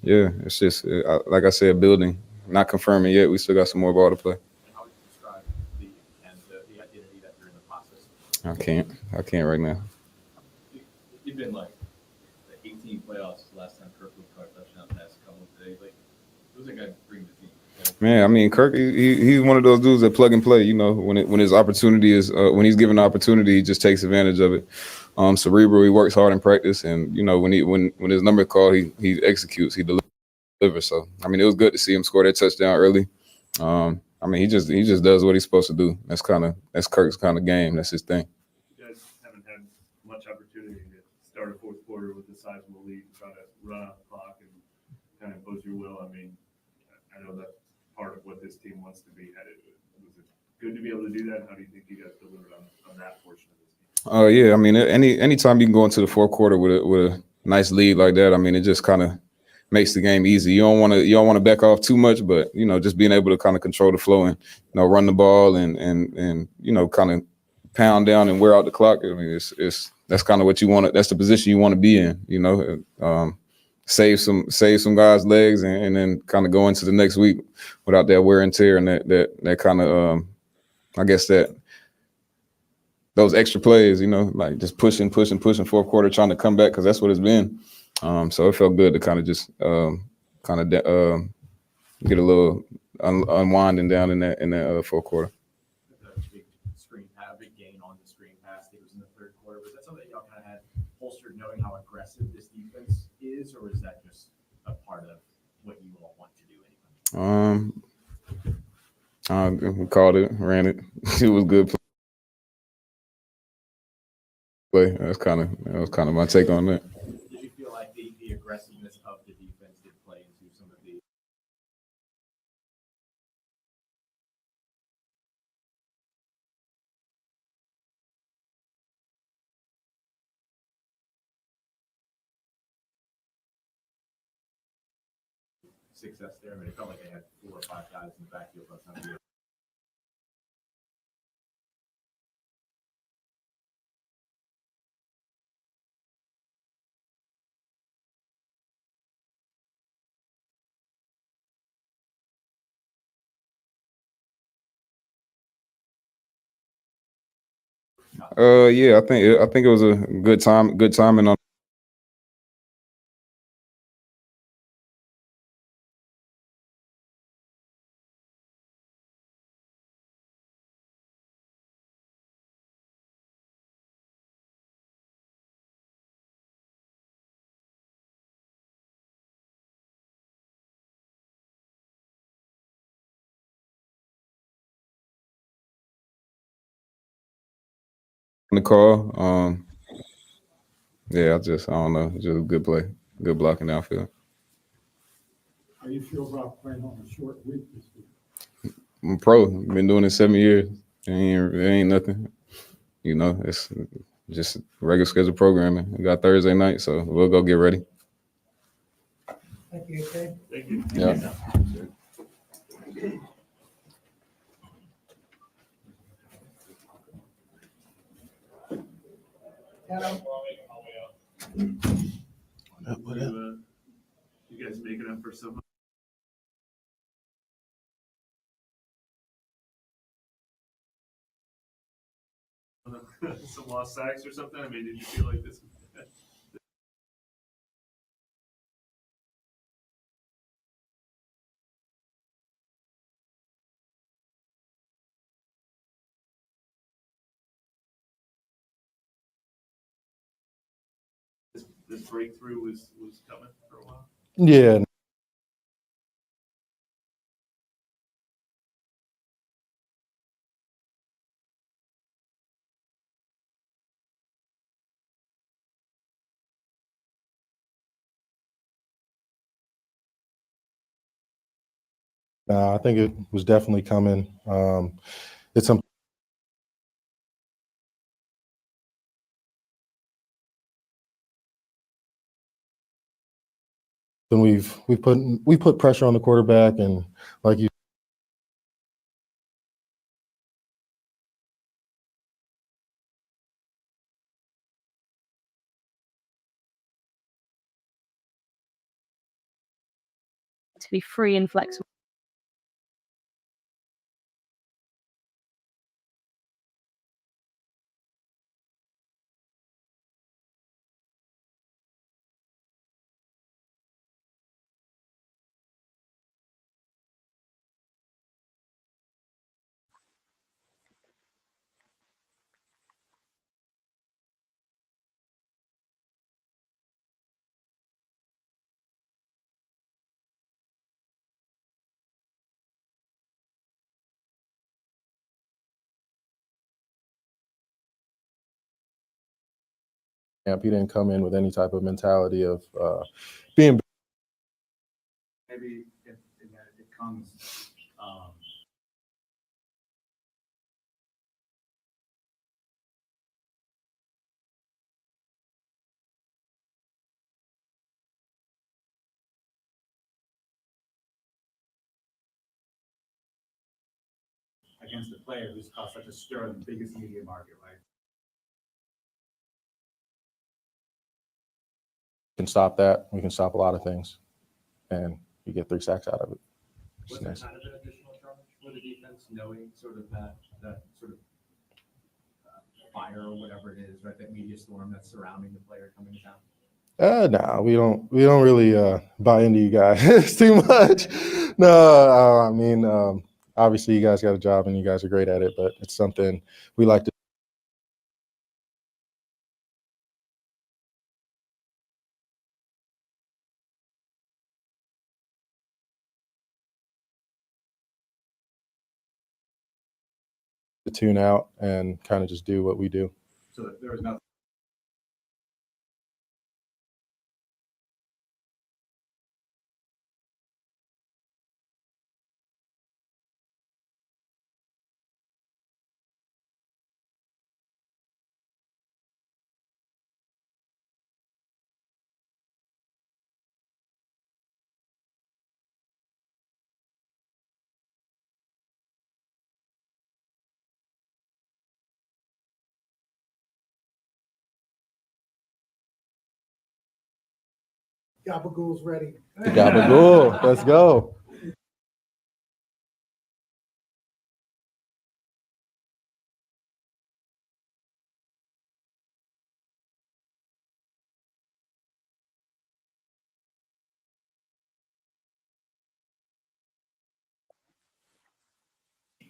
yeah, it's just like I said, building. Not confirming yet. We still got some more ball to play. How would you describe the identity that you're in the process of? I can't right now. You've been like the 18 playoffs last time Kirk would caught a touchdown pass a couple of days. Like, who's that guy bring the team? Man, I mean, Kirk, he's one of those dudes that plug and play. When his opportunity is when he's given the opportunity, he just takes advantage of it. Cerebral, he works hard in practice, and when his number is called, he executes, he delivers. So I mean, it was good to see him score that touchdown early. I mean, he just does what he's supposed to do. That's Kirk's kind of game. That's his thing. You guys haven't had much opportunity to start a fourth quarter with a sizable lead, try to run out the clock and kind of impose your will. I mean, I know that's part of what this team wants to be headed. Was it good to be able to do that? How do you think you guys delivered on that portion of this game? Yeah, I mean, anytime you can go into the fourth quarter with a nice lead like that, I mean, it just kind of makes the game easy. You don't want to back off too much, but just being able to kind of control the flow and run the ball and kind of pound down and wear out the clock. I mean, that's kind of what you want. That's the position you want to be in. Save some guys' legs and then kind of go into the next week without that wear and tear and that kind of I guess that those extra plays, like just pushing fourth quarter, trying to come back, because that's what it's been. So it felt good to kind of just get a little unwinding down in that fourth quarter. A big gain on the screen pass that was in the third quarter. Was that something that y'all kind of had bolstered, knowing how aggressive this defense is, or is that just a part of what you all want to do anyway? We called it, ran it. It was good play. That was kind of my take on that. Did you feel like the aggressiveness of the defense did play into some of the success there? I mean, it felt like they had 4 or 5 guys in the backfield by the time you Yeah, I think it was a good timing on. The call. Yeah, I don't know. Just a good play, good blocking outfield. How do you feel about playing on a short week this week? I'm pro. Been doing it 7 years. It ain't nothing. It's just regular schedule programming. We got Thursday night, so we'll go get ready. Thank you, okay? Thank you. Yeah. You guys making up for some lost sacks or something? I mean, did you feel like this this breakthrough was coming for a while? Yeah. I think it was definitely coming. it's something we put pressure on the quarterback, and like you. To be free and flexible. He didn't come in with any type of mentality of being. Maybe if it comes, against a player who's caused such a stir in the biggest media market, right? Can stop that. We can stop a lot of things, and you get 3 sacks out of it. Was there kind of an additional charge for the defense, knowing sort of that sort of fire or whatever it is, right? That media storm that's surrounding the player coming to town. No, we don't really buy into you guys too much. No, I mean, obviously you guys got a job and you guys are great at it, but it's something we like to. To tune out and kind of just do what we do. So there was nothing. Gabagool's ready. Gabagool, let's go.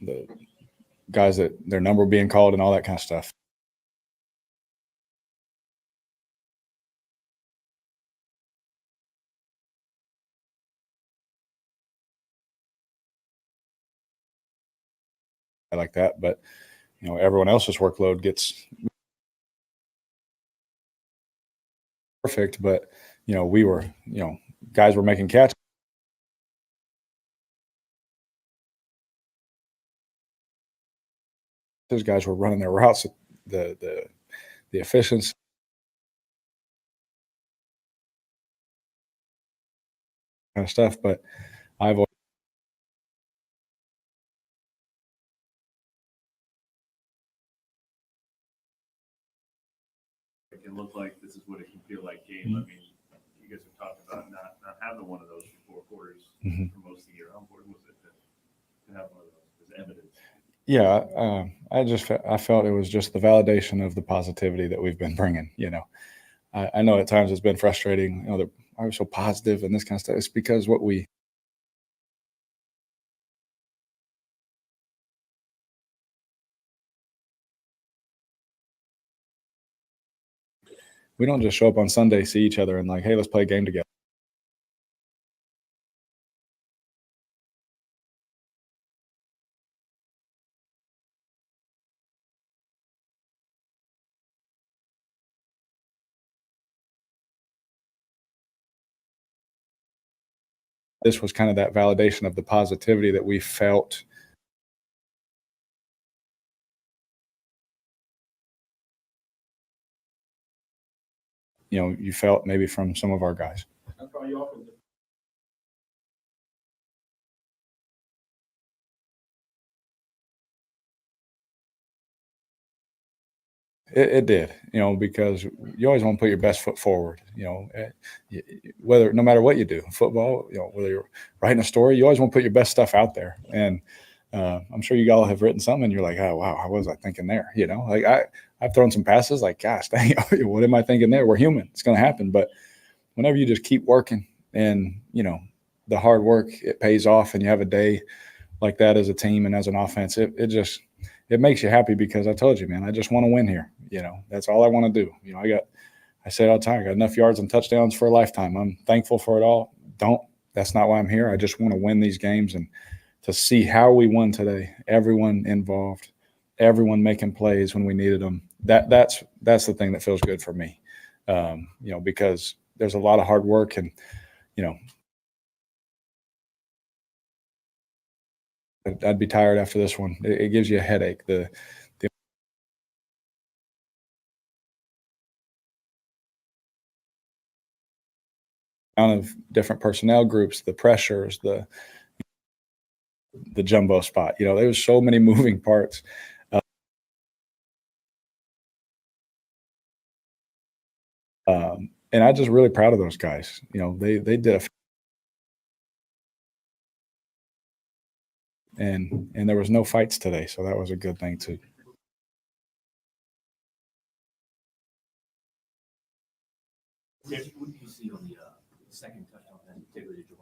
The guys that their number being called and all that kind of stuff. I like that, but everyone else's workload gets perfect, but we were, guys were making catches. Those guys were running their routes, the efficiency. Kind of stuff, but I've It can look like this is what it can feel like game. I mean, you guys have talked about not having one of those for 4 quarters for most of the year. How important was it to have one of those as evidence? Yeah, I felt it was just the validation of the positivity that we've been bringing. I know at times it's been frustrating. That I was so positive and this kind of stuff. It's because we don't just show up on Sunday, see each other, and like, hey, let's play a game together. This was kind of that validation of the positivity that we felt you felt maybe from some of our guys. It did, because you always want to put your best foot forward, whether no matter what you do, football, whether you're writing a story, you always want to put your best stuff out there. And I'm sure you all have written something and you're like, oh, wow, how was I thinking there? Like I've thrown some passes like, gosh, dang, what am I thinking there? We're human. It's going to happen. But whenever you just keep working and, the hard work, it pays off, and you have a day like that as a team and as an offense, it makes you happy, because I told you, man, I just want to win here. That's all I want to do. I say it all the time, I got enough yards and touchdowns for a lifetime. I'm thankful for it all. That's not why I'm here. I just want to win these games, and to see how we won today, everyone involved, everyone making plays when we needed them. That's the thing that feels good for me. Because there's a lot of hard work, and, I'd be tired after this one. It gives you a headache. The amount of different personnel groups, the pressures, the jumbo spot. There was so many moving parts. And I'm just really proud of those guys. They did and there was no fights today, so that was a good thing too. What did you see on the second touchdown pass, particularly to Javon?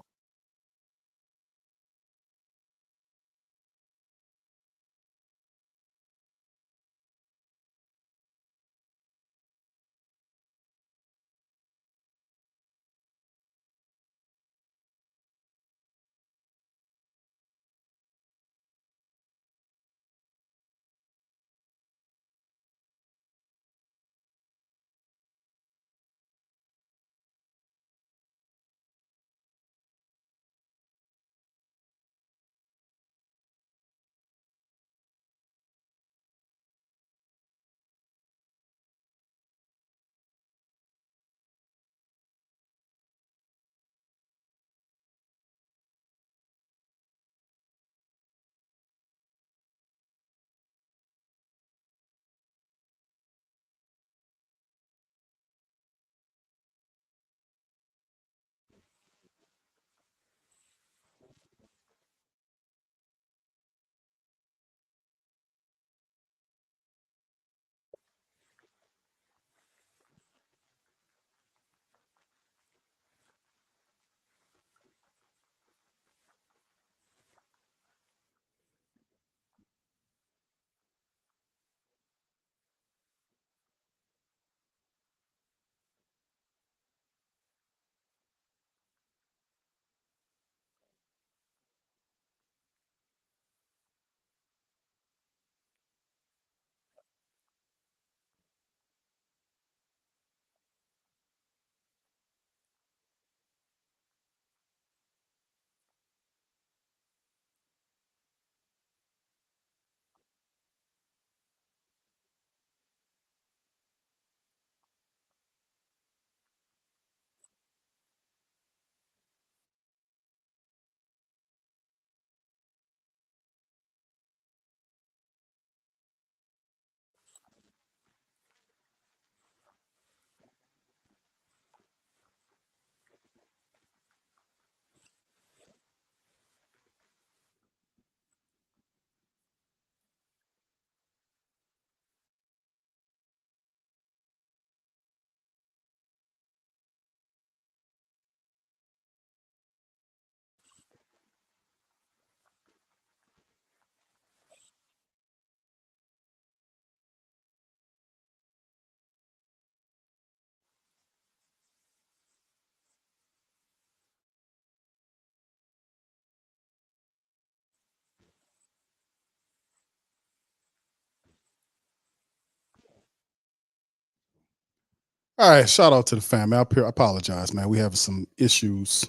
All right, shout out to the family. I apologize, man. We have some issues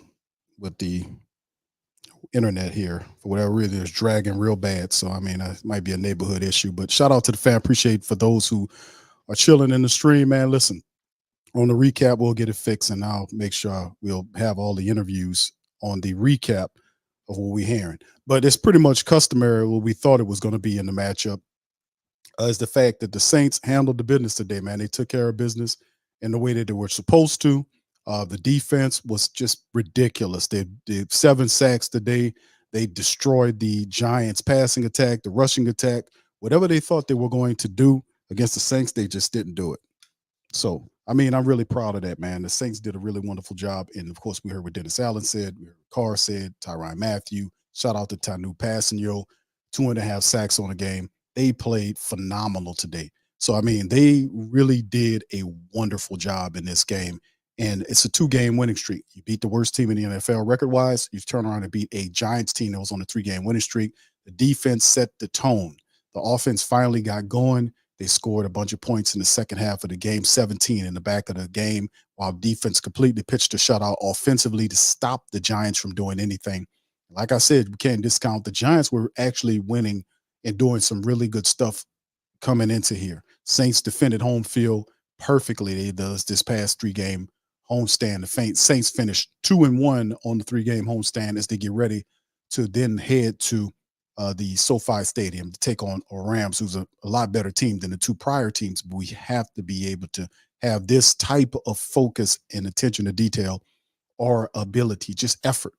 with the internet here for whatever reason. It's dragging real bad, so I mean, it might be a neighborhood issue. But shout out to the fam. Appreciate for those who are chilling in the stream, man. Listen, on the recap, we'll get it fixed, and I'll make sure we'll have all the interviews on the recap of what we're hearing. But it's pretty much customary what we thought it was going to be in the matchup. Is the fact that the Saints handled the business today, man. They took care of business in the way that they were supposed to. The defense was just ridiculous. They did 7 sacks today. They destroyed the Giants' passing attack, the rushing attack. Whatever they thought they were going to do against the Saints, they just didn't do it. So, I mean, I'm really proud of that, man. The Saints did a really wonderful job. And, of course, we heard what Dennis Allen said, we heard what Carr said, Tyrann Mathieu. Shout out to Tanu Passanio, 2.5 sacks on the game. They played phenomenal today. So, I mean, they really did a wonderful job in this game. And it's a 2-game winning streak. You beat the worst team in the NFL record-wise. You turn around and beat a Giants team that was on a 3-game winning streak. The defense set the tone. The offense finally got going. They scored a bunch of points in the second half of the game, 17 in the back of the game, while defense completely pitched a shutout offensively to stop the Giants from doing anything. Like I said, we can't discount the Giants were actually winning and doing some really good stuff coming into here. Saints defended home field perfectly. They does this past 3-game homestand. The Saints finished 2-1 on the 3-game homestand as they get ready to then head to the SoFi Stadium to take on Rams, who's a lot better team than the 2 prior teams. But we have to be able to have this type of focus and attention to detail or ability, just effort.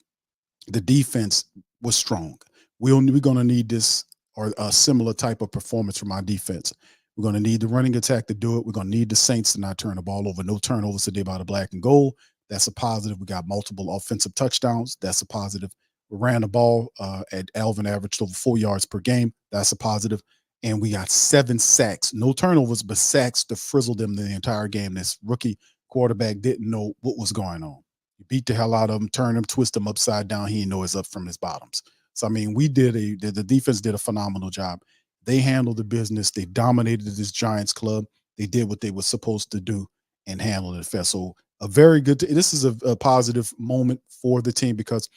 The defense was strong. We're going to need this or a similar type of performance from our defense. We're going to need the running attack to do it. We're going to need the Saints to not turn the ball over. No turnovers today by the black and gold. That's a positive. We got multiple offensive touchdowns. That's a positive. We ran the ball at Alvin averaged over 4 yards per game. That's a positive. And we got 7 sacks. No turnovers, but sacks to frizzle them the entire game. This rookie quarterback didn't know what was going on. You beat the hell out of him, turn him, twist him upside down. He didn't know his up from his bottoms. So, I mean, the defense did a phenomenal job. They handled the business. They dominated this Giants club. They did what they were supposed to do and handled it fair. So, a very good, this is a positive moment for the team because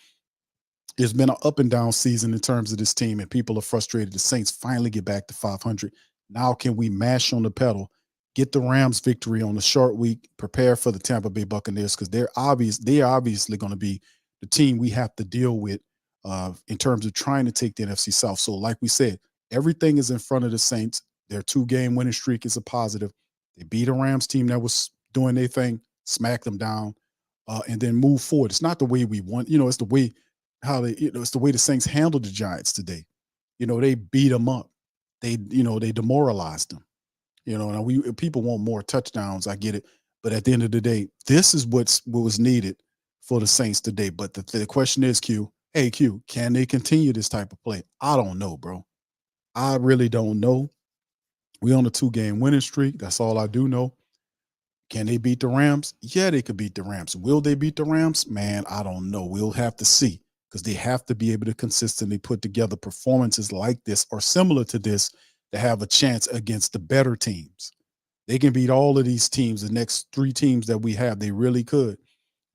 it's been an up and down season in terms of this team, and people are frustrated. The Saints finally get back to 500. Now, can we mash on the pedal, get the Rams victory on the short week, prepare for the Tampa Bay Buccaneers because they're obviously going to be the team we have to deal with in terms of trying to take the NFC South. So, like we said, everything is in front of the Saints. Their 2-game winning streak is a positive. They beat a Rams team that was doing their thing, smack them down, and then move forward. It's not the way we want. It's the way it's the way the Saints handled the Giants today. They beat them up. They demoralized them. And people want more touchdowns. I get it. But at the end of the day, this is what was needed for the Saints today. But the question is, Q, can they continue this type of play? I don't know, bro. I really don't know. We on a 2-game winning streak. That's all I do know. Can they beat the Rams? Yeah, they could beat the Rams. Will they beat the Rams? Man, I don't know. We'll have to see because they have to be able to consistently put together performances like this or similar to this to have a chance against the better teams. They can beat all of these teams, the next 3 teams that we have. They really could.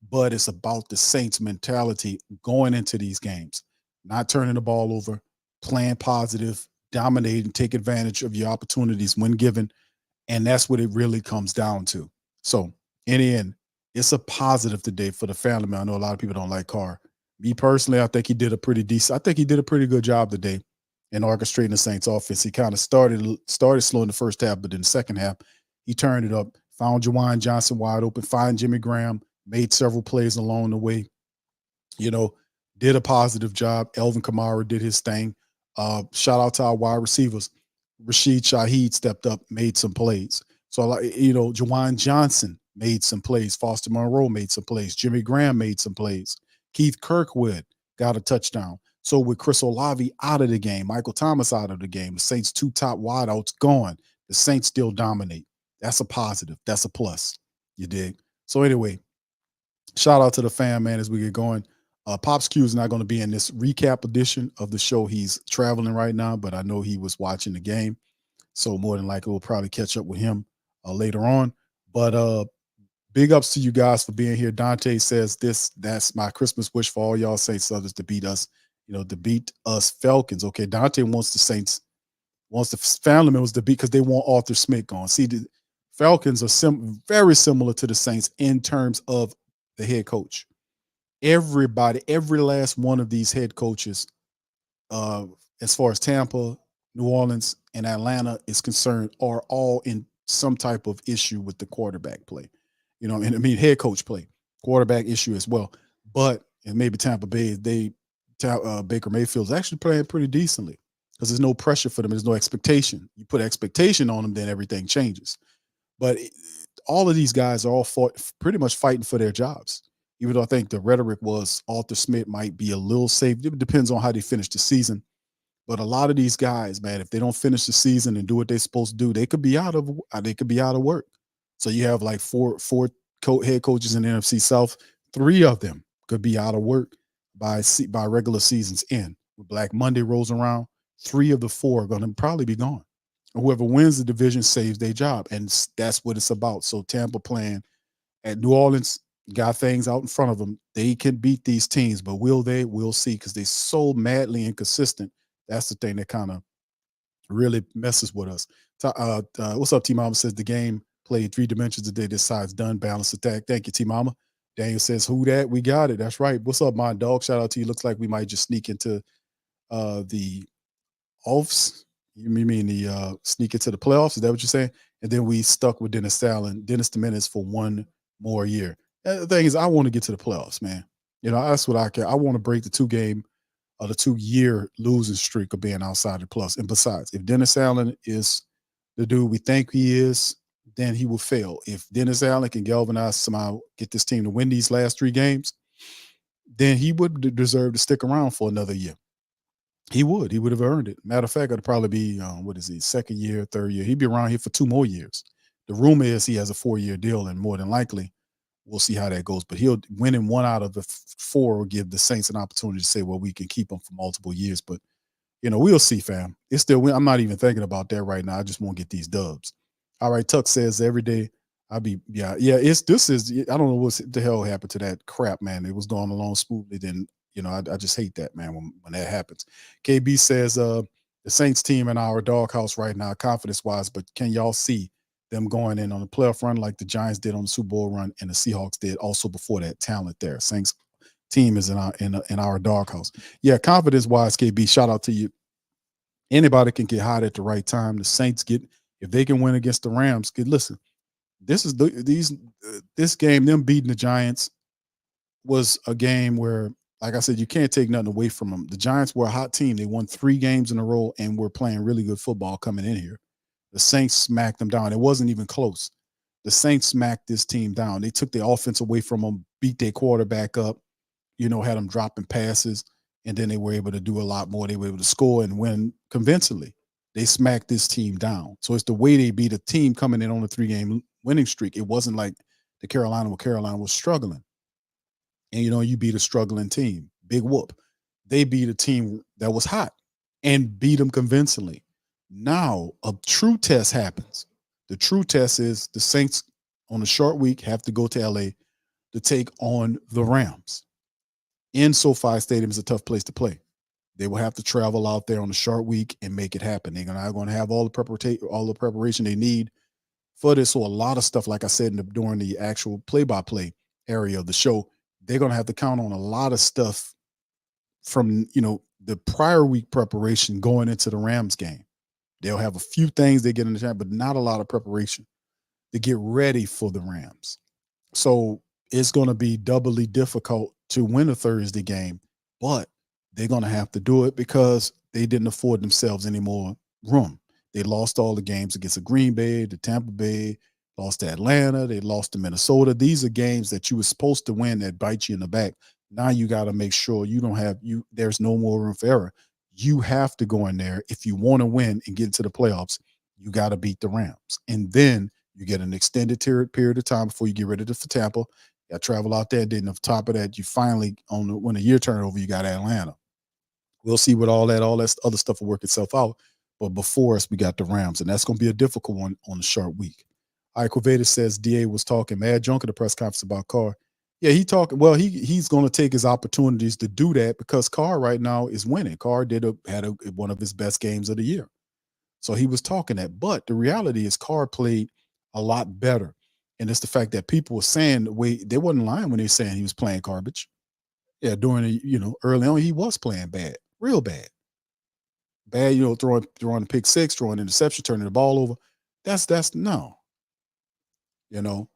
But it's about the Saints mentality going into these games, not turning the ball over, playing positive, dominate and take advantage of your opportunities when given. And that's what it really comes down to. So in the end, it's a positive today for the family, man. I know a lot of people don't like Carr. Me personally, I think he did a pretty good job today in orchestrating the Saints offense. He kind of started slow in the first half, but in the second half, he turned it up, found Juwan Johnson wide open, find Jimmy Graham, made several plays along the way, did a positive job. Elvin Kamara did his thing. Shout out to our wide receivers. Rashid Shaheed stepped up, made some plays. So, Juwan Johnson made some plays. Foster Monroe made some plays. Jimmy Graham made some plays. Keith Kirkwood got a touchdown. So with Chris Olave out of the game, Michael Thomas out of the game, the Saints' 2 top wideouts gone. The Saints still dominate. That's a positive. That's a plus. You dig? So anyway, shout out to the fam, man, as we get going. Pops Q is not going to be in this recap edition of the show. He's traveling right now, but I know he was watching the game. So more than likely, we'll probably catch up with him later on. But big ups to you guys for being here. Dante says that's my Christmas wish for all y'all Saints others to beat us, to beat us Falcons. Okay, Dante wants the Saints, wants the family members to beat because they want Arthur Smith gone. See, Falcons are very similar to the Saints in terms of the head coach. Everybody, every last one of these head coaches, as far as Tampa, New Orleans, and Atlanta is concerned, are all in some type of issue with the quarterback play. And I mean head coach play, quarterback issue as well. But and maybe Tampa Bay, Baker Mayfield's actually playing pretty decently because there's no pressure for them. There's no expectation. You put expectation on them, then everything changes. But all of these guys are all pretty much fighting for their jobs. Even though I think the rhetoric was Arthur Smith might be a little safe. It depends on how they finish the season. But a lot of these guys, man, if they don't finish the season and do what they're supposed to do, they could be out of work. So you have like four head coaches in the NFC South. 3 of them could be out of work by regular season's end. When Black Monday rolls around, 3 of the 4 are going to probably be gone. And whoever wins the division saves their job, and that's what it's about. So Tampa playing at New Orleans got things out in front of them. They can beat these teams, but will they? We'll see, because they're so madly inconsistent. That's the thing that kind of really messes with us. What's up, T Mama? Says the game played 3 dimensions today. This side's done. Balanced attack. Thank you, T Mama. Daniel says, who that? We got it. That's right. What's up, my dog? Shout out to you. Looks like we might just sneak into the offs. You mean the sneak into the playoffs? Is that what you're saying? And then we stuck with Dennis Dominguez for 1 more year. The thing is, I want to get to the playoffs, man. That's what I care. I want to break the 2-year losing streak of being outside the plus. And besides, if Dennis Allen is the dude we think he is, then he will fail. If Dennis Allen can galvanize somehow, get this team to win these last 3 games, then he would deserve to stick around for another year. He would have earned it. Matter of fact, it'd probably be, second year, third year. He'd be around here for 2 more years. The rumor is he has a 4-year deal, and more than likely, we'll see how that goes. But he'll win in 1 out of the 4 will give the Saints an opportunity to say, well, we can keep him for multiple years. But, we'll see, fam. It's still, I'm not even thinking about that right now. I just want to get these dubs. All right, Tuck says every day I don't know what the hell happened to that crap, man. It was going along smoothly. Then, I just hate that, man, when that happens. KB says the Saints team in our doghouse right now, confidence-wise, but can y'all see them going in on the playoff run like the Giants did on the Super Bowl run and the Seahawks did also before that? Talent there. Saints team is in our doghouse. Yeah, confidence-wise, KB, shout out to you. Anybody can get hot at the right time. The Saints if they can win against the Rams, listen, this game, them beating the Giants was a game where, like I said, you can't take nothing away from them. The Giants were a hot team. They won 3 games in a row and were playing really good football coming in here. The Saints smacked them down. It wasn't even close. The Saints smacked this team down. They took the offense away from them, beat their quarterback up, had them dropping passes, and then they were able to do a lot more. They were able to score and win convincingly. They smacked this team down. So it's the way they beat a team coming in on a 3-game winning streak. It wasn't like Carolina was struggling. And, you beat a struggling team. Big whoop. They beat a team that was hot and beat them convincingly. Now, a true test happens. The true test is the Saints on a short week have to go to LA to take on the Rams. In SoFi Stadium is a tough place to play. They will have to travel out there on a short week and make it happen. They're not going to have all the preparation they need for this. So a lot of stuff, like I said during the actual play-by-play area of the show, they're going to have to count on a lot of stuff from, the prior week preparation going into the Rams game. They'll have a few things they get in the chat, but not a lot of preparation to get ready for the Rams. So it's going to be doubly difficult to win a Thursday game, but they're going to have to do it because they didn't afford themselves any more room. They lost all the games against the Green Bay, the Tampa Bay, lost to Atlanta, they lost to Minnesota. These are games that you were supposed to win that bite you in the back. Now you got to make sure there's no more room for error. You have to go in there. If you want to win and get into the playoffs, you got to beat the Rams. And then you get an extended period of time before you get ready for Tampa. You got to travel out there. Then on top of that, you finally, when a year turnover, you got Atlanta. We'll see what all that other stuff will work itself out. But before us, we got the Rams, and that's going to be a difficult one on the short week. All right, Quavatus says DA was talking mad junk at the press conference about Carr. Yeah, he's going to take his opportunities to do that because Carr right now is winning. Carr had one of his best games of the year. So he was talking that. But the reality is Carr played a lot better. And it's the fact that people were saying they wasn't lying when they were saying he was playing garbage. Yeah, during the, early on, he was playing bad, real bad. Bad, throwing the pick six, throwing interception, turning the ball over. That's no.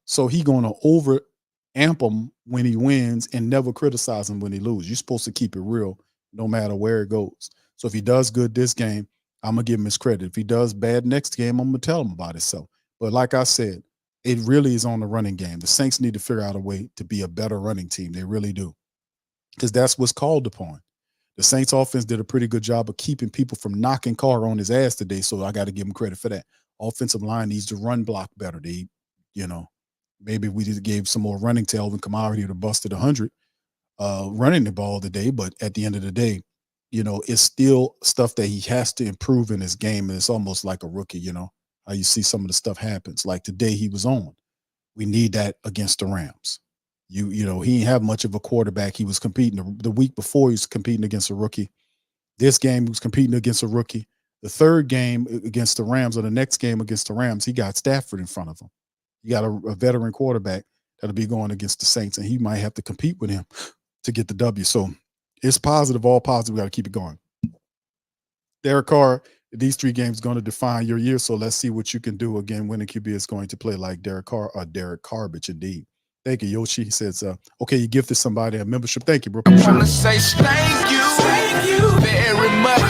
So he gonna over amp him when he wins and never criticize him when he loses. You're supposed to keep it real no matter where it goes. So if he does good this game, I'm gonna give him his credit. If he does bad next game, I'm gonna tell him about it. So, but like I said, it really is on the running game. The Saints need to figure out a way to be a better running team. They really do. Because that's what's called upon. The Saints offense did a pretty good job of keeping people from knocking Carr on his ass today. So I got to give him credit for that. Offensive line needs to run block better. Maybe we just gave some more running to Alvin Kamara. He would have busted 100 running the ball today. But at the end of the day, it's still stuff that he has to improve in his game. And it's almost like a rookie, how you see some of the stuff happens. Like today he was on. We need that against the Rams. He didn't have much of a quarterback. He was competing the week before. He was competing against a rookie. This game he was competing against a rookie. The third game against the Rams, or the next game against the Rams, he got Stafford in front of him. You got a veteran quarterback that'll be going against the Saints, and he might have to compete with him to get the W. So it's positive, all positive. We got to keep it going. Derek Carr, these 3 games going to define your year. So let's see what you can do. Again, winning QB is going to play like Derek Carr, or Derek Garbage indeed. Thank you, Yoshi. He says, okay, you gifted somebody a membership. Thank you, bro. I'm trying to say thank you very much.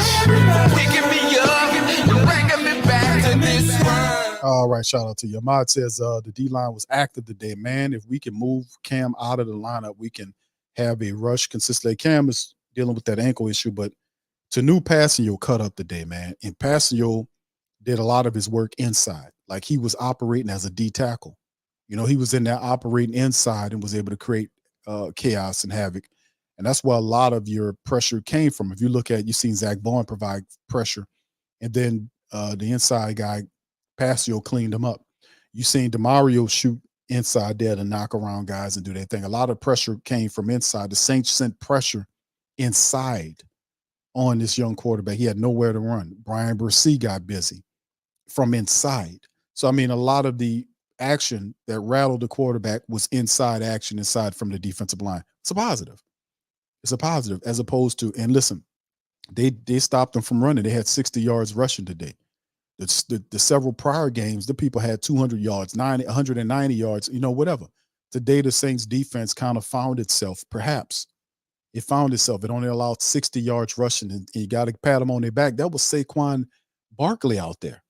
Picking me up and bringing me back to this world. All right, shout out to you. Ahmad says the D-line was active today. Man, if we can move Cam out of the lineup, we can have a rush consistently. Cam is dealing with that ankle issue, but Tanu Passanio cut up today, man. And Passanio did a lot of his work inside. Like he was operating as a D tackle. He was in there operating inside and was able to create chaos and havoc. And that's where a lot of your pressure came from. If you look at, you've seen Zach Bowen provide pressure, and then the inside guy, Passanio, cleaned him up. You've seen DeMario shoot inside there to knock around guys and do their thing. A lot of pressure came from inside. The Saints sent pressure inside on this young quarterback. He had nowhere to run. Brian Bursey got busy from inside. So, a lot of the action that rattled the quarterback was inside action, inside from the defensive line. It's a positive. It's a positive, as opposed to, and listen, they stopped them from running. They had 60 yards rushing today. The several prior games, the people had 200 yards, 190 yards, whatever. Today, the Saints defense kind of found itself, perhaps. It found itself. It only allowed 60 yards rushing, and you got to pat them on their back. That was Saquon Barkley out there,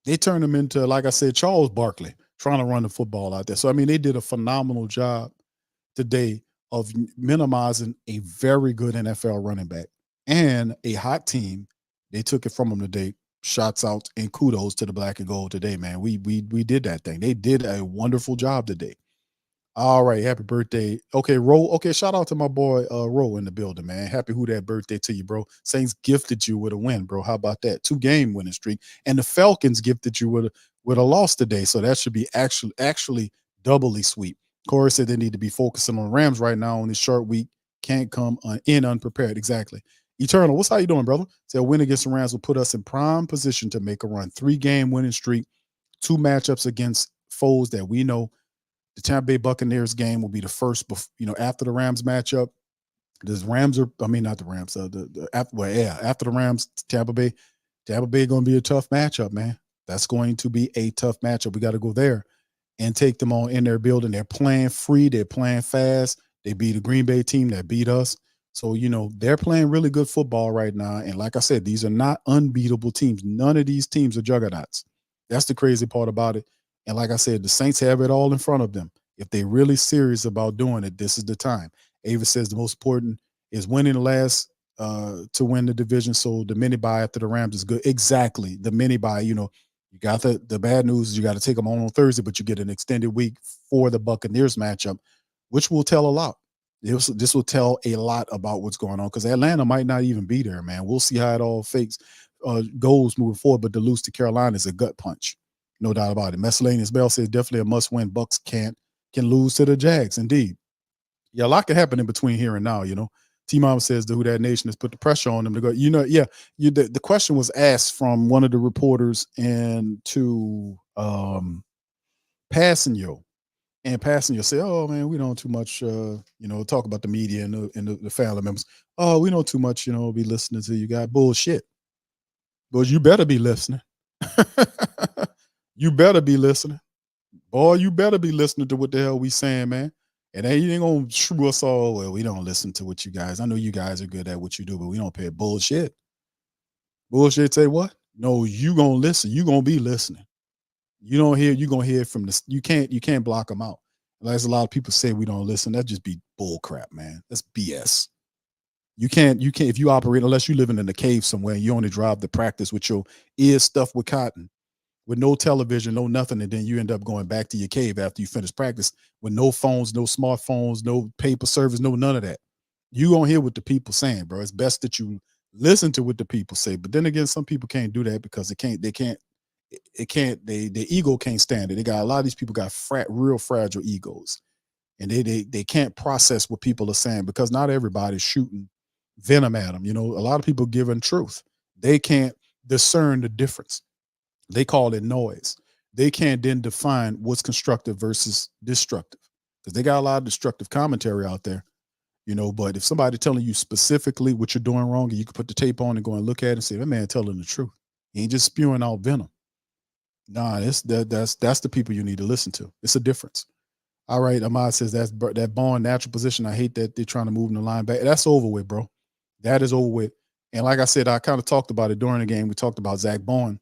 They turned him into, like I said, Charles Barkley, trying to run the football out there. So, they did a phenomenal job today of minimizing a very good NFL running back and a hot team. They took it from him today. Shots out and kudos to the black and gold today, man. We did that thing. They did a wonderful job today. All right, happy birthday. Okay, Ro. Okay, shout out to my boy Ro in the building, man. Happy who that birthday to you, bro. Saints gifted you with a win, bro. How about that? 2-game winning streak. And the Falcons gifted you with a loss today. So that should be actually doubly sweet. Corey said they need to be focusing on Rams right now on this short week. Can't come in unprepared. Exactly. Eternal, what's how you doing, brother? Say a win against the Rams will put us in prime position to make a run. 3-game winning streak, 2 matchups against foes that we know. The Tampa Bay Buccaneers game will be the first, after the Rams matchup. After the Rams, Tampa Bay going to be a tough matchup, man. That's going to be a tough matchup. We got to go there and take them on in their building. They're playing free. They're playing fast. They beat a Green Bay team that beat us. So, they're playing really good football right now. And like I said, these are not unbeatable teams. None of these teams are juggernauts. That's the crazy part about it. And like I said, the Saints have it all in front of them. If they're really serious about doing it, this is the time. Ava says the most important is winning the last to win the division. So the mini bye after the Rams is good. Exactly. The mini bye, you got the bad news is you got to take them on Thursday, but you get an extended week for the Buccaneers matchup, which will tell a lot. This will tell a lot about what's going on, because Atlanta might not even be there, man. We'll see how it all goes moving forward, but to lose to Carolina is a gut punch. No doubt about it. Miscellaneous Bell says definitely a must-win. Bucks can lose to the Jags. Indeed. Yeah, a lot can happen in between here and now, T-Mom says the Who Dat Nation has put the pressure on them to go. The question was asked from one of the reporters and to Passanio. And Passanio say, oh man, we don't too much talk about the media and the family members. Oh, we don't too much, be listening to you guys. Bullshit. But you better be listening. You better be listening. Boy, you better be listening to what the hell we saying, man. And they ain't gonna shrew us all. Well, we don't listen to what you guys. I know you guys are good at what you do, but we don't pay bullshit. Bullshit say what? No, you gonna listen. You gonna be listening. You don't hear, you gonna hear from the you can't block them out. As a lot of people say we don't listen, that just be bull crap, man. That's BS. You can't if you operate unless you living in a cave somewhere and you only drive to practice with your ears stuffed with cotton, with no television, no nothing, and then you end up going back to your cave after you finish practice with no phones, no smartphones, no paper service, no none of that. You gonna hear what the people saying, bro. It's best that you listen to what the people say. But then again, some people can't do that because the ego can't stand it. They got a lot of these people got real fragile egos, and they can't process what people are saying because not everybody's shooting venom at them. A lot of people giving truth. They can't discern the difference. They call it noise. They can't then define what's constructive versus destructive because they got a lot of destructive commentary out there. But if somebody telling you specifically what you're doing wrong, and you can put the tape on and go and look at it and say, that man telling the truth. He ain't just spewing out venom. Nah, that's the people you need to listen to. It's a difference. All right, Ahmad says that Bond natural position. I hate that they're trying to move in the line back. That's over with, bro. That is over with. And like I said, I kind of talked about it during the game. We talked about Zach Bond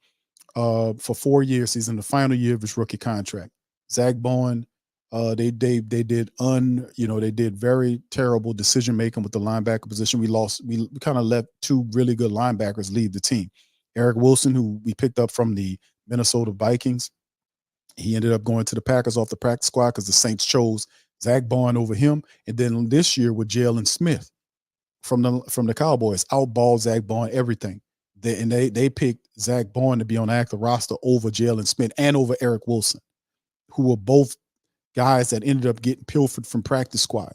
for 4 years. He's in the final year of his rookie contract. Zach Bond, they did very terrible decision making with the linebacker position. We kind of let two really good linebackers leave the team. Eric Wilson, who we picked up from the Minnesota Vikings, he ended up going to the Packers off the practice squad because the Saints chose Zach Bond over him. And then this year with Jalen Smith from the Cowboys, outballed Zach Bond everything. They picked Zach Bond to be on the active roster over Jalen Smith and over Eric Wilson, who were both guys that ended up getting pilfered from practice squad,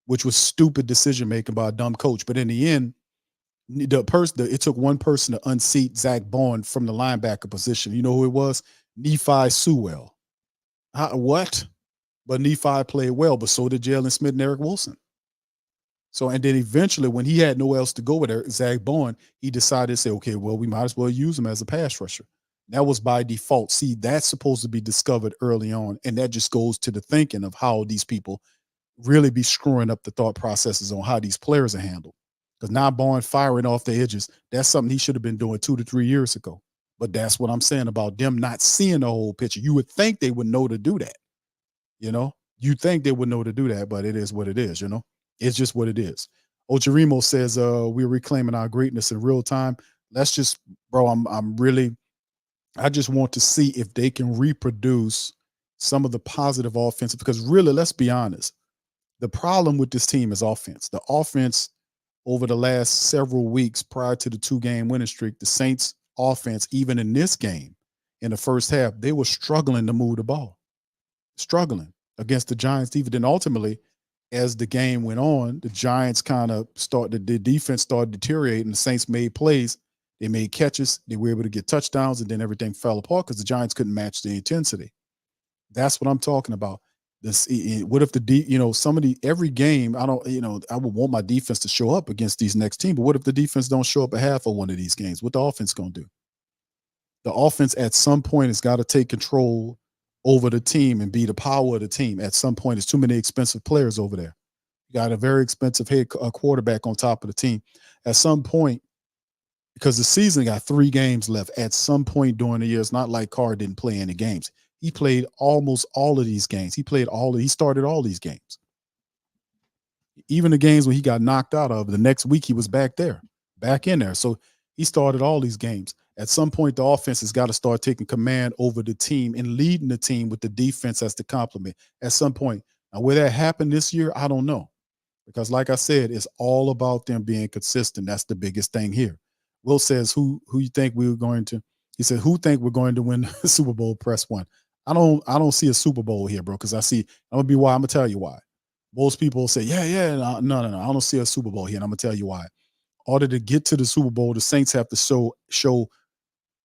which was stupid decision making by a dumb coach. But in the end, it took one person to unseat Zach Bond from the linebacker position. You know who it was? Nephi Sewell. What? But Nephi played well, but so did Jalen Smith and Eric Wilson. So, and then eventually, when he had nowhere else to go with Zach Bond, he decided to say, okay, well, we might as well use him as a pass rusher. That was by default. See, that's supposed to be discovered early on, and that just goes to the thinking of how these people really be screwing up the thought processes on how these players are handled. Because now Bond firing off the edges, that's something he should have been doing 2 to 3 years ago. But that's what I'm saying about them not seeing the whole picture. You would think they would know to do that. You think they would know to do that, but it is what it is, It's just what it is. Ochirimo says we're reclaiming our greatness in real time. Let's just, bro, I just want to see if they can reproduce some of the positive offensive, because really, let's be honest, the problem with this team is offense. The offense over the last several weeks prior to the 2-game winning streak, the Saints offense, even in this game, in the first half, they were struggling to move the ball, struggling against the Giants. Even then, ultimately, as the game went on, the Giants the defense started deteriorating. The Saints made plays, they made catches, they were able to get touchdowns, and then everything fell apart because the Giants couldn't match the intensity. That's what I'm talking about. What if every game, I would want my defense to show up against these next team, but what if the defense don't show up at half of one of these games? What the offense gonna do? The offense at some point has got to take control over the team and be the power of the team. At some point, there's too many expensive players over there. You got a very expensive quarterback on top of the team. At some point, because the season got 3 games left, at some point during the year, it's not like Carr didn't play any games. He played almost all of these games. He started all these games. Even the games when he got knocked out of, the next week he was back in there. So he started all these games. At some point, the offense has got to start taking command over the team and leading the team with the defense as the complement. At some point. Now, will that happen this year? I don't know. Because like I said, it's all about them being consistent. That's the biggest thing here. Will says, who you think we're going to? He said, who think we're going to win the Super Bowl? Press 1. I don't see a Super Bowl here, bro, because I'm gonna tell you why. Most people say, no, I don't see a Super Bowl here, and I'm gonna tell you why. In order to get to the Super Bowl, the Saints have to show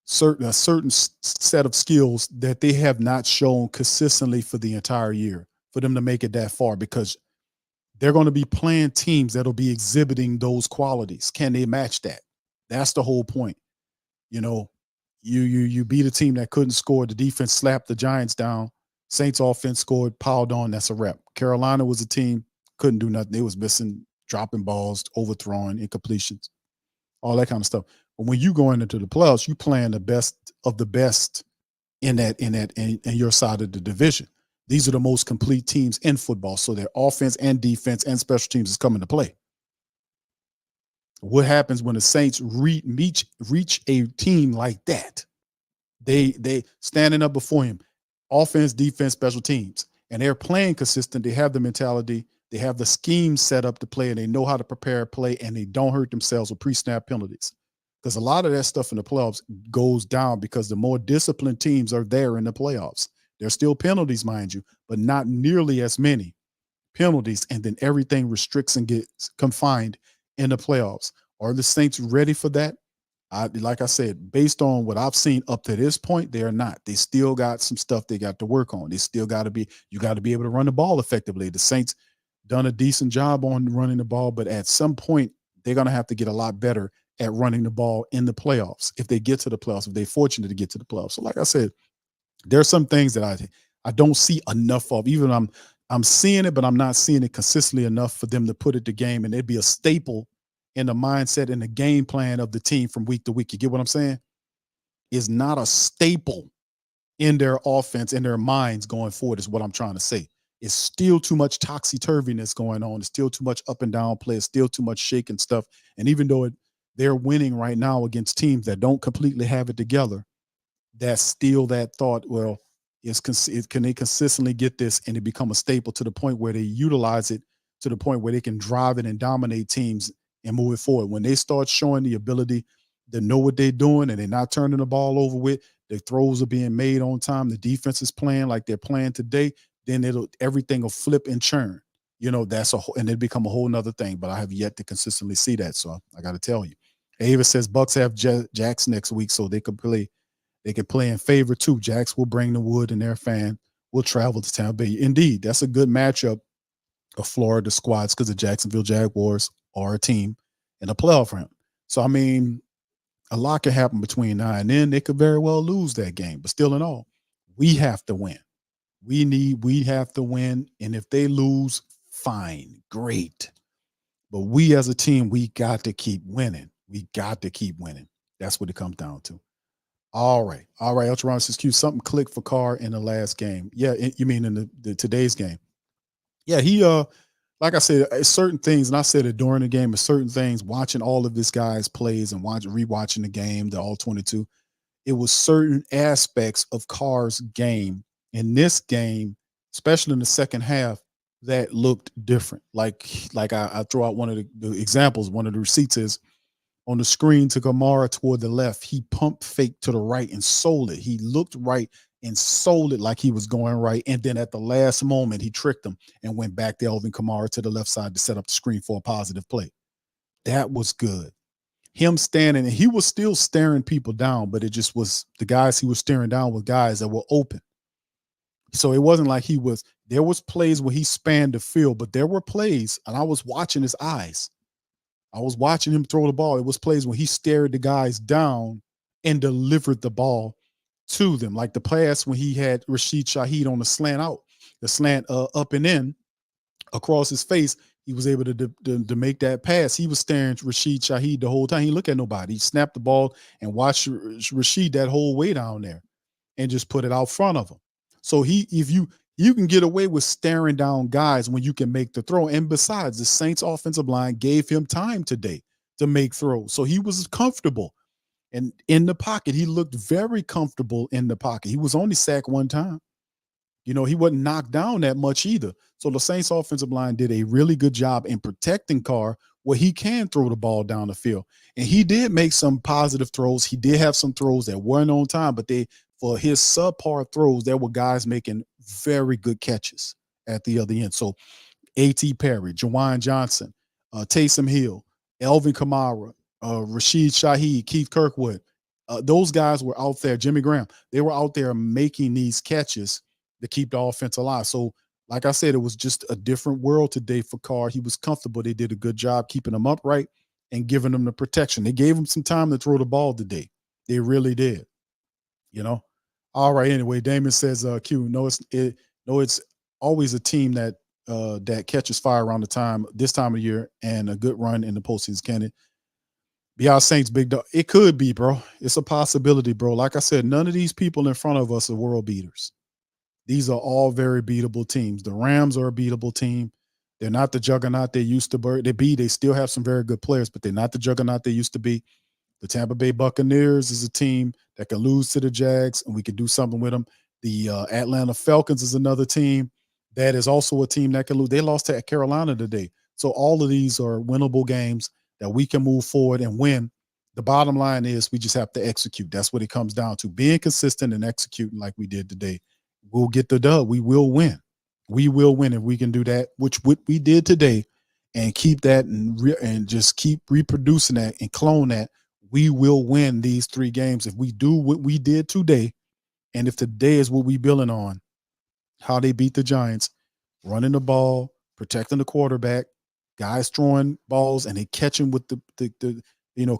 a certain set of skills that they have not shown consistently for the entire year for them to make it that far, because they're going to be playing teams that'll be exhibiting those qualities. Can they match that? That's the whole point. You know, you beat a team that couldn't score. The defense slapped the Giants down. Saints offense scored, piled on. That's a wrap. Carolina was a team, couldn't do nothing. They was missing, dropping balls, overthrowing, incompletions, all that kind of stuff. But when you go into the playoffs, you playing the best of the best in your side of the division. These are the most complete teams in football. So their offense and defense and special teams is coming to play. What happens when the Saints reach a team like that? They standing up before him, offense, defense, special teams, and they're playing consistent. They have the mentality, they have the scheme set up to play, and they know how to prepare a play, and they don't hurt themselves with pre-snap penalties. Because a lot of that stuff in the playoffs goes down because the more disciplined teams are there in the playoffs. There's still penalties, mind you, but not nearly as many penalties, and then everything restricts and gets confined in the playoffs. Are the Saints ready for that? Like I said, based on what I've seen up to this point, they are not. They still got some stuff they got to work on. They still got to be, you got to be able to run the ball effectively. The Saints done a decent job on running the ball, but at some point, they're going to have to get a lot better at running the ball in the playoffs if they get to the playoffs, if they're fortunate to get to the playoffs. So like I said, there's some things that I don't see enough of. Even I'm seeing it, but I'm not seeing it consistently enough for them to put it to game, and it'd be a staple in the mindset and the game plan of the team from week to week. You get what I'm saying? Is not a staple in their offense, in their minds going forward, is what I'm trying to say. It's still too much topsy-turviness going on. It's still too much up and down play. It's still too much shaking stuff. And even though they're winning right now against teams that don't completely have it together, that's still that thought, well, can they consistently get this and it become a staple to the point where they utilize it to the point where they can drive it and dominate teams and move it forward. When they start showing the ability to know what they're doing and they're not turning the ball over with, the throws are being made on time, the defense is playing like they're playing today, then everything will flip and churn. You know, and it become a whole nother thing, but I have yet to consistently see that. So I got to tell you. Ava says Bucks have Jacks next week, so they could play. They could play in favor too. Jacks will bring the wood, and their fan will travel to Tampa Bay. Indeed, that's a good matchup of Florida squads because the Jacksonville Jaguars are a team in a playoff round. So I mean, a lot can happen between now and then. They could very well lose that game, but still in all, we have to win. We have to win, and if they lose, fine, great. But we as a team, we got to keep winning. We got to keep winning. That's what it comes down to. All right. Ultron says, Q, something clicked for Carr in the last game. Yeah, you mean in the today's game? Yeah, he like I said, certain things, and I said it during the game, but certain things, watching all of this guy's plays and rewatching the game, the all 22, it was certain aspects of Carr's game in this game, especially in the second half, that looked different. Like I throw out one of the examples, one of the receipts is on the screen to Kamara toward the left. He pump faked to the right and sold it. He looked right and sold it like he was going right. And then at the last moment, he tricked him and went back to Alvin Kamara to the left side to set up the screen for a positive play. That was good. Him standing, and he was still staring people down, but it just was the guys he was staring down with guys that were open. So it wasn't like there was plays where he spanned the field, but there were plays, and I was watching his eyes. I was watching him throw the ball. It was plays when he stared the guys down and delivered the ball to them. Like the pass when he had Rashid Shaheed on the slant up and in across his face. He was able to make that pass. He was staring Rashid Shaheed the whole time. He looked at nobody. He snapped the ball and watched Rashid that whole way down there and just put it out front of him. So if you can get away with staring down guys when you can make the throw. And besides, the Saints offensive line gave him time today to make throws. So he was comfortable. And in the pocket, he looked very comfortable in the pocket. He was only sacked one time. You know, he wasn't knocked down that much either. So the Saints offensive line did a really good job in protecting Carr where he can throw the ball down the field. And he did make some positive throws. He did have some throws that weren't on time, but for his subpar throws, there were guys making very good catches at the other end. So A.T. Perry, Jawan Johnson, Taysom Hill, Alvin Kamara, Rashid Shaheed, Keith Kirkwood, Those guys were out there, Jimmy Graham, they were out there making these catches to keep the offense alive. So, like I said, it was just a different world today for Carr. He was comfortable. They did a good job keeping him upright and giving him the protection. They gave him some time to throw the ball today. They really did. You know? All right. Anyway, Damon says, Q, it's always a team that catches fire around this time of year and a good run in the postseason. Can it be our Saints, big dog? It could be, bro. It's a possibility, bro. Like I said, none of these people in front of us are world beaters. These are all very beatable teams. The Rams are a beatable team. They're not the juggernaut they used to be. They still have some very good players, but they're not the juggernaut they used to be. The Tampa Bay Buccaneers is a team that can lose to the Jags, and we can do something with them. The Atlanta Falcons is another team that is also a team that can lose. They lost to Carolina today. So all of these are winnable games that we can move forward and win. The bottom line is we just have to execute. That's what it comes down to, being consistent and executing like we did today. We'll get the dub. We will win. We will win if we can do that, which what we did today, and keep that and just keep reproducing that and clone that. We will win these 3 games if we do what we did today. And if today is what we building on, how they beat the Giants, running the ball, protecting the quarterback, guys throwing balls and they catching with the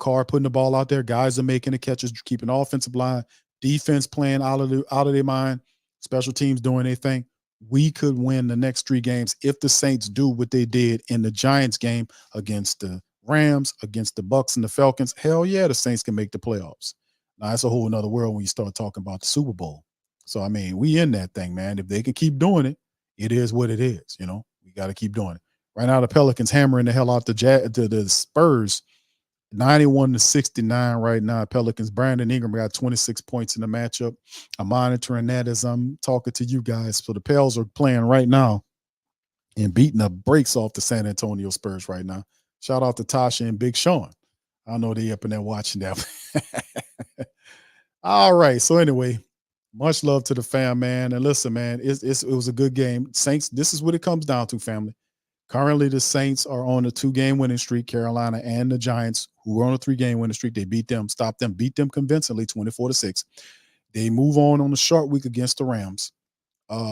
Carr putting the ball out there. Guys are making the catches, keeping the offensive line, defense playing out of their mind, special teams doing their thing. We could win the next 3 games if the Saints do what they did in the Giants game against the Rams, against the Bucs and the Falcons. Hell yeah, the Saints can make the playoffs. Now, that's a whole nother world when you start talking about the Super Bowl. So, I mean, we in that thing, man. If they can keep doing it, it is what it is. You know, we got to keep doing it. Right now, the Pelicans hammering the hell out the Spurs, 91-69 right now. Pelicans, Brandon Ingram got 26 points in the matchup. I'm monitoring that as I'm talking to you guys. So the Pels are playing right now and beating the brakes off the San Antonio Spurs right now. Shout out to Tasha and Big Sean. I know they up in there watching that. All right. So anyway, much love to the fam, man. And listen, man, it was a good game. Saints, this is what it comes down to, family. Currently, the Saints are on a 2-game winning streak. Carolina and the Giants, who are on a 3-game winning streak, they beat them, stopped them, beat them convincingly, 24-6. They move on the short week against the Rams.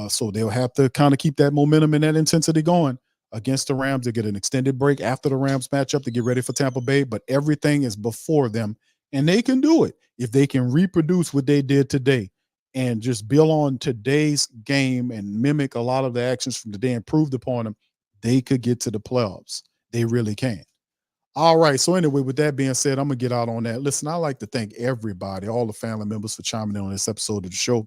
So they'll have to kind of keep that momentum and that intensity going against the Rams. They get an extended break after the Rams matchup to get ready for Tampa Bay, but everything is before them, and they can do it if they can reproduce what they did today and just build on today's game and mimic a lot of the actions from today and proved upon them. They could get to the playoffs. They really can. All right. So anyway, with that being said, I'm going to get out on that. Listen, I like to thank everybody, all the family members for chiming in on this episode of the show.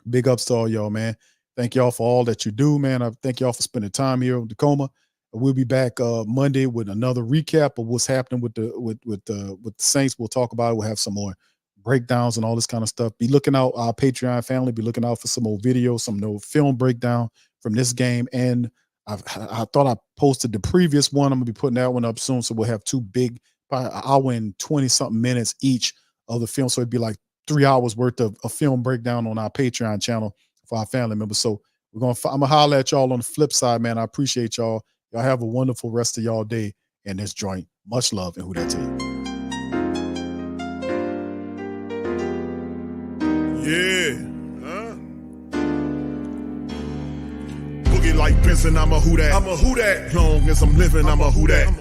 Big ups to all y'all, man. Thank y'all for all that you do, man. I thank y'all for spending time here in Tacoma. We'll be back Monday with another recap of what's happening with the Saints. We'll talk about it. We'll have some more breakdowns and all this kind of stuff. Be looking out, our Patreon family. Be looking out for some more videos, some more film breakdown from this game. And I thought I posted the previous one. I'm gonna be putting that one up soon. So we'll have 2 big, probably an hour and 20-something minutes each of the film. So it'd be like 3 hours worth of a film breakdown on our Patreon channel for our family members. So I'm gonna holler at y'all on the flip side, man. I appreciate y'all. Y'all have a wonderful rest of y'all day in this joint. Much love, and who that to you? Yeah. Boogie like Benson, I'm a who that. I'm a who that. Long as I'm living, I'm a who that.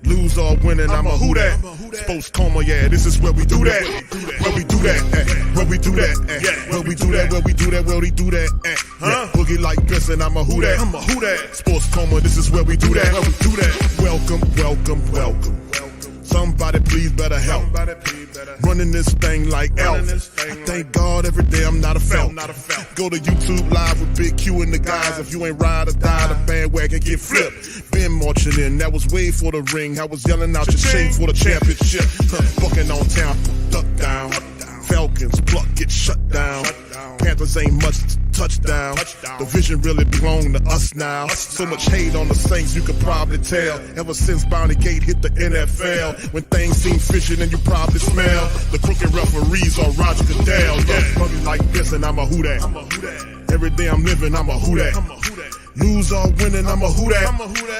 Lose or winning, I'm a who that. Sports coma, yeah, this is where we do that. Where we do that, where we do that, where we do that, where we do that, where we do that. Boogie like Benson, I'm a who that. I'm a who that. Sports coma, this is where we do that. Where we do that. Welcome, welcome, welcome. Somebody please better help. Running this thing like Elf. I thank God every day I'm not a Falcon. Go to YouTube Live with Big Q and the guys. If you ain't ride or die, the bandwagon get flipped. Been marching in, that was way for the ring. I was yelling out your shame for the championship. Bucking on town, duck down. Falcons pluck, get shut down. Panthers ain't much touchdown. The vision really belong to us now. So much hate on the Saints, you could probably tell. Ever since Bounty Gate hit the NFL, when things seem fishy and you probably smell the crooked referees on Roger Goodell. Yeah, fucking like this and I'm a who that. Every day I'm living, I'm a who that. Lose or winning, I'm a who that.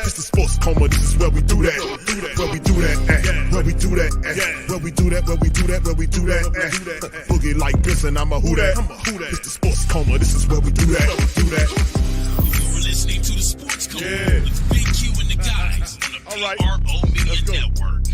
It's the sports coma, this is where we do that. Where we do that, where we do that, where where we do that, where we do that, where we do that. Boogie like this, and I'm a who that. It's the sports coma. This is where we do that. You're listening to the Sports Coma with Big Q and the guys on the PRO Media Network.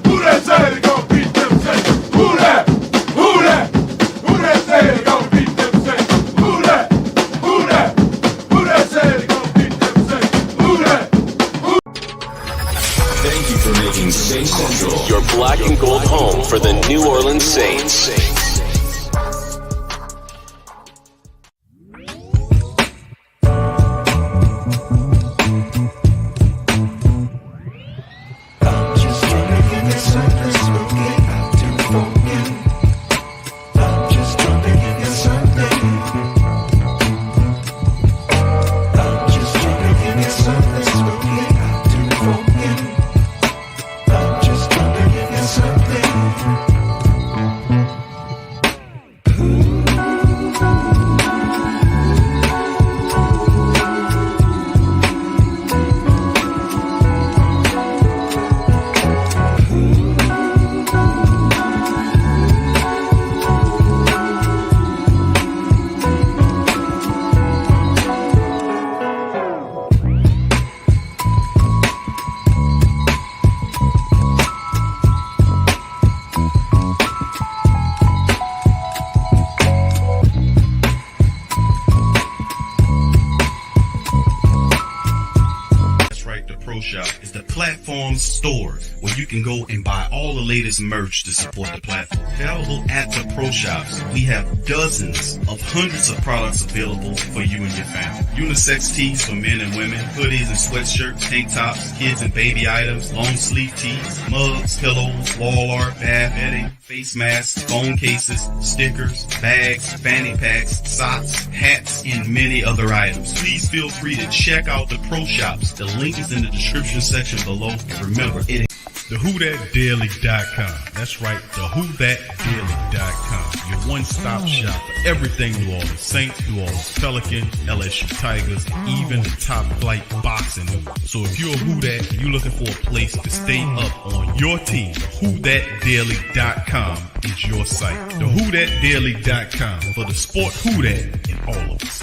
Who that say they gonna beat them Saints? Who that? Who that? Who that say they gonna beat them Saints? Who that? Who that? Who that say they gonna beat them Saints? Who that? Thank you for making Saints Central your black and gold home for the New Orleans Saints. Platform store where you can go and buy all the latest merch to support the platform. Available at the Pro Shops, we have dozens of hundreds of products available for you and your family. Unisex tees for men and women, hoodies and sweatshirts, tank tops, kids and baby items, long sleeve tees, mugs, pillows, wall art, bath bedding, face masks, phone cases, stickers, bags, fanny packs, socks, hats, and many other items. Please feel free to check out the Pro Shops. The link is in the description section below. And remember, it TheWhoThatDaily.com. That's right, TheWhoThatDaily.com. Your one-stop shop for everything New Orleans Saints, New Orleans Pelicans, LSU Tigers, even the top flight boxing news. So if you're a Who That and you're looking for a place to stay up on your team, TheWhoThatDaily.com is your site. TheWhoThatDaily.com for the sport Who That in all of us.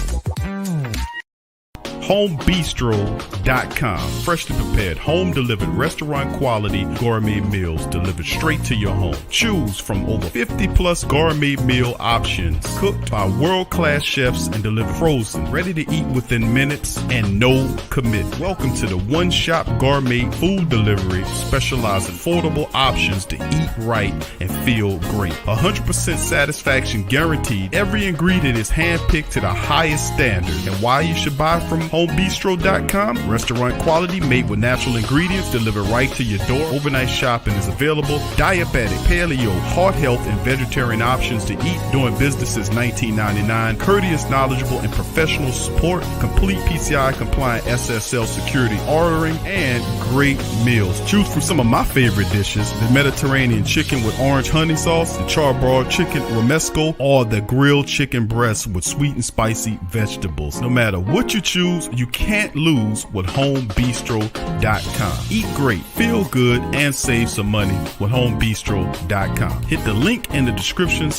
HomeBistro.com. Freshly prepared, home-delivered, restaurant-quality gourmet meals delivered straight to your home. Choose from over 50-plus gourmet meal options cooked by world-class chefs and delivered frozen, ready to eat within minutes and no commitment. Welcome to the one-shop gourmet food delivery, specializing in affordable options to eat right and feel great. 100% satisfaction guaranteed. Every ingredient is handpicked to the highest standard. And why you should buy from HomeBistro.com? Restaurant quality, made with natural ingredients, delivered right to your door. Overnight shopping is available. Diabetic, paleo, heart health, and vegetarian options to eat. Doing business since 1999. Courteous, knowledgeable, and professional support. Complete PCI compliant SSL security ordering, and great meals. Choose from some of my favorite dishes: the Mediterranean chicken with orange honey sauce, the charbroiled chicken romesco, or the grilled chicken breast with sweet and spicy vegetables. No matter what you choose, you can't lose with HomeBistro.com. Eat great, feel good, and save some money with HomeBistro.com. Hit the link in the description section